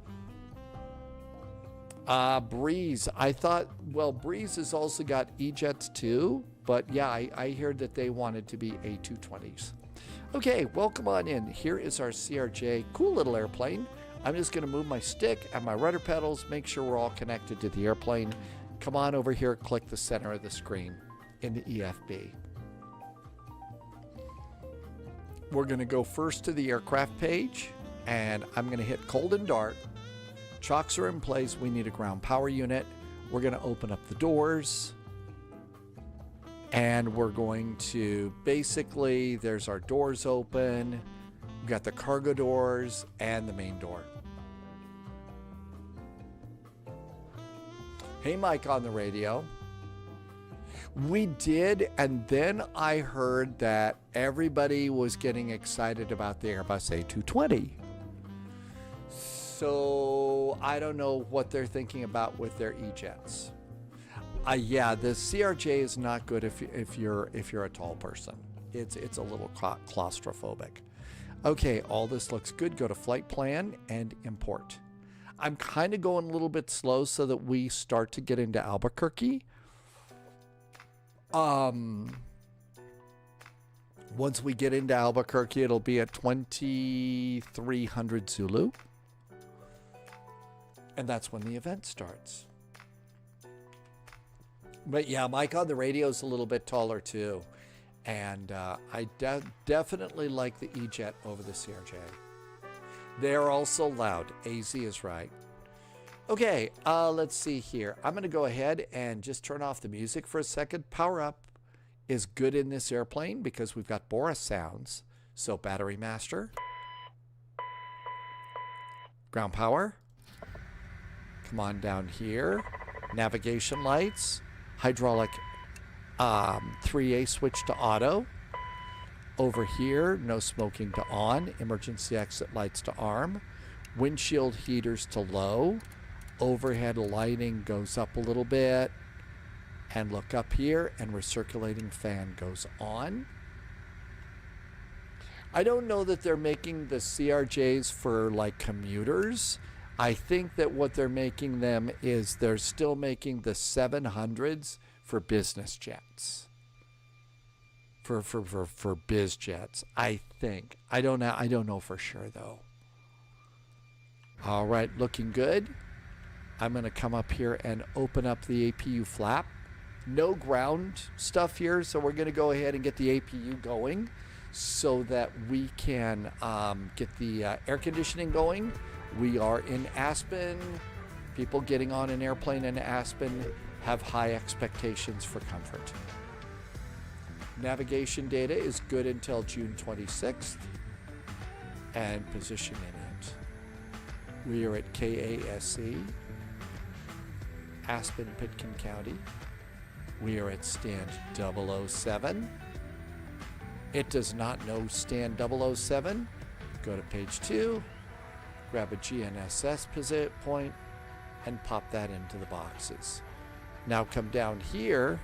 Breeze, I thought, well, Breeze has also got E-jets too, but yeah, I heard that they wanted to be A220s. Okay, welcome on in. Here is our CRJ, cool little airplane. I'm just going to move my stick and my rudder pedals, make sure we're all connected to the airplane. Come on over here, click the center of the screen in the EFB. We're going to go first to the aircraft page, and I'm going to hit cold and dark. Chocks are in place. We need a ground power unit. We're going to open up the doors, and we're going to basically, there's our doors open. We've got the cargo doors and the main door. Hey, Mike on the radio. We did, and then I heard that everybody was getting excited about the Airbus A220. So I don't know what they're thinking about with their E-jets. Yeah, the CRJ is not good if you're a tall person. It's a little claustrophobic. Okay, all this looks good. Go to flight plan and import. I'm kind of going a little bit slow so that we start to get into Albuquerque. Once we get into Albuquerque, it'll be at 2300 Zulu. And that's when the event starts. But yeah, Mike on the radio is a little bit taller too. And I definitely like the E-Jet over the CRJ. They're also loud. AZ is right. Okay, let's see here. I'm going to go ahead and just turn off the music for a second. Power up is good in this airplane because we've got Boris sounds. So battery master. Ground power. Come on down here. Navigation lights. Hydraulic 3A switch to auto. Over here, no smoking to on. Emergency exit lights to arm. Windshield heaters to low. Overhead lighting goes up a little bit. And look up here, and recirculating fan goes on. I don't know that they're making the CRJs for like commuters. I think that what they're making them is they're still making the 700s for business jets. For biz jets, I think. I don't know for sure though. All right, looking good. I'm going to come up here and open up the APU flap. No ground stuff here, so we're going to go ahead and get the APU going so that we can get the air conditioning going. We are in Aspen. People getting on an airplane in Aspen have high expectations for comfort. Navigation data is good until June 26th. And position in it. We are at KASE, Aspen, Pitkin County. We are at stand 007. It does not know stand 007. Go to page 2, grab a GNSS point, and pop that into the boxes. Now come down here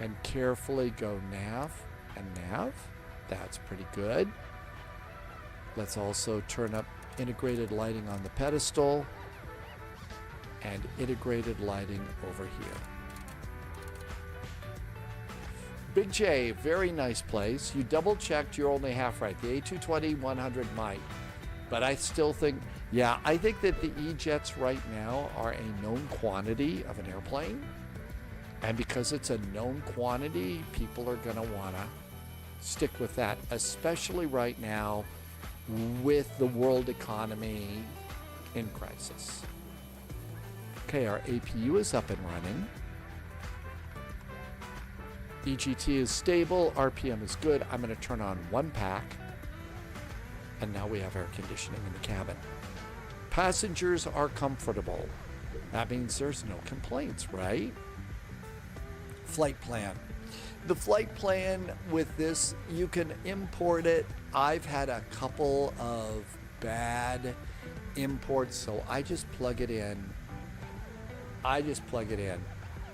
and carefully go nav and nav. That's pretty good. Let's also turn up integrated lighting on the pedestal and integrated lighting over here. Big J, very nice place. You double checked, you're only half right. The A220-100 might, but I still think, yeah, I think that the E-jets right now are a known quantity of an airplane. And because it's a known quantity, people are gonna wanna stick with that, especially right now with the world economy in crisis. Okay, our APU is up and running. EGT is stable, RPM is good. I'm going to turn on one pack. And now we have air conditioning in the cabin. Passengers are comfortable. That means there's no complaints, right? Flight plan. The flight plan with this, you can import it. I've had a couple of bad imports, so I just plug it in.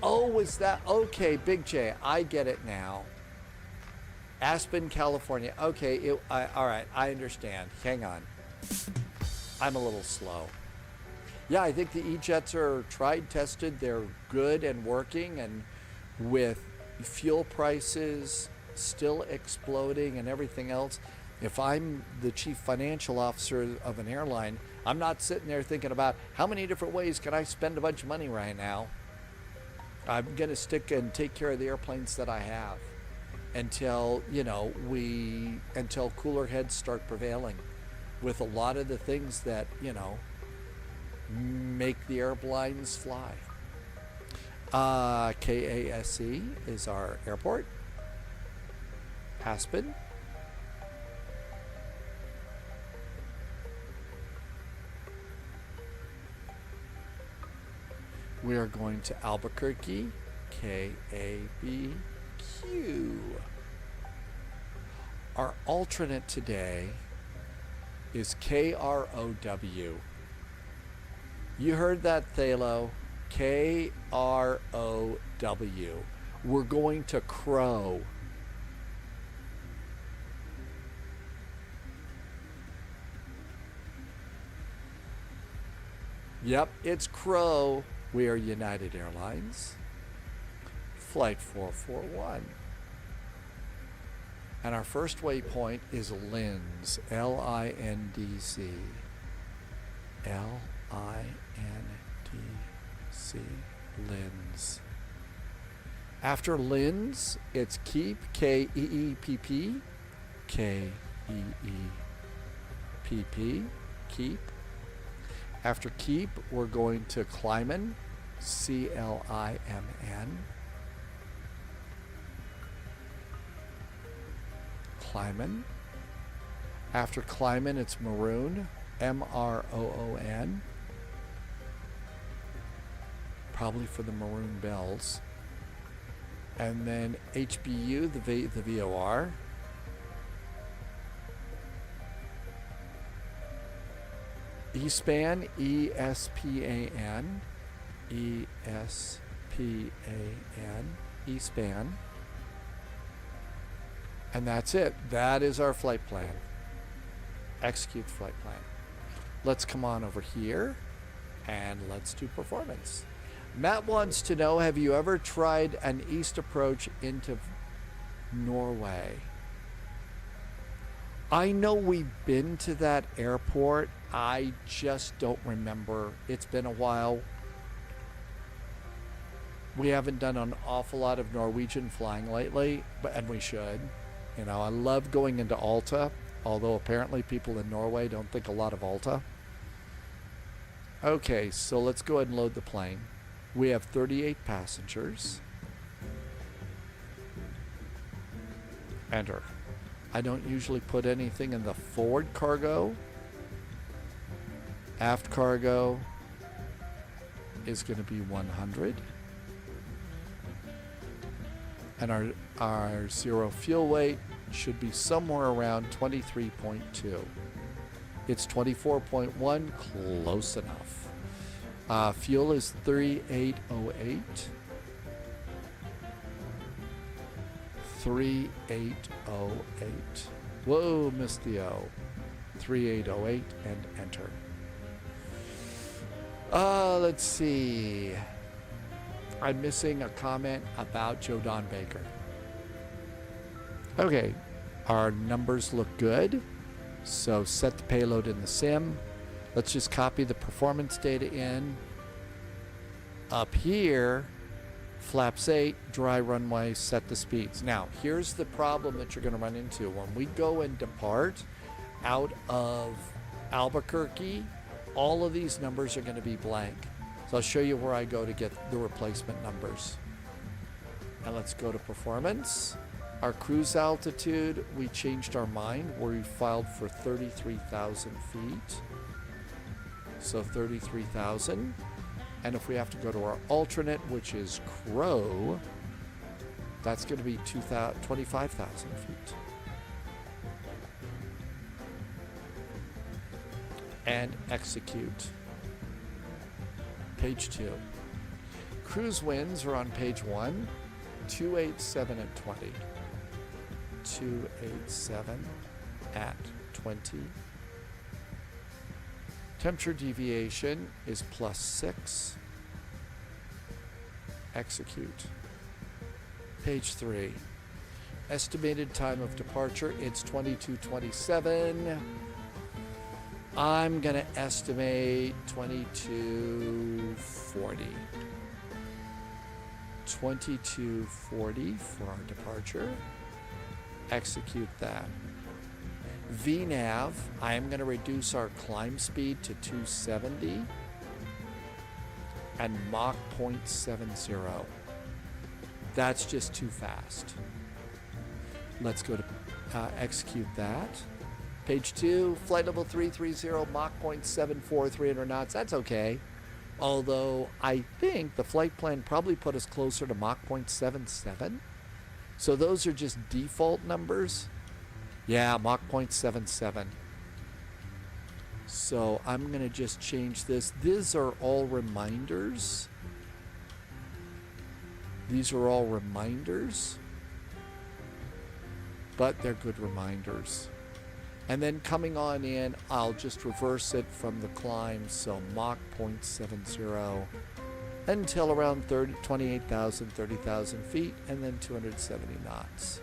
Oh, is that okay? Big J, I get it now. Aspen, California. Okay, all right, I understand. Hang on. I'm a little slow. Yeah, I think the E-jets are tried, tested. They're good and working, and with fuel prices still exploding and everything else, if I'm the chief financial officer of an airline, I'm not sitting there thinking about how many different ways can I spend a bunch of money right now. I'm going to stick and take care of the airplanes that I have until, until cooler heads start prevailing with a lot of the things that, make the airlines fly. KASE is our airport. Aspen. We are going to Albuquerque, KABQ. Our alternate today is KROW. You heard that, Thalo. KROW. We're going to Crow. Yep, it's Crow. We are United Airlines. Flight 441. And our first waypoint is Linz. L-I-N-D-C. L-I-N-D-C. Linz. After Linz, it's Keep. K-E-E-P-P. K-E-E-P-P. Keep. After Keep, we're going to Clyman. C-L-I-M-N. Clyman. After Clyman, it's Maroon. M-R-O-O-N. Probably for the Maroon Bells. And then HBU, the VOR. E-SPAN, E-S-P-A-N. E-S-P-A-N. E-SPAN. And that's it. That is our flight plan. Execute flight plan. Let's come on over here and let's do performance. Matt wants to know, have you ever tried an east approach into Norway? I know we've been to that airport. I just don't remember. It's been a while. We haven't done an awful lot of Norwegian flying lately, and we should. You know, I love going into Alta, although apparently people in Norway don't think a lot of Alta. Okay, so let's go ahead and load the plane. We have 38 passengers. Enter. I don't usually put anything in the forward cargo. Aft cargo is going to be 100. And our zero fuel weight should be somewhere around 23.2. It's 24.1, close enough. Fuel is 3808. 3808. Whoa, missed the O. 3808 and enter. Let's see. I'm missing a comment about Joe Don Baker. Okay, our numbers look good. So set the payload in the sim. Let's just copy the performance data in. Up here, flaps 8, dry runway, set the speeds. Now, here's the problem that you're going to run into. When we go and depart out of Albuquerque, all of these numbers are going to be blank. So I'll show you where I go to get the replacement numbers. And let's go to performance. Our cruise altitude, we changed our mind where we filed for 33,000 feet. So 33,000. And if we have to go to our alternate, which is Crow, that's going to be 25,000 feet. And execute. Page 2. Cruise winds are on page 1, 287 at 20. 287 at 20. Temperature deviation is +6. Execute. Page 3. Estimated time of departure, it's 22:27. I'm going to estimate 22:40. 22:40 for our departure. Execute that. VNAV, I am going to reduce our climb speed to 270 and Mach 0.70. That's just too fast. Let's go to execute that. Page 2, flight level 330, Mach 0.74, 300 knots. That's okay. Although I think the flight plan probably put us closer to Mach 0.77. So those are just default numbers. Yeah, Mach 0.77. So I'm going to just change this. These are all reminders. These are all reminders. But they're good reminders. And then coming on in, I'll just reverse it from the climb. So Mach 0.70 until around 28,000, 30,000 feet, and then 270 knots.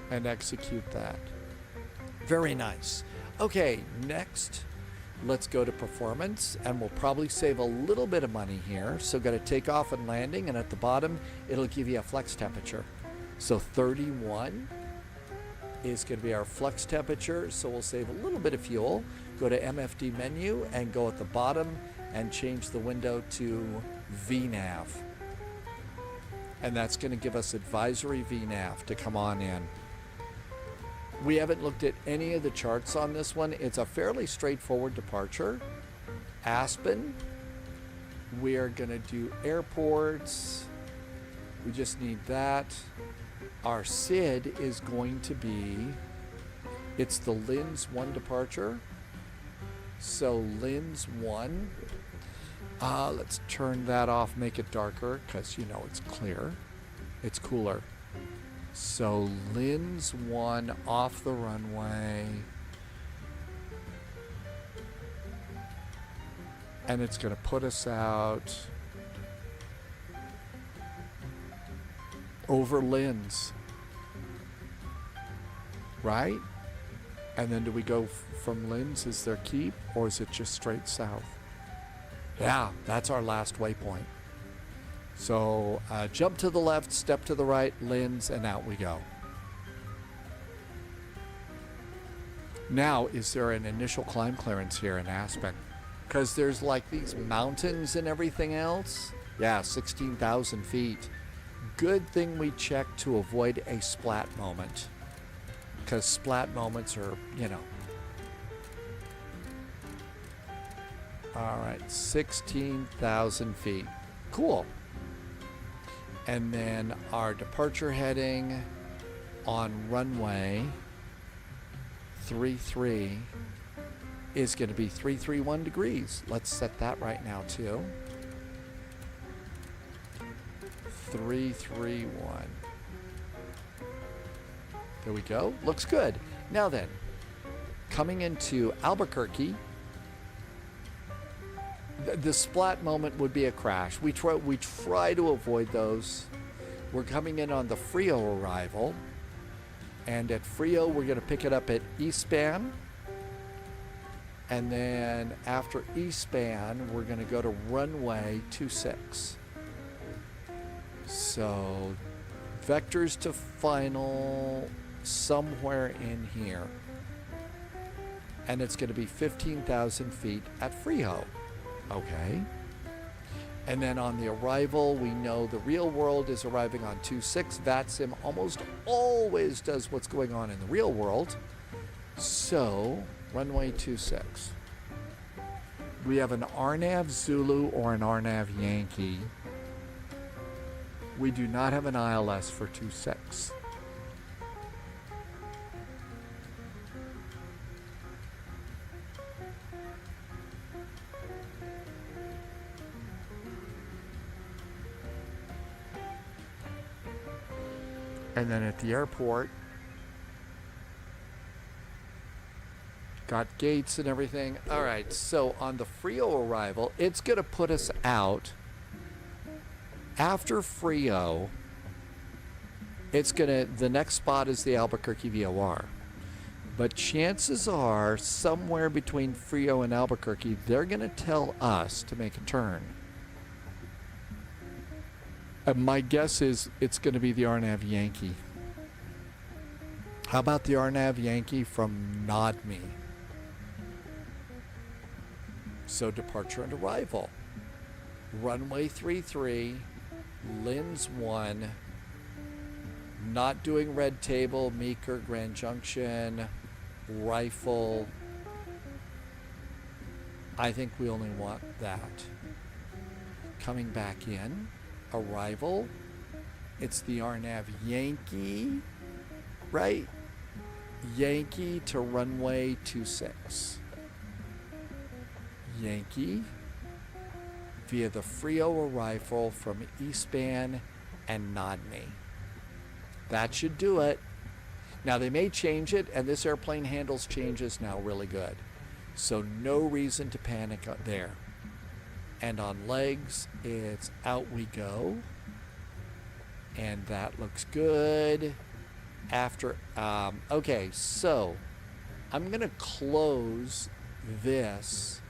And execute that. Very nice. Okay, next, let's go to performance, and we'll probably save a little bit of money here. So got to take off and landing, and at the bottom, it'll give you a flex temperature. So 31 is going to be our flex temperature, so we'll save a little bit of fuel. Go to MFD menu and go at the bottom and change the window to VNAV. And that's going to give us advisory VNAV to come on in. We haven't looked at any of the charts on this one. It's a fairly straightforward departure. Aspen. We are going to do airports. We just need that. Our SID is going to be, it's the LINS 1 departure. So LINS 1. Let's turn that off, make it darker, because you know it's clear. It's cooler. So LINS 1 off the runway. And it's going to put us out over Linz, right? And then do we go from Linz? Is there keep, or is it just straight south? Yeah, that's our last waypoint. So jump to the left, step to the right, Linz, and out we go. Now, is there an initial climb clearance here in Aspen? Because there's like these mountains and everything else. Yeah, 16,000 feet. Good thing we checked to avoid a splat moment. Because splat moments are, you know. All right, 16,000 feet. Cool. And then our departure heading on runway 33 is going to be 331 degrees. Let's set that right now too. 331. There we go. Looks good. Now then, coming into Albuquerque, the splat moment would be a crash. We try to avoid those. We're coming in on the Frio arrival. And at Frio, we're going to pick it up at Aspen. And then after Aspen, we're going to go to runway 26. So vectors to final somewhere in here. And it's going to be 15,000 feet at Frio. Okay. And then on the arrival, we know the real world is arriving on 26. VATSIM almost always does what's going on in the real world. So, runway 26. We have an RNAV Zulu or an RNAV Yankee. We do not have an ILS for 26. And then at the airport, got gates and everything. All right, so on the Frio arrival, it's going to put us out. After Frio, it's going to, the next spot is the Albuquerque VOR. But chances are, somewhere between Frio and Albuquerque, they're going to tell us to make a turn. My guess is it's going to be the RNAV Yankee. How about the RNAV Yankee from Nod Me? So departure and arrival. Runway 33, Linz 1, not doing red table, Meeker, Grand Junction, rifle. I think we only want that. Coming back in. Arrival, it's the RNAV Yankee, right? Yankee to runway 26. Yankee via the Frio arrival from Aspen and Nod Me. That should do it. Now they may change it, and this airplane handles changes now really good. So no reason to panic there. And on legs, it's out we go. And that looks good. After, okay, so I'm going to close this.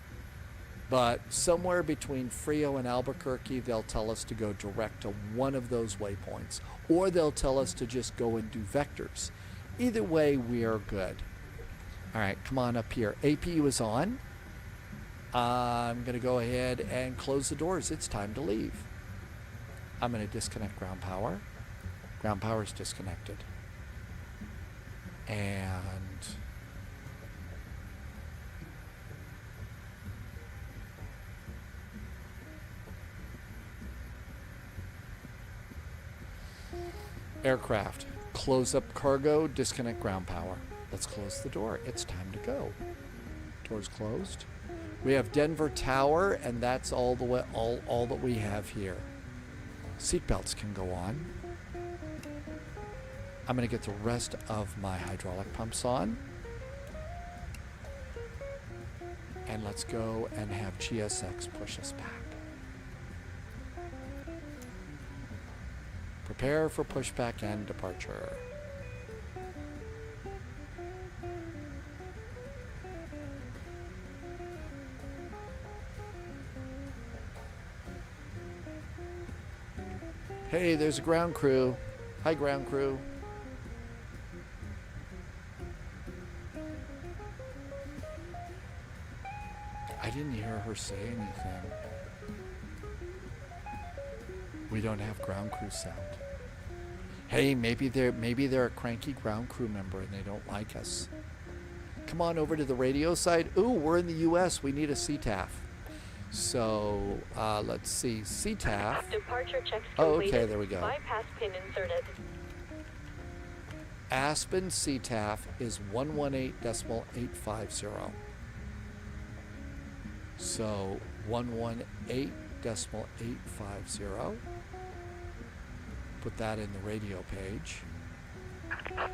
But somewhere between Frio and Albuquerque, they'll tell us to go direct to one of those waypoints. Or they'll tell us to just go and do vectors. Either way, we are good. All right, come on up here. APU is on. I'm going to go ahead and close the doors. It's time to leave. I'm going to disconnect ground power. Ground power is disconnected. And aircraft, close up cargo, disconnect ground power. Let's close the door. It's time to go. Doors closed. We have Denver Tower, and that's all the way, all that we have here. Seatbelts can go on. I'm going to get the rest of my hydraulic pumps on. And let's go and have GSX push us back. Prepare for pushback and departure. Hey, there's a ground crew. Hi, ground crew. I didn't hear her say anything. We don't have ground crew sound. Hey, maybe they're a cranky ground crew member and they don't like us. Come on over to the radio side. Ooh, we're in the US. We need a CTAF. So, let's see. CTAF. Departure checks Oh, completed. okay, there we go. Bypass pin inserted. Aspen CTAF is 118.850. So 118.850. Put that in the radio page.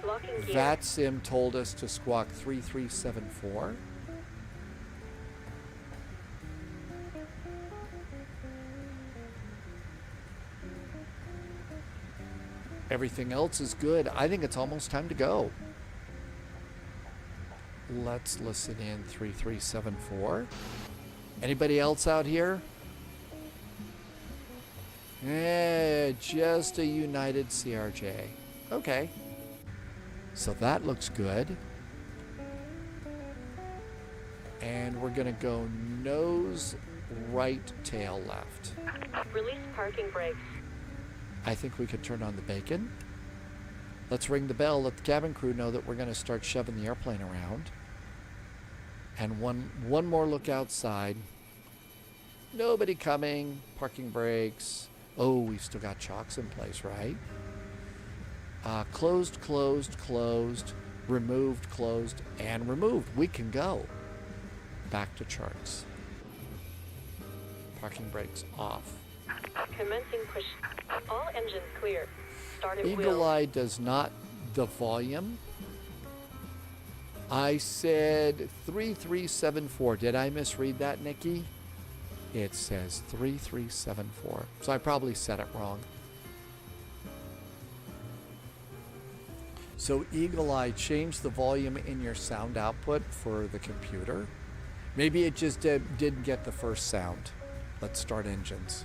Locking gear. VATSIM told us to squawk 3374. Everything else is good. I think it's almost time to go. Let's listen in 3374. Anybody else out here? Just a United CRJ. Okay. So that looks good. And we're going to go nose right, tail left. Release parking brakes. I think we could turn on the bacon. Let's ring the bell, let the cabin crew know that we're going to start shoving the airplane around. And one more look outside. Nobody coming. Parking brakes. Oh, we've still got chocks in place, right? Closed, closed, closed. Removed, closed, and removed. We can go. Back to charts. Parking brakes off. Commencing push. All engines clear. Started Eagle wheel. Eye does not the volume. I said 3374. Did I misread that, Nikki? It says 3374. So I probably said it wrong. So Eagle Eye, change the volume in your sound output for the computer. Maybe it just didn't get the first sound. Let's start engines.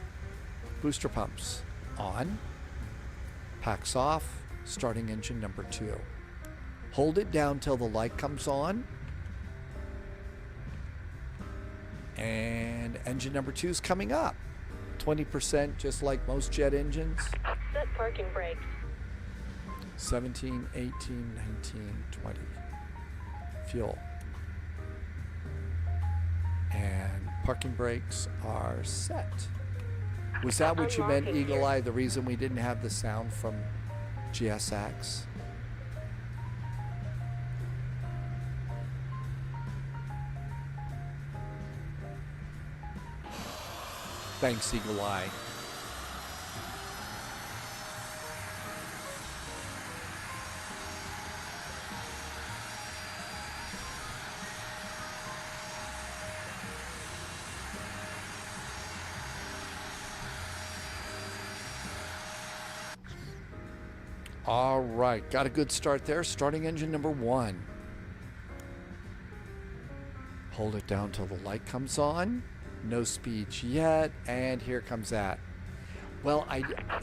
Booster pumps on. Packs off. Starting engine number 2. Hold it down till the light comes on. And engine number 2 is coming up. 20%, just like most jet engines. Set parking brakes. 17, 18, 19, 20. Fuel. And parking brakes are set. Was that what you meant, Eagle Eye? The reason we didn't have the sound from GSX? Thanks, Eagle Eye. All right, got a good start there. Starting engine number 1. Hold it down till the light comes on. No speech yet, and here comes that. Well,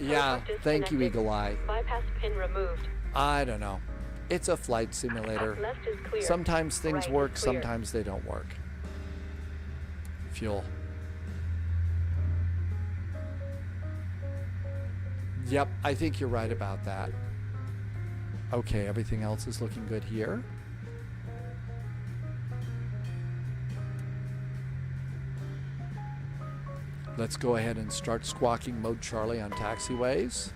yeah, thank you, Eagle Eye. Bypass pin removed. I don't know. It's a flight simulator. Left is clear. Sometimes things Right is work, clear. sometimes they don't work. Fuel. Yep, I think you're right about that. Okay, everything else is looking good here. Let's go ahead and start squawking mode Charlie on taxiways.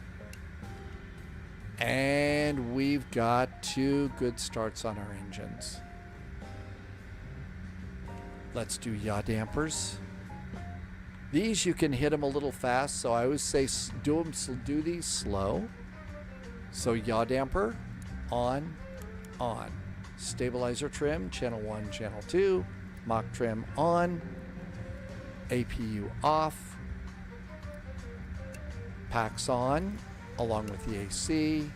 And we've got 2 good starts on our engines. Let's do yaw dampers. These you can hit them a little fast, so I always say do these slow. So yaw damper, on. Stabilizer trim, channel 1, channel 2. Mach trim on. APU off. Packs on. along with the AC.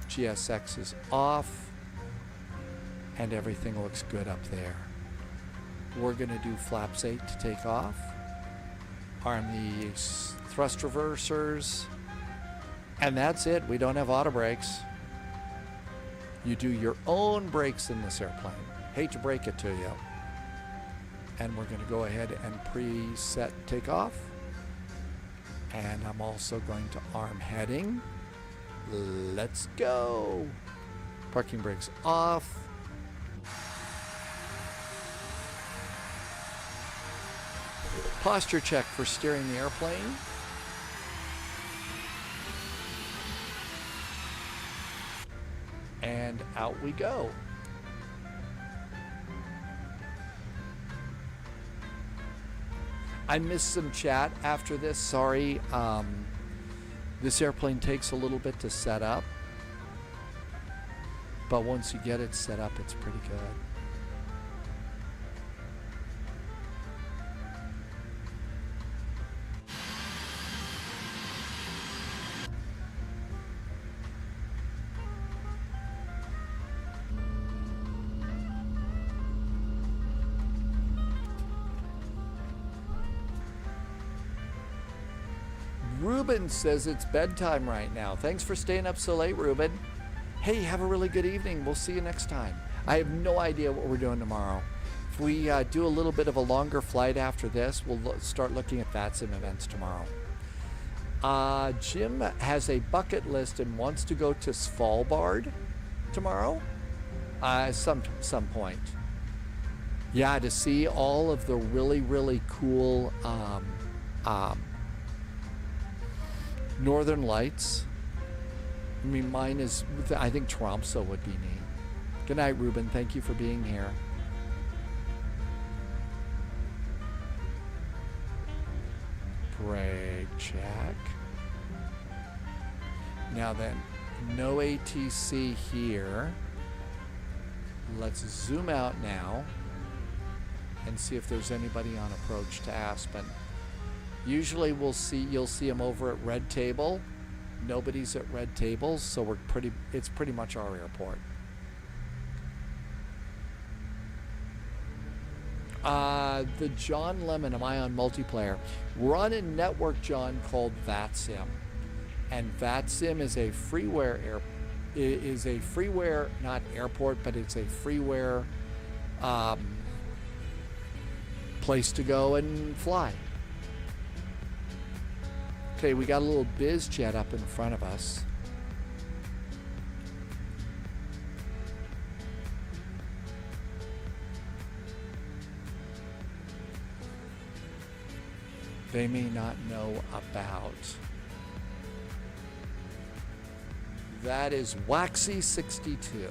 GSX is off, and everything looks good up there. We're going to do flaps 8 to take off. Arm the thrust reversers, and that's it. We don't have auto brakes. You do your own brakes in this airplane. Hate to break it to you. And we're going to go ahead and preset takeoff. And I'm also going to arm heading. Let's go. Parking brakes off. Posture check for steering the airplane. And out we go. I missed some chat after this. Sorry. This airplane takes a little bit to set up. But once you get it set up, it's pretty good. Ruben says it's bedtime right now. Thanks for staying up so late, Ruben. Hey, have a really good evening. We'll see you next time. I have no idea what we're doing tomorrow. If we do a little bit of a longer flight after this, we'll start looking at VATSIM events tomorrow. Jim has a bucket list and wants to go to Svalbard tomorrow. Some point. Yeah, to see all of the really, really cool Northern Lights. I mean, mine is, I think Tromsø would be neat. Good night, Ruben. Thank you for being here. Brake check. Now then, no ATC here. Let's zoom out now and see if there's anybody on approach to Aspen. Usually you'll see them over at Red Table. Nobody's at Red Table, so it's pretty much our airport. The John Lemon, am I on multiplayer? We're on a network, John, called VATSIM. And VATSIM is a freeware not airport, but it's a freeware place to go and fly. Okay, we got a little biz jet up in front of us. They may not know about. That is Waxy 62.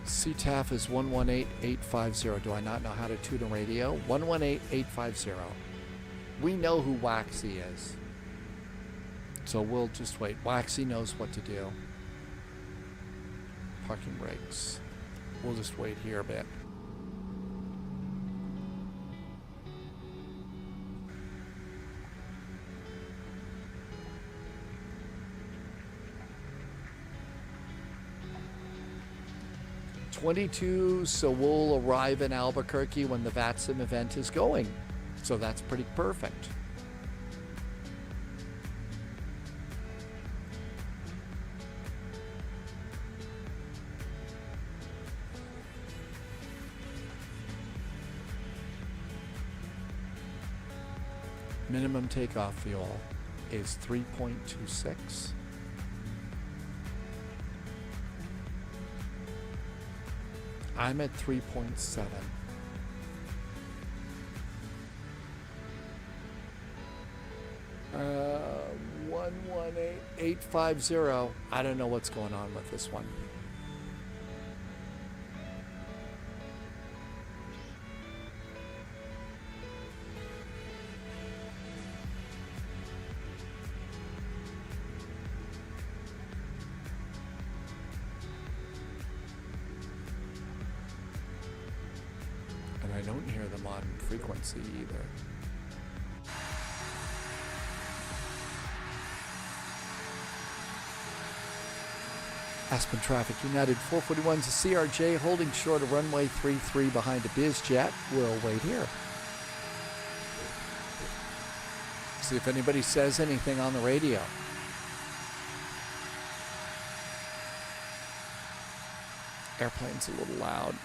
CTAF is 118850. Do I not know how to tune a radio? 118850. We know who Waxy is. So we'll just wait. Waxy knows what to do. Parking brakes. We'll just wait here a bit. So we'll arrive in Albuquerque when the VATSIM event is going. So that's pretty perfect. Minimum takeoff fuel is 3.26. I'm at 3.7. Uh, 118850. I don't know what's going on with this one. I don't hear them on frequency either. Aspen Traffic United 441's a CRJ holding short of runway 33 behind a biz jet. We'll wait here. See if anybody says anything on the radio. Airplane's a little loud.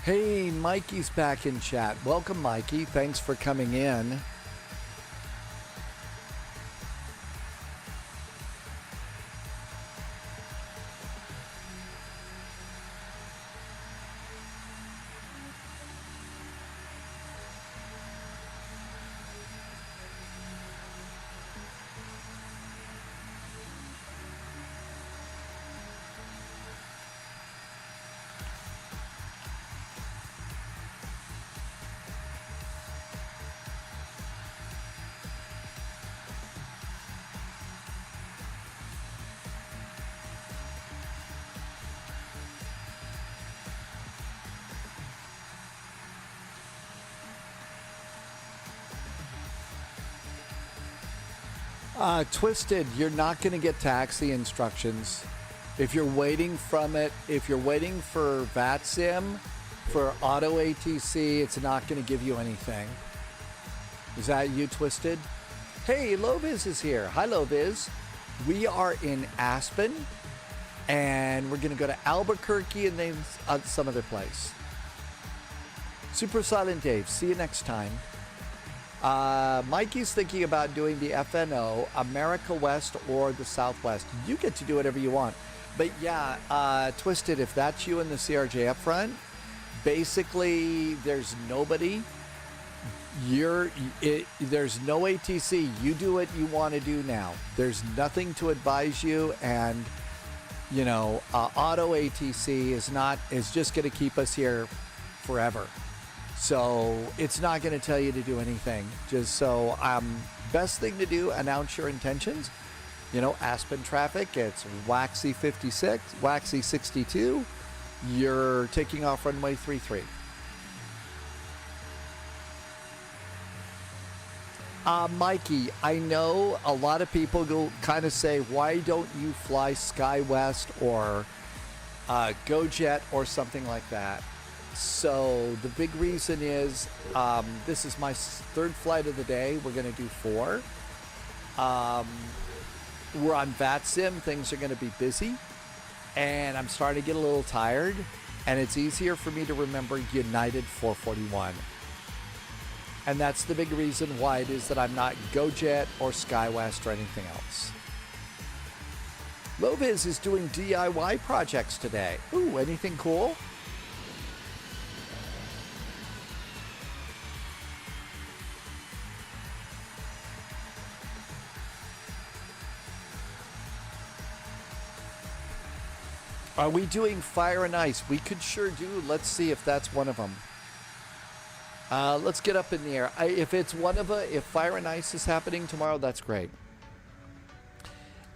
Hey, Mikey's back in chat. Welcome, Mikey. Thanks for coming in. Twisted, you're not going to get taxi instructions. If you're waiting from it, if you're waiting for VATSIM, for auto ATC, it's not going to give you anything. Is that you, Twisted? Hey, Loviz is here. Hi, Loviz. We are in Aspen, and we're going to go to Albuquerque and then some other place. Super Silent Dave, see you next time. Mikey's thinking about doing the FNO, America West or the Southwest. You get to do whatever you want. But yeah, Twisted, if that's you in the CRJ up front, basically there's nobody. There's no ATC. You do what you want to do now. There's nothing to advise you, and you know, auto ATC is just going to keep us here forever. So it's not going to tell you to do anything. Just so, best thing to do, announce your intentions. You know, Aspen traffic, it's Waxy 56, Waxy 62. You're taking off runway 33. Mikey, I know a lot of people go kind of say, why don't you fly SkyWest or GoJet or something like that? So the big reason is this is my third flight of the day. We're going to do 4. We're on VATSIM. Things are going to be busy. And I'm starting to get a little tired. And it's easier for me to remember United 441. And that's the big reason why it is that I'm not GoJet or SkyWest or anything else. Loviz is doing DIY projects today. Ooh, anything cool? Are we doing Fire and Ice? We could sure do. Let's see if that's one of them. Let's get up in the air. If it's one of if Fire and Ice is happening tomorrow, that's great.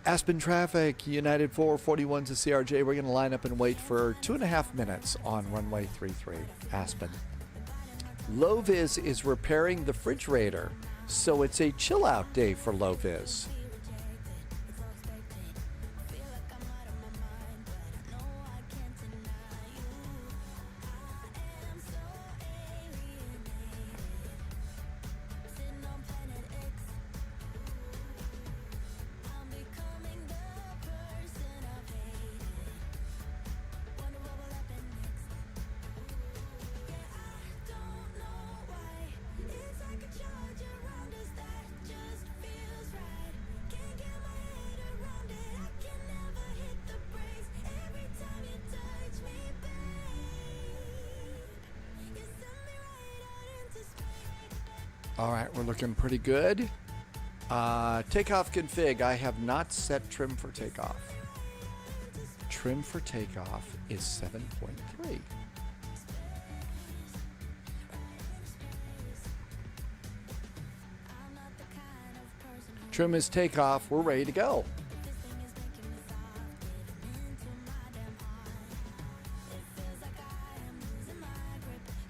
Aspen traffic, United 441's a CRJ. We're going to line up and wait for 2.5 minutes on runway 33, Aspen. Loviz is repairing the refrigerator, so it's a chill out day for Loviz. All right, we're looking pretty good. Takeoff config. I have not set trim for takeoff. Trim for takeoff is 7.3. Trim is takeoff. We're ready to go.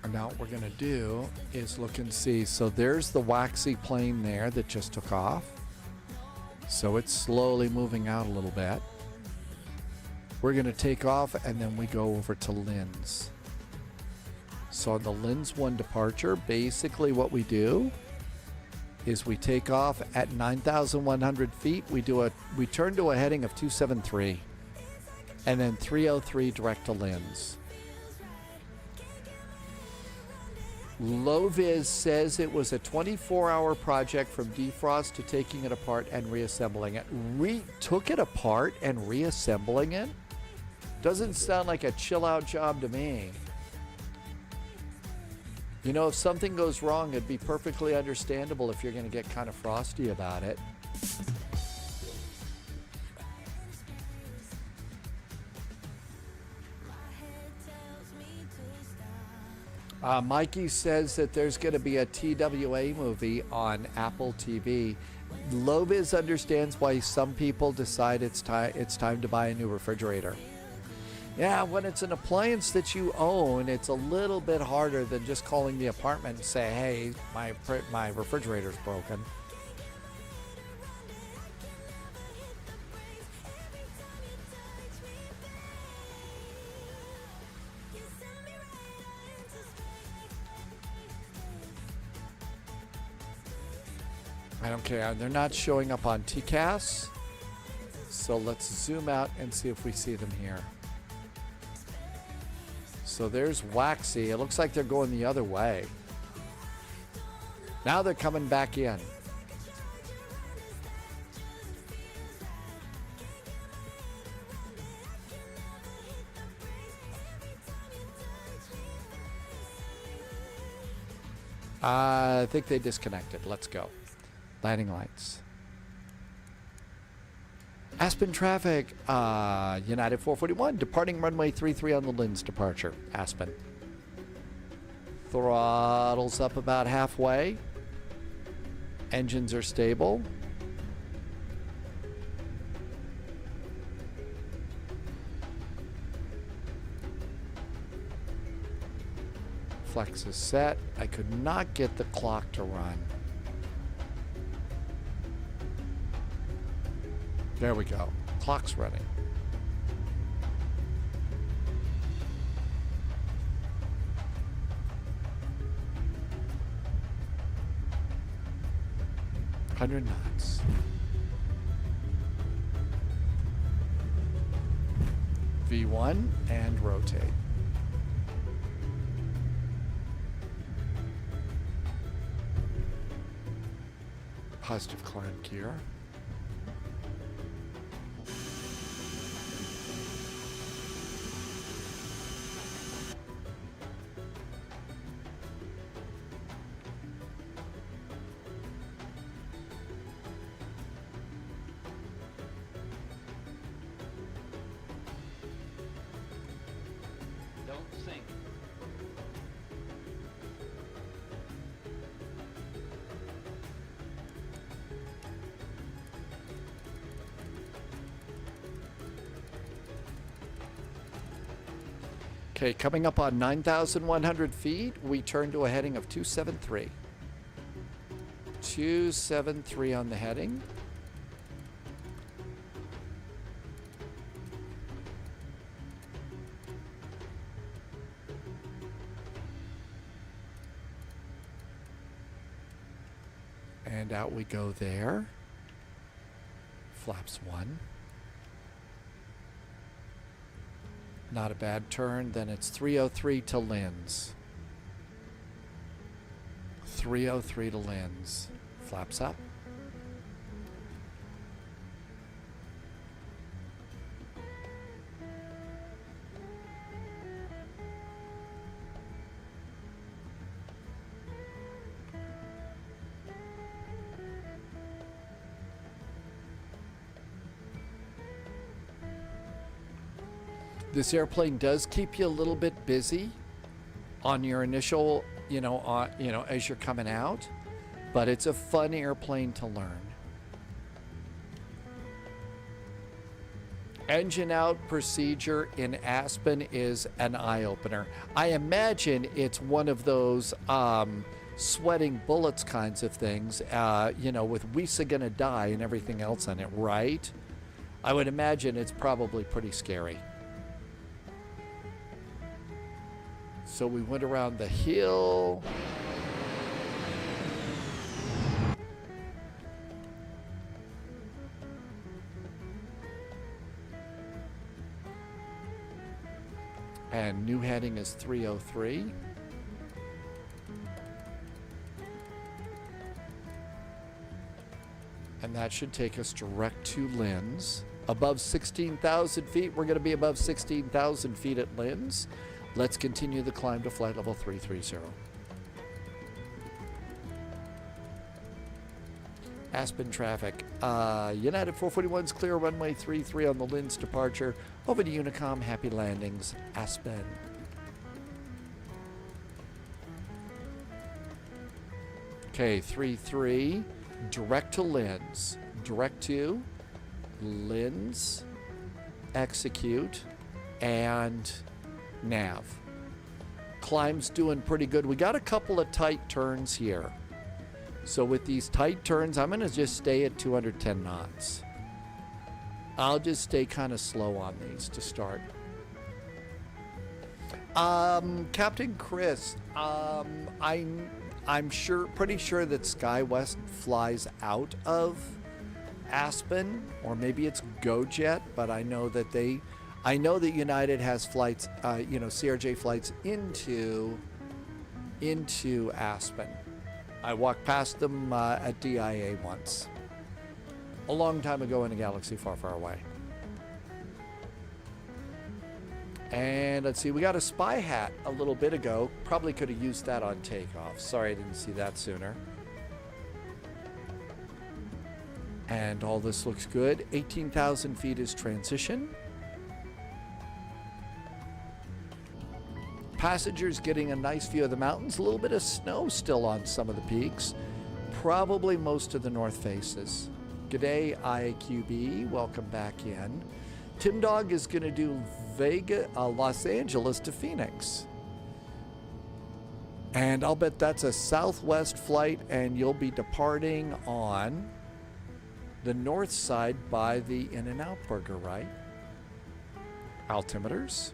And now what we're going to do is look and see. So there's the waxy plane there that just took off. So it's slowly moving out a little bit. We're going to take off and then we go over to Linz. So the Linz 1 departure, basically what we do is we take off at 9,100 feet. We turn to a heading of 273 and then 303 direct to Linz. Loviz says it was a 24-hour project from defrost to taking it apart and reassembling it. Took it apart and reassembling it? Doesn't sound like a chill-out job to me. You know, if something goes wrong, it'd be perfectly understandable if you're going to get kind of frosty about it. Mikey says that there's going to be a TWA movie on Apple TV. Loviz understands why some people decide it's time to buy a new refrigerator. Yeah, when it's an appliance that you own, it's a little bit harder than just calling the apartment and say, hey, my refrigerator's broken. I don't care. They're not showing up on TCAS. So let's zoom out and see if we see them here. So there's Waxy. It looks like they're going the other way. Now they're coming back in. I think they disconnected. Let's go. Landing lights. Aspen traffic, United 441, departing runway 33 on the Linz departure, Aspen. Throttles up about halfway. Engines are stable. Flex is set. I could not get the clock to run. There we go. Clock's running. $100 knots. V1 and rotate. Positive climb gear. Okay, coming up on 9,100 feet, we turn to a heading of 273. 273 on the heading. And out we go there. Flaps 1. Not a bad turn. Then it's 303 to Linz. 303 to Linz. Flaps up. This airplane does keep you a little bit busy on your initial, as you're coming out, but it's a fun airplane to learn. Engine out procedure in Aspen is an eye-opener. I imagine it's one of those sweating bullets kinds of things, with Wisa gonna die and everything else on it, right? I would imagine it's probably pretty scary. So we went around the hill. And new heading is 303. And that should take us direct to Linz. Above 16,000 feet, we're going to be above 16,000 feet at Linz. Let's continue the climb to flight level 330. Aspen traffic. United 441's clear, runway 33 on the Linz departure. Over to Unicom, happy landings, Aspen. Okay, 33, direct to Linz. Direct to Linz, execute, and nav. Climb's doing pretty good. We got a couple of tight turns here. So with these tight turns, I'm going to just stay at 210 knots. I'll just stay kind of slow on these to start. Captain Chris, I'm pretty sure that SkyWest flies out of Aspen, or maybe it's GoJet, but I know that United has flights, CRJ flights into Aspen. I walked past them at DIA once, a long time ago in a galaxy far, far away. And let's see, we got a spy hat a little bit ago. Probably could have used that on takeoff. Sorry I didn't see that sooner. And all this looks good. 18,000 feet is transition. Passengers getting a nice view of the mountains. A little bit of snow still on some of the peaks. Probably most of the north faces. G'day, IQB. Welcome back in. Tim Dog is going to do Los Angeles to Phoenix. And I'll bet that's a Southwest flight, and you'll be departing on the north side by the In-N-Out Burger, right? Altimeters.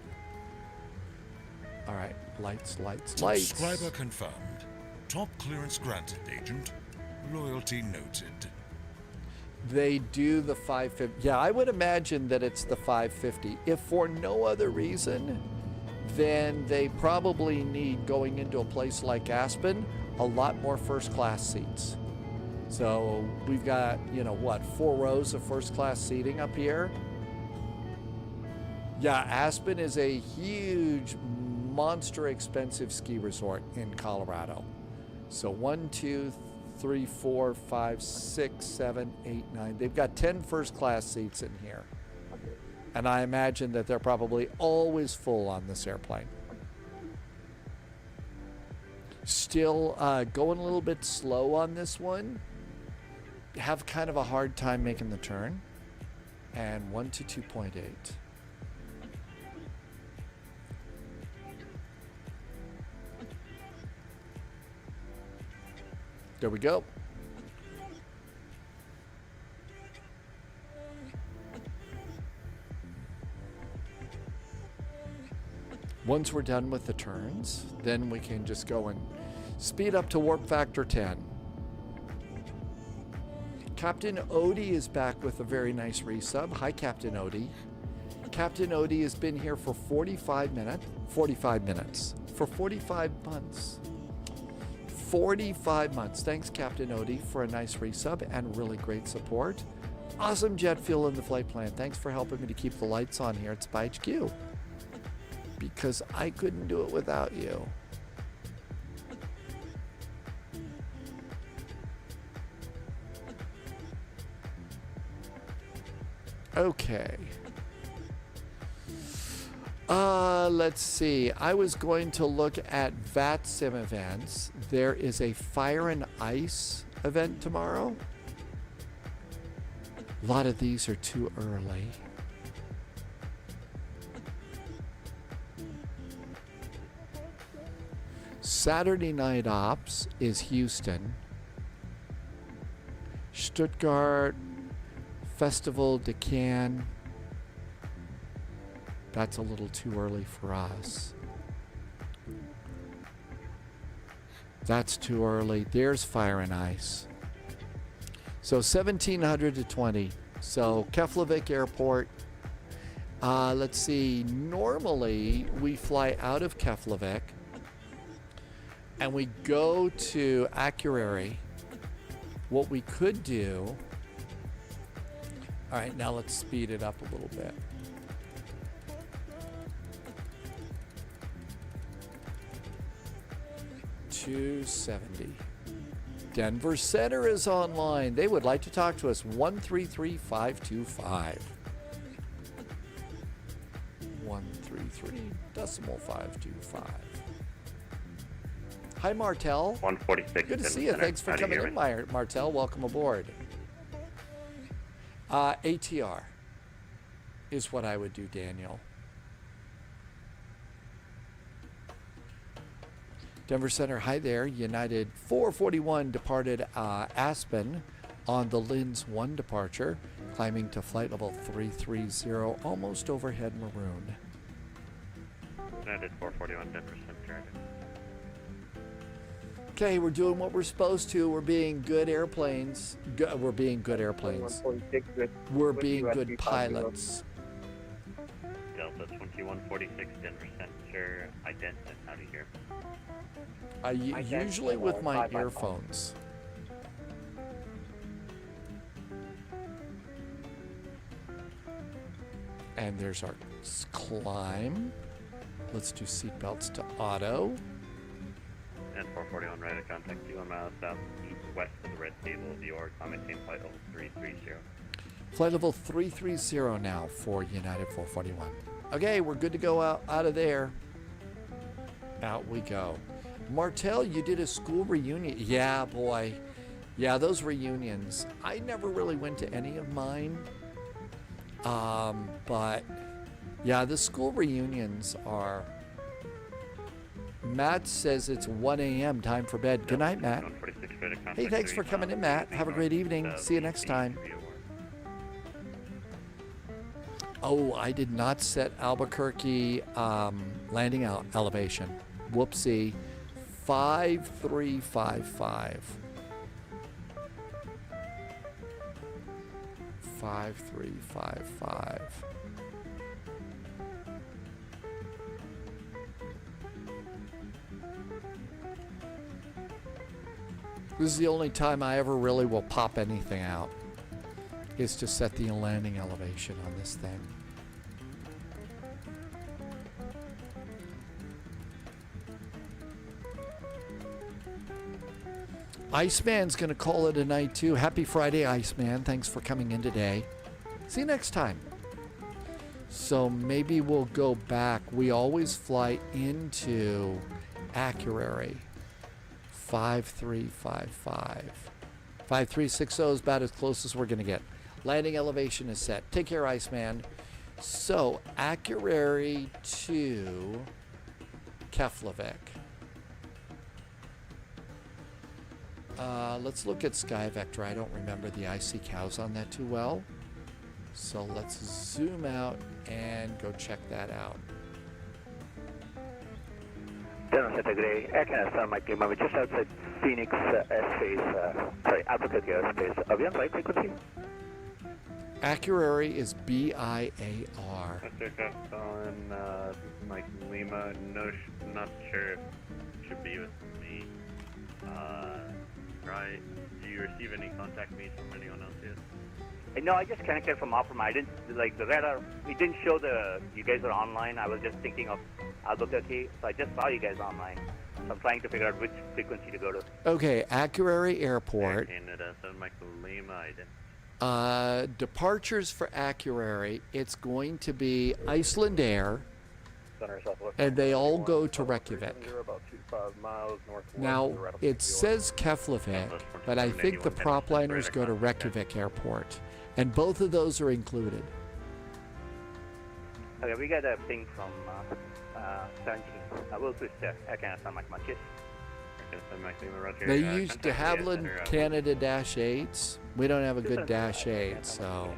All right, lights. Subscriber confirmed. Top clearance granted, Agent. Loyalty noted. They do the 550. Yeah, I would imagine that it's the 550. If for no other reason, then they probably need, going into a place like Aspen, a lot more first class seats. So we've got, 4 rows of first class seating up here. Yeah, Aspen is a huge, monster expensive ski resort in Colorado. So 1, 2, 3, 4, 5, 6, 7, 8, 9. They've got 10 first class seats in here. And I imagine that they're probably always full on this airplane. Still going a little bit slow on this one. Have kind of a hard time making the turn. And 1 to 2.8. There we go. Once we're done with the turns, then we can just go and speed up to warp factor 10. Captain Odie is back with a very nice resub. Hi, Captain Odie. Captain Odie has been here for 45 minutes. For 45 months. 45 months. Thanks, Captain Odie, for a nice resub and really great support. Awesome jet fuel in the flight plan. Thanks for helping me to keep the lights on here at Spy HQ. Because I couldn't do it without you. Okay. Let's see. I was going to look at VATSIM events. There is a Fire and Ice event tomorrow. A lot of these are too early. Saturday Night Ops is Houston. Stuttgart, Festival de Cannes. That's a little too early for us. That's too early. There's Fire and Ice. So 1700 to 20. So Keflavik Airport. Let's see. Normally we fly out of Keflavik and we go to Akureyri. What we could do. All right, now let's speed it up a little bit. $270. Denver Center is online. They would like to talk to us. 133-525. 133.525. Hi, Martel. 146. Good to see you. Thanks for coming in, Martel. Welcome aboard. ATR is what I would do, Daniel. Denver Center, hi there. United 441 departed Aspen on the Linz 1 departure, climbing to flight level 330, almost overhead maroon. United 441 Denver Center. Okay, we're doing what we're supposed to. We're being good airplanes. We're being good airplanes. We're being good pilots. Delta 2146 Denver Center, Identin, how do you hear? Usually with my earphones. And there's our climb. Let's do seatbelts to auto. And 441 right at contact 21 miles southeast west of the red table of the org. Maintain flight level 330. Flight level 330 now for United 441. Okay, we're good to go out of there. Out we go. Martel, you did a school reunion. Yeah, boy. Yeah, those reunions. I never really went to any of mine. But yeah, the school reunions are... Matt says it's 1 a.m. time for bed. Good night, Matt. Hey, thanks for coming in, Matt. Have a great evening. See you next time. Oh, I did not set Albuquerque landing elevation. Whoopsie. 5355. 5355. This is the only time I ever really will pop anything out, is to set the landing elevation on this thing. Iceman's going to call it a night too. Happy Friday, Iceman. Thanks for coming in today. See you next time. So maybe we'll go back. We always fly into Akureyri. 5355. 5360 is about as close as we're going to get. Landing elevation is set. Take care, Iceman. So, Akureyri to Keflavik. Let's look at Sky Vector. I don't remember the IC cows on that too well. So let's zoom out and go check that out. Denver Center Gray, Air Canada, Mike Lima, we're just outside Phoenix airspace, Albuquerque airspace. Avian flight frequency? Akureyri is B-I-A-R. Aircraft on Mike Lima, not sure if it should be with me. Right, do you receive any contact me from anyone else yet? No, I just connected from Opera. I didn't, like, the radar, it didn't show you guys are online. I was just thinking of Albuquerque, so I just saw you guys online. So I'm trying to figure out which frequency to go to. Okay, Akureyri Airport. Canada, so Mike Lima, I didn't. Departures for Akureyri, it's going to be Iceland Air, center southwest. and they all go to Reykjavik. About 25 miles northwest. Now, it says Keflavik, but I think the prop liners go to Reykjavik Airport, and both of those are included. Okay, we got a ping from 17. I will switch to Air Canada Sun Mike Marquez. They use de Havilland Canada Dash 8s. We don't have a good Dash 8, so.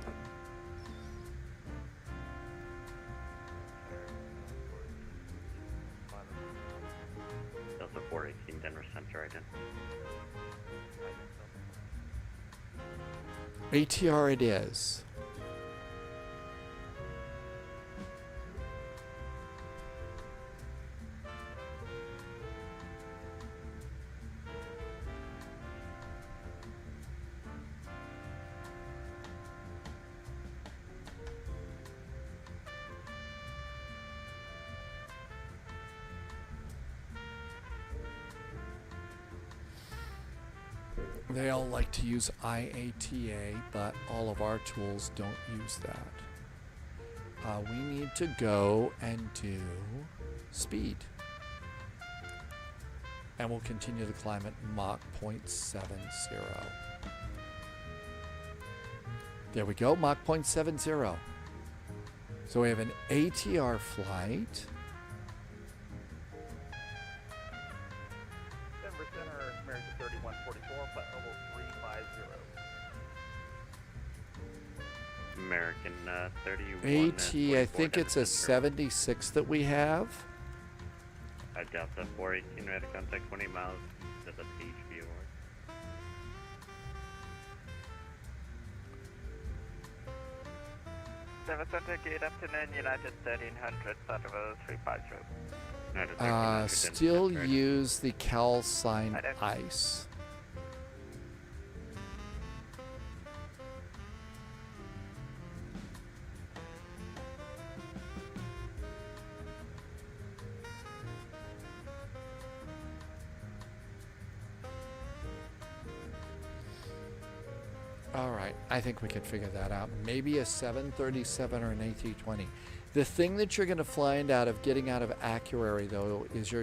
Delta 418 Denver Center right in. ATR it is. They all like to use IATA, but all of our tools don't use that. We need to go and do speed. And we'll continue the climb at Mach 0.70. There we go, Mach 0.70. So we have an ATR flight. Denver Center, American 3144, flight level 350. American 31. AT, I think it's a 76 that we have. Delta 418, ready to contact 20 miles to the PHP award. Denver Center, gate up to 9, United 1300, start level 350. Still use the calcine ice. All right, I think we can figure that out. Maybe a 737 or an A320. The thing that you're going to find out of getting out of Akureyri, though, is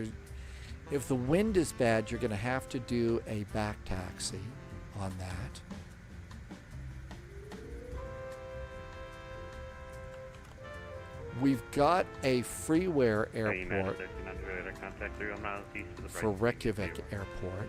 if the wind is bad, you're going to have to do a back taxi on that. We've got a freeware airport for Reykjavik Airport.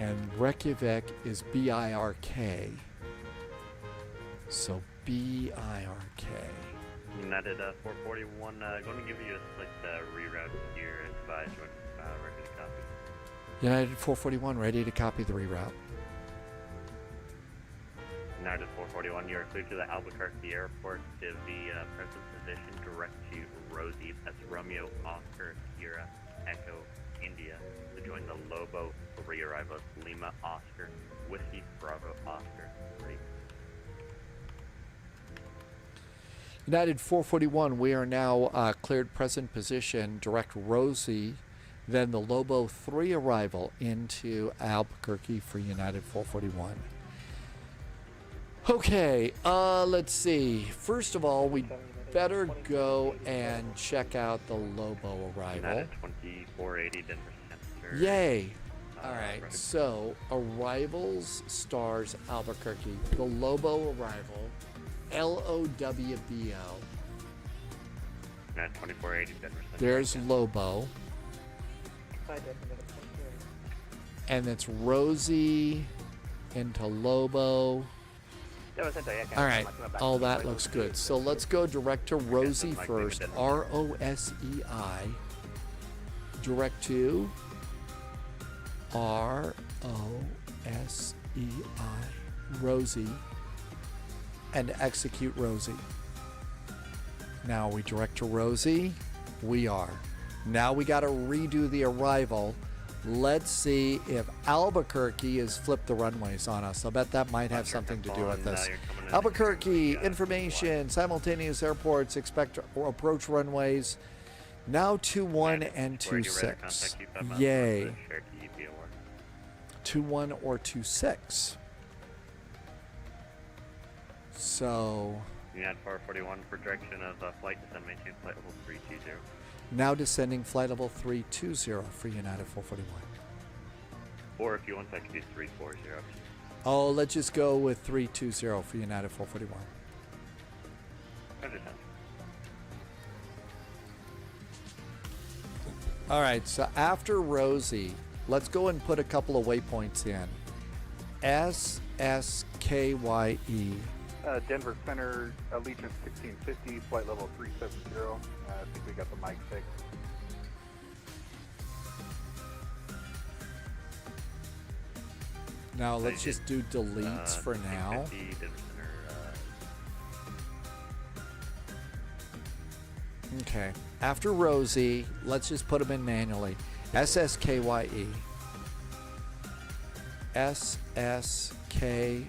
And Reykjavik is BIRK. So BIRK. United 441, going to give you a slight reroute here advise when ready to copy. United 441, ready to copy the reroute. United 441, you are cleared to the Albuquerque Airport to the present position direct to Rosie. That's Romeo, Oscar, Sierra, Echo, India. To join the Lobo 3 arrivals, Lima, Oscar, Whiskey, Bravo, Oscar, 3. United 441, we are now cleared present position, direct Rosie, then the Lobo 3 arrival into Albuquerque for United 441. Okay, let's see. First of all, we better go and check out the Lobo arrival. United 2480 Denver Center. Yay! All right, so arrivals, stars, Albuquerque. The Lobo arrival, LOWBO. United 2480 Denver Center. There's Lobo. And it's Rosie into Lobo. All right, all that looks good. So let's go direct to Rosie first. ROSEI. Direct to ROSEI. Rosie. And execute Rosie. Now we direct to Rosie. We are. Now we got to redo the arrival Let's see if Albuquerque has flipped the runways on us. I'll bet that might have something to do with this. Albuquerque, information, simultaneous airports, expect approach runways. Now 21 and 26. Yay. 21 or 26. So. United 441 for direction of flight descend maintain flight level 320. Now descending flight level 320 for United 441. Or if you want, that could be 340. Oh, let's just go with 320 for United 441. Understand. All right, so after Rosie, let's go and put a couple of waypoints in. SSKYE. Denver Center, Allegiant 1650, flight level 370. I think we got the mic fixed. Now let's just do deletes for now. Okay. After Rosie, let's just put them in manually. SSKYE. SSKYE.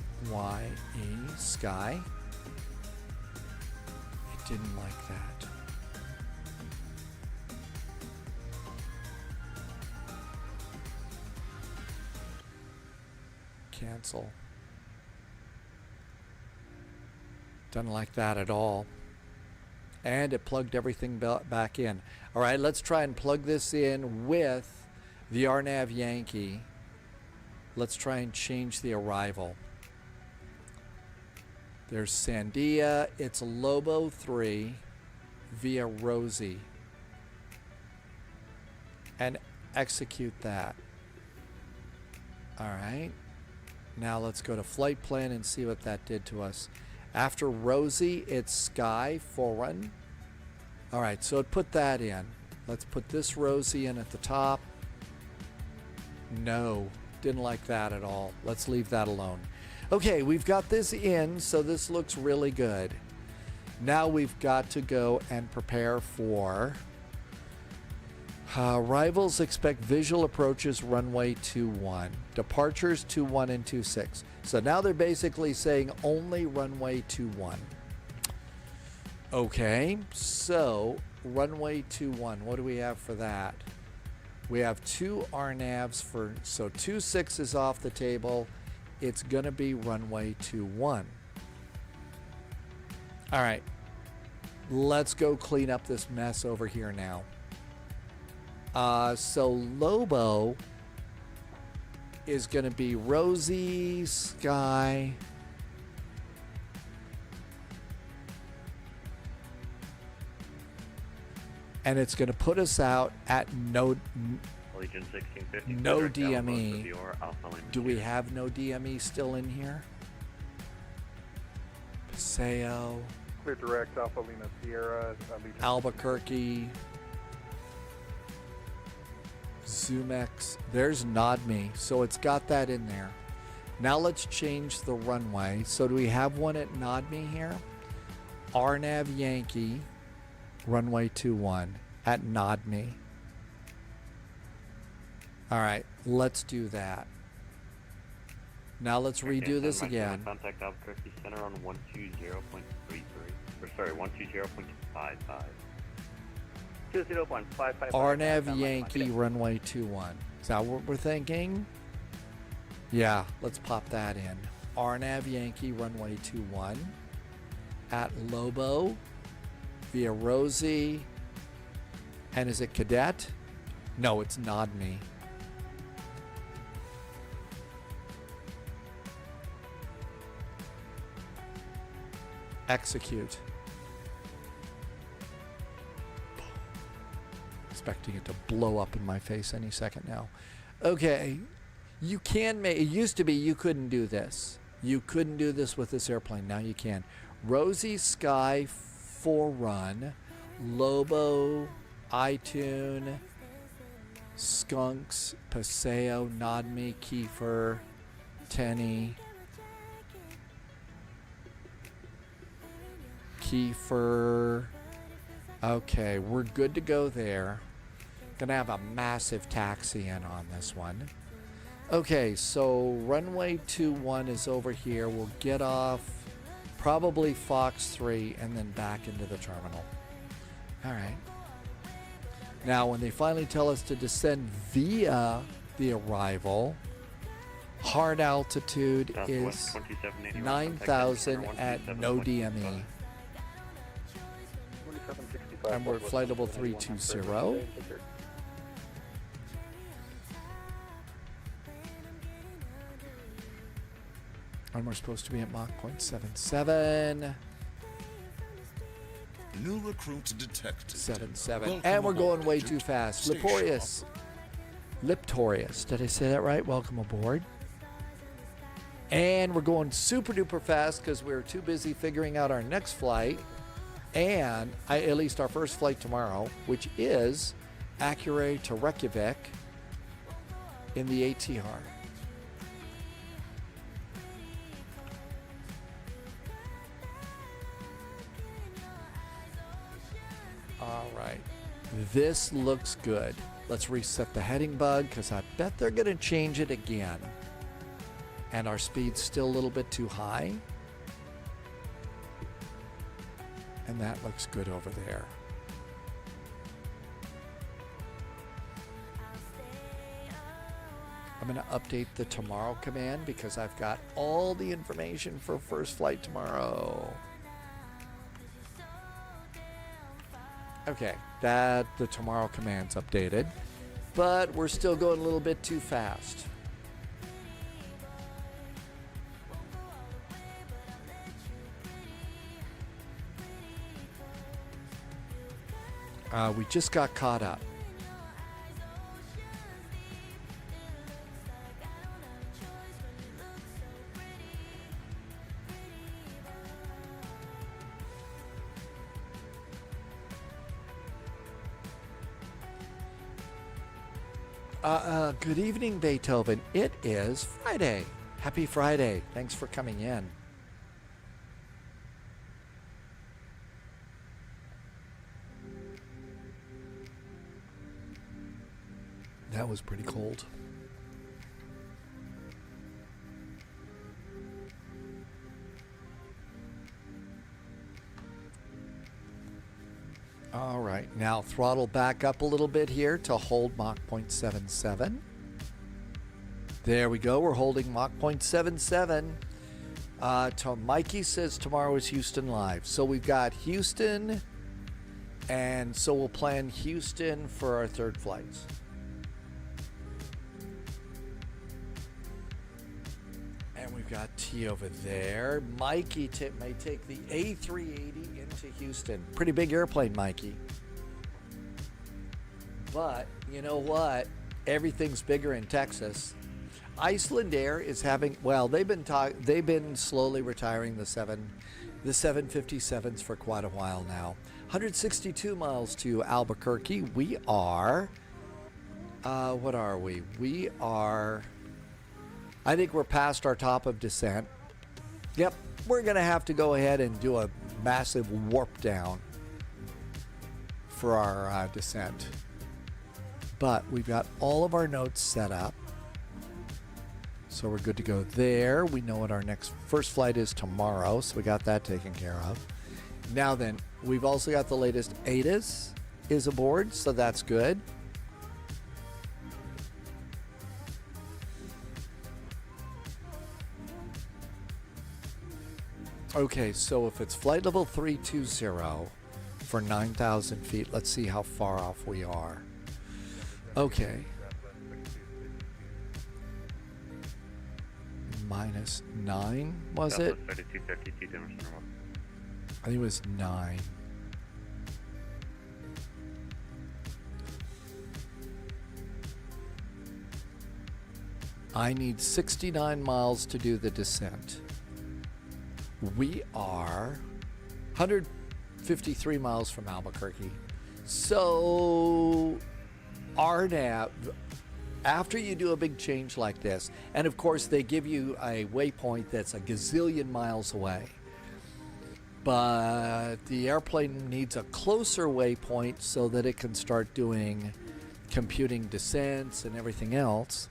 Sky. It didn't like that. Cancel. Doesn't like that at all. And it plugged everything back in. All right, let's try and plug this in with the RNAV Yankee. Let's try and change the arrival. There's Sandia. It's Lobo 3 via Rosie. And execute that. All right. Now let's go to flight plan and see what that did to us. After Rosie, it's Sky Foreign. All right, so it put that in. Let's put this Rosie in at the top. No, didn't like that at all. Let's leave that alone. Okay, we've got this in, so this looks really good. Now we've got to go and prepare for arrivals. Expect visual approaches runway 21. Departures 21 and 26. So now they're basically saying only runway 21. Okay, so runway 21. What do we have for that? We have 2 RNAVs for, so 26 is off the table. It's going to be runway 21. All right, let's go clean up this mess over here now. So Lobo is going to be Rosie, Sky, and it's going to put us out at no DME. Do we have no DME still in here? Paseo, Clear direct Alpha Lima Sierra, Albuquerque, Zoomex. There's NODME, so it's got that in there. Now let's change the runway. So do we have one at NODME here? RNAV Yankee, runway 21 at NODME. All right, let's do that. Now let's redo this again. Contact Albuquerque Center on 120.33. Or sorry, 120.55. 20.55. RNAV Yankee runway 21. Is that what we're thinking? Yeah, let's pop that in. RNAV Yankee runway 21 at Lobo via Rosie. And is it Cadet? No, it's NODME. Execute. Expecting it to blow up in my face any second now. Okay, you can make, it used to be you couldn't do this. You couldn't do this with this airplane. Now you can. Rosie, Sky, Forerun, Lobo, iTune, Skunks, Paseo, NODME, Kiefer, Tenny, Kiefer. Okay, we're good to go there. Gonna have a massive taxi in on this one. Okay, so runway 21 is over here. We'll get off probably Fox 3 and then back into the terminal. All right. Now, when they finally tell us to descend via the arrival, hard altitude is 9,000 at no DME. And we're at flight level 320. And we're supposed to be at Mach 0.77. New recruits detected. 77. And we're going way too fast. Liptorius. Did I say that right? Welcome aboard. And we're going super duper fast because we're too busy figuring out our next flight. And at least our first flight tomorrow, which is Acura to Reykjavik in the ATR. All right. This looks good. Let's reset the heading bug because I bet they're going to change it again. And our speed's still a little bit too high. And that looks good over there. I'm going to update the tomorrow command because I've got all the information for first flight tomorrow. Okay, the tomorrow command's updated, but we're still going a little bit too fast. We just got caught up. Good evening, Beethoven. It is Friday. Happy Friday. Thanks for coming in. That was pretty cold. All right, now throttle back up a little bit here to hold Mach 0.77. There we go, we're holding Mach 0.77. Mikey says tomorrow is Houston live. So we've got Houston, and so we'll plan Houston for our third flights. And we've got T over there. Mikey may take the A380 into Houston. Pretty big airplane, Mikey. But you know what? Everything's bigger in Texas. Iceland Air is having, well, they've been slowly retiring the 757s for quite a while now. 162 miles to Albuquerque. We are, what are we? We are, I think we're past our top of descent. Yep, we're going to have to go ahead and do a massive warp down for our descent. But we've got all of our notes set up. So we're good to go there. We know what our first flight is tomorrow, so we got that taken care of. Now then, we've also got the latest ASUS is aboard, so that's good. Okay, so if it's flight level 320 for 9,000 feet, let's see how far off we are. Okay. -9, was it? I think it was 9. I need 69 miles to do the descent. We are 153 miles from Albuquerque. So our nav, after you do a big change like this, and of course they give you a waypoint that's a gazillion miles away, but the airplane needs a closer waypoint so that it can start doing computing descents and everything else.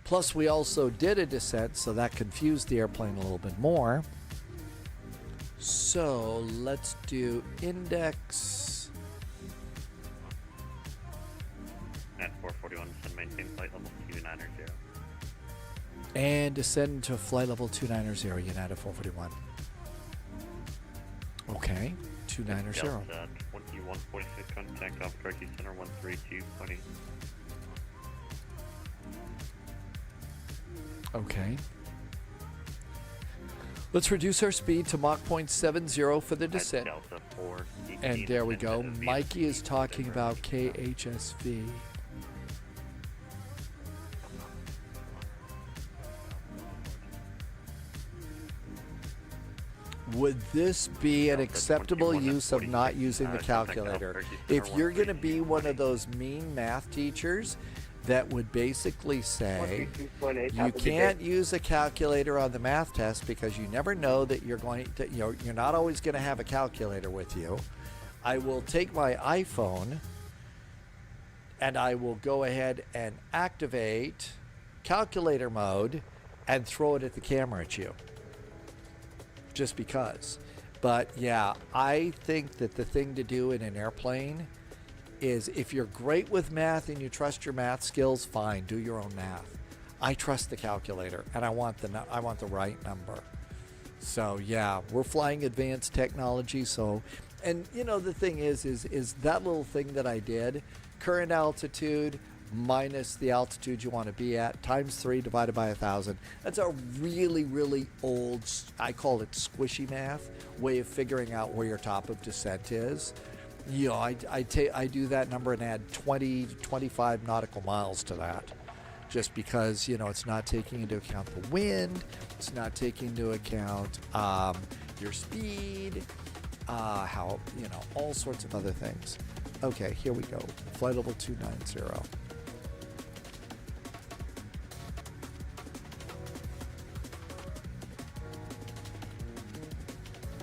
Plus, we also did a descent, so that confused the airplane a little bit more. So let's do index. At 441, descend maintain flight level 290. And descend to flight level 290, United 441. Okay, 290. Delta 2146, contact Albuquerque Center 13220. Okay. Let's reduce our speed to Mach 0.70 for the descent. Delta 4, And there we go. Mikey is talking about KHSV. Would this be an acceptable use of not using the calculator? If you're going to be one of those mean math teachers that would basically say you can't use a calculator on the math test because you never know that you're not always going to have a calculator with you, I will take my iPhone and I will go ahead and activate calculator mode and throw it at the camera at you. Just because. But yeah, I think that the thing to do in an airplane is, if you're great with math and you trust your math skills, fine, do your own math. I trust the calculator and I want the right number. So yeah, we're flying advanced technology. So, and you know, the thing is that little thing that I did, current altitude minus the altitude you want to be at times 3 divided by 1,000. That's a really, really old, I call it squishy math, way of figuring out where your top of descent is. You know, I do that number and add 20 to 25 nautical miles to that, just because, you know, it's not taking into account the wind, it's not taking into account your speed, how, you know, all sorts of other things. Okay, here we go. Flight level 290.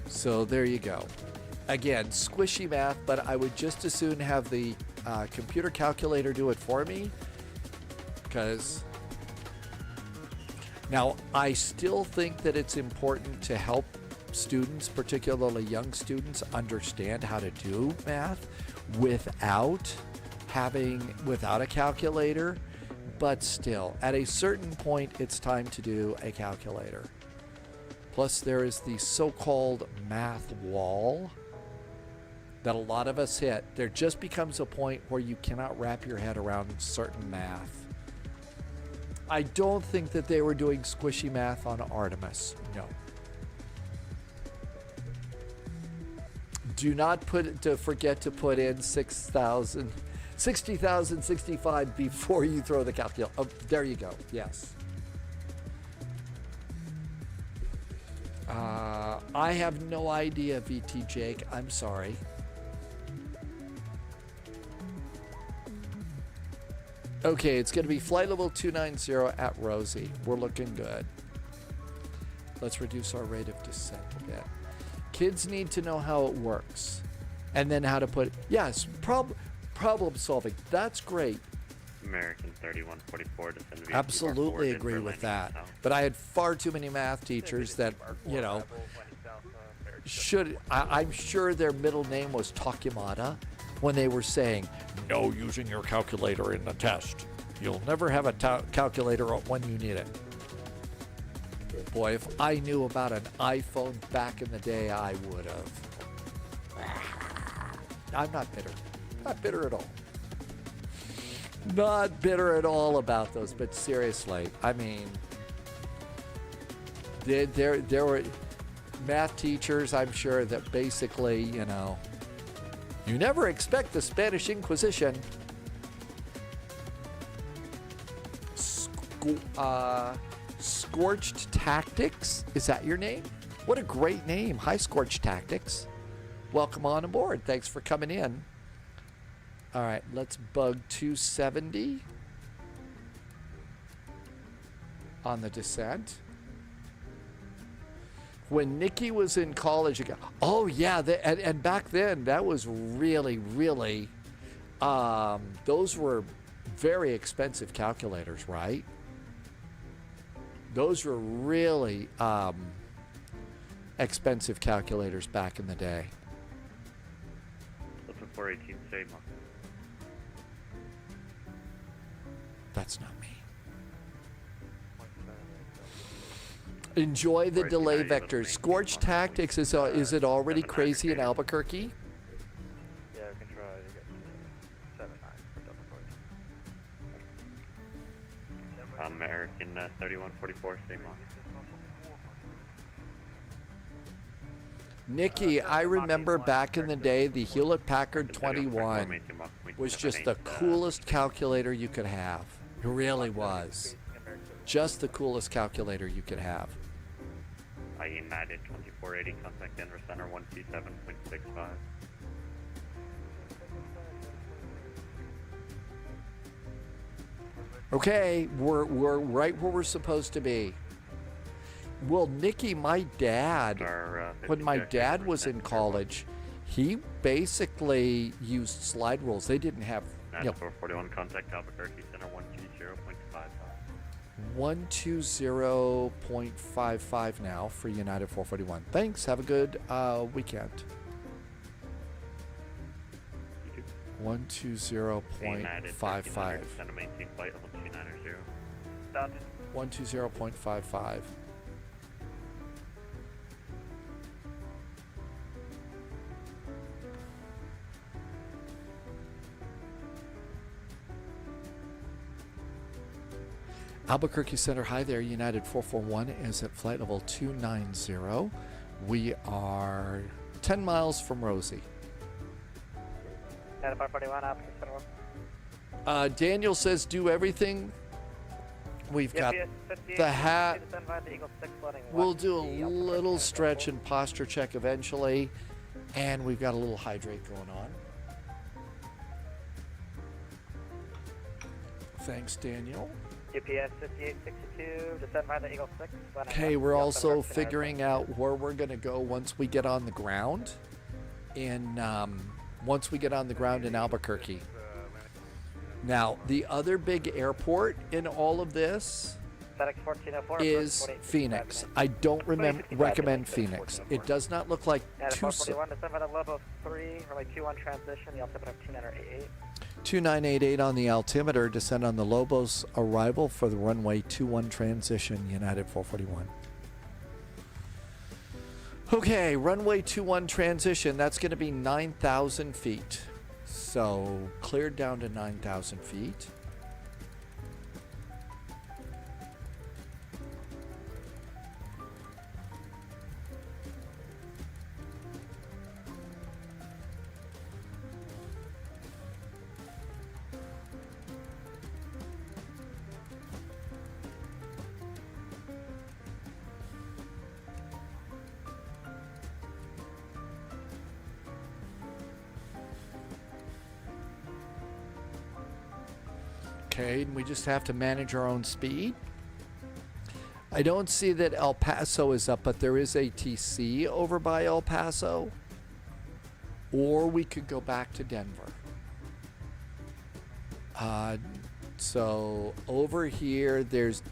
So there you go. Again, squishy math, but I would just as soon have the computer calculator do it for me, because now I still think that it's important to help students, particularly young students, understand how to do math without a calculator, but still, at a certain point, it's time to do a calculator. Plus, there is the so-called math wall that a lot of us hit. There just becomes a point where you cannot wrap your head around certain math. I don't think that they were doing squishy math on Artemis. No. Do not forget to put in 60,065 before you throw the calculator. Oh, there you go. Yes. I have no idea, VT Jake. I'm sorry. Okay, it's going to be flight level 290 at Rosie. We're looking good. Let's reduce our rate of descent a bit. Kids need to know how it works. And then how to put... Yes, problem solving. That's great. American 3144 descend to Absolutely agree with that. But I had far too many math teachers that, you know, I'm sure their middle name was Takimata when they were saying, no using your calculator in the test. You'll never have a calculator when you need it. Boy, if I knew about an iPhone back in the day, I would have. I'm not bitter. Not bitter at all. Not bitter at all about those, but seriously, I mean, there were math teachers, I'm sure, that basically, you know, you never expect the Spanish Inquisition. Scorched Tactics, is that your name? What a great name. Hi, Scorched Tactics. Welcome on aboard. Thanks for coming in. All right, let's bug 270 on the descent. When Nikki was in college, oh yeah, and back then that was really, really those were very expensive calculators, right? Those were really expensive calculators back in the day. Looking for 18 same month. That's not me. Enjoy the delay vectors. Scorch Tactics, is it already crazy in Albuquerque? Yeah, we can try to get 7-9 for double point. American 3144 same month. Nikki, I remember back in the day, the Hewlett-Packard 21 was just the coolest calculator you could have. It really was. Just the coolest calculator you could have. United 2480, contact Denver Center 127.65. Okay, we're right where we're supposed to be. Well, Nikki, my dad, when my dad was in college, he basically used slide rules. They didn't have, you know, 441, contact Albuquerque Center 120.55. 120.55 now for United 441. Thanks. Have a good weekend. 120.55. 120.55. Albuquerque Center, hi there. United 441 is at flight level 290. We are 10 miles from Rosie. United 441, Albuquerque Center. Daniel says do everything. We've got the hat. We'll do a little stretch and posture check eventually. And we've got a little hydrate going on. Thanks, Daniel. GPS 5862, descend by the Eagle 6. Okay, we're also figuring out where we're going to go once we get on the ground in Albuquerque. Now, the other big airport in all of this is Phoenix. I don't recommend Phoenix. It does not look like too. 441, descend by the Lobo 3, runway 21 transition, the altimeter of 2988. 2988 on the altimeter, descend on the Lobos arrival for the runway 21 transition, United 441. Okay, runway 21 transition, that's going to be 9,000 feet. So, cleared down to 9,000 feet. Okay, and we just have to manage our own speed. I don't see that El Paso is up, but there is a TC over by El Paso. Or we could go back to Denver. So over here, there's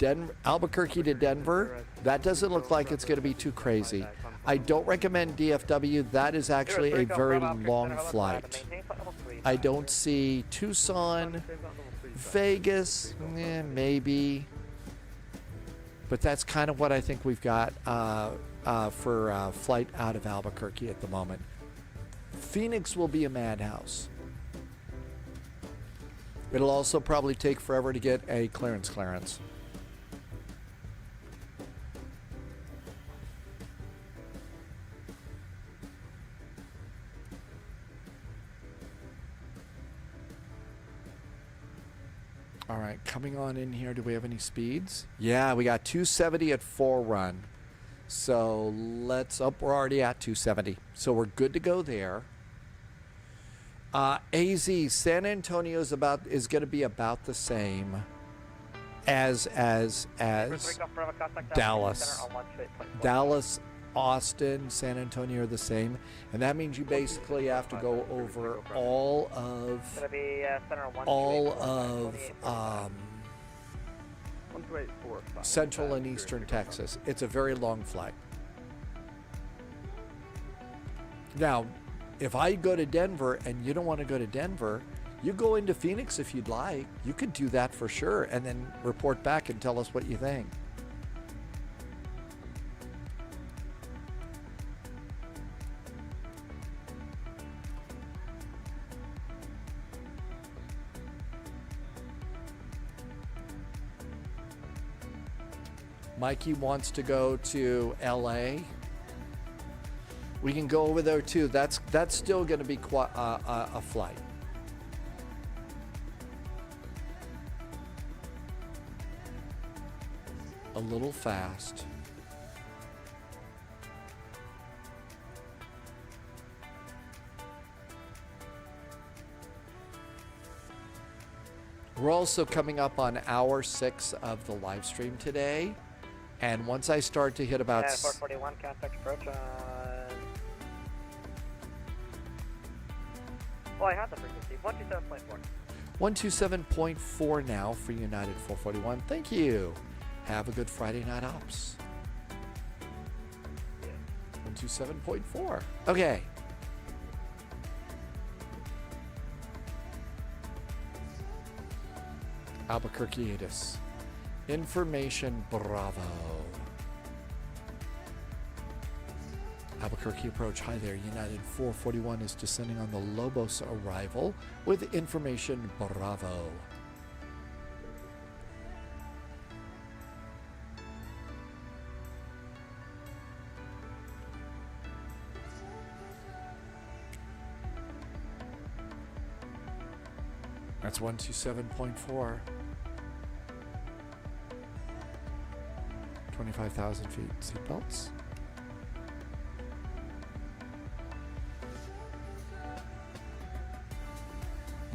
Albuquerque to Denver. That doesn't look like it's going to be too crazy. I don't recommend DFW. That is actually a very long flight. I don't see Tucson, Vegas, maybe. But that's kind of what I think we've got for flight out of Albuquerque at the moment. Phoenix will be a madhouse. It'll also probably take forever to get a clearance. All right, coming on in here. Do we have any speeds? Yeah, we got 270 at 4 run. So let's up. We're already at 270. So we're good to go there. AZ San Antonio is going to be about the same as Dallas. Dallas Austin, San Antonio are the same, and that means you basically have to go over all of Central and Eastern Texas. It's a very long flight. Now, if I go to Denver and you don't want to go to Denver, you go into Phoenix if you'd like. You could do that for sure, and then report back and tell us what you think. Mikey wants to go to LA. We can go over there too. That's still going to be a flight. A little fast. We're also coming up on hour 6 of the live stream today. And once I start to hit about... 441, contact approach on... Oh, I have the frequency. 127.4. 127.4 now for United 441. Thank you. Have a good Friday night ops. 127.4. Okay. Albuquerque ATIS. Information Bravo. Albuquerque approach. Hi there. United 441 is descending on the Lobos arrival with information Bravo. That's 127.4. 25,000 feet. Seatbelts.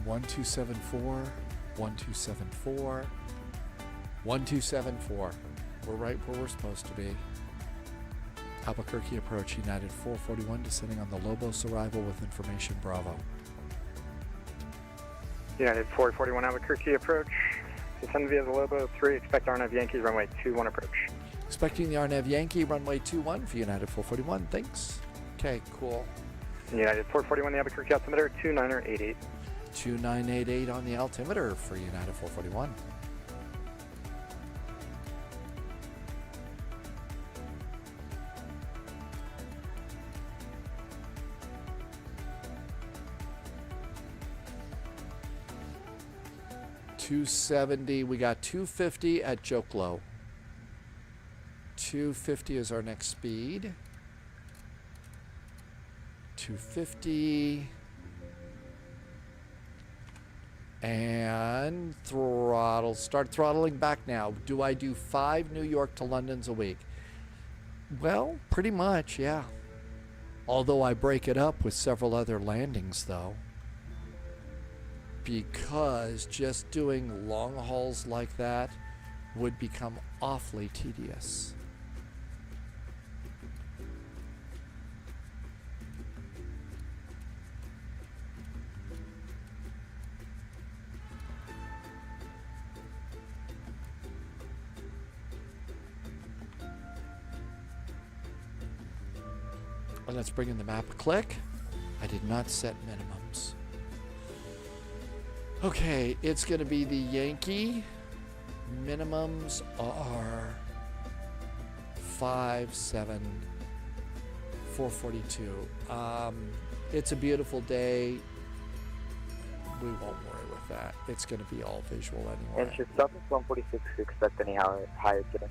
One, 274, 1274, 1274. We're right where we're supposed to be. Albuquerque approach. United 441 descending on the Lobos arrival with information Bravo. United 441 Albuquerque approach. Descend via the Lobo 3. Expect RNAV Yankee runway 21 approach. Expecting the RNAV Yankee runway 21 for United 441. Thanks. Okay, cool. United 441 the Albuquerque altimeter 2988. 2988 on the altimeter for United 441. $270. We got 250 at Joklo. 250 is our next speed. 250. And throttle. Start throttling back now. Do I do 5 New York to Londons a week? Well, pretty much, yeah. Although I break it up with several other landings, though. Because just doing long hauls like that would become awfully tedious. And let's bring in the map a click. I did not set minimums. Okay, it's going to be the Yankee. Minimums are 5'7", 442. It's a beautiful day. We won't worry with that. It's going to be all visual anyway. And should stop at 146 to expect any higher today.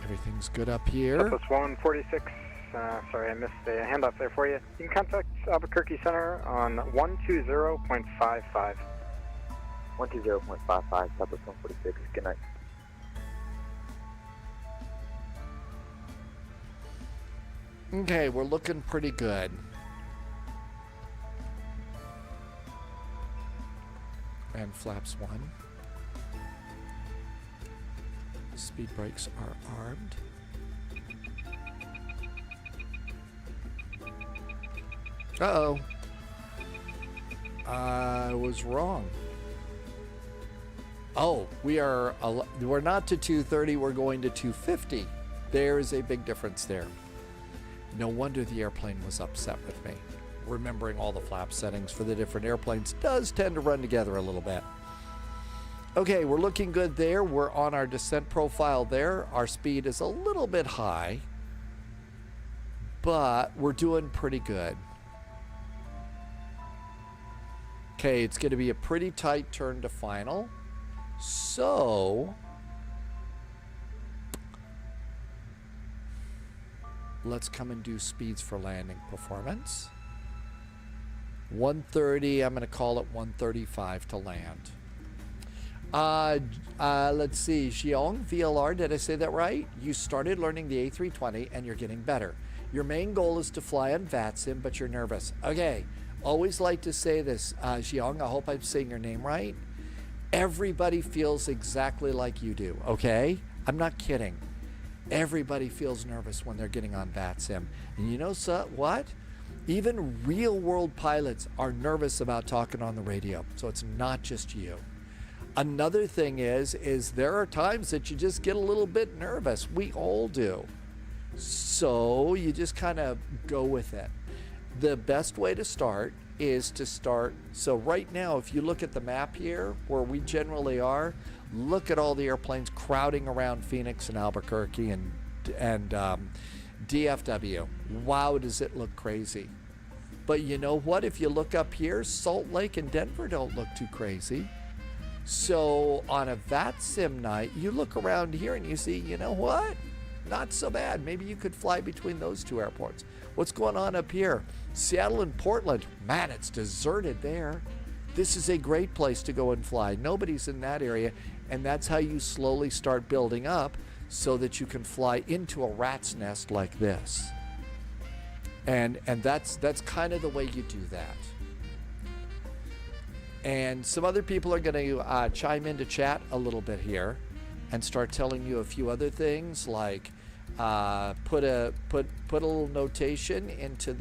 Everything's good up here. Plus 146. Sorry, I missed a handoff there for you. You can contact Albuquerque Center on 120.55. 120.55, Southwest 146. Good night. Okay, we're looking pretty good. And flaps 1. Speed brakes are armed. Uh-oh. I was wrong. Oh, we're not to 230, we're going to 250. There's a big difference there. No wonder the airplane was upset with me. Remembering all the flap settings for the different airplanes does tend to run together a little bit. Okay, we're looking good there. We're on our descent profile there. Our speed is a little bit high, but we're doing pretty good. Okay, it's going to be a pretty tight turn to final. So, let's come and do speeds for landing performance. 130, I'm going to call it 135 to land. Let's see, Xiong, VLR, did I say that right? You started learning the A320 and you're getting better. Your main goal is to fly on VATSIM, but you're nervous. Okay, always like to say this, Xiong, I hope I'm saying your name right. Everybody feels exactly like you do, okay? I'm not kidding. Everybody feels nervous when they're getting on VATSIM. And you know what? Even real-world pilots are nervous about talking on the radio, so it's not just you. Another thing is there are times that you just get a little bit nervous. We all do. So you just kind of go with it. The best way to start is to start. So right now, if you look at the map here, where we generally are, look at all the airplanes crowding around Phoenix and Albuquerque and DFW. Wow, does it look crazy. But you know what? If you look up here, Salt Lake and Denver don't look too crazy. So on a VATSIM night, you look around here and you see, you know what? Not so bad. Maybe you could fly between those two airports. What's going on up here? Seattle and Portland. Man, it's deserted there. This is a great place to go and fly. Nobody's in that area, and that's how you slowly start building up so that you can fly into a rat's nest like this. And that's kind of the way you do that. And some other people are going to chime into chat a little bit here and start telling you a few other things, like put a little notation into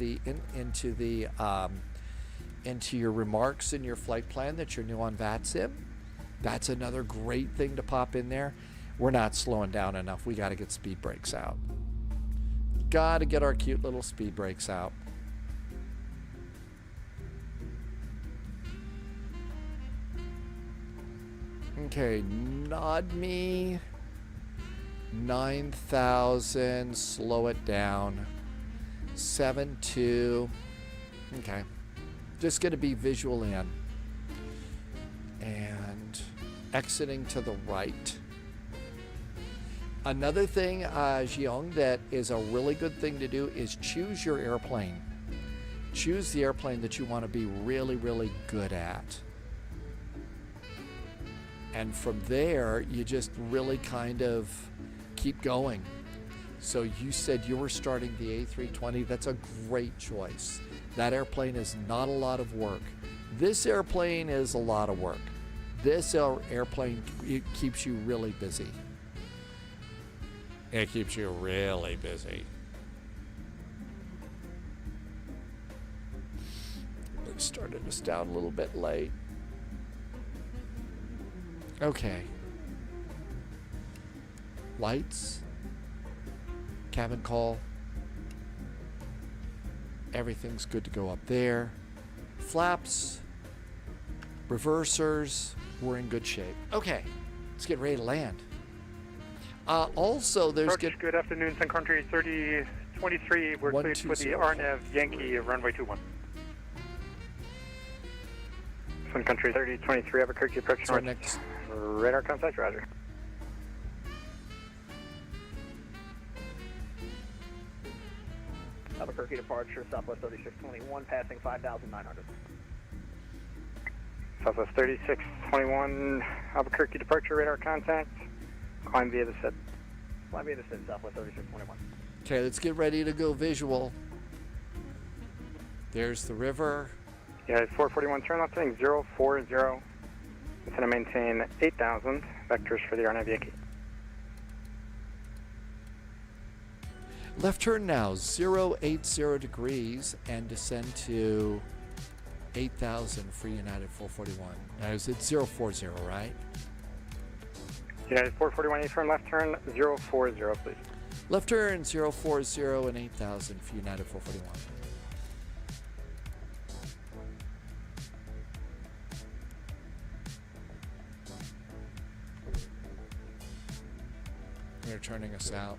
your remarks in your flight plan that you're new on VATSIM. That's another great thing to pop in there. We're not slowing down enough. We got to get speed brakes out. Got to get our cute little speed brakes out. Okay, nod me. 9,000, slow it down. 7.2. Okay. Just going to be visual in. And exiting to the right. Another thing, Jiong, that is a really good thing to do is choose your airplane. Choose the airplane that you want to be really, really good at. And from there, you just really kind of keep going. So you said you were starting the A320. That's a great choice. That airplane is not a lot of work. This airplane is a lot of work. This airplane, it keeps you really busy. It keeps you really busy. They started us down a little bit late. Okay. Lights. Cabin call. Everything's good to go up there. Flaps. Reversers. We're in good shape. Okay. Let's get ready to land. Also, there's good afternoon, Sun Country 3023. We're cleared for the RNAV Yankee runway 21. Sun Country 3023, Albuquerque approach north. Next. Radar contact, roger. Albuquerque departure, Southwest 3621, passing 5,900. Southwest 3621, Albuquerque departure, radar contact. Climb via the SID. Climb via the SID, Southwest 3621. Okay, let's get ready to go visual. There's the river. Yeah, 441, turn left heading 040. It's going to maintain 8,000 vectors for the RNAV Yankee. Left turn now, 080 degrees, and descend to 8,000 for United 441. Now, is it 040, right? United 441, A-firm left turn, 040, please. Left turn, 040 and 8,000 for United 441. They're turning us out.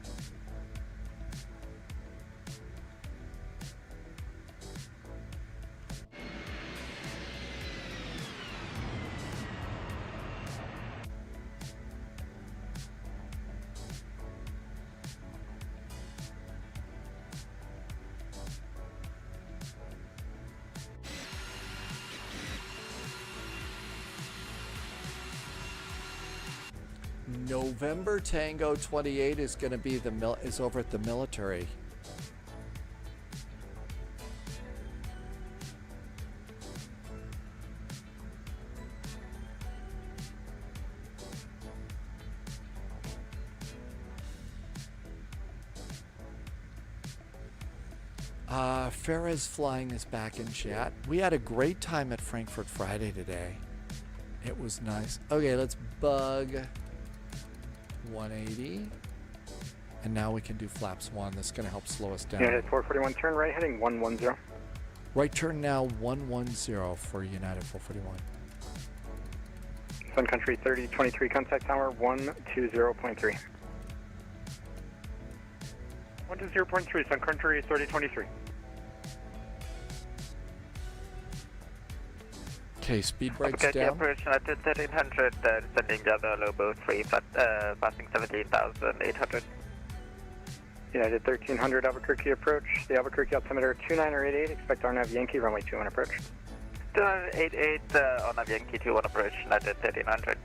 November Tango 28 is going to be is over at the military. Ferez Flying is back in chat. We had a great time at Frankfurt Friday today. It was nice. Okay, let's bug 180. And now we can do flaps 1. This is going to help slow us down. United 441, turn right heading 110. Right turn now 110 for United 441. Sun Country 3023, contact tower 120.3. 120.3, Sun Country 3023. Okay, speed brakes Albuquerque down. approach United 1300, descending Java Lobo 3, passing 17,800. United 1300, Albuquerque approach. The Albuquerque altimeter 2988, expect RNAV Yankee, runway 21 approach. 2988, RNAV Yankee 21 approach, United 1300.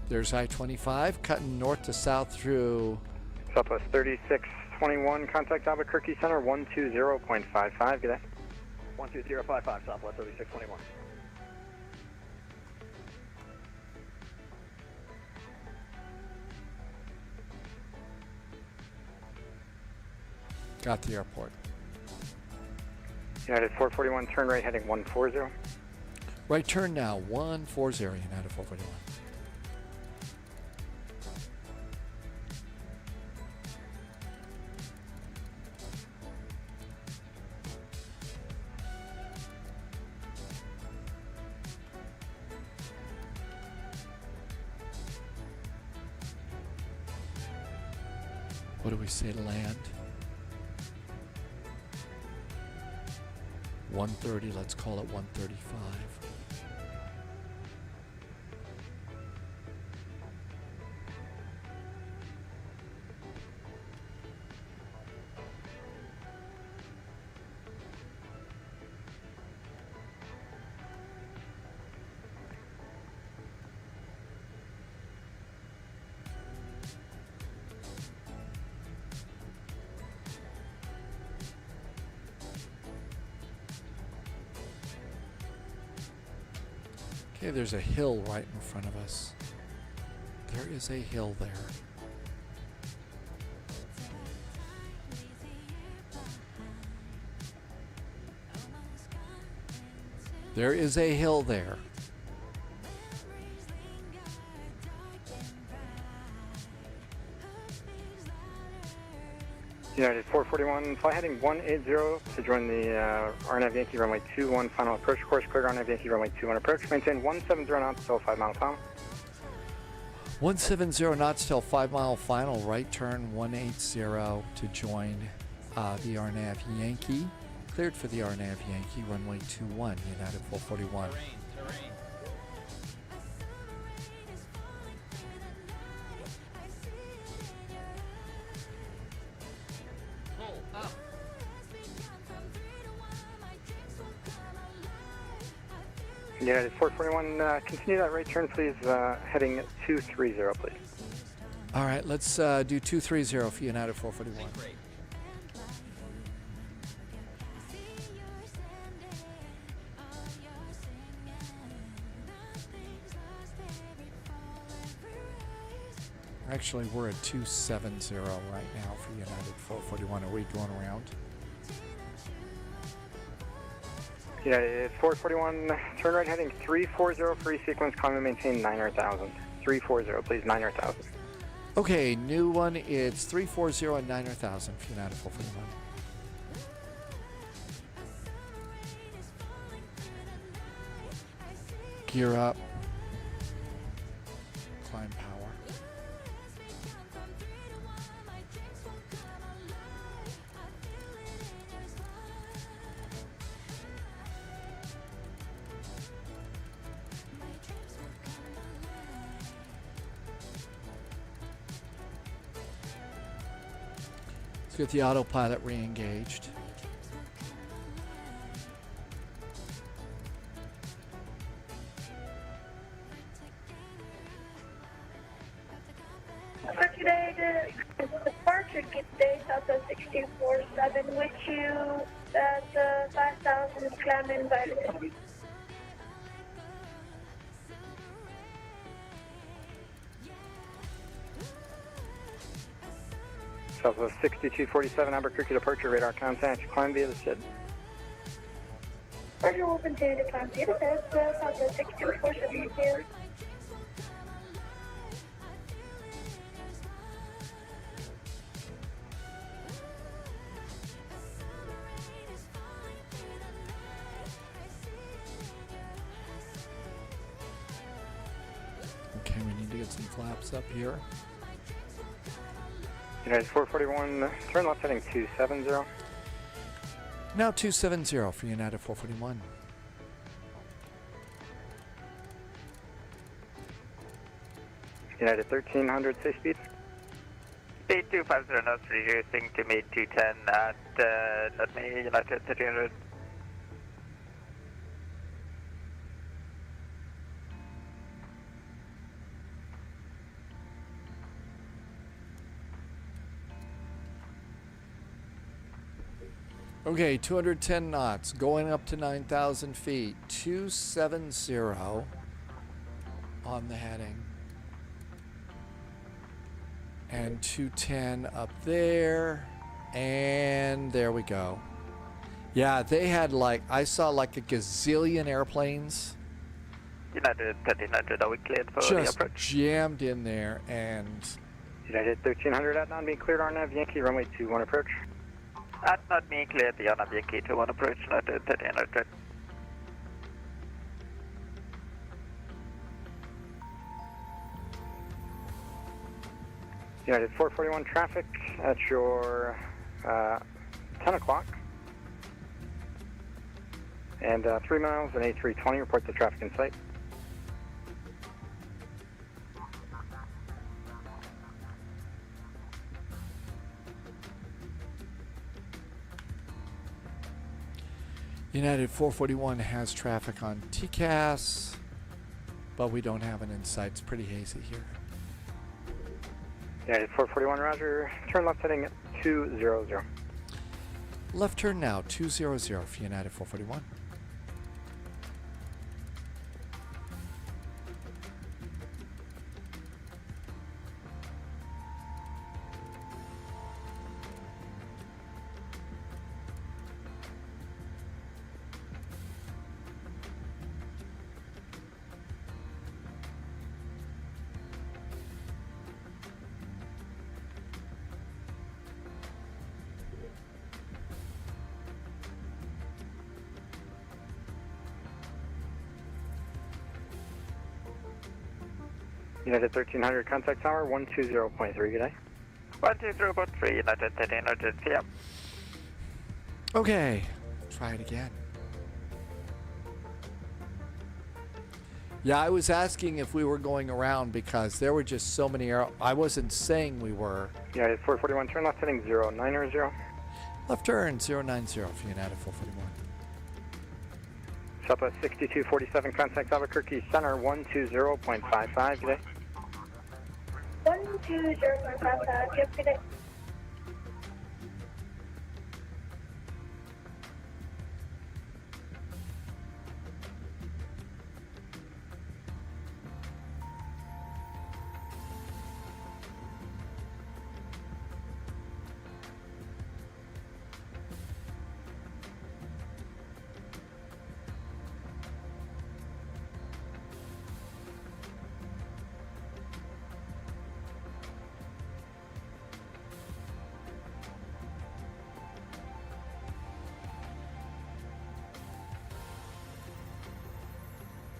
There's I-25 cutting north to south through Southwest 3621, contact Albuquerque Center 120.55. Good day. 12055, Southwest 3621. got the airport. United 441, turn right heading 140. Right turn now 140 United 441. What do we say to land? 130, let's call it 135. Okay, there's a hill right in front of us. There is a hill there. There is a hill there. United 441, fly heading 180 to join the RNAV Yankee runway 21 final approach course. Clear RNAV Yankee runway 21 approach. Maintain 170 knots till 5 mile final. 170 knots till 5 mile final. Right turn 180 to join the RNAV Yankee. Cleared for the RNAV Yankee runway 21 United 441. United 441, continue that right turn, please. Heading 230, please. All right, let's do 230 for United 441. Actually, we're at 270 right now for United 441. Are we going around? United 441, turn right heading 340, free sequence, climb and maintain 9,000. 340, please, 9,000. Okay, new one, it's 340 and 9,000 for United 441. Gear up. Climb power. Let's get the autopilot re-engaged. For today, the departure gate Southwest 6247 with you at 5,000 climb invited. Southwest 6247, Albuquerque departure, radar contact, climb via the SID. Roger, we'll continue to climb via the SID, Southwest 6247 with you. Okay, we need to get some flaps up here. United 441, turn left heading 270. Now 270 for United 441. United 1300, say speed. Speed 250 knots, reducing to mid 210 at not me, United 1300. Okay, 210 knots, going up to 9,000 feet. 270 on the heading. And 210 up there. And there we go. Yeah, they had like, I saw like a gazillion airplanes. United 1300, are we cleared for the Just approach? jammed in there, and United 1300 at non being cleared, RNAV Yankee, runway 21 approach. At not being cleared, the RNAV Yankee 21 approach, United 1300. United 441 traffic at your 10 o'clock. And 3 miles and A320, report the traffic in sight. United 441 has traffic on TCAS, but we don't have it in sight. It's pretty hazy here. United 441, roger. Turn left heading 200. Left turn now, 200 for United 441. United 1300, contact tower 120.3, good day. 120.3, United 1300, see ya. Okay, try it again. Yeah, I was asking if we were going around because there were just so many I wasn't saying we were. United 441, turn left heading 090. Left turn 090 for United 441. Southwest 6247, contact Albuquerque Center 120.55 today. 120.55, yep, good day.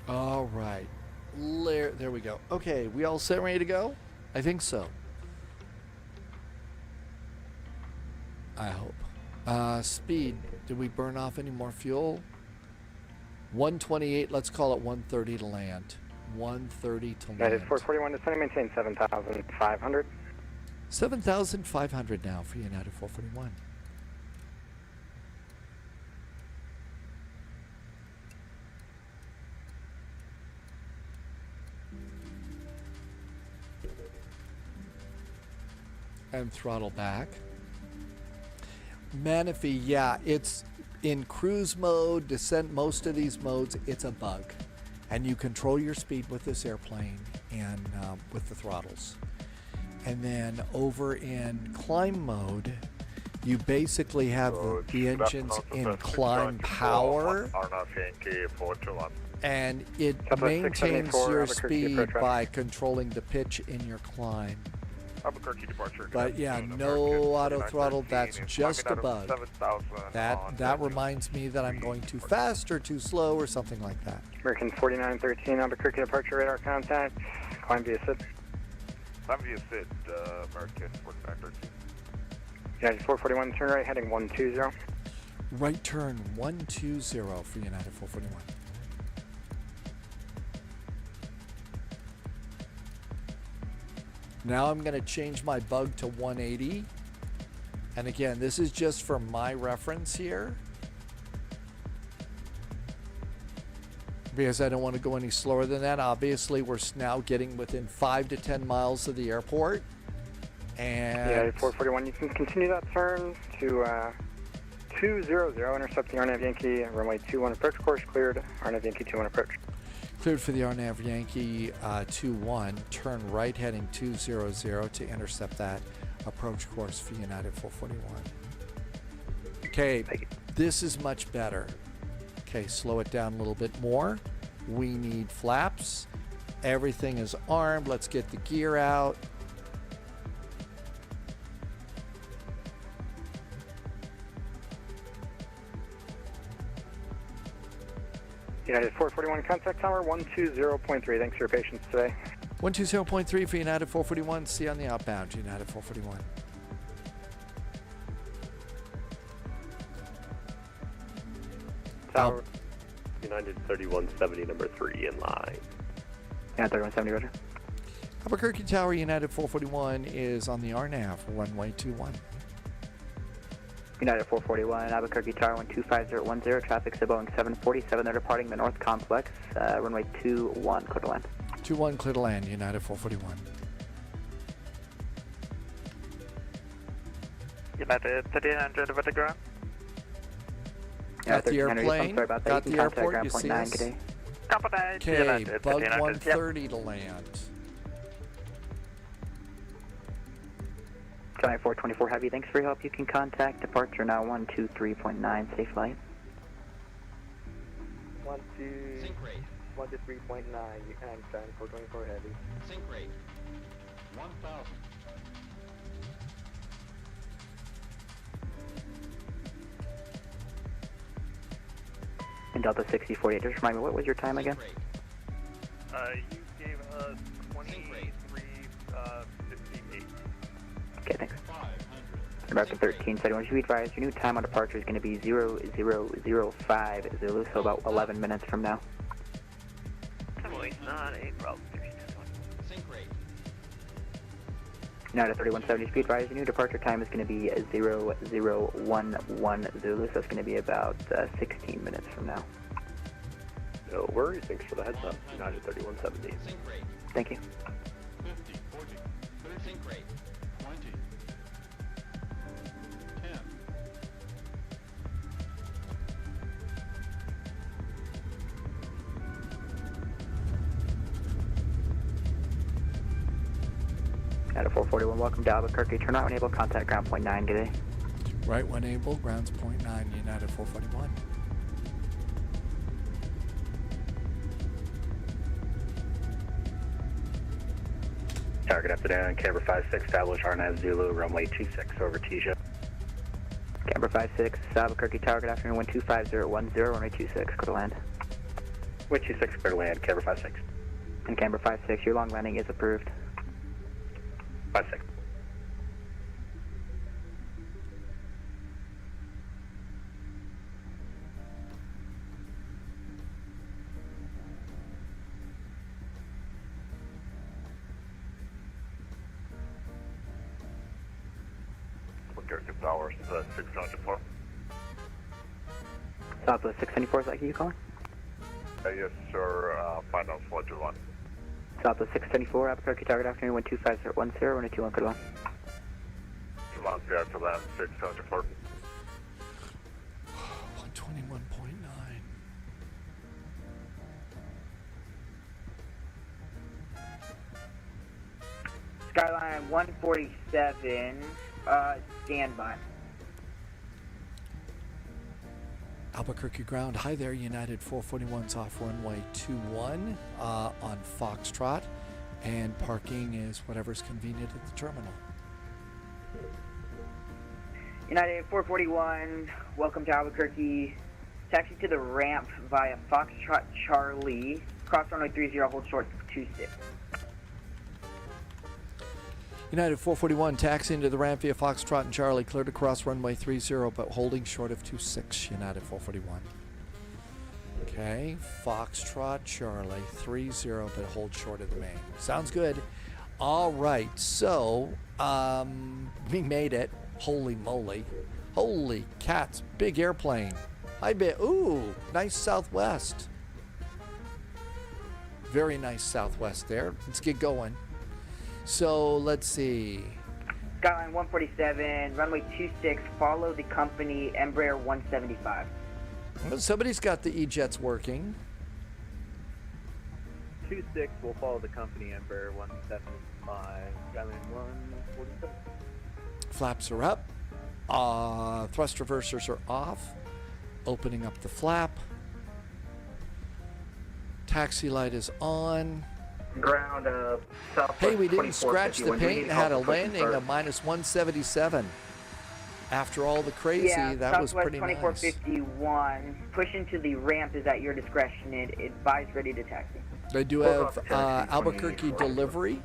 All right. There we go. Okay, we all set, ready to go? I think so. I hope. Speed. Did we burn off any more fuel? 128. Let's call it 130 to land. 130 to land. United 441 descending, maintain 7,500. 7,500 now for United 441. And throttle back. Manaphy, yeah, it's in cruise mode, descent, most of these modes, it's a bug. And you control your speed with this airplane and with the throttles. And then over in climb mode, you basically have the engines in climb power. And it maintains your speed by controlling the pitch in your climb. Albuquerque departure. But yeah, no auto throttle. That's just a bug. That reminds me that I'm going too fast or too slow or something like that. American 4913 Albuquerque departure radar contact. Climb via SID. Climb via SID. American 4913. United 441 turn right heading 120. Right turn 120 for United 441. Now I'm going to change my bug to 180. And again, this is just for my reference here, because I don't want to go any slower than that. Obviously, we're now getting within 5 to 10 miles of the airport. And yeah, 441, you can continue that turn to 200, intercepting RNAV Yankee, runway 21 approach course cleared, RNAV Yankee 21 approach. Cleared for the RNAV Yankee 21, turn right heading 200 to intercept that approach course for United 441. Okay, this is much better. Okay, slow it down a little bit more. We need flaps. Everything is armed. Let's get the gear out. United 441 contact tower 120.3. Thanks for your patience today. 120.3 for United 441. See you on the outbound, United 441. Tower. United 3170, number 3 in line. Yeah, 3170, roger. Albuquerque Tower, United 441 is on the RNAV, runway 21. United 441, Albuquerque Tower 125010, traffic's a Boeing 747, they're departing the North Complex, runway 21, clear to land. 21, clear to land, United 441. United 1300 over the ground. Got the airplane, got the airport, you see us? Okay, bug 130 to land. July 424 Heavy, thanks for your help. You can contact departure now 123.9, safe flight. 123.9, you can stand 424 Heavy. Sync rate 1000. And Delta 6048, just remind me, what was your time again? You gave us 23:58. Okay, thanks. American 1371, should be advised your new time on departure is going to be 0005 Zulu, so about 11 minutes from now. Sync rate. United 3170, speed advised your new departure time is going to be 0011 Zulu, so it's going to be about 16 minutes from now. No worries. Thanks for the heads up. United 3170. Sync rate. Thank you. 50, 40. Sync rate. 20. 10. United 441, welcome to Albuquerque. Turn out when able, contact ground point 9 today. Right when able, grounds point 9, United 441. Target up to down, Camber 56, establish RNAV Zulu, runway 26 over Teja. Camber 56, Albuquerque Tower, good afternoon, 125010, runway 26, clear to land. Wind 26, clear to land, Camber 56. And Camber 56, your long landing is approved. 56. Albuquerque Towers, 674. Southwest 674, is that you calling? Yes, sir. Final 421. Southwest 674, Albuquerque Tower, good afternoon, 125010, runway 21, clear to land. 21, clear to land, 674. 121.9. Skyline 147, standby. Albuquerque ground. Hi there, United 441's off runway 21 on Foxtrot, and parking is whatever's convenient at the terminal. United 441, welcome to Albuquerque. Taxi to the ramp via Foxtrot Charlie. Cross runway 30, hold short 26. United 441, taxi into the ramp via Foxtrot and Charlie, clear to cross runway 30, but holding short of 26, United 441. Okay, Foxtrot, Charlie, 30, but hold short of the main. Sounds good. All right, so we made it. Holy moly. Holy cats, big airplane. Hi, ooh, nice southwest. Very nice southwest there. Let's get going. So let's see. Skyline 147, runway 26, follow the company Embraer 175. Well, somebody's got the E-jets working. 26 will follow the company Embraer 175, Skyline 147. Flaps are up. Thrust reversers are off. Opening up the flap. Taxi light is on. Ground southwest. Hey, we didn't scratch the 2451. paint and had a landing of minus 177. After all the crazy, that was pretty nice. 2451, push into the ramp is at your discretion. Advise ready to taxi. They do have Albuquerque delivery.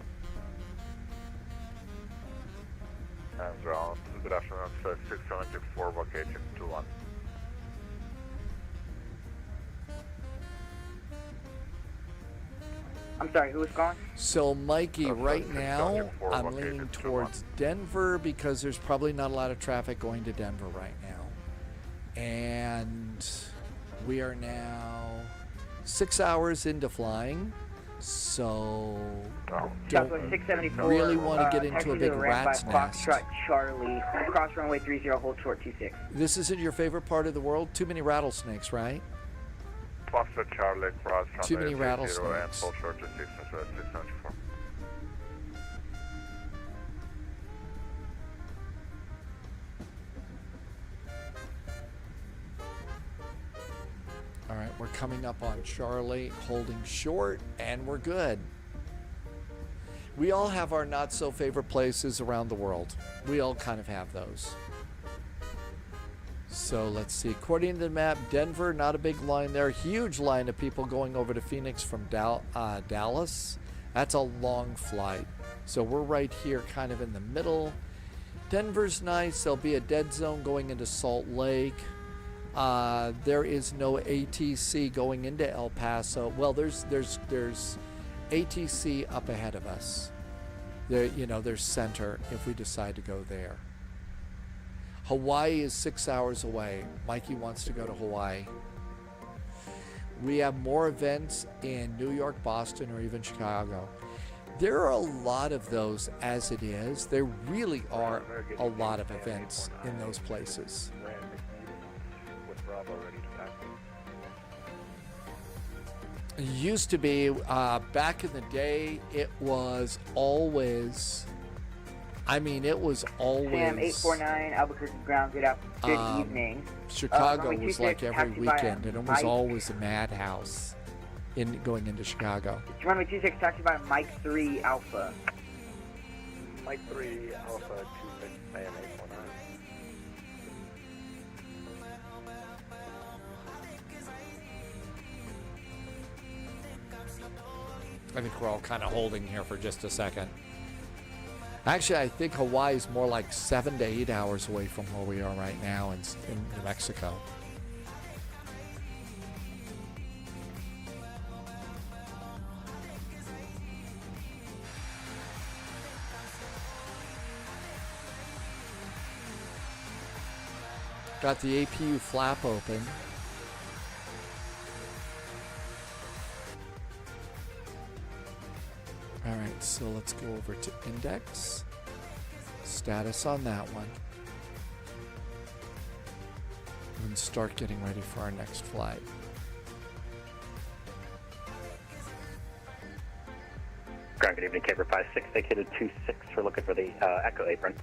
And ground, good afternoon, 674, vacation 21. I'm sorry, who was calling? So, Mikey, right now, I'm leaning towards Denver because there's probably not a lot of traffic going to Denver right now. And we are now 6 hours into flying, so don't really want to get into a big rat's nest. Foxtrot Charlie, cross runway 30, hold short 26. This isn't your favorite part of the world? Too many rattlesnakes, right? Foxtrot Charlie, cross Too many runway 30 and rattlesnakes. hold short to 674. All right, we're coming up on Charlie, holding short, and we're good. We all have our not so favorite places around the world. We all kind of have those. So let's see. According to the map, Denver, not a big line there. Huge line of people going over to Phoenix from Dallas. That's a long flight. So we're right here kind of in the middle. Denver's nice. There'll be a dead zone going into Salt Lake. There is no ATC going into El Paso. Well, there's ATC up ahead of us. There, there's center if we decide to go there. Hawaii is 6 hours away. Mikey wants to go to Hawaii. We have more events in New York, Boston, or even Chicago. There are a lot of those as it is. There really are a lot of events in those places. With Rob already to pass. It used to be, back in the day, it was always, it was always... Sam 849, Albuquerque ground, good evening. Chicago was like every weekend, and it was always a madhouse going into Chicago. Runway 26, taxi by Mike 3 Alpha. Mike 3 Alpha 26, AM 849. I think we're all kind of holding here for just a second. Actually, I think Hawaii is more like 7 to 8 hours away from where we are right now in New Mexico. Got the APU flap open. All right, so let's go over to index. Status on that one. And start getting ready for our next flight. Ground, good evening, Caper 56, vacated 26. We're looking for the Echo apron.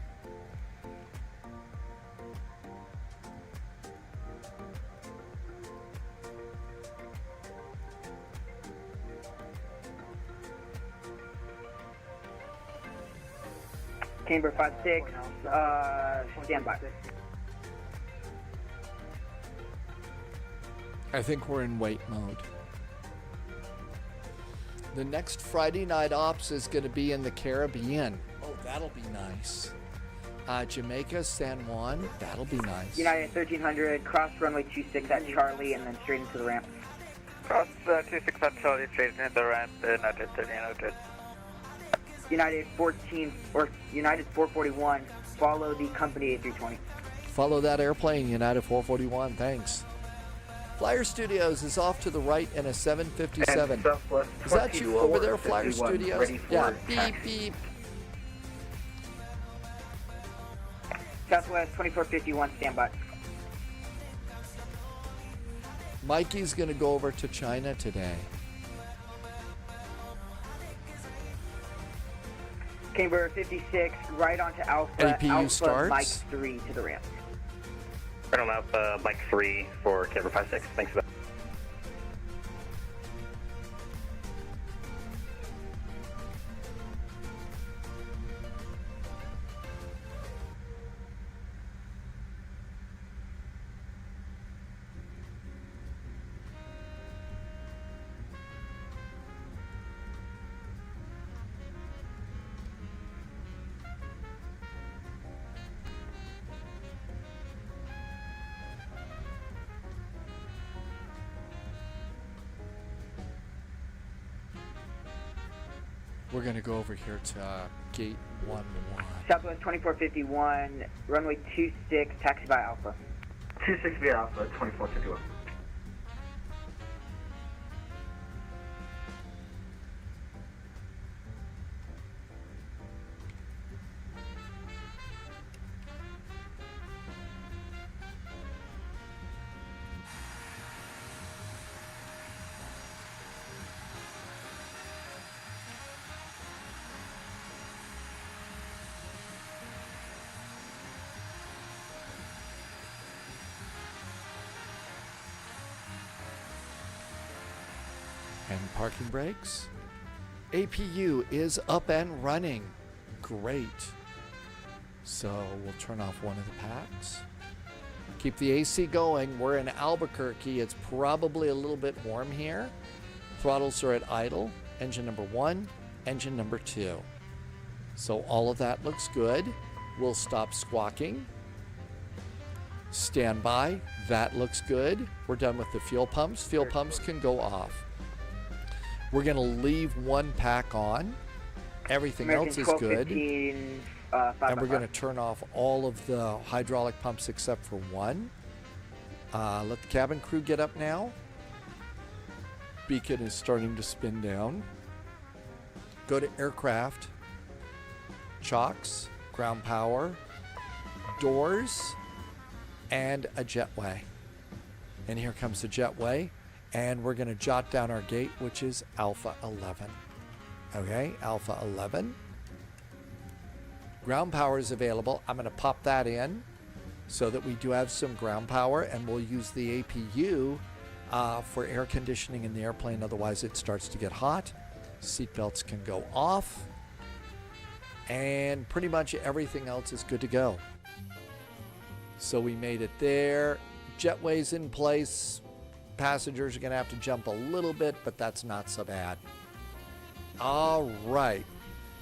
Chamber 56, stand by. I think we're in wait mode. The next Friday night ops is going to be in the Caribbean. Oh, that'll be nice. Jamaica, San Juan, that'll be nice. United 1300, cross runway 26 at Charlie, and then straight into the ramp. Cross 26 at Charlie, straight into the ramp, United 1300. United 441, follow the company A320. Follow that airplane, United 441, thanks. Flyer Studios is off to the right in a 757. Is that you over there, Flyer Studios? Yeah, beep, beep. Southwest 2451, stand by. Mikey's going to go over to China today. Camber 56, right onto Alpha. APU Alpha starts. Mike 3 to the ramp. Right on Alpha, Mike 3 for Camber 56. Thanks for that. We're going to go over here to gate 11. Southwest 2451, runway 26, taxi by Alpha. 26 via Alpha, 2451. And parking brakes. APU is up and running. Great. So we'll turn off one of the packs. Keep the AC going. We're in Albuquerque. It's probably a little bit warm here. Throttles are at idle. Engine number 1, engine number 2. So all of that looks good. We'll stop squawking. Stand by. That looks good. We're done with the fuel pumps. Fuel pumps can go off. We're going to leave one pack on. Everything else is good. And we're going to turn off all of the hydraulic pumps except for one. Let the cabin crew get up now. beacon is starting to spin down. Go to aircraft, chocks, ground power, doors, and a jetway. And here comes the jetway. And we're going to jot down our gate, which is Alpha 11. Okay, Alpha 11. Ground power is available. I'm going to pop that in so that we do have some ground power, and we'll use the APU for air conditioning in the airplane. Otherwise, it starts to get hot. Seatbelts can go off. And pretty much everything else is good to go. So we made it there. Jetway's in place. Passengers are going to have to jump a little bit, but that's not so bad. All right.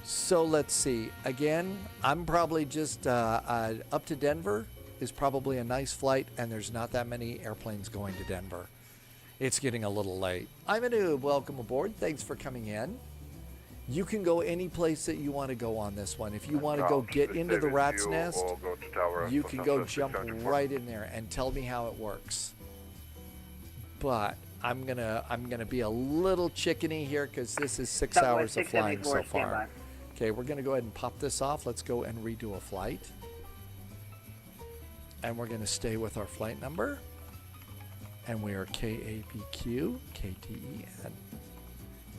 So let's see. Again, I'm probably just up to Denver is probably a nice flight, and there's not that many airplanes going to Denver. It's getting a little late. I'm a noob. Welcome aboard. Thanks for coming in. You can go any place that you want to go on this one. If you want to go get into the rat's nest, you can go jump right in there and tell me how it works. But I'm gonna be a little chickeny here because this is 6 hours of flying so far. Okay, we're gonna go ahead and pop this off. Let's go and redo a flight. And we're gonna stay with our flight number. And we are KABQ, KTEN.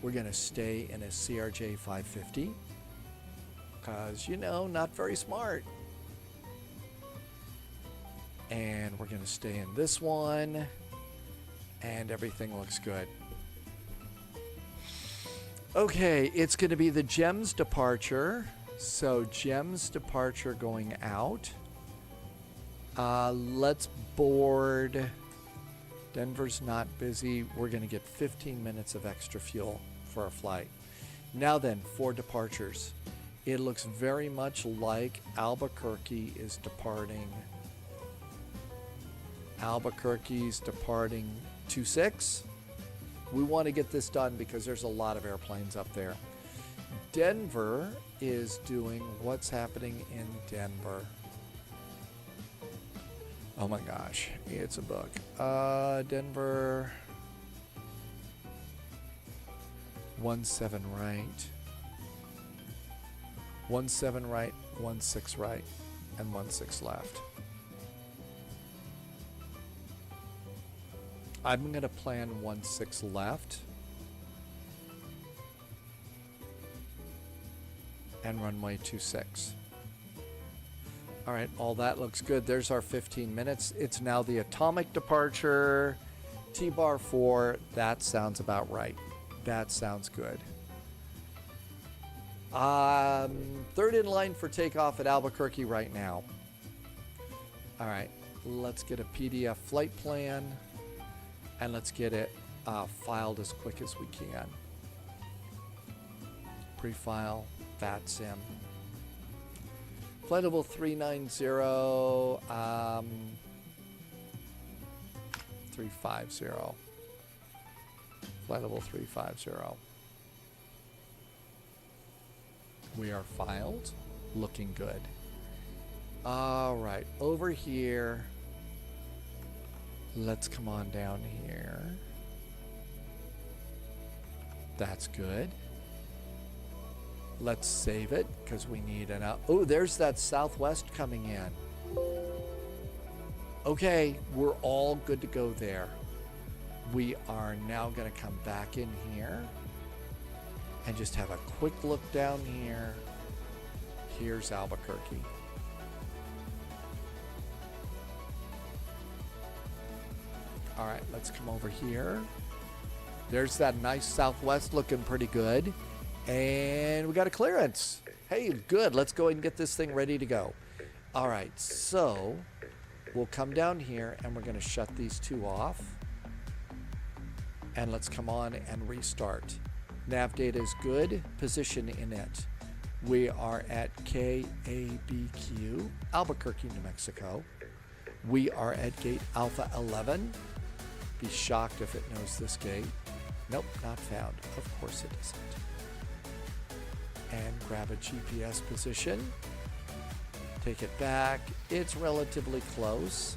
We're gonna stay in a CRJ 550. Because, you know, not very smart. And we're gonna stay in this one. And everything looks good. Okay, it's going to be the GEMS departure. So GEMS departure going out. Let's board. Denver's not busy. We're going to get 15 minutes of extra fuel for our flight. Now then, for departures. It looks very much like Albuquerque is departing. Albuquerque's departing 26. We want to get this done because there's a lot of airplanes up there. Denver is doing what's happening in Denver. Oh my gosh, it's a book. Denver 17 right. 17 right, 16 right, and 16 left. I'm going to plan 16 left and runway 26. All right, all that looks good. There's our 15 minutes. It's now the atomic departure, T-bar 4. That sounds about right. That sounds good. Third in line for takeoff at Albuquerque right now. All right, let's get a PDF flight plan. And let's get it filed as quick as we can. Pre-file, VATSIM. Flight level 390, 350. Flight level 350. We are filed. Looking good. All right, over here. Let's come on down here. That's good. Let's save it because we need an out. Oh, there's that Southwest coming in. Okay, we're all good to go there. We are now going to come back in here and just have a quick look down here. Here's Albuquerque. All right, let's come over here. There's that nice Southwest looking pretty good. And we got a clearance. Hey, good. Let's go ahead and get this thing ready to go. All right, so we'll come down here and we're going to shut these two off. And let's come on and restart. Nav data is good. Position in it. We are at KABQ, Albuquerque, New Mexico. We are at gate Alpha 11. Be shocked if it knows this gate. Nope, not found. Of course it isn't. And grab a GPS position. Take it back. It's relatively close.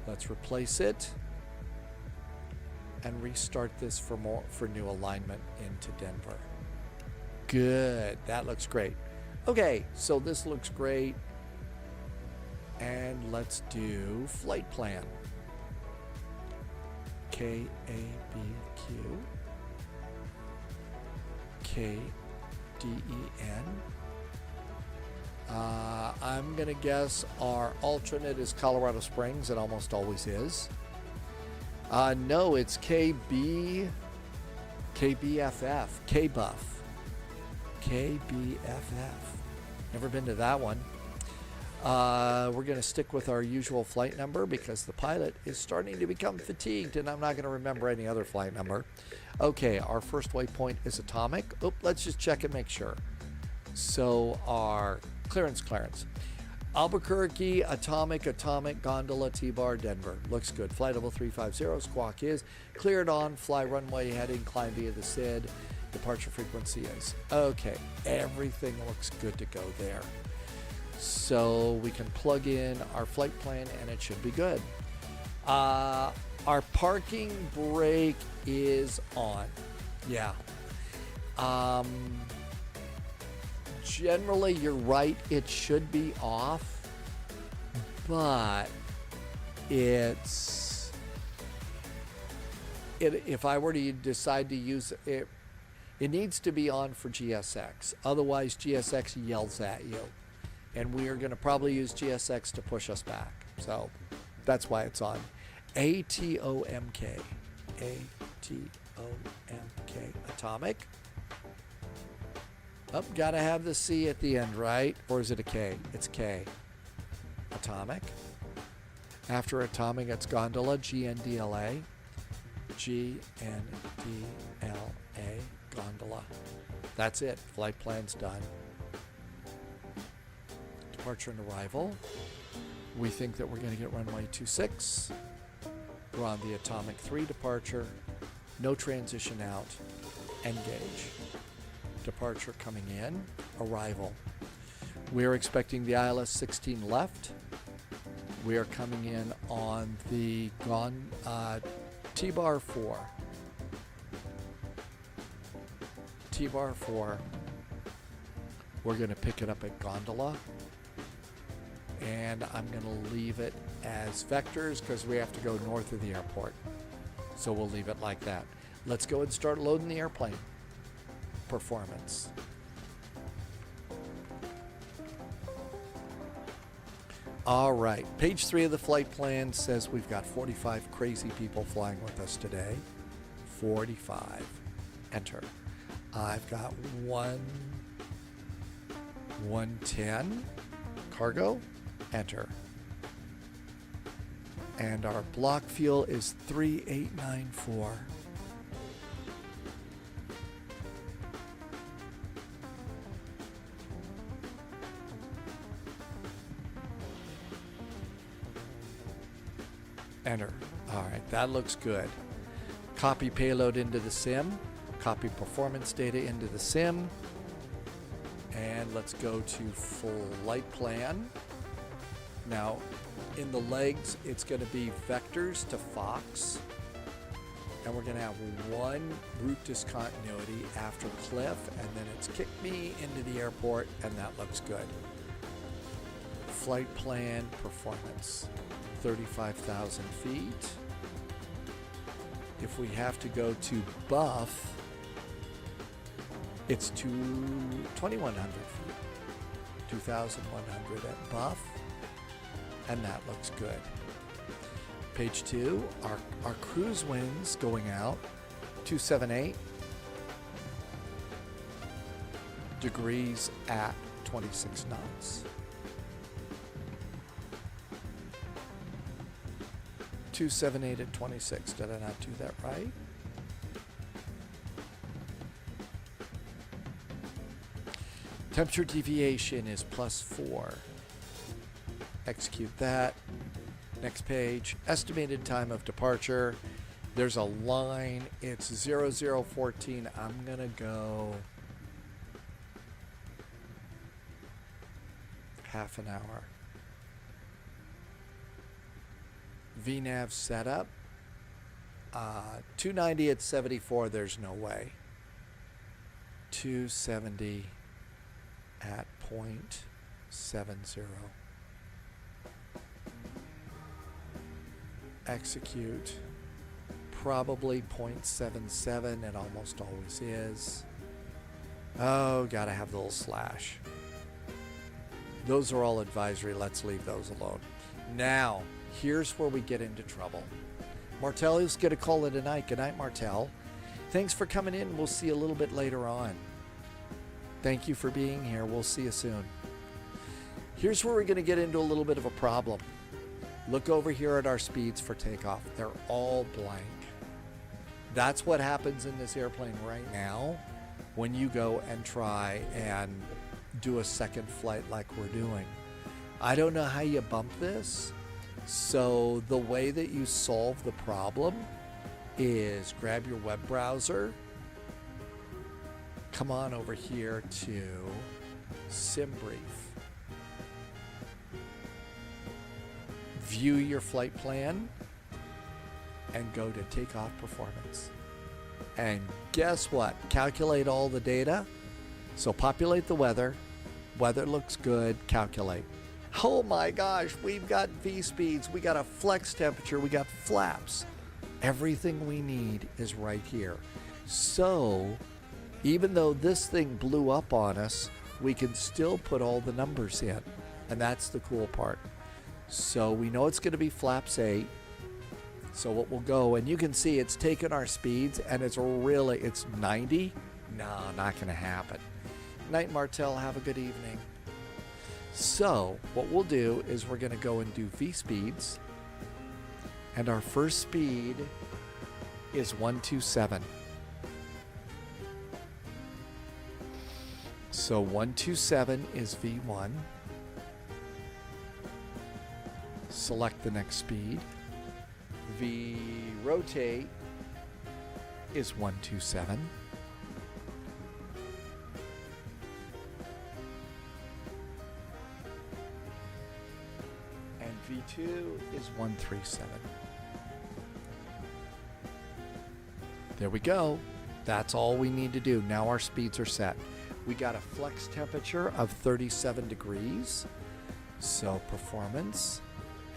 Let's replace it. and restart this for new alignment into Denver. Good. That looks great. Okay, so this looks great. And let's do flight plan. KABQ. KDEN. I'm going to guess our alternate is Colorado Springs. It almost always is. No, it's KBFF. KBuff. KBFF. Never been to that one. We're going to stick with our usual flight number because the pilot is starting to become fatigued and I'm not going to remember any other flight number. Okay, our first waypoint is Atomic. Oh, let's just check and make sure. So our clearance. Albuquerque, Atomic, Gondola, T-Bar, Denver. Looks good. Flight level 350, squawk is cleared on, fly runway heading, climb via the SID. Departure frequency is okay. Everything looks good to go there. So we can plug in our flight plan and it should be good. Our parking brake is on. Yeah. Generally, you're right. It should be off, but if I were to decide to use it, it needs to be on for GSX. Otherwise, GSX yells at you. And we are going to probably use GSX to push us back. So that's why it's on. ATOMK. ATOMK. Atomic. Oh, gotta have the C at the end, right? Or is it a K? It's K. Atomic. After Atomic, it's Gondola. GNDLA. GNDLA. Gondola. That's it. Flight plan's done. Departure and arrival. We think that we're going to get runway 26. We're on the Atomic 3 departure. No transition out. Engage. Departure coming in. Arrival. We are expecting the ILS 16 left. We are coming in on the T-bar 4. T-bar 4. We're going to pick it up at Gondola. And I'm going to leave it as vectors because we have to go north of the airport. So we'll leave it like that. Let's go and start loading the airplane. Performance. All right. Page 3 of the flight plan says we've got 45 crazy people flying with us today. 45. Enter. I've got 110 cargo. Enter. And our block fuel is 3894. Enter. All right, that looks good. Copy payload into the sim. Copy performance data into the sim. And let's go to flight plan. Now, in the legs, it's going to be vectors to Fox. And we're going to have one route discontinuity after cliff, and then it's kick me into the airport, and that looks good. Flight plan performance, 35,000 feet. If we have to go to buff, it's to 2,100 feet. 2,100 at buff. And that looks good. Page 2, our cruise winds going out, 278 degrees at 26 knots. 278 at 26. Did I not do that right? Temperature deviation is +4. Execute that. Next page. Estimated time of departure. There's a line. It's 0014. I'm going to go half an hour. VNAV setup. 290 at 74, there's no way. 270 at 0.70. Execute. Probably 0.77, it almost always is. Oh, gotta have the little slash. Those are all advisory, let's leave those alone. Now, here's where we get into trouble. Martel is gonna call it a night. Good night, Martel. Thanks for coming in, we'll see you a little bit later on. Thank you for being here, we'll see you soon. Here's where we're gonna get into a little bit of a problem. Look over here at our speeds for takeoff. They're all blank. That's what happens in this airplane right now when you go and try and do a second flight like we're doing. I don't know how you bump this. So the way that you solve the problem is grab your web browser, come on over here to SimBrief. View your flight plan and go to takeoff performance. And guess what? Calculate all the data. So populate the weather. Weather looks good. Calculate. Oh my gosh, we've got V speeds. We got a flex temperature. We got flaps. Everything we need is right here. So even though this thing blew up on us, we can still put all the numbers in. And that's the cool part. So we know it's going to be flaps 8. So what we'll go, and you can see it's taken our speeds and it's 90. No, not going to happen. Night, Martel, have a good evening. So what we'll do is we're going to go and do V speeds. And our first speed is 127. So 127 is V1. Select the next speed. V rotate is 127. And V2 is 137. There we go. That's all we need to do. Now our speeds are set. We got a flex temperature of 37 degrees. So performance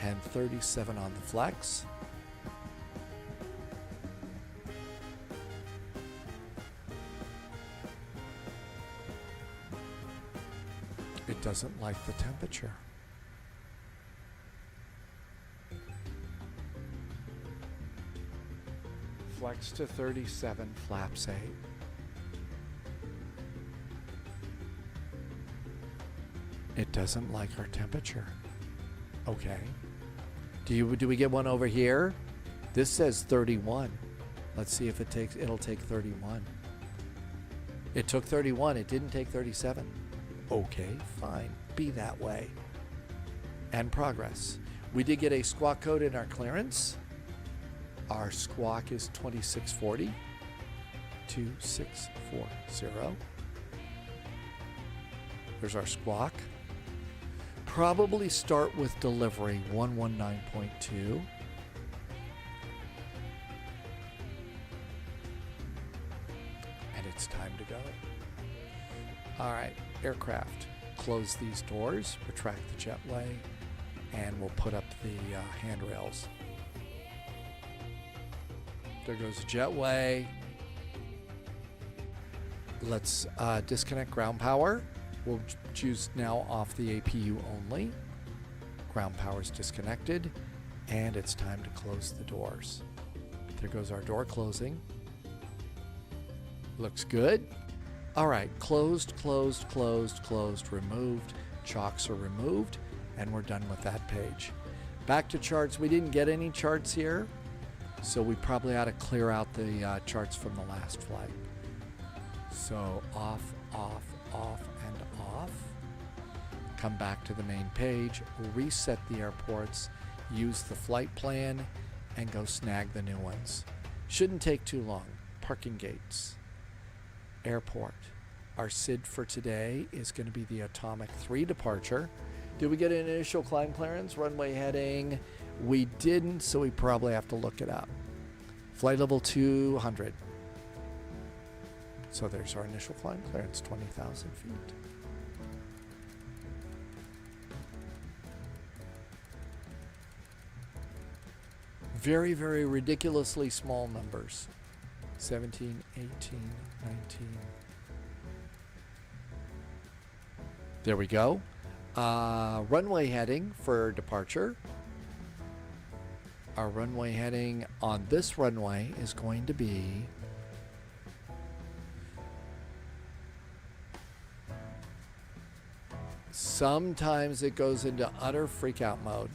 and 37 on the flex. It doesn't like the temperature. Flex to 37, flaps 8. It doesn't like our temperature. Okay. Do we get one over here? This says 31. Let's see if it'll take 31. It took 31, it didn't take 37. Okay, fine. Be that way. And progress. We did get a squawk code in our clearance. Our squawk is 2640. 2640. There's our squawk. Probably start with delivery 119.2. And it's time to go. All right, aircraft. Close these doors, retract the jetway, and we'll put up the handrails. There goes the jetway. Let's disconnect ground power. We'll choose now off the APU only. Ground power is disconnected, and it's time to close the doors. There goes our door closing. Looks good. All right, closed, closed, closed, closed, removed. Chocks are removed, and we're done with that page. Back to charts. We didn't get any charts here, so we probably ought to clear out the charts from the last flight. So off, off, off, and off. Come back to the main page, reset the airports, use the flight plan, and go snag the new ones. Shouldn't take too long. Parking gates. Airport. Our SID for today is going to be the Atomic 3 departure. Did we get an initial climb clearance? Runway heading? We didn't, so we probably have to look it up. Flight level 200. So there's our initial climb clearance, 20,000 feet. Very, very ridiculously small numbers. 17, 18, 19. There we go. Runway heading for departure. Our runway heading on this runway is going to be sometimes it goes into utter freakout mode.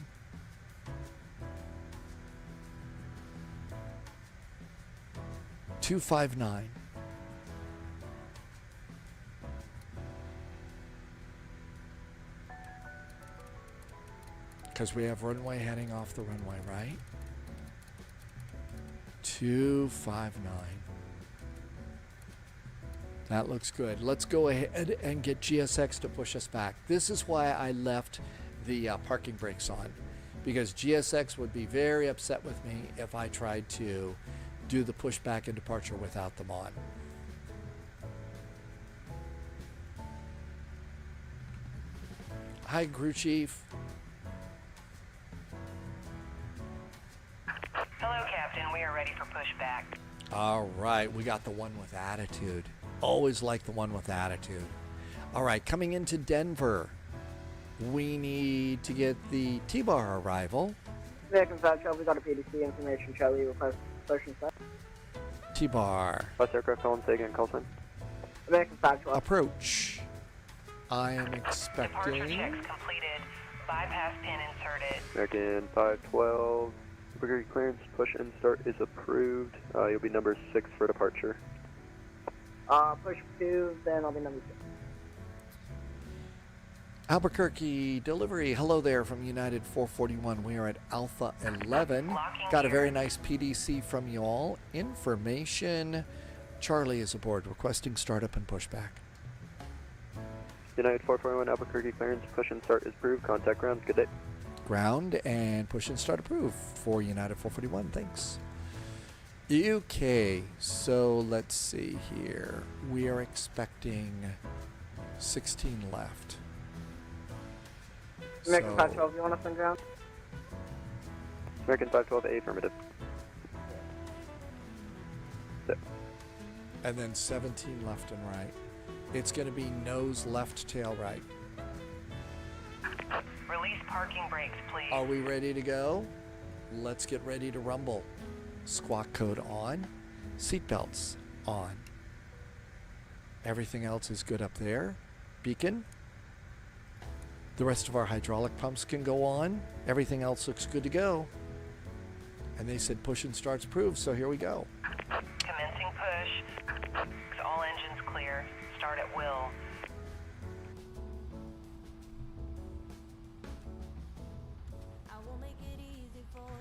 $259. Because we have runway heading off the runway, right? 259. That looks good. Let's go ahead and get GSX to push us back. This is why I left the parking brakes on, because GSX would be very upset with me if I tried to do the pushback and departure without them on. Hi, crew chief. Hello, Captain. We are ready for pushback. All right, we got the one with attitude. Always like the one with attitude. All right, coming into Denver, we need to get the T-bar arrival. American 512, we got a PDC information. Charlie, request push and start. T-bar. Bus aircraft on, say again, call sign. American 512. Approach. I am expecting... Departure checks completed. Bypass pin inserted. American 512. Albuquerque clearance, push and start is approved. You'll be number 6 for departure. Push 2, then I'll be number 6. Albuquerque delivery. Hello there from United 441. We are at Alpha 11. Got a very nice PDC from you all. Information. Charlie is aboard, requesting startup and pushback. United 441 Albuquerque clearance, push and start is approved. Contact ground. Good day. Ground and push and start approved for United 441. Thanks. UK. So let's see here. We are expecting 16 left. American 512, you want us on ground? American 512A, affirmative. And then 17 left and right. It's going to be nose left, tail right. Release parking brakes, please. Are we ready to go? Let's get ready to rumble. Squawk code on. Seatbelts on. Everything else is good up there. Beacon. The rest of our hydraulic pumps can go on. Everything else looks good to go. And they said push and start's approved, so here we go. Commencing push. All engines clear. Start at will.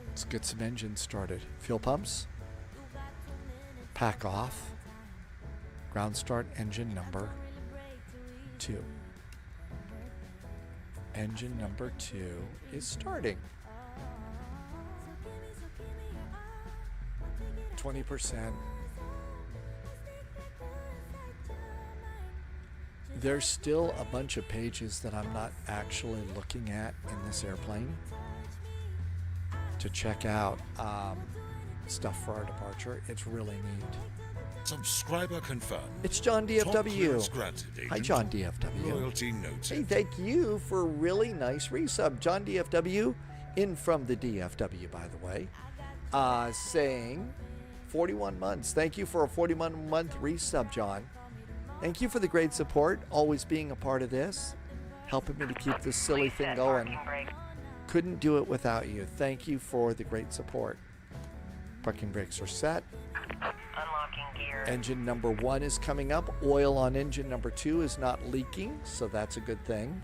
Let's get some engines started. Fuel pumps. Pack off. Ground start engine number 2. Engine number 2 is starting. 20%. There's still a bunch of pages that I'm not actually looking at in this airplane to check out stuff for our departure. It's really neat. Subscriber confirmed. It's John DFW. Granted, Hi, John DFW. Loyalty noted. Hey, thank you for a really nice resub. John DFW, in from the DFW, by the way, saying 41 months. Thank you for a 41-month resub, John. Thank you for the great support, always being a part of this, helping me to keep this silly thing going. Couldn't do it without you. Thank you for the great support. Parking brakes are set. Unlocking gear. Engine number 1 is coming up. Oil on engine number 2 is not leaking, so that's a good thing.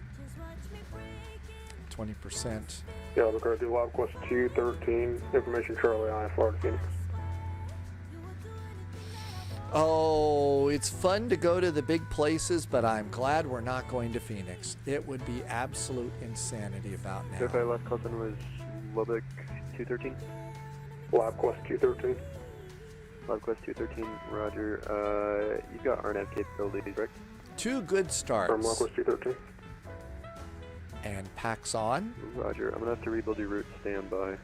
20%. Yeah, Albuquerque, Log Quest 213, information Charlie, I, Florida, Phoenix. Oh, it's fun to go to the big places, but I'm glad we're not going to Phoenix. It would be absolute insanity about now. JFI last call sign was Lubbock 213. Lab Quest 213. Quest 213, roger. You've got RNAV capabilities, correct? 2 good starts. From Quest 213. And packs on. Roger. I'm going to have to rebuild your route. Stand by.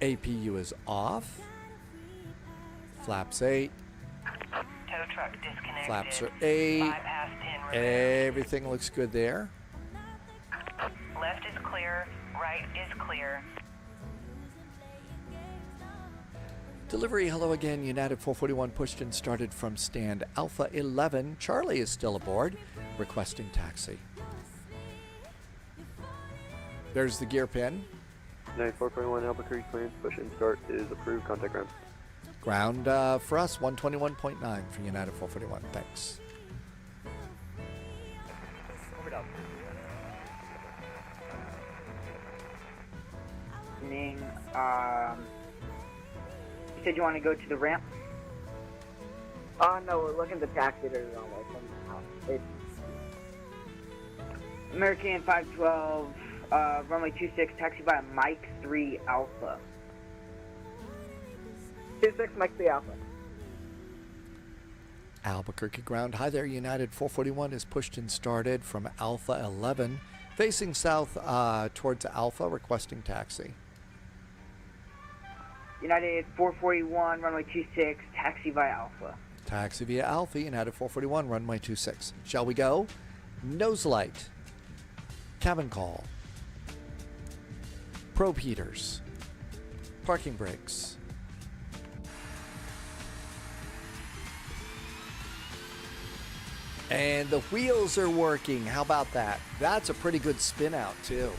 APU is off. Flaps 8. Tow truck disconnected. Flaps are 8. 5 past 10 Everything looks good there. Left is clear, right is clear. Delivery, hello again. United 441 pushed and started from stand Alpha 11. Charlie is still aboard, requesting taxi. There's the gear pin. United 441 Albuquerque clearance, push and start is approved. Contact ground. Ground for us, 121.9 for United 441. Thanks. Evening. You said you want to go to the ramp? No, we're looking to taxi to the runway somehow. American 512, runway 26, taxi by Mike 3 Alpha. 26 Mike 3 Alpha. Albuquerque ground. Hi there, United 441 is pushed and started from Alpha 11, facing south towards Alpha, requesting taxi. United 441, runway 26, taxi by Alpha. Taxi via Alpha, United 441, runway 26. Shall we go? Nose light. Cabin call. Probe heaters. Parking brakes. And the wheels are working. How about that? That's a pretty good spin out too.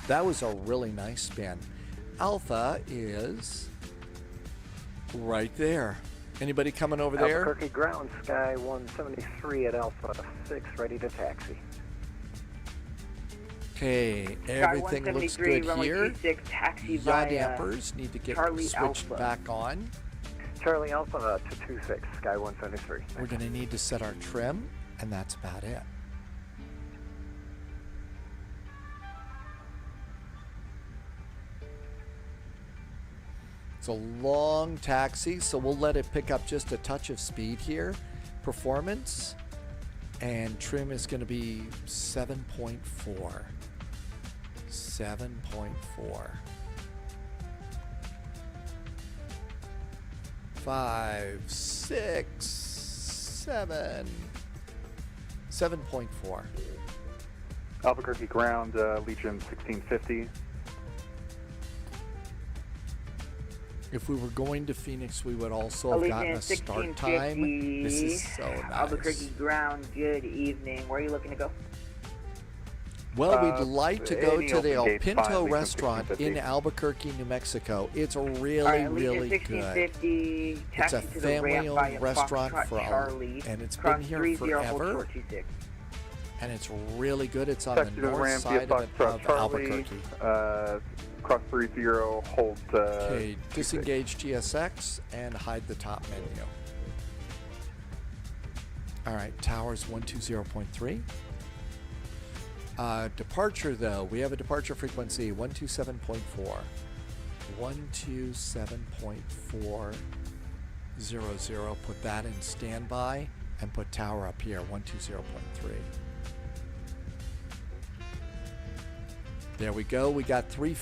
That was a really nice spin. Alpha is right there. Anybody coming over there? Albuquerque ground, Sky 173 at Alpha 6, ready to taxi. Okay, everything looks good here. 26, taxi Yaw by, dampers need to get Charlie switched Alpha. back on. Charlie Alpha to 26, Sky 173. We're going to need to set our trim, and that's about it. It's a long taxi, so we'll let it pick up just a touch of speed here. Performance and trim is going to be 7.4. 7.4. 5, 6, 7. 7.4. Albuquerque ground, Legion 1650. If we were going to Phoenix, we would also have gotten a start time. This is so nice. Albuquerque ground, good evening. Where are you looking to go? Well, we'd like to go to the El gate Pinto fine, restaurant in 1650. Albuquerque, New Mexico. It's really, Alright, really Legion good. 1650, It's taxi a to the ramp via family-owned restaurant Foxtrot Charlie, and it's cross been here 30, hold forever. short 26. And it's really good. It's on Taxi the to the north ramp side via of Foxtrot Charlie, Albuquerque. cross 30, hold. Okay, disengage GSX and hide the top menu. All right, towers 120.3. Departure though, we have a departure frequency 127.4. 127.400. Put that in standby and put tower up here 120.3. There we go. We got two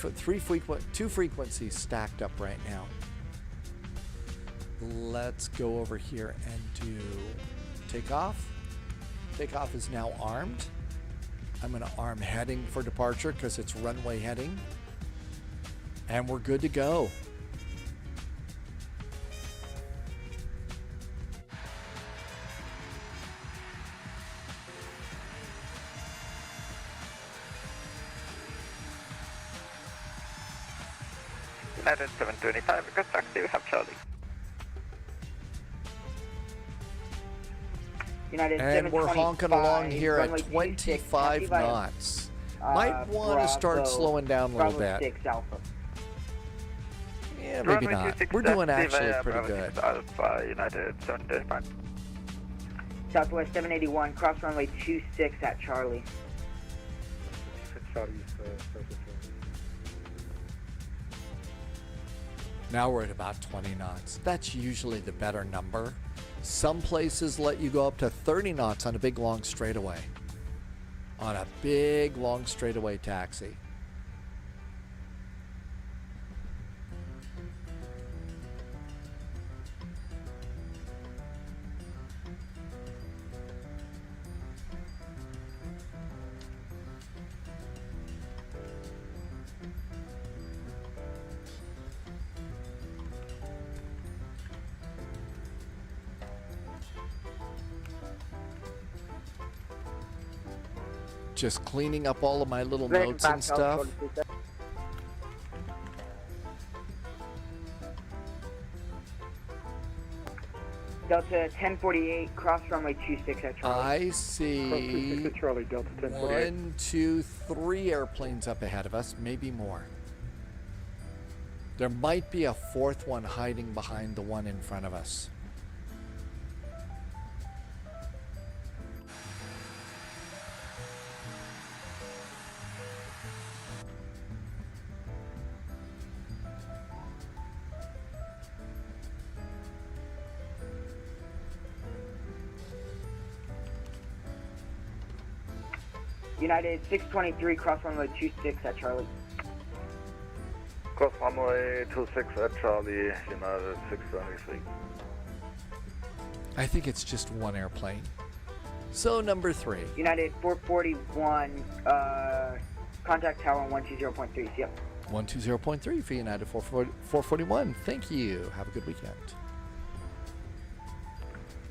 frequencies stacked up right now. Let's go over here and do takeoff. Takeoff is now armed. I'm going to arm heading for departure because it's runway heading. And we're good to go. United 725, request taxi, we have Charlie. United And we're honking along here at runway 25 26, taxi knots. Might want to start Bravo, slowing down a little Bravo bit. 6 Alpha. Yeah, maybe Runway not. 26 We're doing taxi actually via pretty Bravo good. 6 Alpha, United 725. Southwest 781, cross runway 26 at Charlie. Now we're at about 20 knots. That's usually the better number. Some places let you go up to 30 knots on a big long straightaway. On a big long straightaway taxi. Just cleaning up all of my little notes and stuff. Delta 1048, cross runway 26 at Charlie. I see Charlie, Delta 1048. 1, 2, 3 airplanes up ahead of us, maybe more. There might be a fourth one hiding behind the one in front of us. United 623, cross runway 26 at Charlie. Cross runway 26 at Charlie, United 623. I think it's just one airplane. So number 3. United 441, contact tower 120.3, yep. 120.3 for United 441. Thank you. Have a good weekend.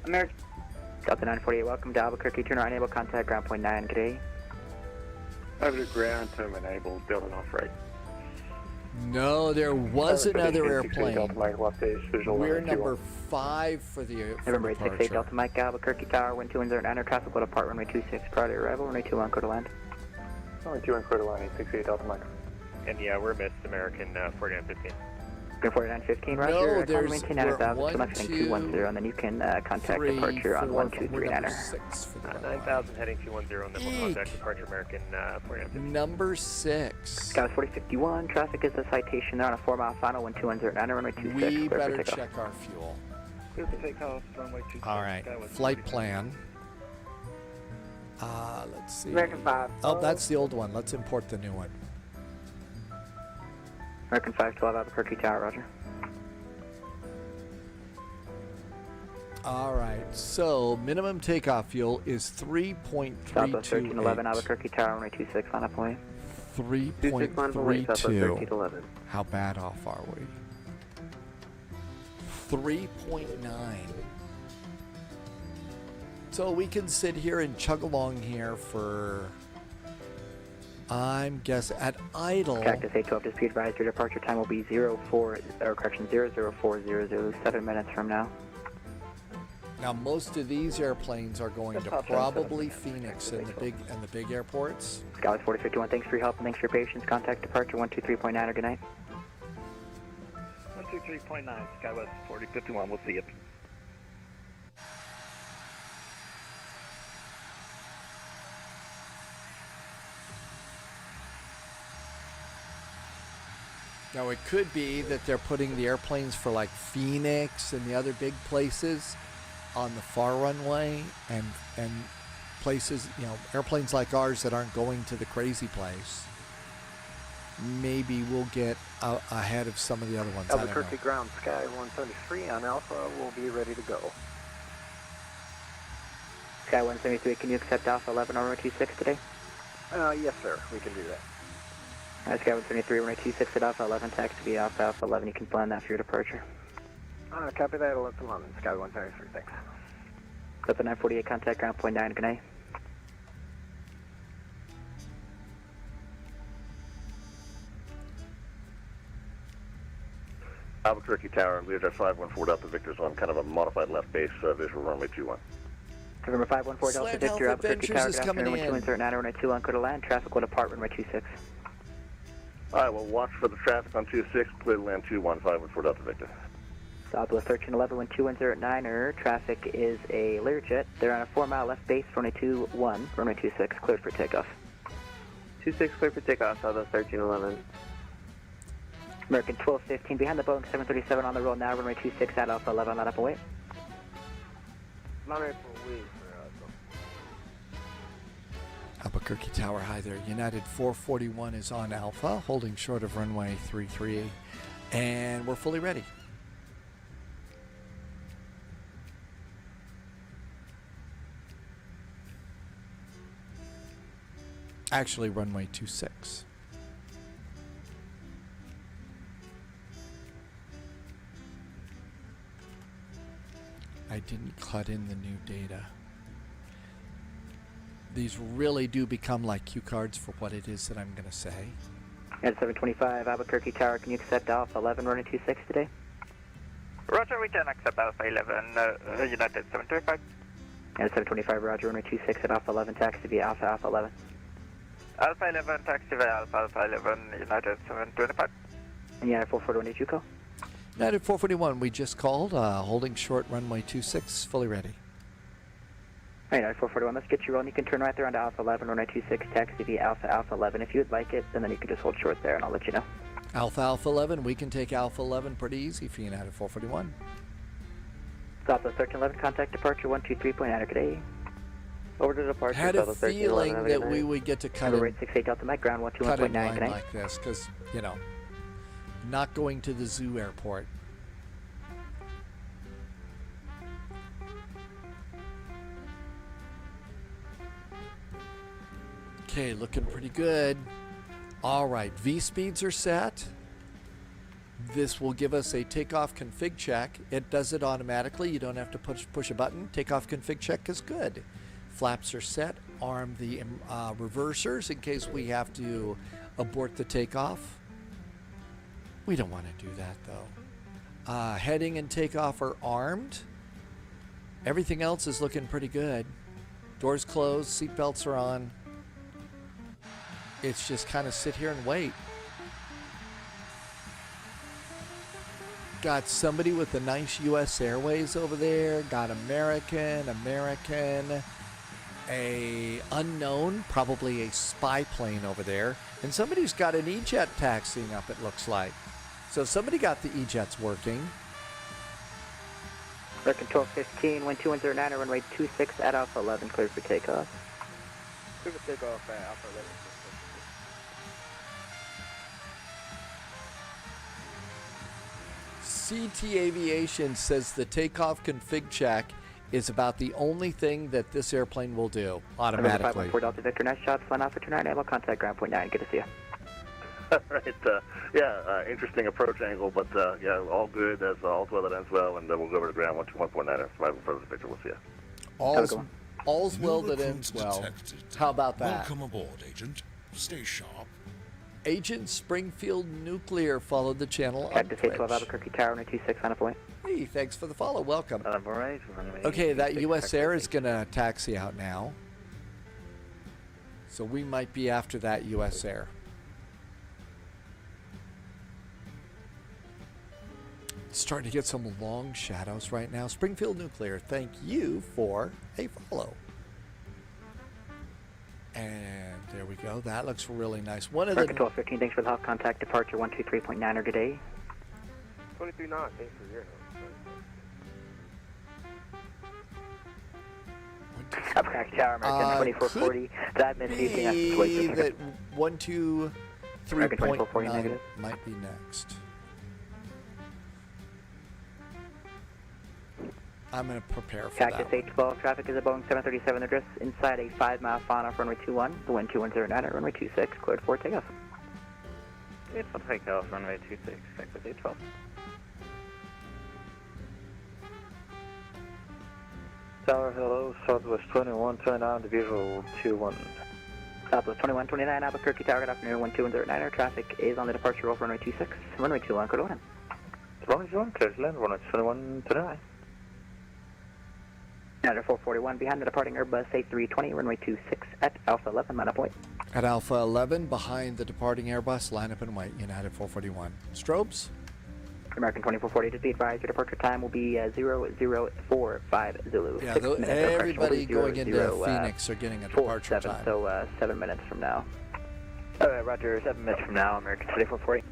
American Delta 948, welcome to Albuquerque. Turner unable, contact ground point 9, good day. Over to ground, term enabled, building off right. No, there was another airplane. We're We're number 5 for the November 868 departure. Delta Mike, Albuquerque Tower, wind 209, traffic will depart runway 26, prior to arrival, runway 21, clear to land. Runway 21, clear to land, 868 Delta Mike. And yeah, we're missed American 4915. Good 4915, Roger. No, Climb there's maintain 9,000, we're select heading 210, and then you can contact departure on 1239er. 6 for the 9,000 heading 210, and then we'll contact departure American 4915. Number 6. Skywas 4051, traffic is a citation. They're on a 4-mile final, wind 210, runway 26, We clear for better takeoff. check our fuel. Clear for takeoff, runway 26. All right, flight plan. Let's see. American 5. Oh, that's the old one. Let's import the new one. American 512, Albuquerque Tower, roger. All right, so minimum takeoff fuel is 3.328. Southwest 1311, Albuquerque Tower, runway 26, line up way. 3.32. How bad off are we? 3.9. So we can sit here and chug along here for, I'm guessing, at idle. Cactus 812, just be advised your departure time will be 04000, 7 minutes from now. Now most of these airplanes are going to probably Phoenix and the big airports. Skywas 4051, thanks for your help and thanks for your patience. Contact departure 123.9 or good night. 123.9, Skywest 4051, we'll see you. Now it could be that they're putting the airplanes for like Phoenix and the other big places on the far runway, and places, you know, airplanes like ours that aren't going to the crazy place. Maybe we'll get ahead of some of the other ones. Albuquerque ground, Sky 173 on Alpha, will be ready to go. Sky 173, can you accept Alpha 11 on runway 26 today? Yes, sir, we can do that. Sky 173, runway 26 at Alpha 11, taxi to be Alpha 11, you can plan that for your departure. Copy that, 11 London, Sky 173, thanks. Delta 948, contact ground point 9, good night. Albuquerque Tower, Learjet 514 Delta Victor's on kind of a modified left base, visual runway 21. November 514 Delta Sled Victor, Health Albuquerque Adventures Tower, is good coming afternoon, in. 209, runway 21, clear to land, traffic will depart runway 26. Alright, well watch for the traffic on 26, clear to land 21514 Delta Victor. Southwest 1311, wind 210 traffic is a Learjet. They're on a 4-mile left base, runway 21, runway 26, cleared for takeoff. 26 clear for takeoff, Southwest 1311. American 1215 behind the Boeing 737 on the roll now, runway 26 at Alpha 11, line up and wait. Albuquerque Tower, hi there. United 441 is on Alpha, holding short of runway 33, and we're fully ready. Actually, runway 26. I didn't cut in the new data. These really do become like cue cards for what it is that I'm going to say. At 725 Albuquerque Tower, can you accept Alpha 11 running 26 today? Roger, we can accept Alpha 11, United 725. At 725 Roger, runway 26 at Alpha 11, taxi via Alpha 11. Alpha 11, taxi via Alpha 11, United 725. And United 441, did you call? United 441, we just called, holding short runway 26, fully ready. All right, United 441, let's get you rolling. You can turn right there onto Alpha 11, runway 26, taxi via Alpha 11 if you'd like it, and then you can just hold short there and I'll let you know. Alpha 11, we can take Alpha 11 pretty easy for United 441. Southwest 1311, contact departure 123.9 today. Over to departure. Had a feeling that we would get to cut in, rate 68 Delta Mike, ground 121.9 tonight. Like this, because, you know, not going to the zoo airport. Okay, looking pretty good. All right, V speeds are set. This will give us a takeoff config check. It does it automatically. You don't have to push a button. Takeoff config check is good. Flaps are set. Arm the reversers in case we have to abort the takeoff. We don't want to do that though. Heading and takeoff are armed. Everything else is looking pretty good. Doors closed, seatbelts are on. It's just kind of sit here and wait. Got somebody with a nice US Airways over there. Got American, a unknown, probably a spy plane over there. And somebody's got an E-Jet taxiing up, it looks like. So somebody got the E-Jets working. American 1215, wind 2109, runway 26 at Alpha 11, clear for takeoff. Clear for takeoff at Alpha 11. CT Aviation says the takeoff config check is about the only thing that this airplane will do automatically. 514 Delta Victor, nice shots, flying Alpha 29, able contact ground point 9, good to see you. Right, interesting approach angle, but yeah, all good as all's well that ends well, and we'll go over to ground 121.9 and survival for the picture. We'll see you. All's well that ends well. Detected. How about that? Welcome aboard, Agent. Stay sharp. Agent Springfield Nuclear followed the channel. Cactus 812 Albuquerque Tower, 26 on a point. Hey, thanks for the follow. Welcome. All right. Okay, that US Air is going to taxi out now. So we might be after that US Air. Starting to get some long shadows right now. Springfield Nuclear, thank you for a follow. And there we go. That looks really nice. One of the 1215, thanks for the hot contact departure 123.9 today. 23 knots, thanks for your Albuquerque Tower, American 2440. Did I miss anything? that 123.9 might be next. I'm going to prepare for Cactus that. 812, traffic is a Boeing 737 address inside a 5-mile fawn off runway 21, the wind 2109 at runway 26, cleared for takeoff. It's for takeoff, runway 26, Cactus 812. Tower, hello, Southwest 2129, the visual 21. Southwest 2129, Albuquerque Tower, good afternoon, 12109, traffic is on the departure roll for runway 26, runway 21, clear to land. Runway 21, clear to land, runway 2129. United 441 behind the departing Airbus A320, runway 26 at Alpha 11, line up and wait. At Alpha 11, behind the departing Airbus, line up and wait, United 441. Strobes? American 2440, just be advised, your departure time will be 0045 Zulu. Yeah, 6 minutes, everybody going into 00, Phoenix are getting a departure 7, time. so 7 minutes from now. Alright, roger, 7 minutes from now, American 2440.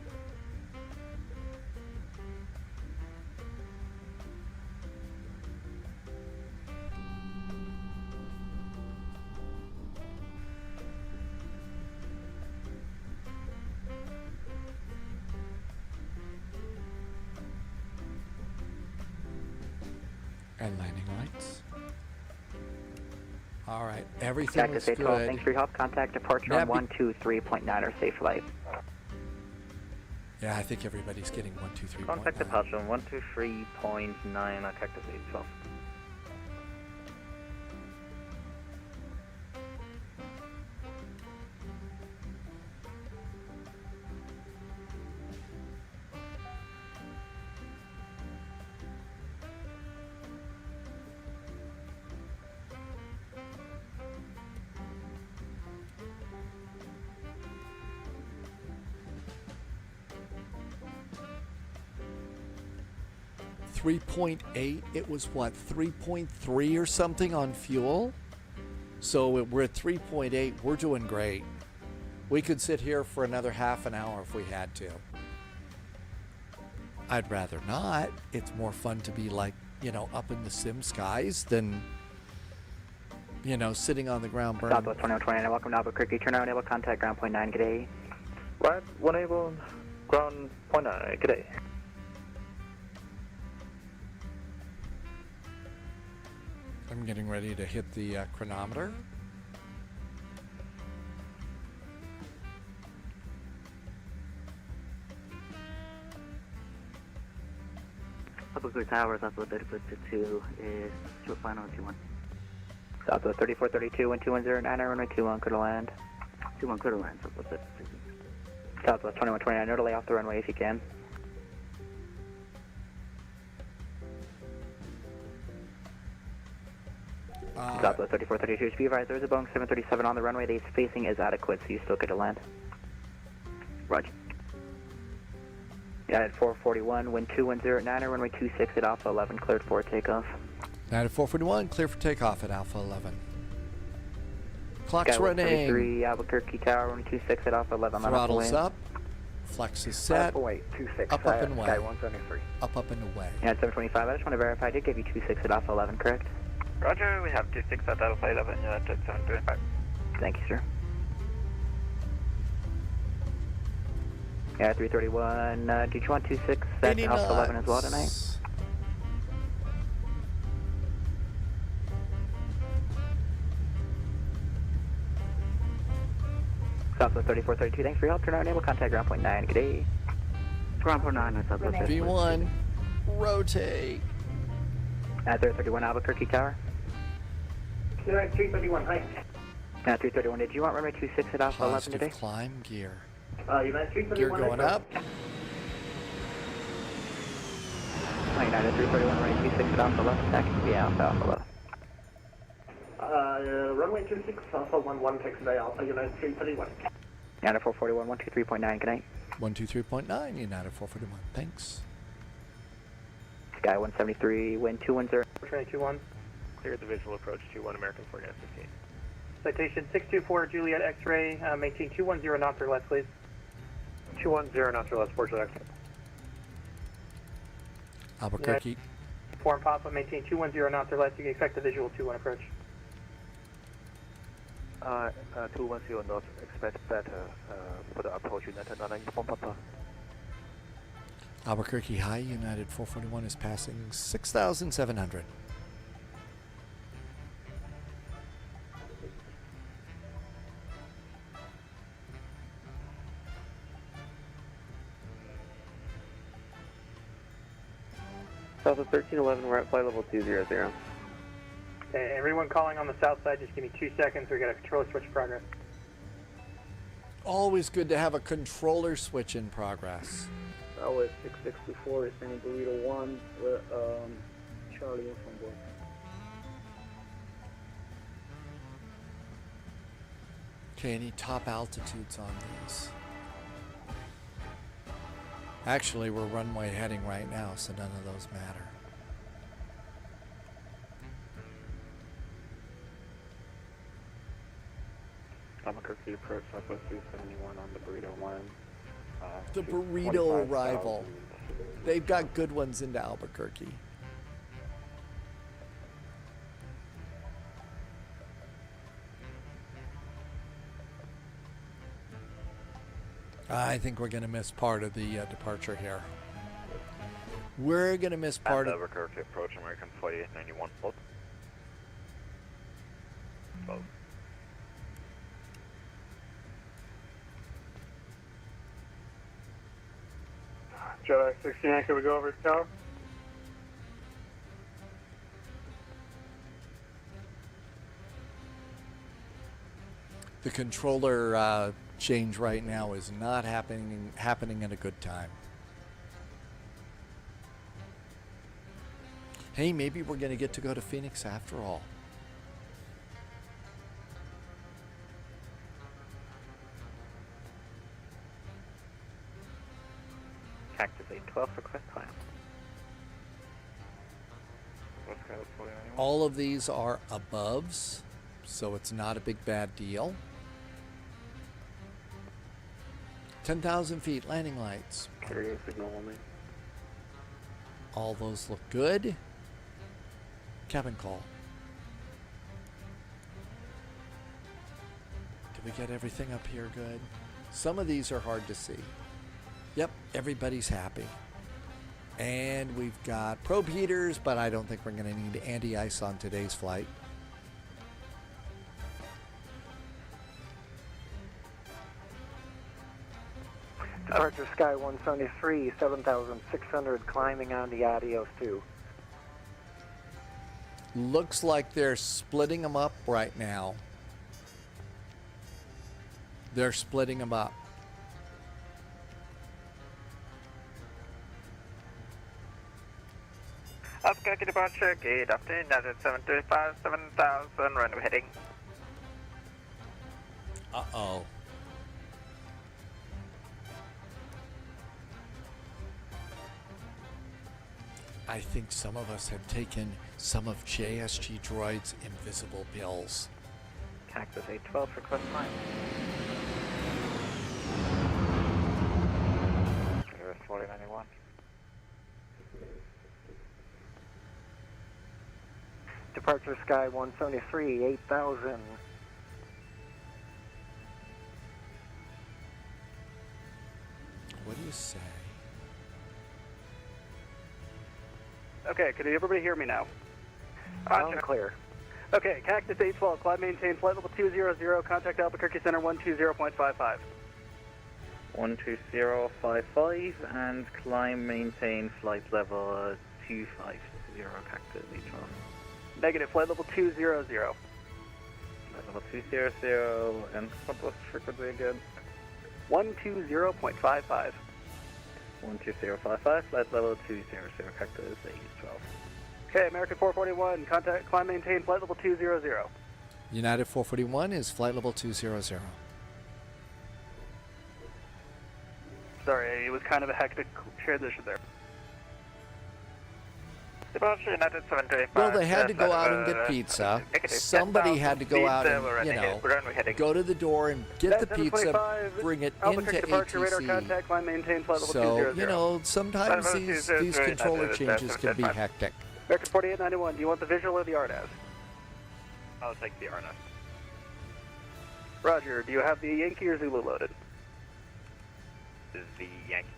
And landing lights. All right, everything Cactus looks 812, good. thanks for your help. Contact departure on 123.9 or safe flight. Yeah, I think everybody's getting 123.9. Contact departure on 123.9 Cactus 812. It was what, 3.3 or something on fuel? So we're at 3.8. We're doing great. We could sit here for another half an hour if we had to. I'd rather not. It's more fun to be like, you know, up in the sim skies than, you know, sitting on the ground burning. Southwest 2129, welcome to Albuquerque. Turn out, enable contact ground point 9, good day. Right, 1 able, ground point 9, good day. I'm getting ready to hit the chronometer. Albuquerque Tower, Southwest 3432 is short final 21. Southwest 3432, wind 2109, runway 21, clear to land. 21, clear to land, Southwest 3432. Southwest 2129, no delay off the runway if you can. Southwest 3432, be advised, there is a Boeing 737 on the runway. The spacing is adequate, so you still get to land. Roger. United 441, wind 2109, runway 26 at Alpha 11, cleared for takeoff. United 441, clear for takeoff at Alpha 11. Clock's Sky running. 173, Albuquerque Tower, runway 26 at Alpha 11. Throttle's up. Flex is set. Wait, 26. Up and away. Sky 173. Up and away. United 725, I just want to verify, I did give you 26 at Alpha 11, correct? Roger, we have 26 at Alpha 11, United 725. Thank you, sir. Yeah, 331, did you want 26 at Alpha 11 as well tonight? Southwest 3432, thanks for your help. Turn out, enable contact ground point 9, good day. Ground point 9, that's Southwest V1, rotate. At 331 Albuquerque Tower. United 331, hi. 331, did you want runway 26 at Alpha 11 Positive today? climb gear. United 331. Gear going up. United 331, runway 26 at Alpha 11, taxi to Alpha 11. Runway 26, Alpha 11, taxi to Alpha, United 331. United 441, 123.9, good night. 123.9, United 441, thanks. Sky 173, wind 210. 22-1. Clear the visual approach 21 American 4915. Citation 624 Juliet X-ray, maintain 210 knots or less, please. 210 knots or less, Portugal X. Albuquerque. Form Papa, maintain 210 knots or less. You can expect the visual 21 approach. 210 knots, expect better for the approach, United 99, Form Papa. Albuquerque High, United 441 is passing 6,700. Southwest 1311, we're at flight level 200. Okay, everyone calling on the south side, just give me 2 seconds. We got a controller switch progress. Always good to have a controller switch in progress. Southwest 664 is sending Burrito 1 with Charlie from board. Okay, any top altitudes on these? Actually, we're runway heading right now, so none of those matter. Albuquerque approach Southwest 371 on the Burrito 1. The Burrito arrival. They've got good ones into Albuquerque. I think we're going to miss part of the departure here. We're going to miss part of... Albuquerque approach American 4891. 12. Jedi 69, can we go over to tower? The controller change right now is not happening at a good time. Hey, maybe we're going to get to go to Phoenix after all. Cactus 812, request climb. All of these are aboves, so it's not a big bad deal. 10,000 feet, landing lights. Carrier signal only. All those look good. Cabin call. Did we get everything up here good? Some of these are hard to see. Yep, everybody's happy. And we've got probe heaters, but I don't think we're going to need anti-ice on today's flight. Departure Sky 173, 7,600 climbing on the Adios 2. Looks like they're splitting them up right now. They're splitting them up. Albuquerque departure, gate after United 735, 7000, runway heading. Uh-oh. I think some of us have taken some of JSG Droid's invisible pills. Cactus 812, request climb. US 4091. Departure Sky 173, 8,000. What do you say? Okay, can everybody hear me now? Sound clear. Okay, Cactus 812, climb maintain, flight level 200, contact Albuquerque Center 120.55. 120.55 and climb maintain flight level 250, Cactus 812. Negative, flight level 200. Flight level 200 and what was the frequency again? 120.55. 120.55, flight level 200, Cactus 812. Okay, American 441, contact, climb maintain, flight level 200. United 441 is flight level 200. Sorry, it was kind of a hectic transition there. Departure United 735. Well, they had to go out and get pizza. Somebody had to go out and, go to the door and get the pizza, bring it into ATC. Climb maintain, flight level So, 200. sometimes these controller changes can be hectic. American 4891, do you want the visual or the RNAV? I'll take the RNAV. Roger, do you have the Yankee or Zulu loaded? The Yankee.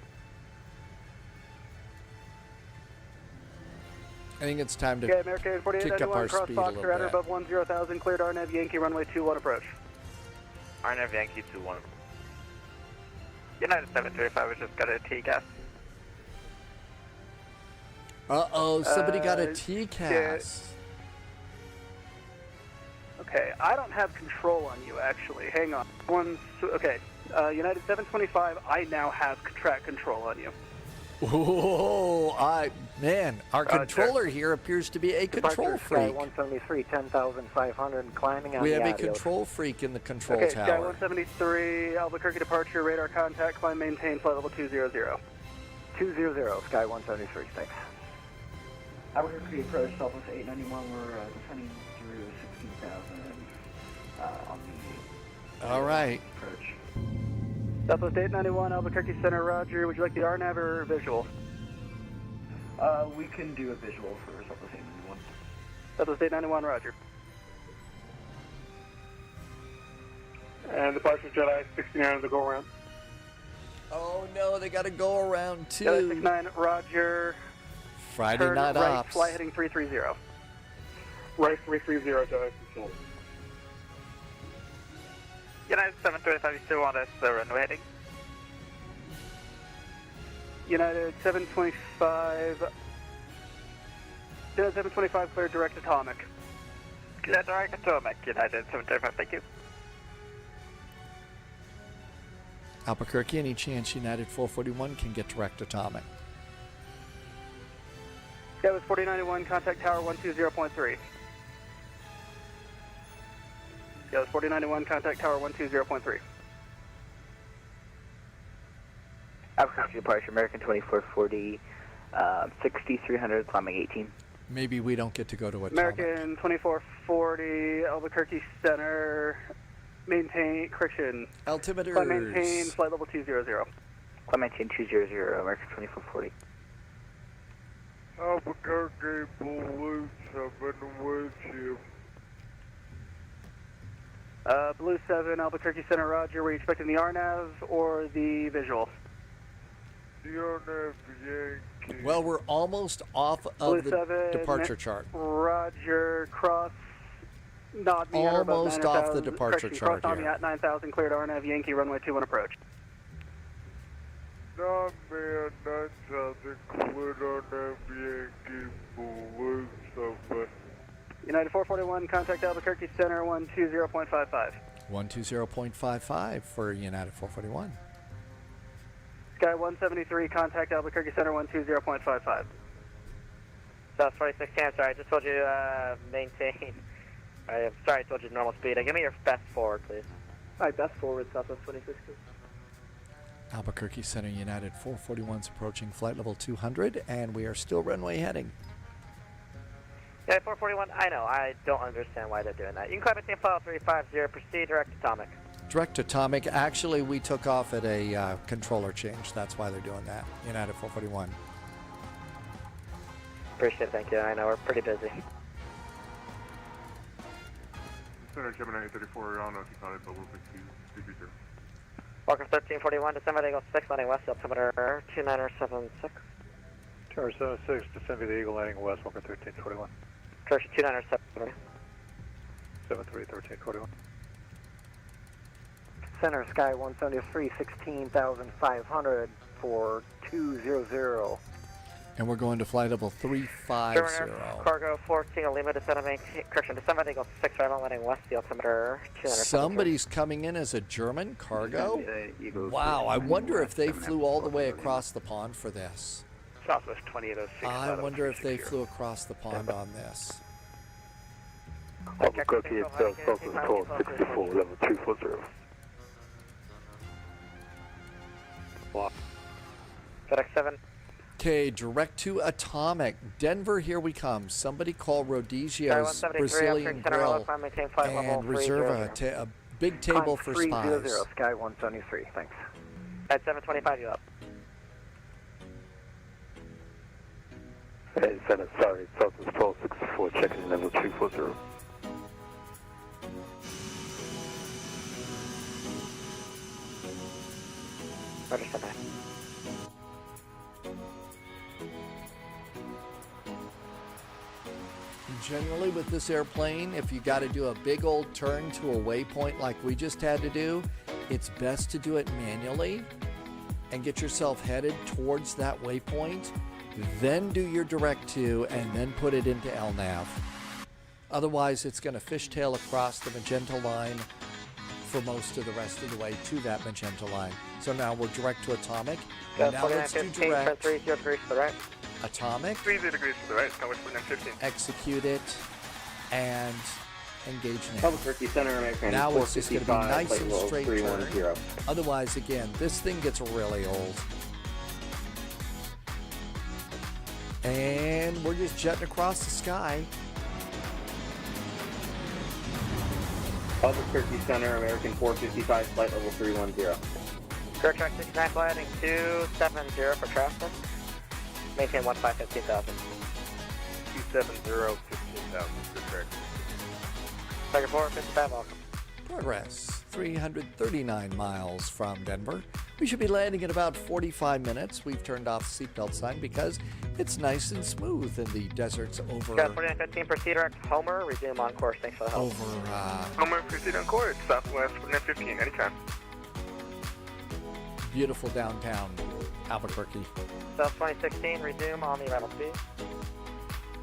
I think it's time to Okay, American kick up 4891, our cross speed a Fox, little radar bit. above 10,000, cleared RNAV Yankee, runway 21 approach. RNAV Yankee 21. United 735, we just got a T-gas. Uh-oh, somebody got a TCAS. Okay, I don't have control on you, actually. Hang on. Okay, United 725, I now have track control on you. Oh, man, our controller here appears to be a control Departure Sky freak. 173, 10,500 climbing on We the have a Adios. control freak in the control Okay, Sky tower. 173, Albuquerque departure, radar contact, climb maintain, flight level 200. 200, Sky 173, thanks. Albuquerque approach, Southwest 891, we're descending through 16,000 on the All right. approach. Southwest 891, Albuquerque Center, roger. Would you like the RNAV or visual? We can do a visual for Southwest 891. Southwest 891, roger. And departure Jedi 69 to go around. Oh no, they got to go around too. Jedi 69, roger. Friday Turn night right, ops. fly heading 330. Right 330 to control. United 725, you still want us the runway heading? United 725. United 725, clear direct atomic. Clear direct atomic, United 725, thank you. Albuquerque, any chance United 441 can get direct atomic? That was 4091, contact tower 120.3. That was 4091, contact tower 120.3. Albuquerque departure, American 2440, 6300, climbing 18. Maybe we don't get to go to atomic. American 2440, Albuquerque Center, maintain, correction. Altimeters. Climb maintain, flight level 200. Climb maintain 200, American 2440. Albuquerque, Blue 7 with you. Blue 7, Albuquerque Center, roger. Were you expecting the RNAV or the visual? The RNAV Yankee. Well, we're almost off of Blue the 7, departure chart. Roger, cross, nod me at about Almost off the 9,000. departure Correction, chart cross on me here. at 9,000, cleared RNAV Yankee, runway 21 approach. Not me at 9,000, cleared RNAV Yankee, Blue 7. United 441, contact Albuquerque Center 120.55. 120.55 for United 441. Sky 173, contact Albuquerque Center 120.55. South 4610, sorry, I just told you maintain. I'm sorry, I told you normal speed. Give me your best forward, please. Alright, best forward, Southwest 2016. Albuquerque Center United 441's approaching flight level 200, and we are still runway heading. Yeah, 441, I know. I don't understand why they're doing that. You can climb maintain file 350, proceed direct atomic. Direct atomic. Actually, we took off at a controller change. That's why they're doing that. United 441. Appreciate it, thank you. I know we're pretty busy. Center Gemini 34 on notified, but we'll fix you. CP0. Walker 1341, December Eagle 6, landing west, altimeter 2976. Tower 76, descend via the Eagle, landing west, Walker 1341. Correction 2977. 73, 1341. Center Sky 173, 16,500 for 200. And we're going to flight level 350. Cargo 14, Lima, descend and maintain, correction, December Eagle 6, right on, landing west, the altimeter 2977. Somebody's coming in as a German cargo? Wow, I wonder if they flew all the way across the pond for this. Southwest 2806. I wonder if they flew across the pond on this. Albuquerque itself, Southwest 1264, level 240. FedEx 7. Okay, direct to atomic. Denver, here we come. Somebody call Rhodesio's Brazilian Grill and reserve a big table for spies. 300, Sky 173, thanks. At 725, you up. Hey, Senate, sorry, Southwest 1264, checking level 240. Roger, stand by. Generally with this airplane, if you got to do a big old turn to a waypoint like we just had to do, it's best to do it manually and get yourself headed towards that waypoint, then do your direct to, and then put it into LNAV. Otherwise, it's going to fishtail across the magenta line for most of the rest of the way to that magenta line. So now we're direct to atomic. And now let's do direct. 30 degrees to the right. Atomic. 30 degrees to the right, Southwest 4915. Execute it and engage now. Albuquerque Center, American Now it's just going to be nice and straight turn. 310. Otherwise, again, this thing gets really old. And we're just jetting across the sky. Albuquerque Center, American 455, flight level 310. Correct track 69, flying 270 for traffic. Maintain 15,000. 270, 15,000, good track. Tiger 4, 55, welcome. Progress 339 miles from Denver. We should be landing in about 45 minutes. We've turned off the seatbelt sign because it's nice and smooth in the deserts over... Got 4915, proceed direct Homer, resume on course, thanks for the help. Over, Homer, proceed on course, southwest 4915, anytime. beautiful downtown Albuquerque. South 2016, resume on the arrival speed.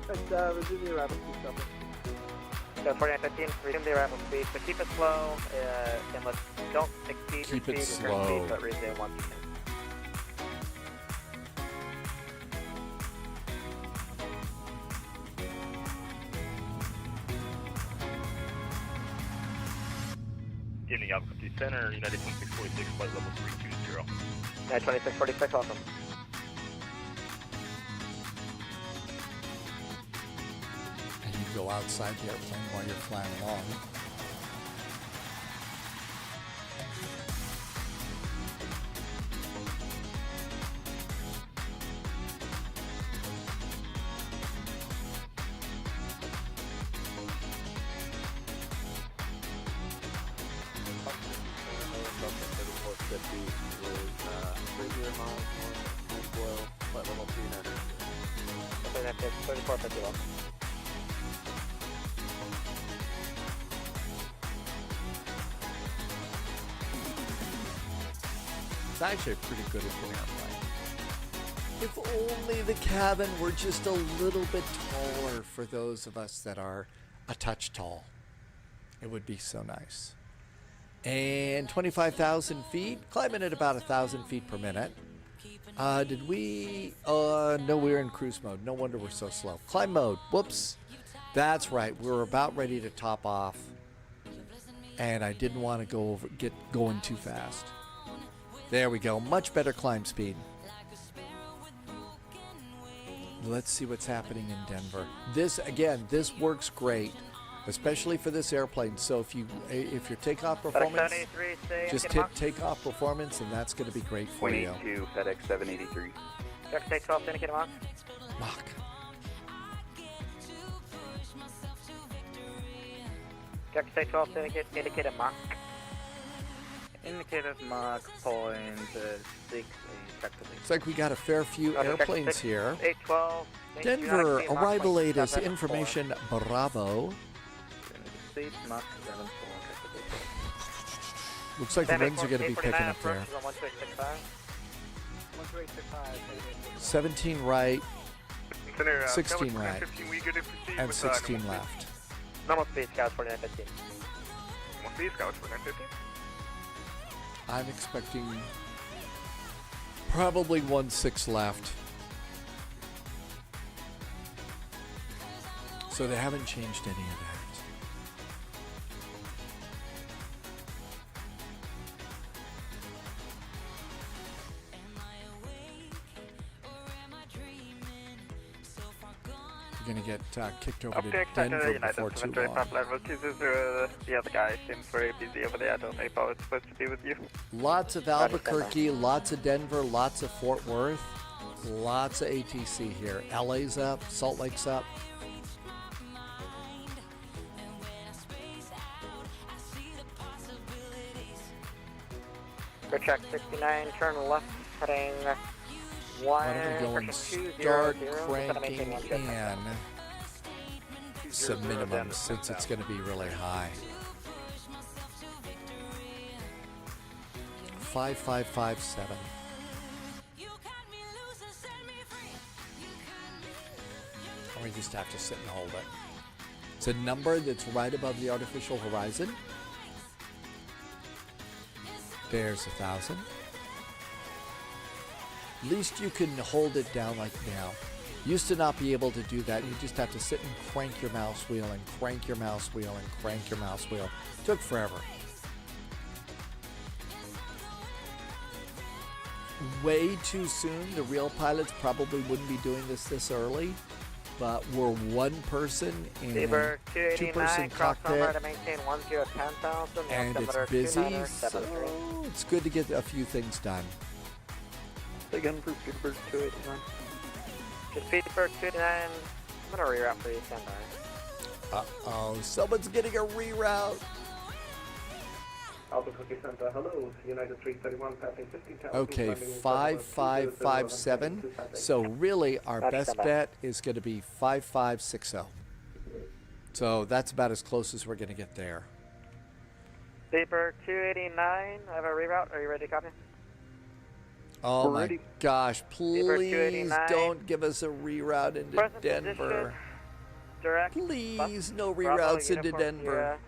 Resume the arrival speed, Southwest. So 4915, resume the arrival speed, but keep it slow, and don't exceed Keep your it speed, your current slow. speed, but resume once you can. Evening, Albuquerque Center, United 2646, flight level 320. United 2646, welcome. And you go outside the airplane while you're flying along. It's actually a pretty good looking airplane. If only the cabin were just a little bit taller for those of us that are a touch tall. It would be so nice. And 25,000 feet, climbing at about 1,000 feet per minute. Did we? No, we're in cruise mode. No wonder we're so slow. Climb mode. Whoops. That's right. We were about ready to top off, and I didn't want to get going too fast. There we go. Much better climb speed. Let's see what's happening in Denver. This works great, especially for this airplane. So if your takeoff performance, just hit takeoff performance, and that's going to be great for you. 182, FedEx 783. Check state 12, indicate a Mach. Mach. Check state 12, indicate a Mach. Indicated Mach 0.6 effectively. Looks like we got a fair few airplanes here. 812. Denver, arrival latest information, Bravo. Mach 7.4. Looks like the winds are going to be picking up there. 17 right, 16 right, and 16 left. Normal speed, Scouts 4915. Normal speed, Scouts 4915. I'm expecting probably 1.6 left. So they haven't changed any of that. You're going to get kicked over to Denver before too long. Level 200, the other guy seems very busy over there. I don't know if I was supposed to be with you. Lots of Albuquerque, lots of Denver, lots of Fort Worth, lots of ATC here. LA's up, Salt Lake's up. Go check 69, turn left, heading 1. Why don't we go and start cranking in some minimums since it's going to be really high. 5557. Or we just have to sit and hold it. It's a number that's right above the artificial horizon. There's 1,000. At least you can hold it down like now. Used to not be able to do that. You just have to sit and crank your mouse wheel and crank your mouse wheel and crank your mouse wheel. Took forever. Way too soon. The real pilots probably wouldn't be doing this early. But we're one person in a two-person cockpit, and it's busy, so it's good to get a few things done. Again for Speedbird 289. Just Speedbird 289. I'm gonna reroute for you, stand by. Uh-oh, someone's getting a reroute. Albuquerque Center, hello, United 331, passing 15,000. Okay, 5557. So really, our best bet is going to be 5560. So that's about as close as we're going to get there. Beeper 289, I have a reroute. Are you ready to copy? Oh my gosh, please 289. don't give us a reroute into Present Denver. position, direct. Please, no Bravo, reroutes into Uniform Denver. Sierra,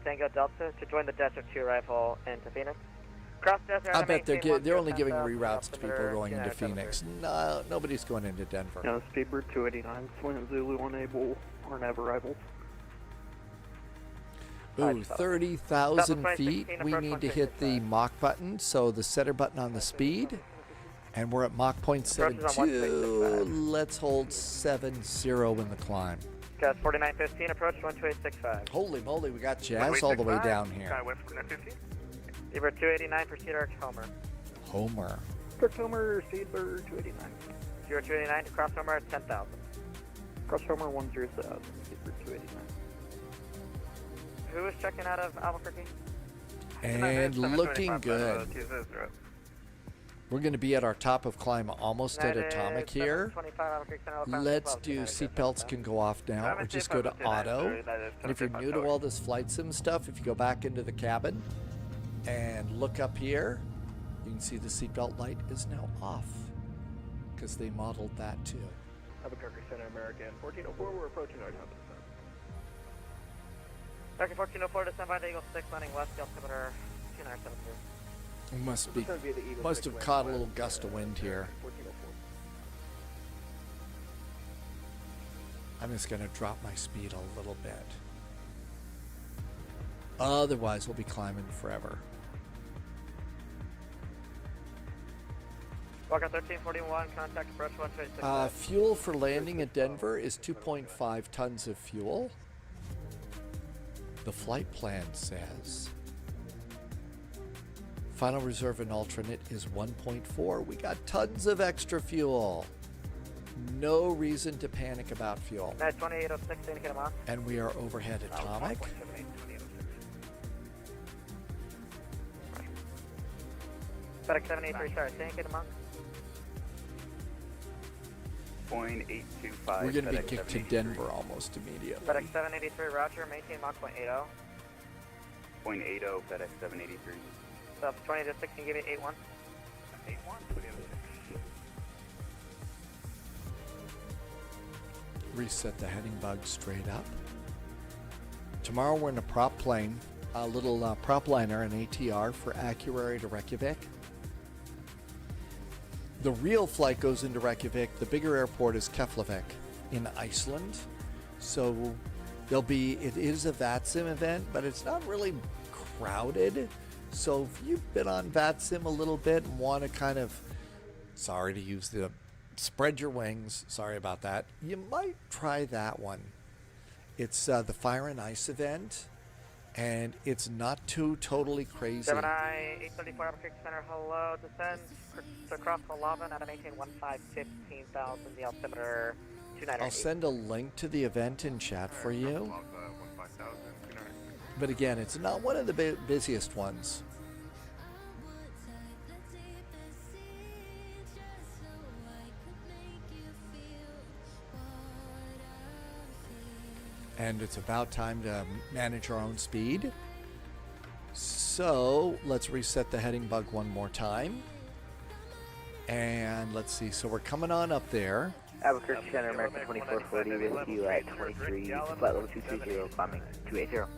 Tango Delta to join the Desert 2 rifle into Phoenix. Cross Desert. I bet they're only giving reroutes to people going into Phoenix. No, nobody's going into Denver. No, Speedbird 289, Flint Zulu unable or never arrivals. Ooh, 30,000 feet. We need to hit the Mach button, so the center button on the speed. And we're at Mach 0.72. Let's hold 70 in the climb. Gas 4915, approach 12865. Holy moly, we got jazz all the way down here. Beaver 289, proceed direct Homer. Homer. Direct Homer, Speedbird 289. 0289 to cross Homer at 10,000. Cross Homer 107, Speedbird 289. Who is checking out of Albuquerque? And looking good. We're going to be at our top of climb almost at atomic here. Let's do seatbelts can go off now, or just go to auto. And if you're new to all this flight sim stuff, if you go back into the cabin and look up here, you can see the seatbelt light is now off because they modeled that too. Albuquerque Center, American 1404, we're approaching our top of the sun. American 1404 to stand by to Eagle 6, landing west, altimeter 2973. Must have caught a little gust of wind here. I'm just going to drop my speed a little bit. Otherwise, we'll be climbing forever. Walker 1341, contact approach 126. Fuel for landing at Denver is 2.5 tons of fuel. The flight plan says final reserve and alternate is 1.4. We got tons of extra fuel. No reason to panic about fuel. 2806, indicate a Mach. And we are overhead atomic. FedEx 783, sorry, indicate a Mach. 0.825. We're going to be kicked to Denver almost immediately. FedEx 783, roger, maintain Mach 0.80. 0.80, FedEx 783. So 20 to 16, give me 81. 81, 20 to 6. Reset the heading bug straight up. Tomorrow we're in a prop plane, a little prop liner, an ATR for Akureyri to Reykjavik. The real flight goes into Reykjavik. The bigger airport is Keflavik in Iceland. So it is a VATSIM event, but it's not really crowded. So if you've been on VATSIM a little bit and want to kind of, sorry to use the, spread your wings, sorry about that, you might try that one. It's the Fire and Ice event, and it's not too totally crazy. Gemini 834 Albuquerque Center, hello, descend to cross Kolavan at a maintain 15,000, the altimeter 298. I'll send a link to the event in chat for you. But again, it's not one of the busiest ones. And it's about time to manage our own speed. So let's reset the heading bug one more time. And let's see, so we're coming on up there. Albuquerque Center, American 2440, with you at 23, flight level 230, climbing 280.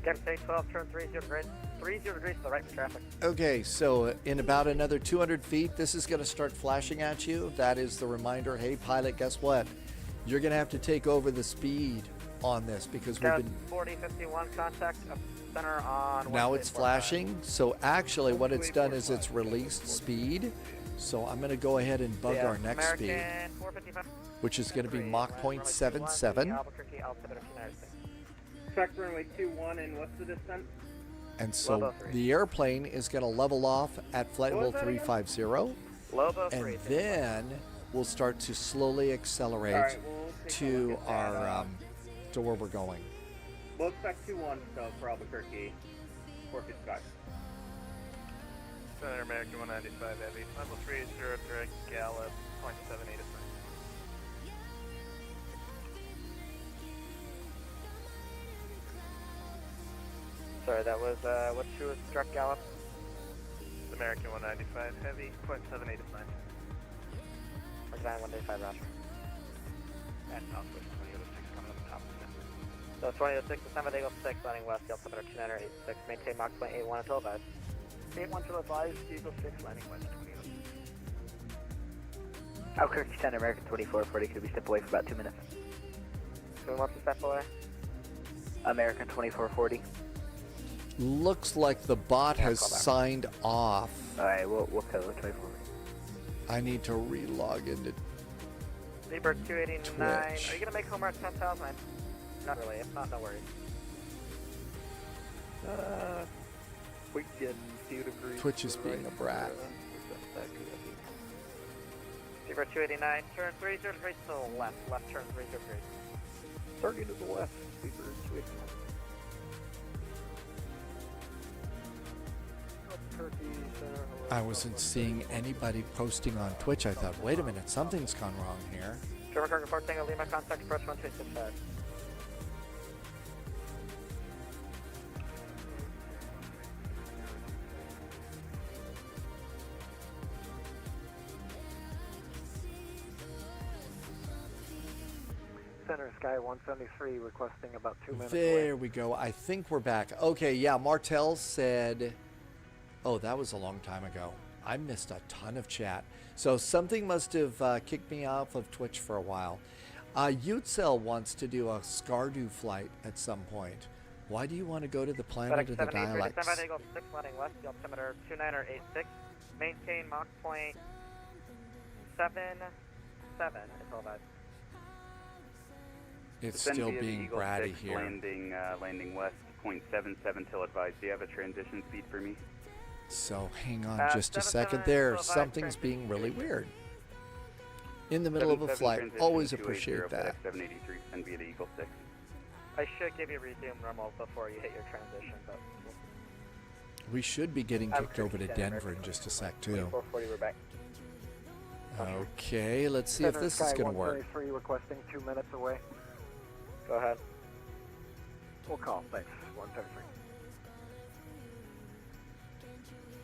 Captain State 12, turn 30 degrees, 30 degrees to the right for traffic. Okay, so in about another 200 feet, this is going to start flashing at you. That is the reminder, hey pilot, guess what? You're going to have to take over the speed on this because we've been... 4051, contact center on... Now it's flashing, so actually what it's done is it's released speed. So I'm going to go ahead and bug our next speed, which is going to be Mach 0.77. Track runway 21, and what's the descent? And so the airplane is going to level off at flight level 350. And then we'll start to slowly accelerate to our to where we're going. We'll expect 2-1 so for Albuquerque. 455. Center American 195 Heavy, level 30 direct gallop, 0.78 is fine. Sorry, that was, what's your direct gallop? American 195 Heavy, 0.78 is fine. Design 185 Roger. And Southwest 2006 coming up top. So 2006, December Eagle 6, landing west, the altimeter 2986, maintain Mach 0.81 until advised. 81 to advise, Eagle 6, landing west 2006. Albuquerque Center, American 2440, could we step away for about 2 minutes? Who wants to step away? American 2440. Looks like the bot has signed off. Alright, we'll go 2440. I need to relog into Zebra 289, Twitch. are you going to make Homer at 10,000? Not really, if not, no worries. We get few degrees. Twitch is being a brat. Zebra 289, turn 30 degrees to the left, left turn 30 degrees. 30 to the left, Zebra 289. I wasn't seeing anybody posting on Twitch. I thought, wait a minute, something's gone wrong here. German Kirk report Tango Lima, contact approach 1265. Center Sky 173 requesting about 2 minutes There we go. I think we're back. Okay, yeah, Martel said... Oh, that was a long time ago. I missed a ton of chat. So something must have kicked me off of Twitch for a while. Utzel wants to do a Skardu flight at some point. Why do you want to go to the planet of the dialects? December Eagle 6, landing west, the altimeter 2986, maintain Mach point 77 until advised. It's still being bratty here. Landing west, 0.77 till advised. Do you have a transition speed for me? So hang on just a second there. Something's being really weird. In the middle of a flight. Always appreciate that. 783, send via the Eagle 6. I should give you resume normal before you hit your transition, but... We should be getting kicked over to Denver in just a sec, too. 440, we're back. Okay, let's see if this is going to work. 123 requesting 2 minutes away. Go ahead. We'll call, thanks. 123.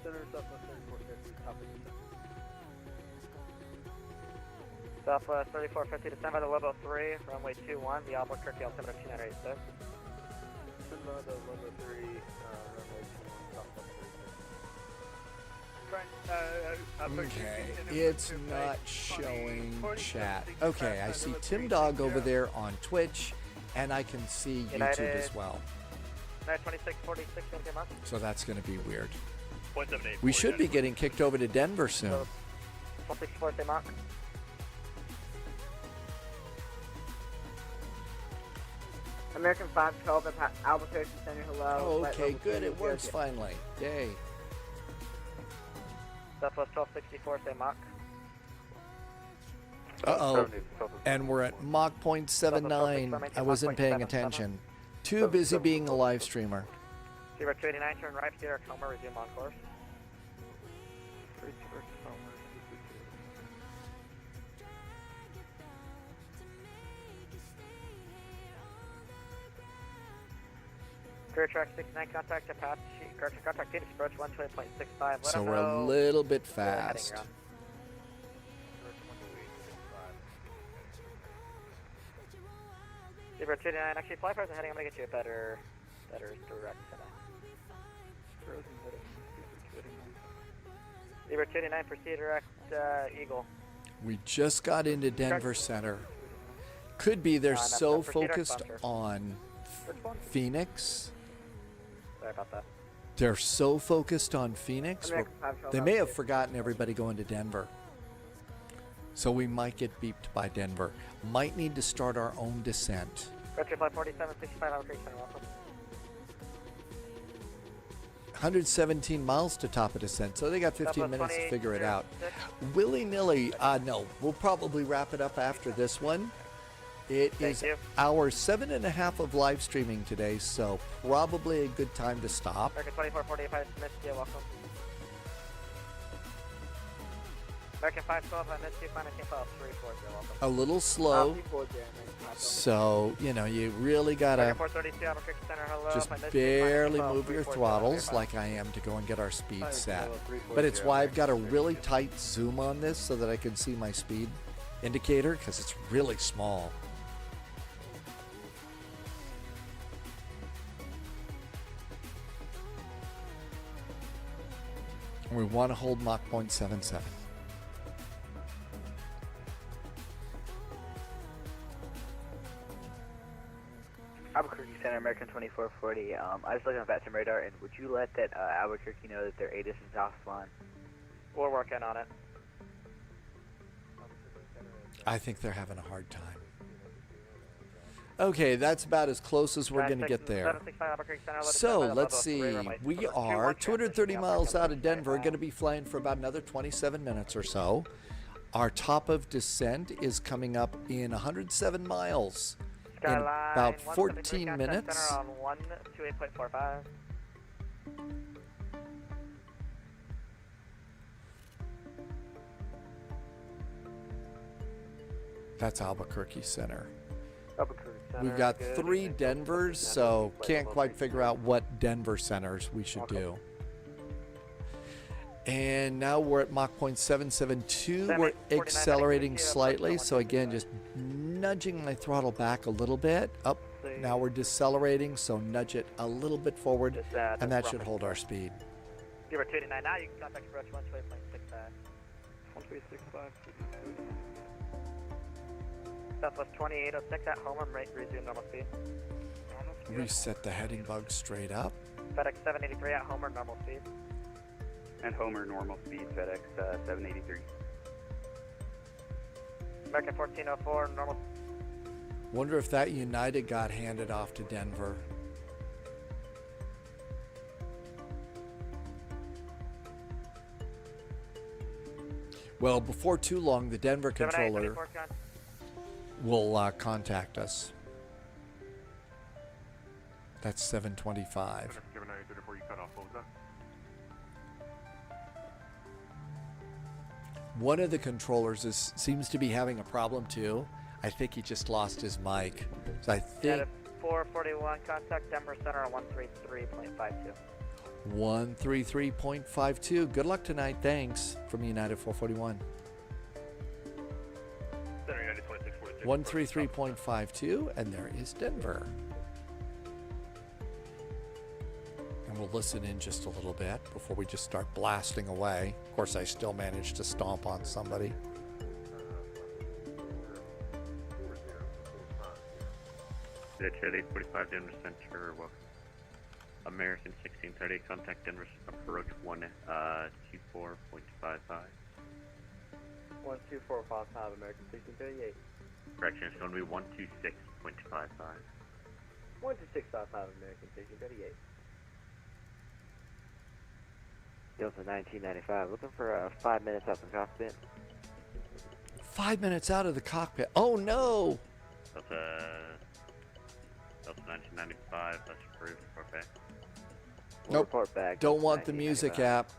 Center Southwest 3450, copy. Southwest 3450, December the level 3, runway 21, the Albuquerque altimeter 2986. December the level 3, runway 21, Southwest 32. Okay, it's not showing chat. Okay, I see Tim Dog over there on Twitch, and I can see YouTube as well. 2646, So that's going to be weird. 0.78. We should be getting kicked over to Denver soon. 164, say Mach. American 512 at Albuquerque Center, hello. Okay, good, it works finally. Yay. Southwest 1264, say Mach. Uh-oh. And we're at Mach 0.79. I wasn't paying attention. Too busy being a live streamer. Zebra 289, turn right, Peter Comer, resume on course. Career track 69, contact Apache, contact Phoenix approach 120.65. So we're a little bit fast. Zebra 289, actually fly past the heading, I'm gonna get you a better direct today. Zebra 289, proceed direct Eagle. We just got into Denver Center. Could be they're so focused on Phoenix. Sorry about that. They're so focused on Phoenix. They may have forgotten everybody going to Denver. So we might get beeped by Denver. Might need to start our own descent. Retro flight 4765, Albuquerque Center, welcome. 117 miles to top of descent, so they got 15 minutes to figure it out. Willy-nilly, no, we'll probably wrap it up after this one. It is hour 7.5 of live streaming today, so probably a good time to stop. American 2445, missed you, welcome. American 512, I missed you, fine, I came up 340, welcome. A little slow, so, you know, you really gotta just barely move your throttles like I am to go and get our speed set. But it's why I've got a really tight zoom on this so that I can see my speed indicator, because it's really small. We want to hold Mach 0.77. Albuquerque Center, American 2440. I was looking at VATSIM radar, and would you let that Albuquerque know that their ADDS is offline? We're working on it. I think they're having a hard time. Okay, that's about as close as we're going to get there. So, let's see. We are 230 miles out of Denver, going to be flying for about another 27 minutes or so. Our top of descent is coming up in 107 miles in about 14 minutes. On 128.45. That's Albuquerque Center. Albuquerque Center. We've got 3 Denvers, so can't quite figure out what Denver centers we should do. And now we're at Mach 0.772. We're accelerating slightly, so again, just nudging my throttle back a little bit. Up. Now we're decelerating, so nudge it a little bit forward, and that should hold our speed. Give her 289 now, you can contact approach 128.65. 136.5. Southwest 2806 at home, and resume normal speed. Reset the heading bug straight up. FedEx 783 at Homer, normal speed. And Homer, normal speed, FedEx 783. American 1404, normal. Wonder if that United got handed off to Denver. Well, before too long, the Denver controller will contact us. That's 725. One of the controllers seems to be having a problem too. I think he just lost his mic. So I think 441, contact Denver Center on 133.52. 133.52. Good luck tonight. Thanks. From United 441. 133.52, and there is Denver. And we'll listen in just a little bit before we just start blasting away. Of course, I still managed to stomp on somebody. Charlie 45 Denver Center, welcome. American 1630, contact Denver approach 124.55. 12455, American 1638. Correction, it's going to be 126.55. 12655, American 1638. Delta 1995, looking for 5 minutes out of the cockpit. 5 minutes out of the cockpit. Oh no! Delta 1995, that's approved, report back. We'll report back. Don't want the music app.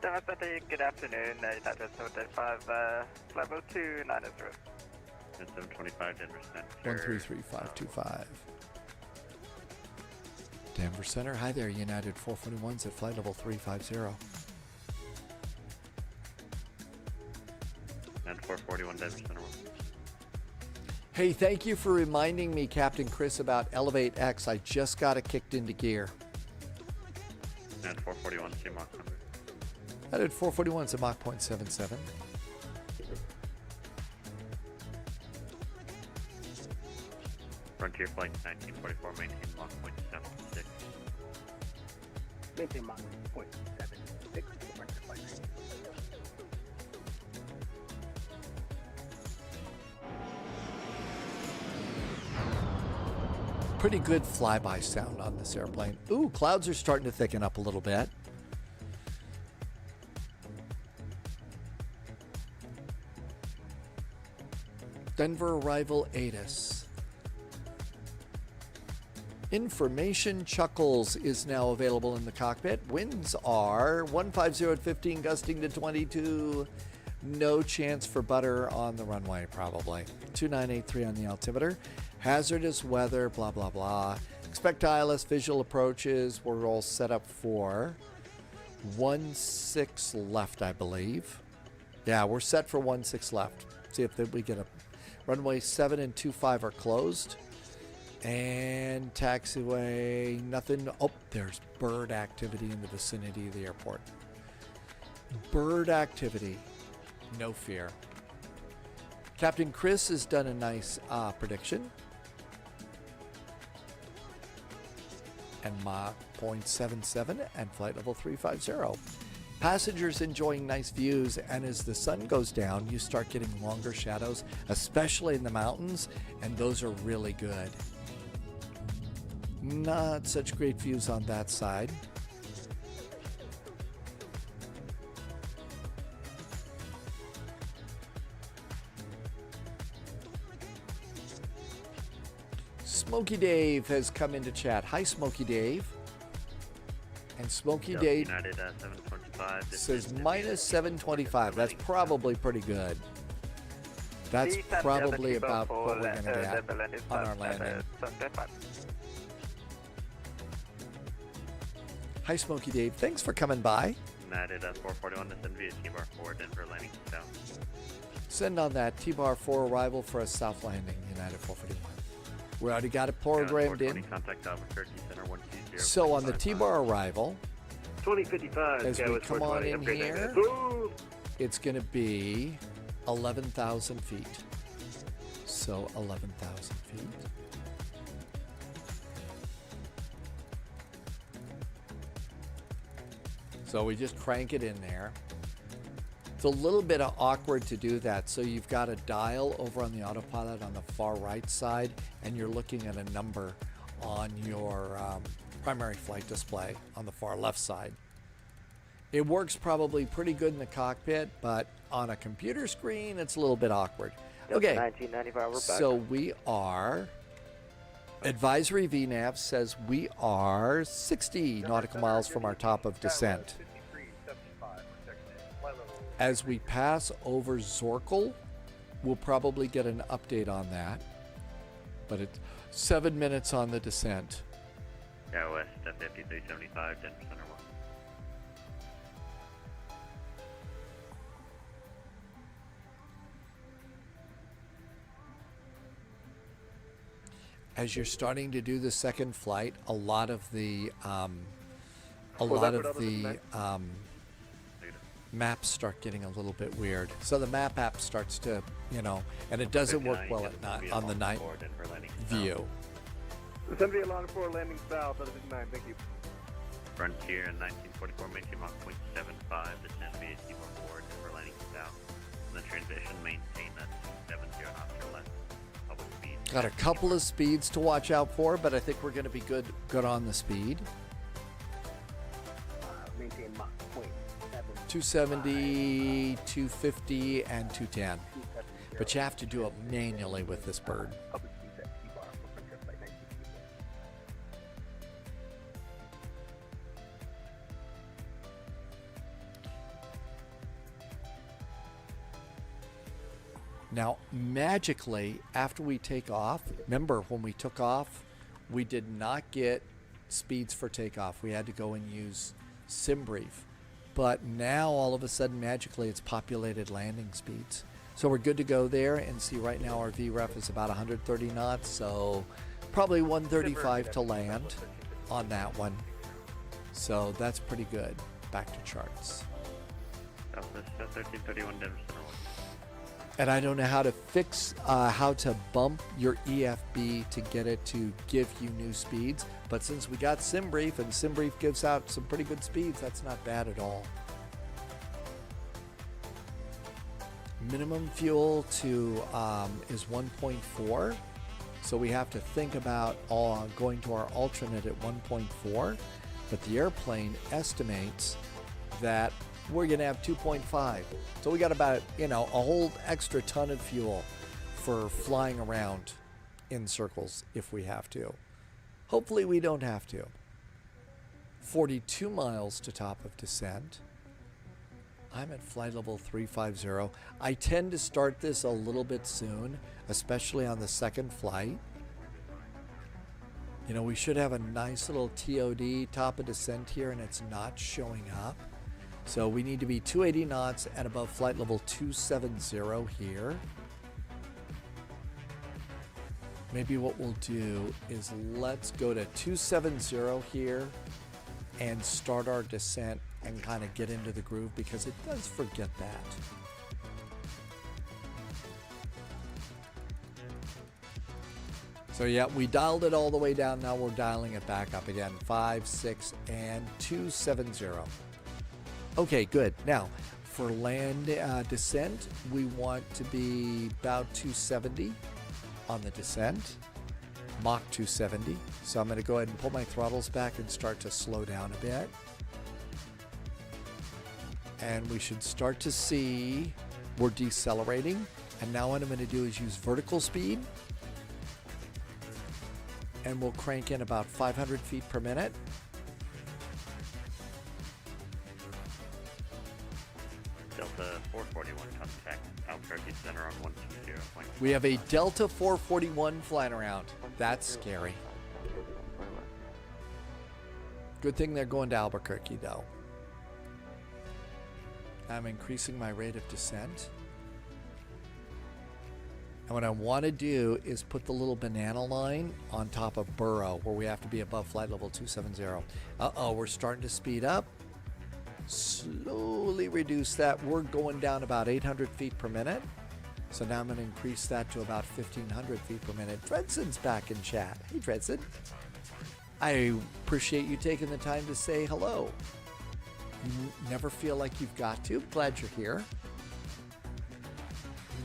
Good afternoon, United 735, level 290. 725 Denver Center. 133.525. Denver Center. Hi there, United 441's at flight level 350. And 441 Denver Center. Hey, thank you for reminding me, Captain Chris, about Elevate X. I just got it kicked into gear. And 441 C Mach number. I did 441's at Mach 0.77. Frontier Flight 1944, maintain Mach 0.76. Maintain Mach 0.76. Frontier Flight 19. Pretty good flyby sound on this airplane. Ooh, clouds are starting to thicken up a little bit. Denver arrival ATIS. Information Chuckles is now available in the cockpit. Winds are 150 at 15, gusting to 22. No chance for butter on the runway, probably. 2983 on the altimeter. Hazardous weather, blah, blah, blah. Expect ILS visual approaches. We're all set up for 16 left, I believe. Yeah, we're set for 16 left. See if we get a runway 7 and 25 are closed. And taxiway, nothing. Oh, there's bird activity in the vicinity of the airport. Bird activity. No fear. Captain Chris has done a nice prediction. And Mach 0.77 and flight level 350. Passengers enjoying nice views, and as the sun goes down, you start getting longer shadows, especially in the mountains, and those are really good. Not such great views on that side. Smokey Dave has come into chat. Hi, Smokey Dave. And Smokey Dave United 725 says minus 725. That's probably pretty good. That's probably about what we're going to get on our landing. Hi, Smokey Dave. Thanks for coming by. United 441 to send via T-bar 4 Denver landing south. Send on that T-bar 4 arrival for a south landing, United 441. We already got it programmed in. Contact Albuquerque Center 120. So on the T-bar arrival, 2055. as we come on in here, it's going to be 11,000 feet. So 11,000 feet. So we just crank it in there. It's a little bit awkward to do that. So you've got a dial over on the autopilot on the far right side, and you're looking at a number on your primary flight display on the far left side. It works probably pretty good in the cockpit, but on a computer screen, it's a little bit awkward. Okay, 1995, we're back. So we are, advisory VNAV says we are 60 nautical miles from our top of descent. As we pass over Zorkel, we'll probably get an update on that. But it's 7 minutes on the descent. Yeah, west 5375, Denver Center 1. As you're starting to do the second flight, a lot of the maps start getting a little bit weird. So the map app starts to, and it doesn't work well at night on the night view. Send me along for landing south out of 59, thank you. Frontier in 1944, maintain Mach 0.75, descend via T-bar 4, Denver landing south. And the transition, maintain that 270 knots or less. Public speed. Got a couple of speeds to watch out for, but I think we're going to be good on the speed. Maintain Mach 270, 250, and 210. But you have to do it manually with this bird. Now, magically, after we take off, remember when we took off, we did not get speeds for takeoff. We had to go and use SimBrief. But now, all of a sudden, magically, it's populated landing speeds. So we're good to go there, and see right now our VREF is about 130 knots, so probably 135 to land on that one. So that's pretty good. Back to charts. Southwest 1331, Denver Center 1. And I don't know how to fix, how to bump your EFB to get it to give you new speeds. But since we got SimBrief, and SimBrief gives out some pretty good speeds, that's not bad at all. Minimum fuel to is 1.4. So we have to think about going to our alternate at 1.4. But the airplane estimates that we're going to have 2.5. So we got about, a whole extra ton of fuel for flying around in circles if we have to. Hopefully we don't have to. 42 miles to top of descent. I'm at flight level 350. I tend to start this a little bit soon, especially on the second flight. You know, we should have a nice little TOD, top of descent here, and it's not showing up. So we need to be 280 knots and above flight level 270 here. Maybe what we'll do is let's go to 270 here and start our descent and kind of get into the groove, because it does forget that. So yeah, we dialed it all the way down. Now we're dialing it back up again. 5, 6, and 270. Okay, good. Now, for land descent, we want to be about 270 on the descent. Mach 270. So I'm going to go ahead and pull my throttles back and start to slow down a bit. And we should start to see we're decelerating. And now what I'm going to do is use vertical speed. And we'll crank in about 500 feet per minute. Delta 441 contact Albuquerque Center on 120. We have a Delta 441 flying around. That's scary. Good thing they're going to Albuquerque, though. I'm increasing my rate of descent. And what I want to do is put the little banana line on top of Burrow, where we have to be above flight level 270. Uh-oh, we're starting to speed up. Slowly reduce that. We're going down about 800 feet per minute. So now I'm going to increase that to about 1,500 feet per minute. Dredson's back in chat. Hey, Dredson. I appreciate you taking the time to say hello. You never feel like you've got to. Glad you're here.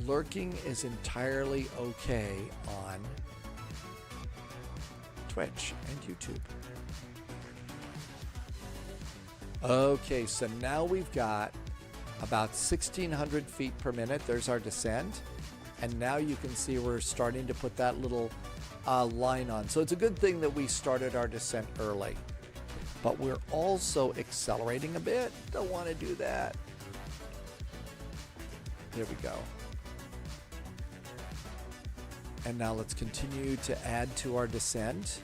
Lurking is entirely okay on Twitch and YouTube. Okay, so now we've got about 1,600 feet per minute. There's our descent. And now you can see we're starting to put that little line on. So it's a good thing that we started our descent early. But we're also accelerating a bit. Don't want to do that. There we go. And now let's continue to add to our descent.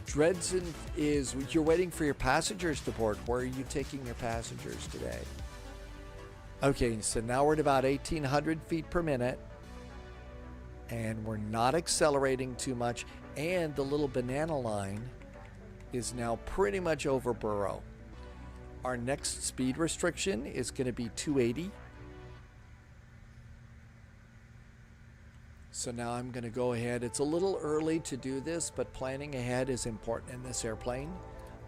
Dredson is, you're waiting for your passengers to board. Where are you taking your passengers today? Okay, so now we're at about 1,800 feet per minute. And we're not accelerating too much. And the little banana line is now pretty much over Burrow. Our next speed restriction is going to be 280. So now I'm going to go ahead. It's a little early to do this, but planning ahead is important in this airplane.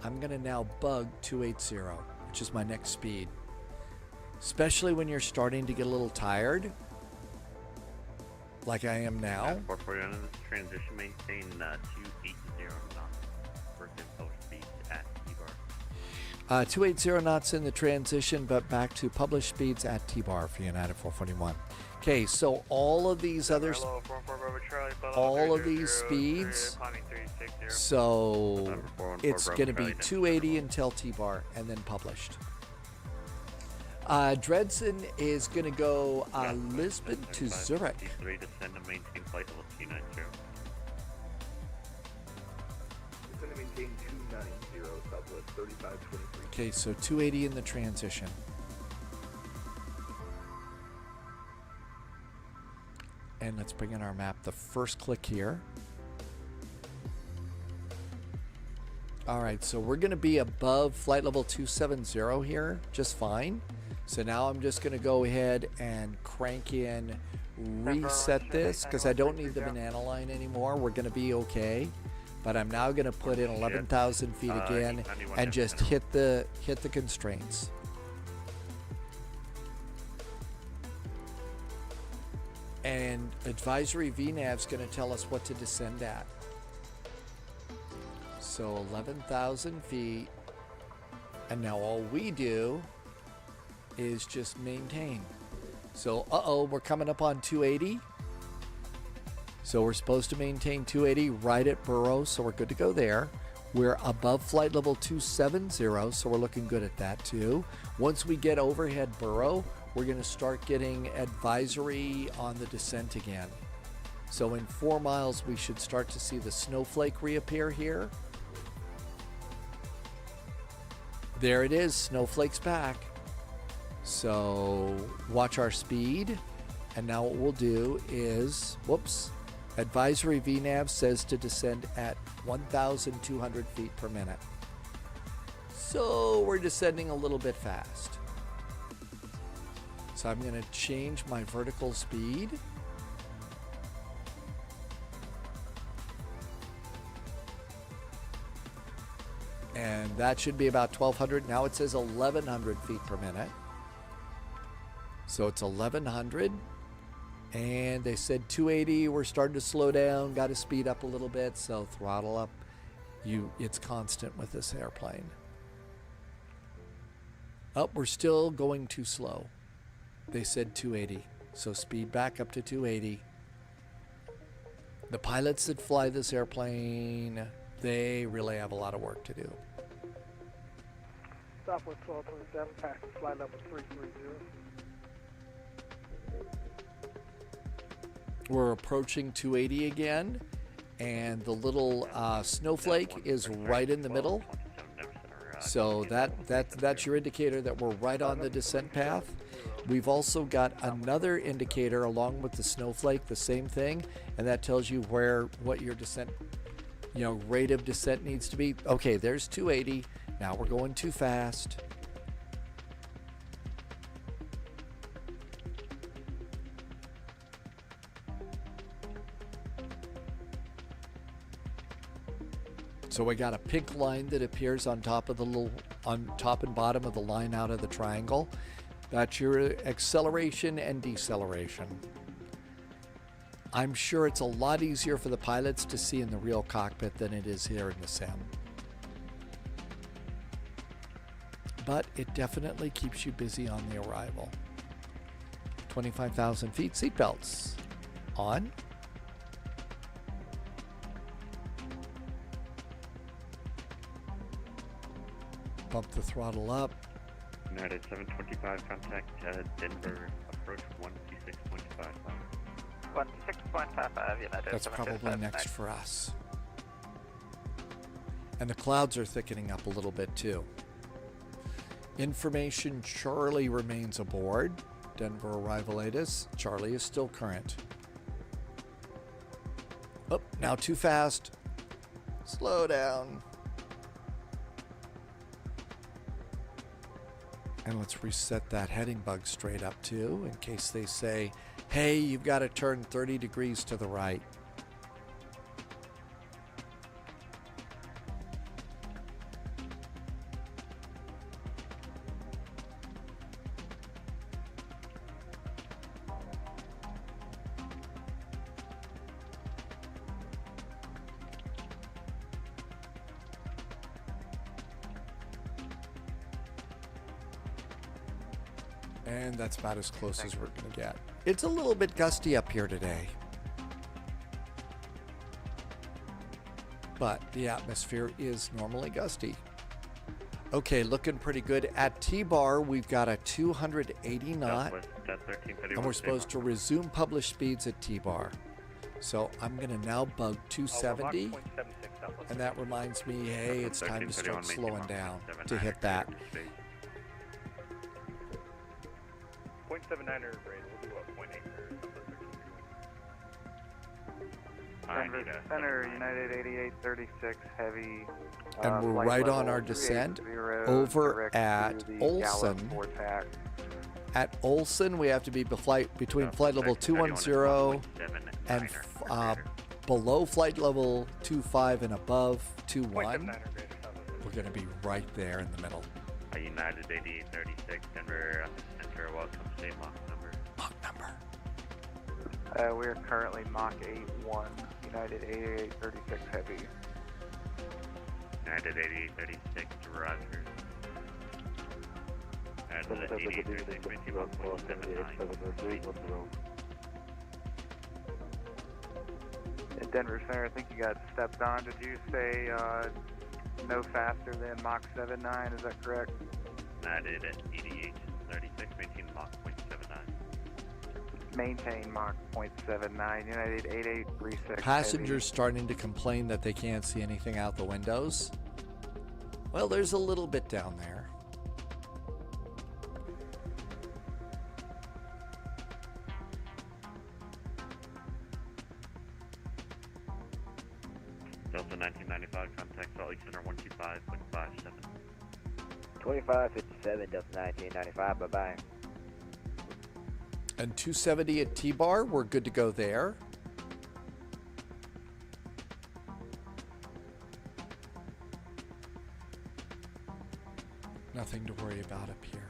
I'm going to now bug 280, which is my next speed. Especially when you're starting to get a little tired, like I am now. 441 in this transition, maintain 280 knots. Work in published speeds at T-bar. 280 knots in the transition, but back to published speeds at T-bar for United 441. Okay, so all of these others, all of these speeds, so it's going to be 280 until T-bar and then published. Dredson is going to go Lisbon to Zurich. Descend and maintain flight level 290. It's going to maintain 290, Southwest 3523. Okay, so 280 in the transition. And let's bring in our map. The first click here. All right, so we're going to be above flight level 270 here, just fine. So now I'm just going to go ahead and crank in, reset this, because I don't need the banana line anymore. We're going to be okay. But I'm now going to put in 11,000 feet again and just hit the constraints. And advisory VNAV is going to tell us what to descend at. So 11,000 feet. And now all we do is just maintain. So, we're coming up on 280. So we're supposed to maintain 280 right at Burrow, so we're good to go there. We're above flight level 270, so we're looking good at that too. Once we get overhead Burrow, we're going to start getting advisory on the descent again. So in 4 miles, we should start to see the snowflake reappear here. There it is, snowflake's back. So watch our speed. And now what we'll do is, whoops, advisory VNAV says to descend at 1,200 feet per minute. So we're descending a little bit fast. So I'm going to change my vertical speed. And that should be about 1,200. Now it says 1,100 feet per minute. So it's 1,100. And they said 280. We're starting to slow down. Got to speed up a little bit. So throttle up. It's constant with this airplane. Oh, we're still going too slow. They said 280. So speed back up to 280. The pilots that fly this airplane, they really have a lot of work to do. Southwest 1227, passing flight level 330. We're approaching 280 again, and the little snowflake is right in the middle. So that's your indicator that we're right on the descent path. We've also got another indicator along with the snowflake, the same thing, and that tells you what your descent, rate of descent needs to be. Okay, there's 280. Now we're going too fast. So we got a pink line that appears on top of on top and bottom of the line out of the triangle. That's your acceleration and deceleration. I'm sure it's a lot easier for the pilots to see in the real cockpit than it is here in the sim. But it definitely keeps you busy on the arrival. 25,000 feet, seatbelts on. Bump the throttle up. United 725, contact Denver, approach 126.55. 126.55, United. That's probably next for us. And the clouds are thickening up a little bit too. Information, Charlie remains aboard. Denver arrival ATIS. Charlie is still current. Oh, now too fast. Slow down. And let's reset that heading bug straight up too, in case they say, hey, you've got to turn 30 degrees to the right. And that's about as close as we're going to get. It's a little bit gusty up here today. But the atmosphere is normally gusty. Okay, looking pretty good. At T-bar, we've got a 280 knot. And we're supposed to resume published speeds at T-bar. So I'm going to now bug 270. And that reminds me, hey, it's time to start slowing down to hit that. 0.79 grade, we'll do a 0.8 Denver Center, United 8836 heavy. And we're right on our descent over at Olson. At Olson, we have to be between flight level 210 and below flight level 25 and above 21. We're going to be right there in the middle. United 8836, Denver Center, welcome, state Mach number. Mach number. We're currently Mach 8-1, United 8836 heavy. United 8836, Roger. United And Denver Center, I think you got stepped on. Did you say no faster than Mach 7.9? Is that correct? I did at EDH 36, maintain Mach 0.79. Maintain Mach 0.79, United 8836. Passengers starting to complain that they can't see anything out the windows. Well, there's a little bit down there. Delta 1995, contact Salt Lake Center 125.57. 2557, Delta 1995, bye-bye. And 270 at T-Bar, we're good to go there. Nothing to worry about up here.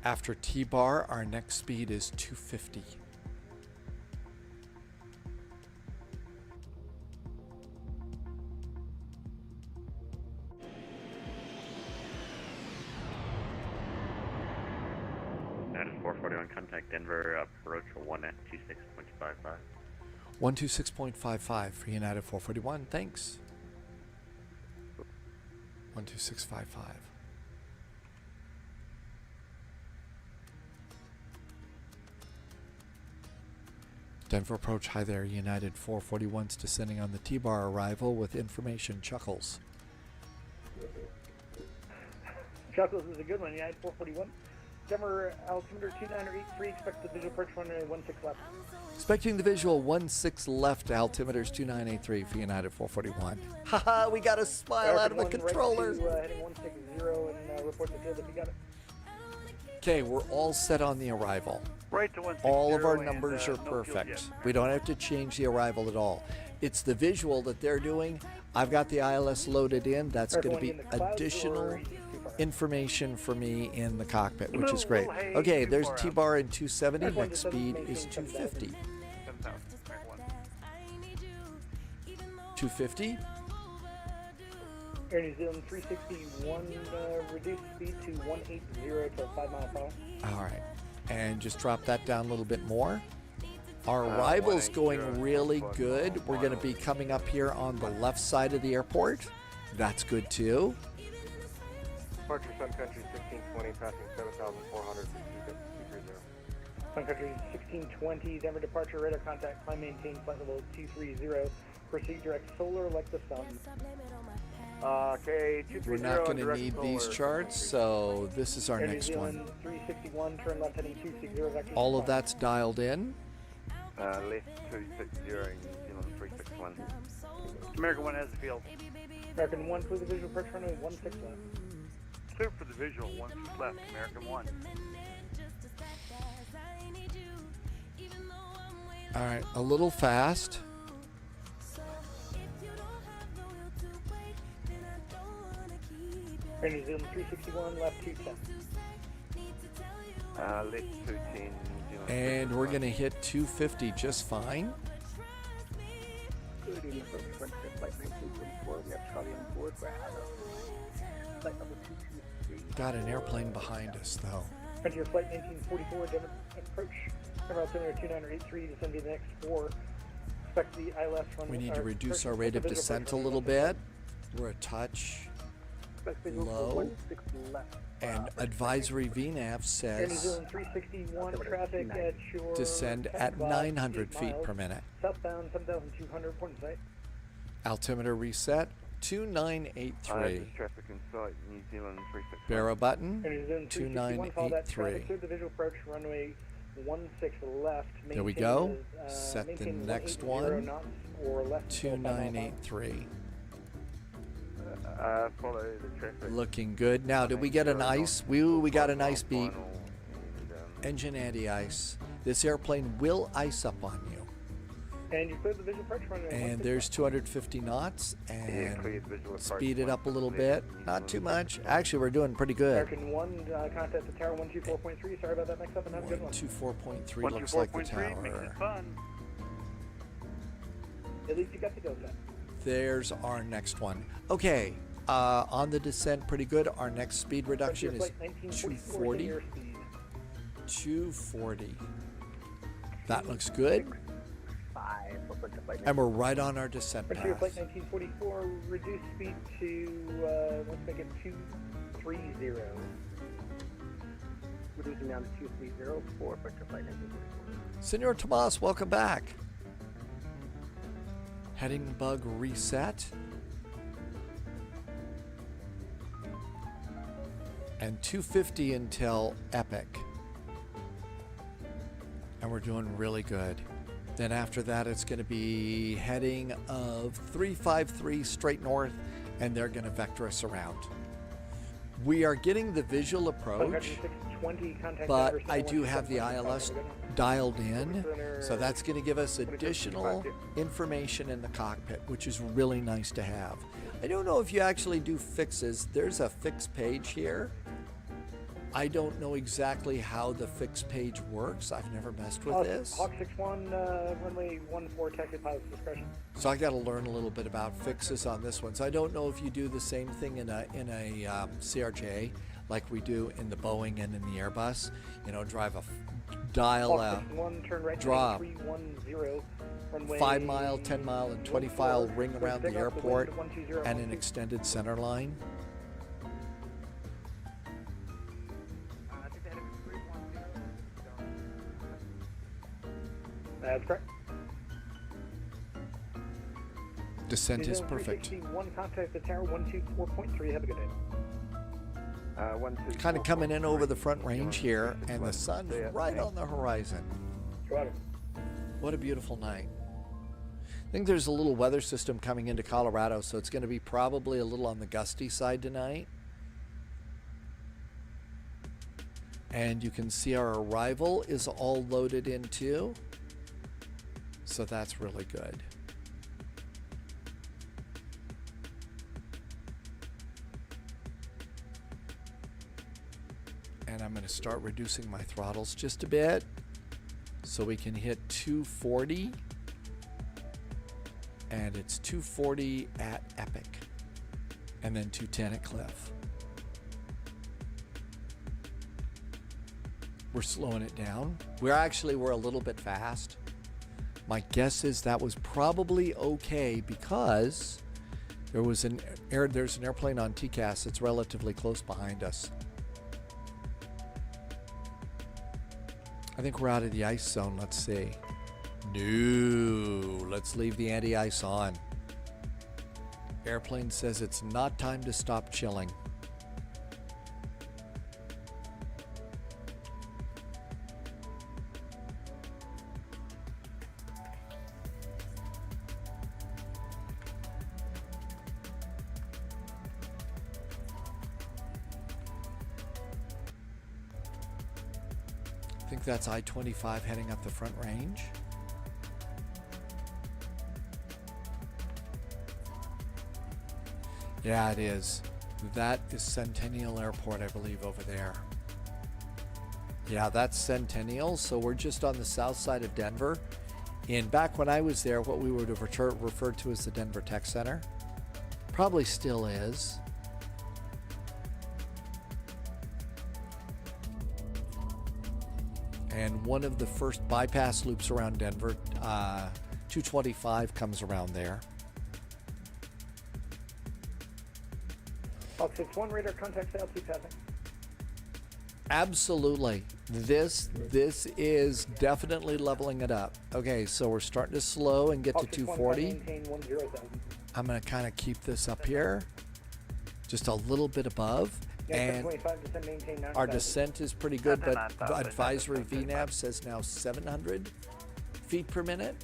After T-Bar, our next speed is 250. That is 441, contact Denver, approach 1 at 26.55. 126.55 for United 441, thanks. 12655. Denver approach, hi there, United 441's descending on the T-Bar arrival with information. Chuckles. Chuckles is a good one, United 441. Denver altimeter 2983, expect the visual approach runway 16 left. Expecting the visual 16 left, altimeters 2983 for United 441. Haha, we got a smile out of the controller. Right to, heading 160 and report the field if you got it. Okay, we're all set on the arrival. Right to 160. All of our numbers are perfect. We don't have to change the arrival at all. It's the visual that they're doing. I've got the ILS loaded in. That's going to be additional information for me in the cockpit, which is great. Okay, there's T-Bar in 270. Next speed is 250. 250. Air New Zealand 361, reduced speed to 180 to a 5 mile per hour. All right. And just drop that down a little bit more. Our arrival's going really good. We're going to be coming up here on the left side of the airport. That's good too. Departure Sun Country 1620, passing 7,400. Sun Country 1620, Denver departure, radar contact, climb maintain, flight level 230. Proceed direct solar like the sun. Okay, 230. We're not going to need these charts, so this is our Air next New one. Zealand 361, turn left heading 260. All of that's dialed in. Left 260, New Zealand 361. American 1 has the field. American 1, clear the visual approach runway 16 left. Clear for the visual, 1 feet left, American 1. All right, a little fast. Air New Zealand 361, left 210. Left 210, New Zealand. And we're going to hit 250 just fine. Got an airplane behind us, though. Frontier Flight 1944, Denver approach. Denver altimeter 2983, descend to the next 4. Expect the ILS runway. We need to reduce our rate of descent a little bit. We're a touch low. And advisory VNAV Air New says Zealand 361, traffic at shore. descend at 900 feet per minute. Southbound 7,200, point in sight. Altimeter reset 2983. Traffic in sight, New Zealand 361. Barrow button Air New Zealand 361, follow that traffic 2983. through the visual approach, runway 16 left. There we Maintain go. is, Set the maintain next 180 one. knots or left 2983. Follow the traffic. Looking good. Now, did we get an ice? We got an ice beat. Engine anti-ice. This airplane will ice up on you. And you cleared the visual approach runway. And there's 250 knots. And speed it up a little bit. Not too much. Actually, we're doing pretty good. American 1, contact the tower 124.3. Sorry about that mix up and have a good one. 124.3 looks like the tower. At least you got the go set. there's our next one. Okay, on the descent, pretty good. Our next speed reduction is 240. 240. That looks good. And we're right on our descent Frontier path. Flight 1944, reduce speed to, let's make it 230. Reducing down to 230 for Frontier Flight 1944. Senor Tomas, welcome back. Heading bug reset. And 250 until Epic. And we're doing really good. Then after that, it's going to be heading of 353 straight north, and they're going to vector us around. We are getting the visual approach, but I do have the ILS dialed in, so that's going to give us additional information in the cockpit, which is really nice to have. I don't know if you actually do fixes. There's a fix page here. I don't know exactly how the fix page works. I've never messed with this. Hawk 61, runway 14, taxi pilot's discretion. So I got to learn a little bit about fixes on this one. So I don't know if you do the same thing in a CRJ like we do in the Boeing and in the Airbus. You know, dial Hawk 61, turn right, draw 310, runway 5 mile, 10 mile, and 20 mile ring around the airport and an extended center line. That's correct. Descent is perfect. 361, contact the tower 124.3. Have a good day. Kind of coming in over the front range here, and the sun's right on the horizon. What a beautiful night. I think there's a little weather system coming into Colorado, so it's going to be probably a little on the gusty side tonight. And you can see our arrival is all loaded in too. So that's really good. And I'm going to start reducing my throttles just a bit so we can hit 240. And it's 240 at Epic. And then 210 at Cliff. We're slowing it down. We're a little bit fast. My guess is that was probably okay because there's an airplane on TCAS that's relatively close behind us. I think we're out of the ice zone. Let's see. No, let's leave the anti-ice on. Airplane says it's not time to stop chilling. I think that's I-25 heading up the front range. Yeah, it is. That is Centennial Airport, I believe, over there. Yeah, that's Centennial, so we're just on the south side of Denver. And back when I was there, what we would have referred to as the Denver Tech Center. Probably still is. And one of the first bypass loops around Denver, 225 comes around there. Hawk 61, radar contact altitude passing. Absolutely. This is definitely leveling it up. Okay, so we're starting to slow and get to 240. I'm going to kind of keep this up here, just a little bit above. And our descent is pretty good, but advisory VNAV says now 700 feet per minute.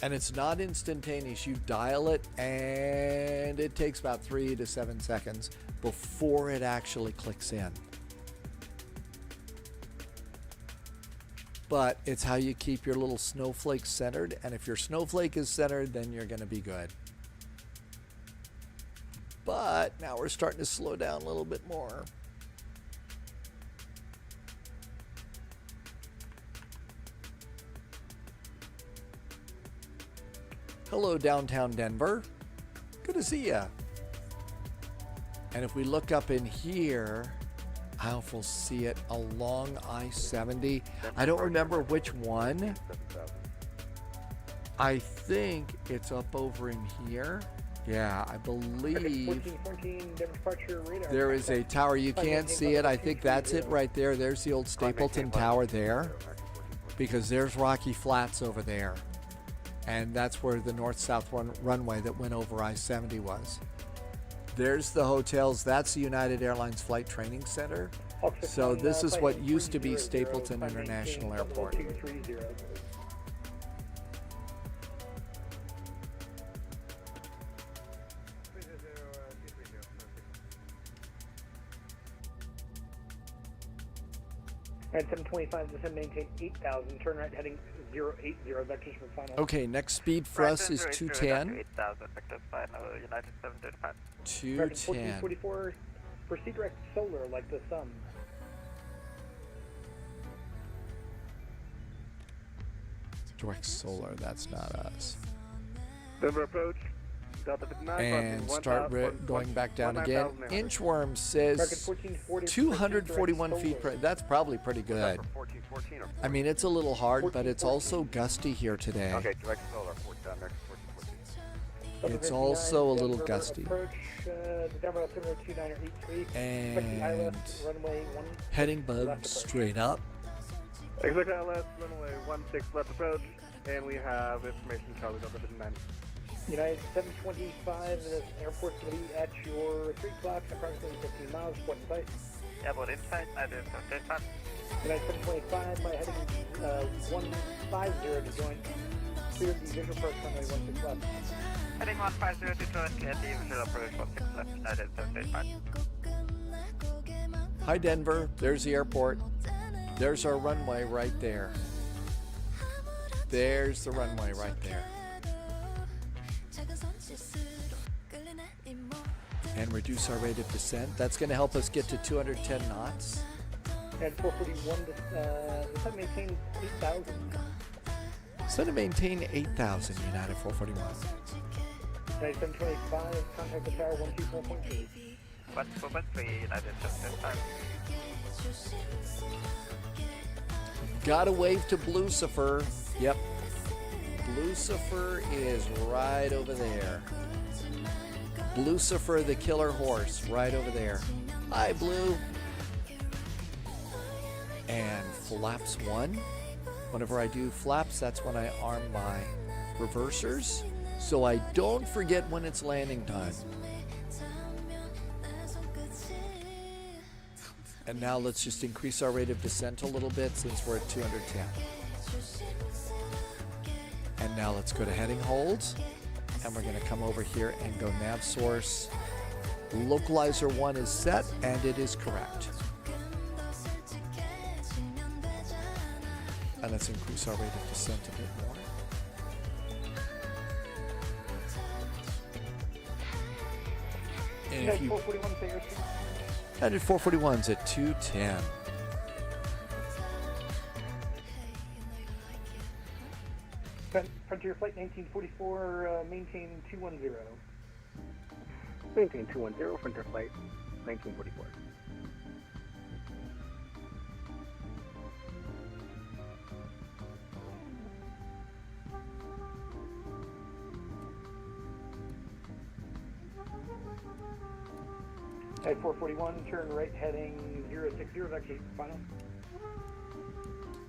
And it's not instantaneous. You dial it, and it takes about 3 to 7 seconds before it actually clicks in. But it's how you keep your little snowflake centered, and if your snowflake is centered, then you're going to be good. But now we're starting to slow down a little bit more. Hello, downtown Denver. Good to see ya. And if we look up in here, I will see it along I-70. I don't remember which one. I think it's up over in here. Yeah, I believe 1414, Denver departure radar. there is a tower. You can't see it. I think that's it right there. There's the old Stapleton Tower there, because there's Rocky Flats over there. And that's where the north-south runway that went over I-70 was. There's the hotels. That's the United Airlines Flight Training Center. So this is what used to be Stapleton International Airport. At 725, descend, maintain 8,000. Turn right heading 080. Vectors for final. Okay, next speed for us is 210. 8,000, vectors final, United 735. 210. 1444, proceed direct solar like the sun. Direct solar, that's not us. Denver approach. Delta 59. And start going back down again. Inchworm says 241 feet per. That's probably pretty good. I mean, it's a little hard, but it's also gusty here today. Okay, direct solar, American 1414. It's also a little gusty. And heading bug straight up. Exit LS, runway 16 left approach, and we have information Charlie Delta 59. United 725, the airport's going to be at your 3 o'clock, approximately 15 miles, port in sight. Airport inside, United 735. United 725 by heading 150 to join. Clear the visual approach runway 16 left. Heading 150 to join, clear the visual approach 16 left, United 735. Hi, Denver. There's the airport. There's our runway right there. There's the runway right there. And reduce our rate of descent. That's going to help us get to 210 knots. And 441, descend, maintain 8,000. So to maintain 8,000, United 441. United 725, contact the tower 124.3. 124.3, United 735. Gotta wave to Lucifer. Yep. Lucifer is right over there. Lucifer the killer horse, right over there. Hi, Blue. And flaps 1. Whenever I do flaps, that's when I arm my reversers, so I don't forget when it's landing time. And now let's just increase our rate of descent a little bit since we're at 210. And now let's go to heading holds. And we're going to come over here and go nav source. Localizer 1 is set, and it is correct. And let's increase our rate of descent a bit more. And if you... 441's at 210. Frontier Flight 1944, maintain 210. Maintain 210, Frontier Flight 1944. At 441, turn right heading 060, vectors final.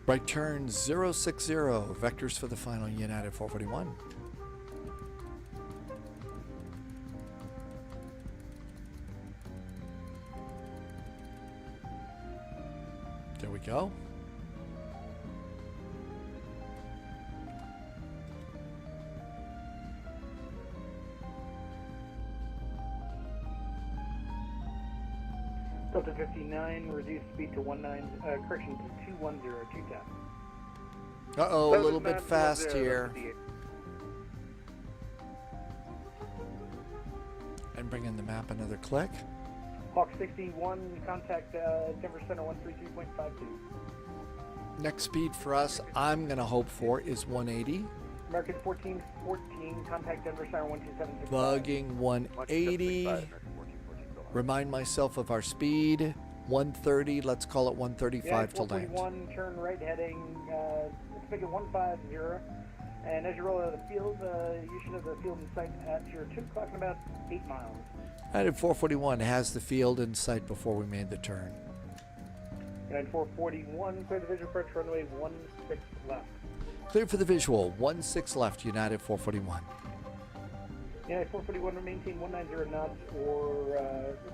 Right turn 060, vectors for the final, United 441. There we go. Delta 59, reduce speed to 210, 210, tap. Uh-oh, a little bit fast here. And bring in the map another click. Hawk 61, contact Denver Center 133.52. Next speed for us, I'm going to hope for, is 180. American 1414, contact Denver Siren 12765. Bugging 180. Remind myself of our speed. 130. Let's call it 135 to land. 441, turn right heading, let's make it 150. And as you roll out of the field, you should have the field in sight at your 2 o'clock in about 8 miles. United 441 has the field in sight before we made the turn. United 441, clear the visual approach runway 16 left. Clear for the visual. 16 left, United 441. United 441, maintain 190 knots or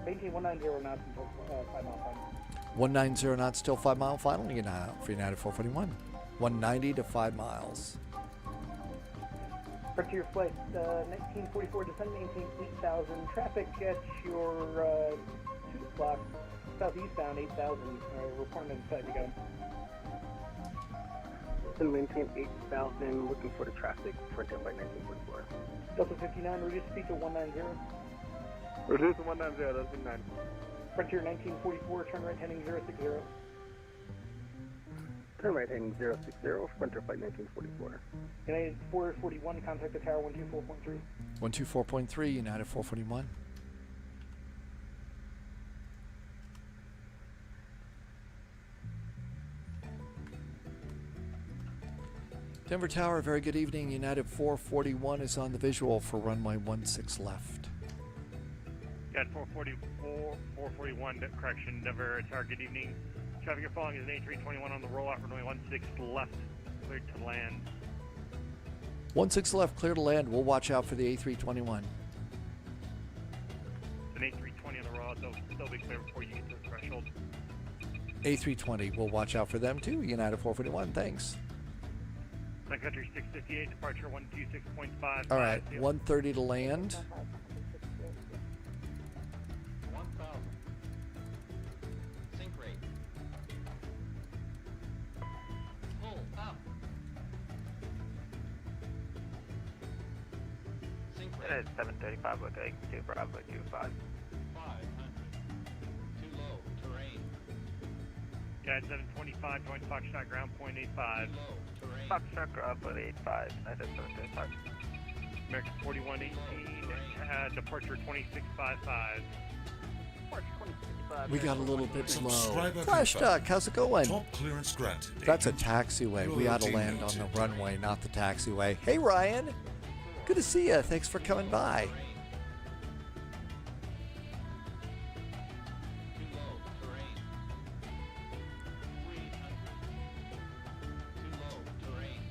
maintain 190 knots until 5 mile final. 190 knots, still 5 mile final for United 441. 190 to 5 miles. Frontier flight 1944, descend, maintain 8,000. Traffic at your 2 o'clock, southeast bound 8,000. Reporting inside you got him. Descend, maintain 8,000, looking for the traffic, Frontier flight 1944. Delta 59, reduce speed to 190. Reduce to 190, that's been 9. Frontier 1944, turn right heading 060. Turn right heading 060, Frontier flight 1944. United 441, contact the tower 124.3. 124.3, United 441. Denver Tower, very good evening. United 441 is on the visual for runway 16 left. United 441, correction, Denver Tower, good evening. Traffic you're following is an A321 on the rollout, runway 16 left, cleared to land. 16 left, clear to land. We'll watch out for the A321. It's an A320 on the rollout, they'll still be clear before you get to the threshold. A320, we'll watch out for them too. United 441, thanks. Sun Country 658, departure 126.5. All right, 130 to land. 1,000. Sync rate. Pull up. Sync rate. It's 735, looking 2 Bravo 25. 500. Too low. Terrain. United 725, join Foxtrot ground point 85. Too low. Terrain. Foxtrot ground point 85, United 735. American 4118, departure 2655. We got a little bit slow. Subscriber Flash confirmed. Duck, how's it going? Top clearance granted. That's a Agent. taxiway. We ought to Loyalty land on the noted. runway, not the taxiway. Hey, Ryan. Good to see you. Thanks for coming by. Too low. Terrain. 300. Too low. Terrain.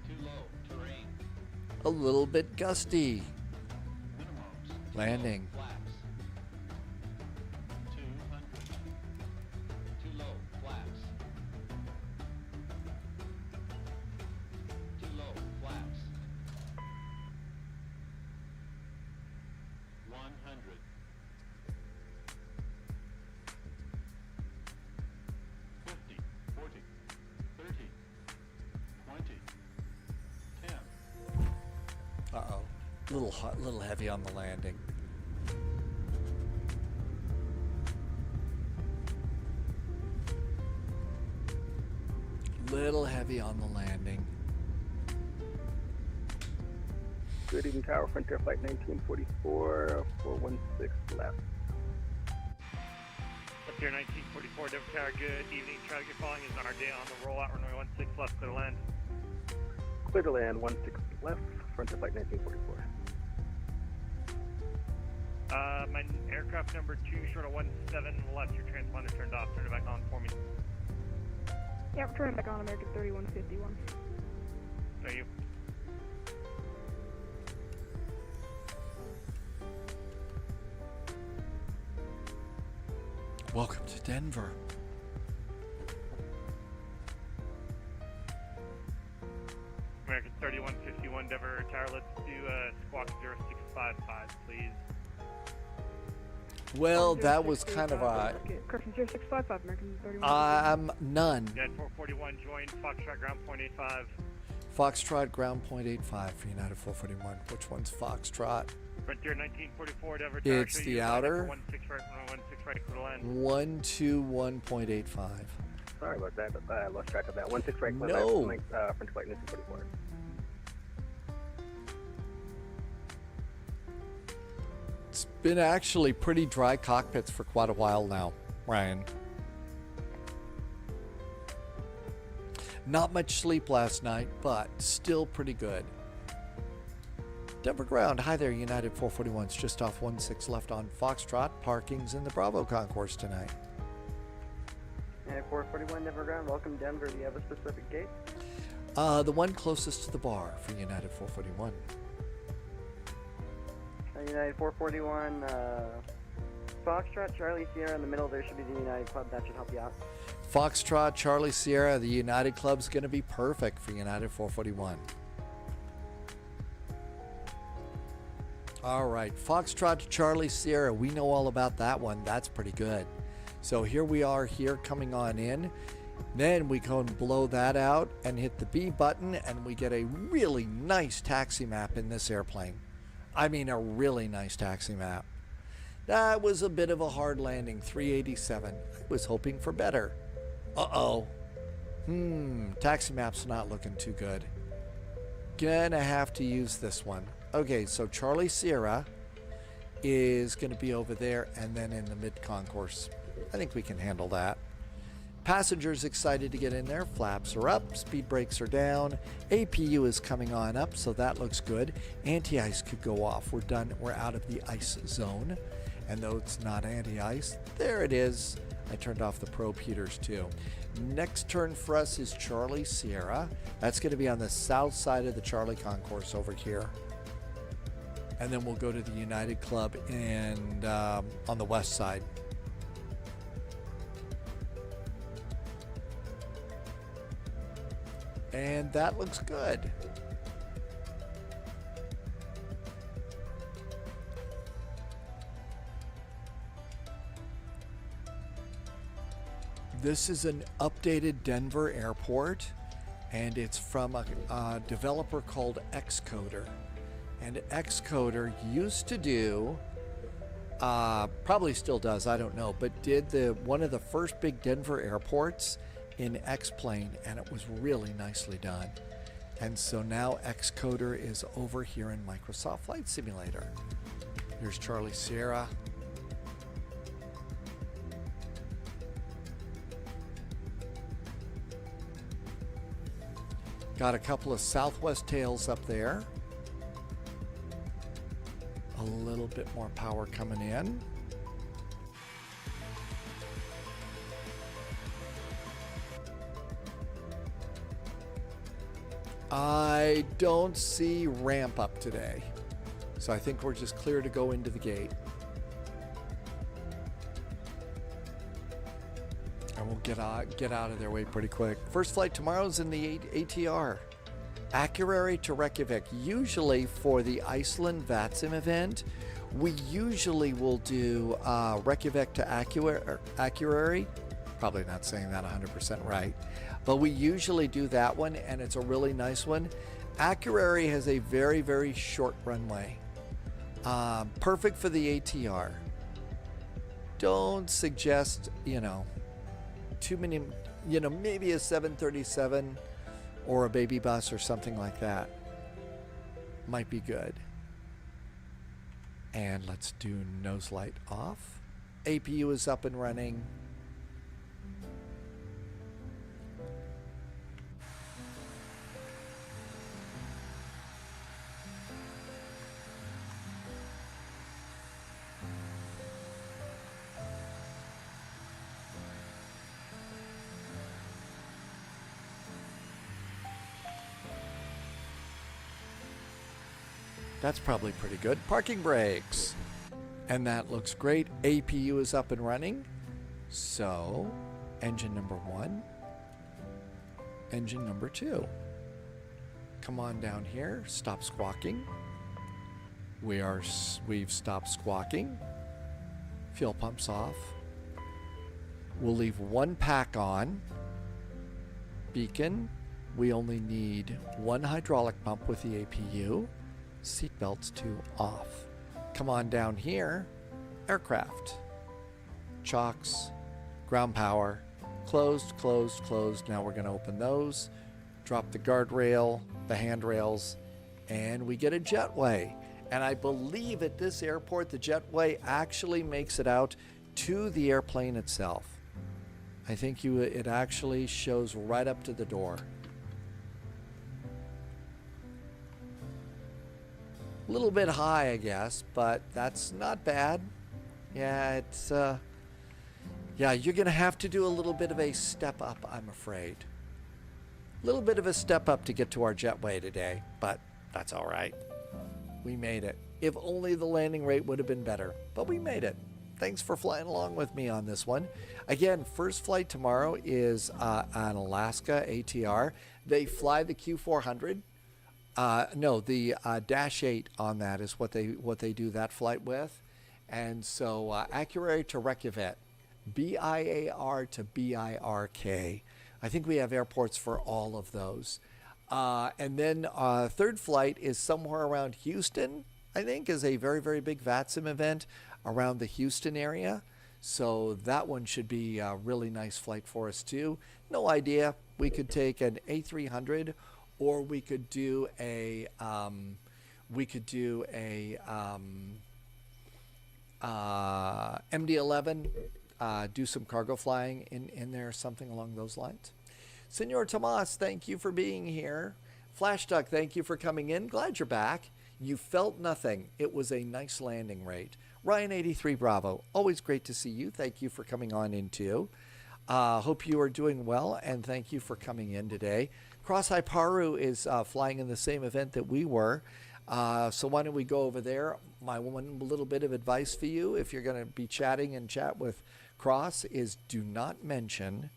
Too low. Terrain. A little bit gusty. Minimums. Landing. Flaps. 200. Too low. Flaps. Too low. Flaps. 100. 50. 40. 30. 20. 10. Uh-oh. Little hot, little heavy on the landing. Little heavy on the landing. Good evening, Tower, Frontier flight 1944, 416 left. Frontier 1944, Denver Tower, good evening. Traffic you're following is on our day on the rollout, runway 16 left, clear to land. Clear to land, 16 left, Frontier flight 1944. My aircraft number 2, short of 17 left, your transponder turned off, turn it back on for me. Yeah, we're turning back on American 3151. Thank you. Welcome to Denver. American 3151, Denver Tower, let's do squawk 0655, please. Well, that was kind of a... Correction 0655, American 31. None. United 441, join Foxtrot ground point 85. Foxtrot ground point 85 for United 441. Which one's Foxtrot? Frontier 1944, Denver Tower. It's the outer. 16 right, 16 right, clear to land. 121.85. Sorry about that. I lost track of that. 16 right, No. French flight 44. It's been actually pretty dry cockpits for quite a while now, Ryan. Not much sleep last night, but still pretty good. Denver ground. Hi there, United 441's just off 16 left on Foxtrot. Parking's in the Bravo concourse tonight. And 441 Denver ground. Welcome Denver. Do you have a specific gate? The one closest to the bar for United 441. United 441, Foxtrot, Charlie Sierra in the middle. There should be the United Club. That should help you out. Foxtrot, Charlie Sierra, the United Club's going to be perfect for United 441. All right, Foxtrot, Charlie Sierra, we know all about that one. That's pretty good. So here we are here coming on in. Then we go and blow that out and hit the B button, and we get a really nice taxi map in this airplane. I mean, a really nice taxi map. That was a bit of a hard landing, 387. I was hoping for better. Uh-oh. Taxi map's not looking too good. Gonna have to use this one. Okay, so Charlie Sierra is gonna be over there and then in the mid-concourse. I think we can handle that. Passengers excited to get in there. Flaps are up, speed brakes are down. APU is coming on up, so that looks good. Anti-ice could go off. We're done. We're out of the ice zone. And though it's not anti-ice, there it is. I turned off the probe heaters too. Next turn for us is Charlie Sierra. That's going to be on the south side of the Charlie concourse over here. And then we'll go to the United Club and on the west side. And that looks good. This is an updated Denver airport, and it's from a developer called Xcoder. And Xcoder used to do, probably still does, I don't know, but did one of the first big Denver airports in X-Plane, and it was really nicely done. And so now Xcoder is over here in Microsoft Flight Simulator. Here's Charlie Sierra. Got a couple of Southwest tails up there. A little bit more power coming in. I don't see ramp up today, so I think we're just clear to go into the gate. And we'll get out of their way pretty quick. First flight tomorrow's in the ATR. Akureyri to Reykjavik. Usually for the Iceland VATSIM event, we usually will do Reykjavik to Akureyri. Probably not saying that 100% right. But we usually do that one, and it's a really nice one. Akureyri has a very, very short runway. Perfect for the ATR. Don't suggest, too many, maybe a 737 or a baby bus or something like that. Might be good. And let's do nose light off. APU is up and running. That's probably pretty good. Parking brakes. And that looks great. APU is up and running. So, engine number 1. Engine number 2. Come on down here. Stop squawking. We've stopped squawking. Fuel pumps off. We'll leave one pack on. Beacon. We only need one hydraulic pump with the APU. Seatbelts to off. Come on down here. Aircraft. Chocks. Ground power. Closed, closed, closed. Now we're going to open those, drop the guardrail, the handrails, and we get a jetway. And I believe at this airport, the jetway actually makes it out to the airplane itself. I think it actually shows right up to the door. A little bit high, I guess, but that's not bad. Yeah, it's, yeah, you're going to have to do a little bit of a step up, I'm afraid. A little bit of a step up to get to our jetway today, but that's all right. We made it. If only the landing rate would have been better, but we made it. Thanks for flying along with me on this one. Again, first flight tomorrow is on Alaska ATR. They fly the Q400. No, the Dash 8 on that is what they do that flight with. And so Acura to Reykjavik, BIAR to BIRK. I think we have airports for all of those. And then third flight is somewhere around Houston, I think, is a very, very big VATSIM event around the Houston area. So that one should be a really nice flight for us too. No idea. We could take an A300, or we could do a MD-11, do some cargo flying in there, something along those lines. Senor Tomas, thank you for being here. Flash Duck, thank you for coming in. Glad you're back. You felt nothing. It was a nice landing rate. Ryan 83 Bravo, always great to see you. Thank you for coming on in too. Hope you are doing well, and thank you for coming in today. Cross Haiparu is flying in the same event that we were. So why don't we go over there? My one little bit of advice for you, if you're going to be chatting and chat with Cross, is do not mention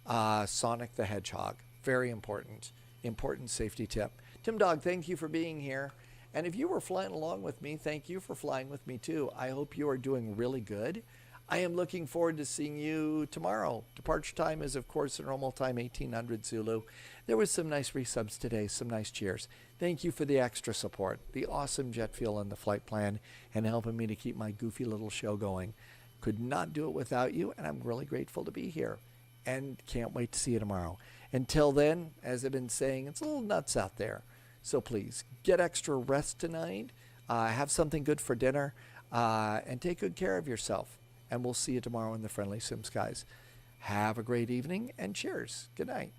Sonic the Hedgehog. Very important. Important safety tip. Tim Dog, thank you for being here. And if you were flying along with me, thank you for flying with me too. I hope you are doing really good. I am looking forward to seeing you tomorrow. Departure time is, of course, the normal time, 1800 Zulu. There was some nice resubs today, some nice cheers. Thank you for the extra support, the awesome jet fuel and the flight plan, and helping me to keep my goofy little show going. Could not do it without you, and I'm really grateful to be here. And can't wait to see you tomorrow. Until then, as I've been saying, it's a little nuts out there. So please, get extra rest tonight, have something good for dinner, and take good care of yourself. And we'll see you tomorrow in the friendly Sim Skies. Have a great evening, and cheers. Good night.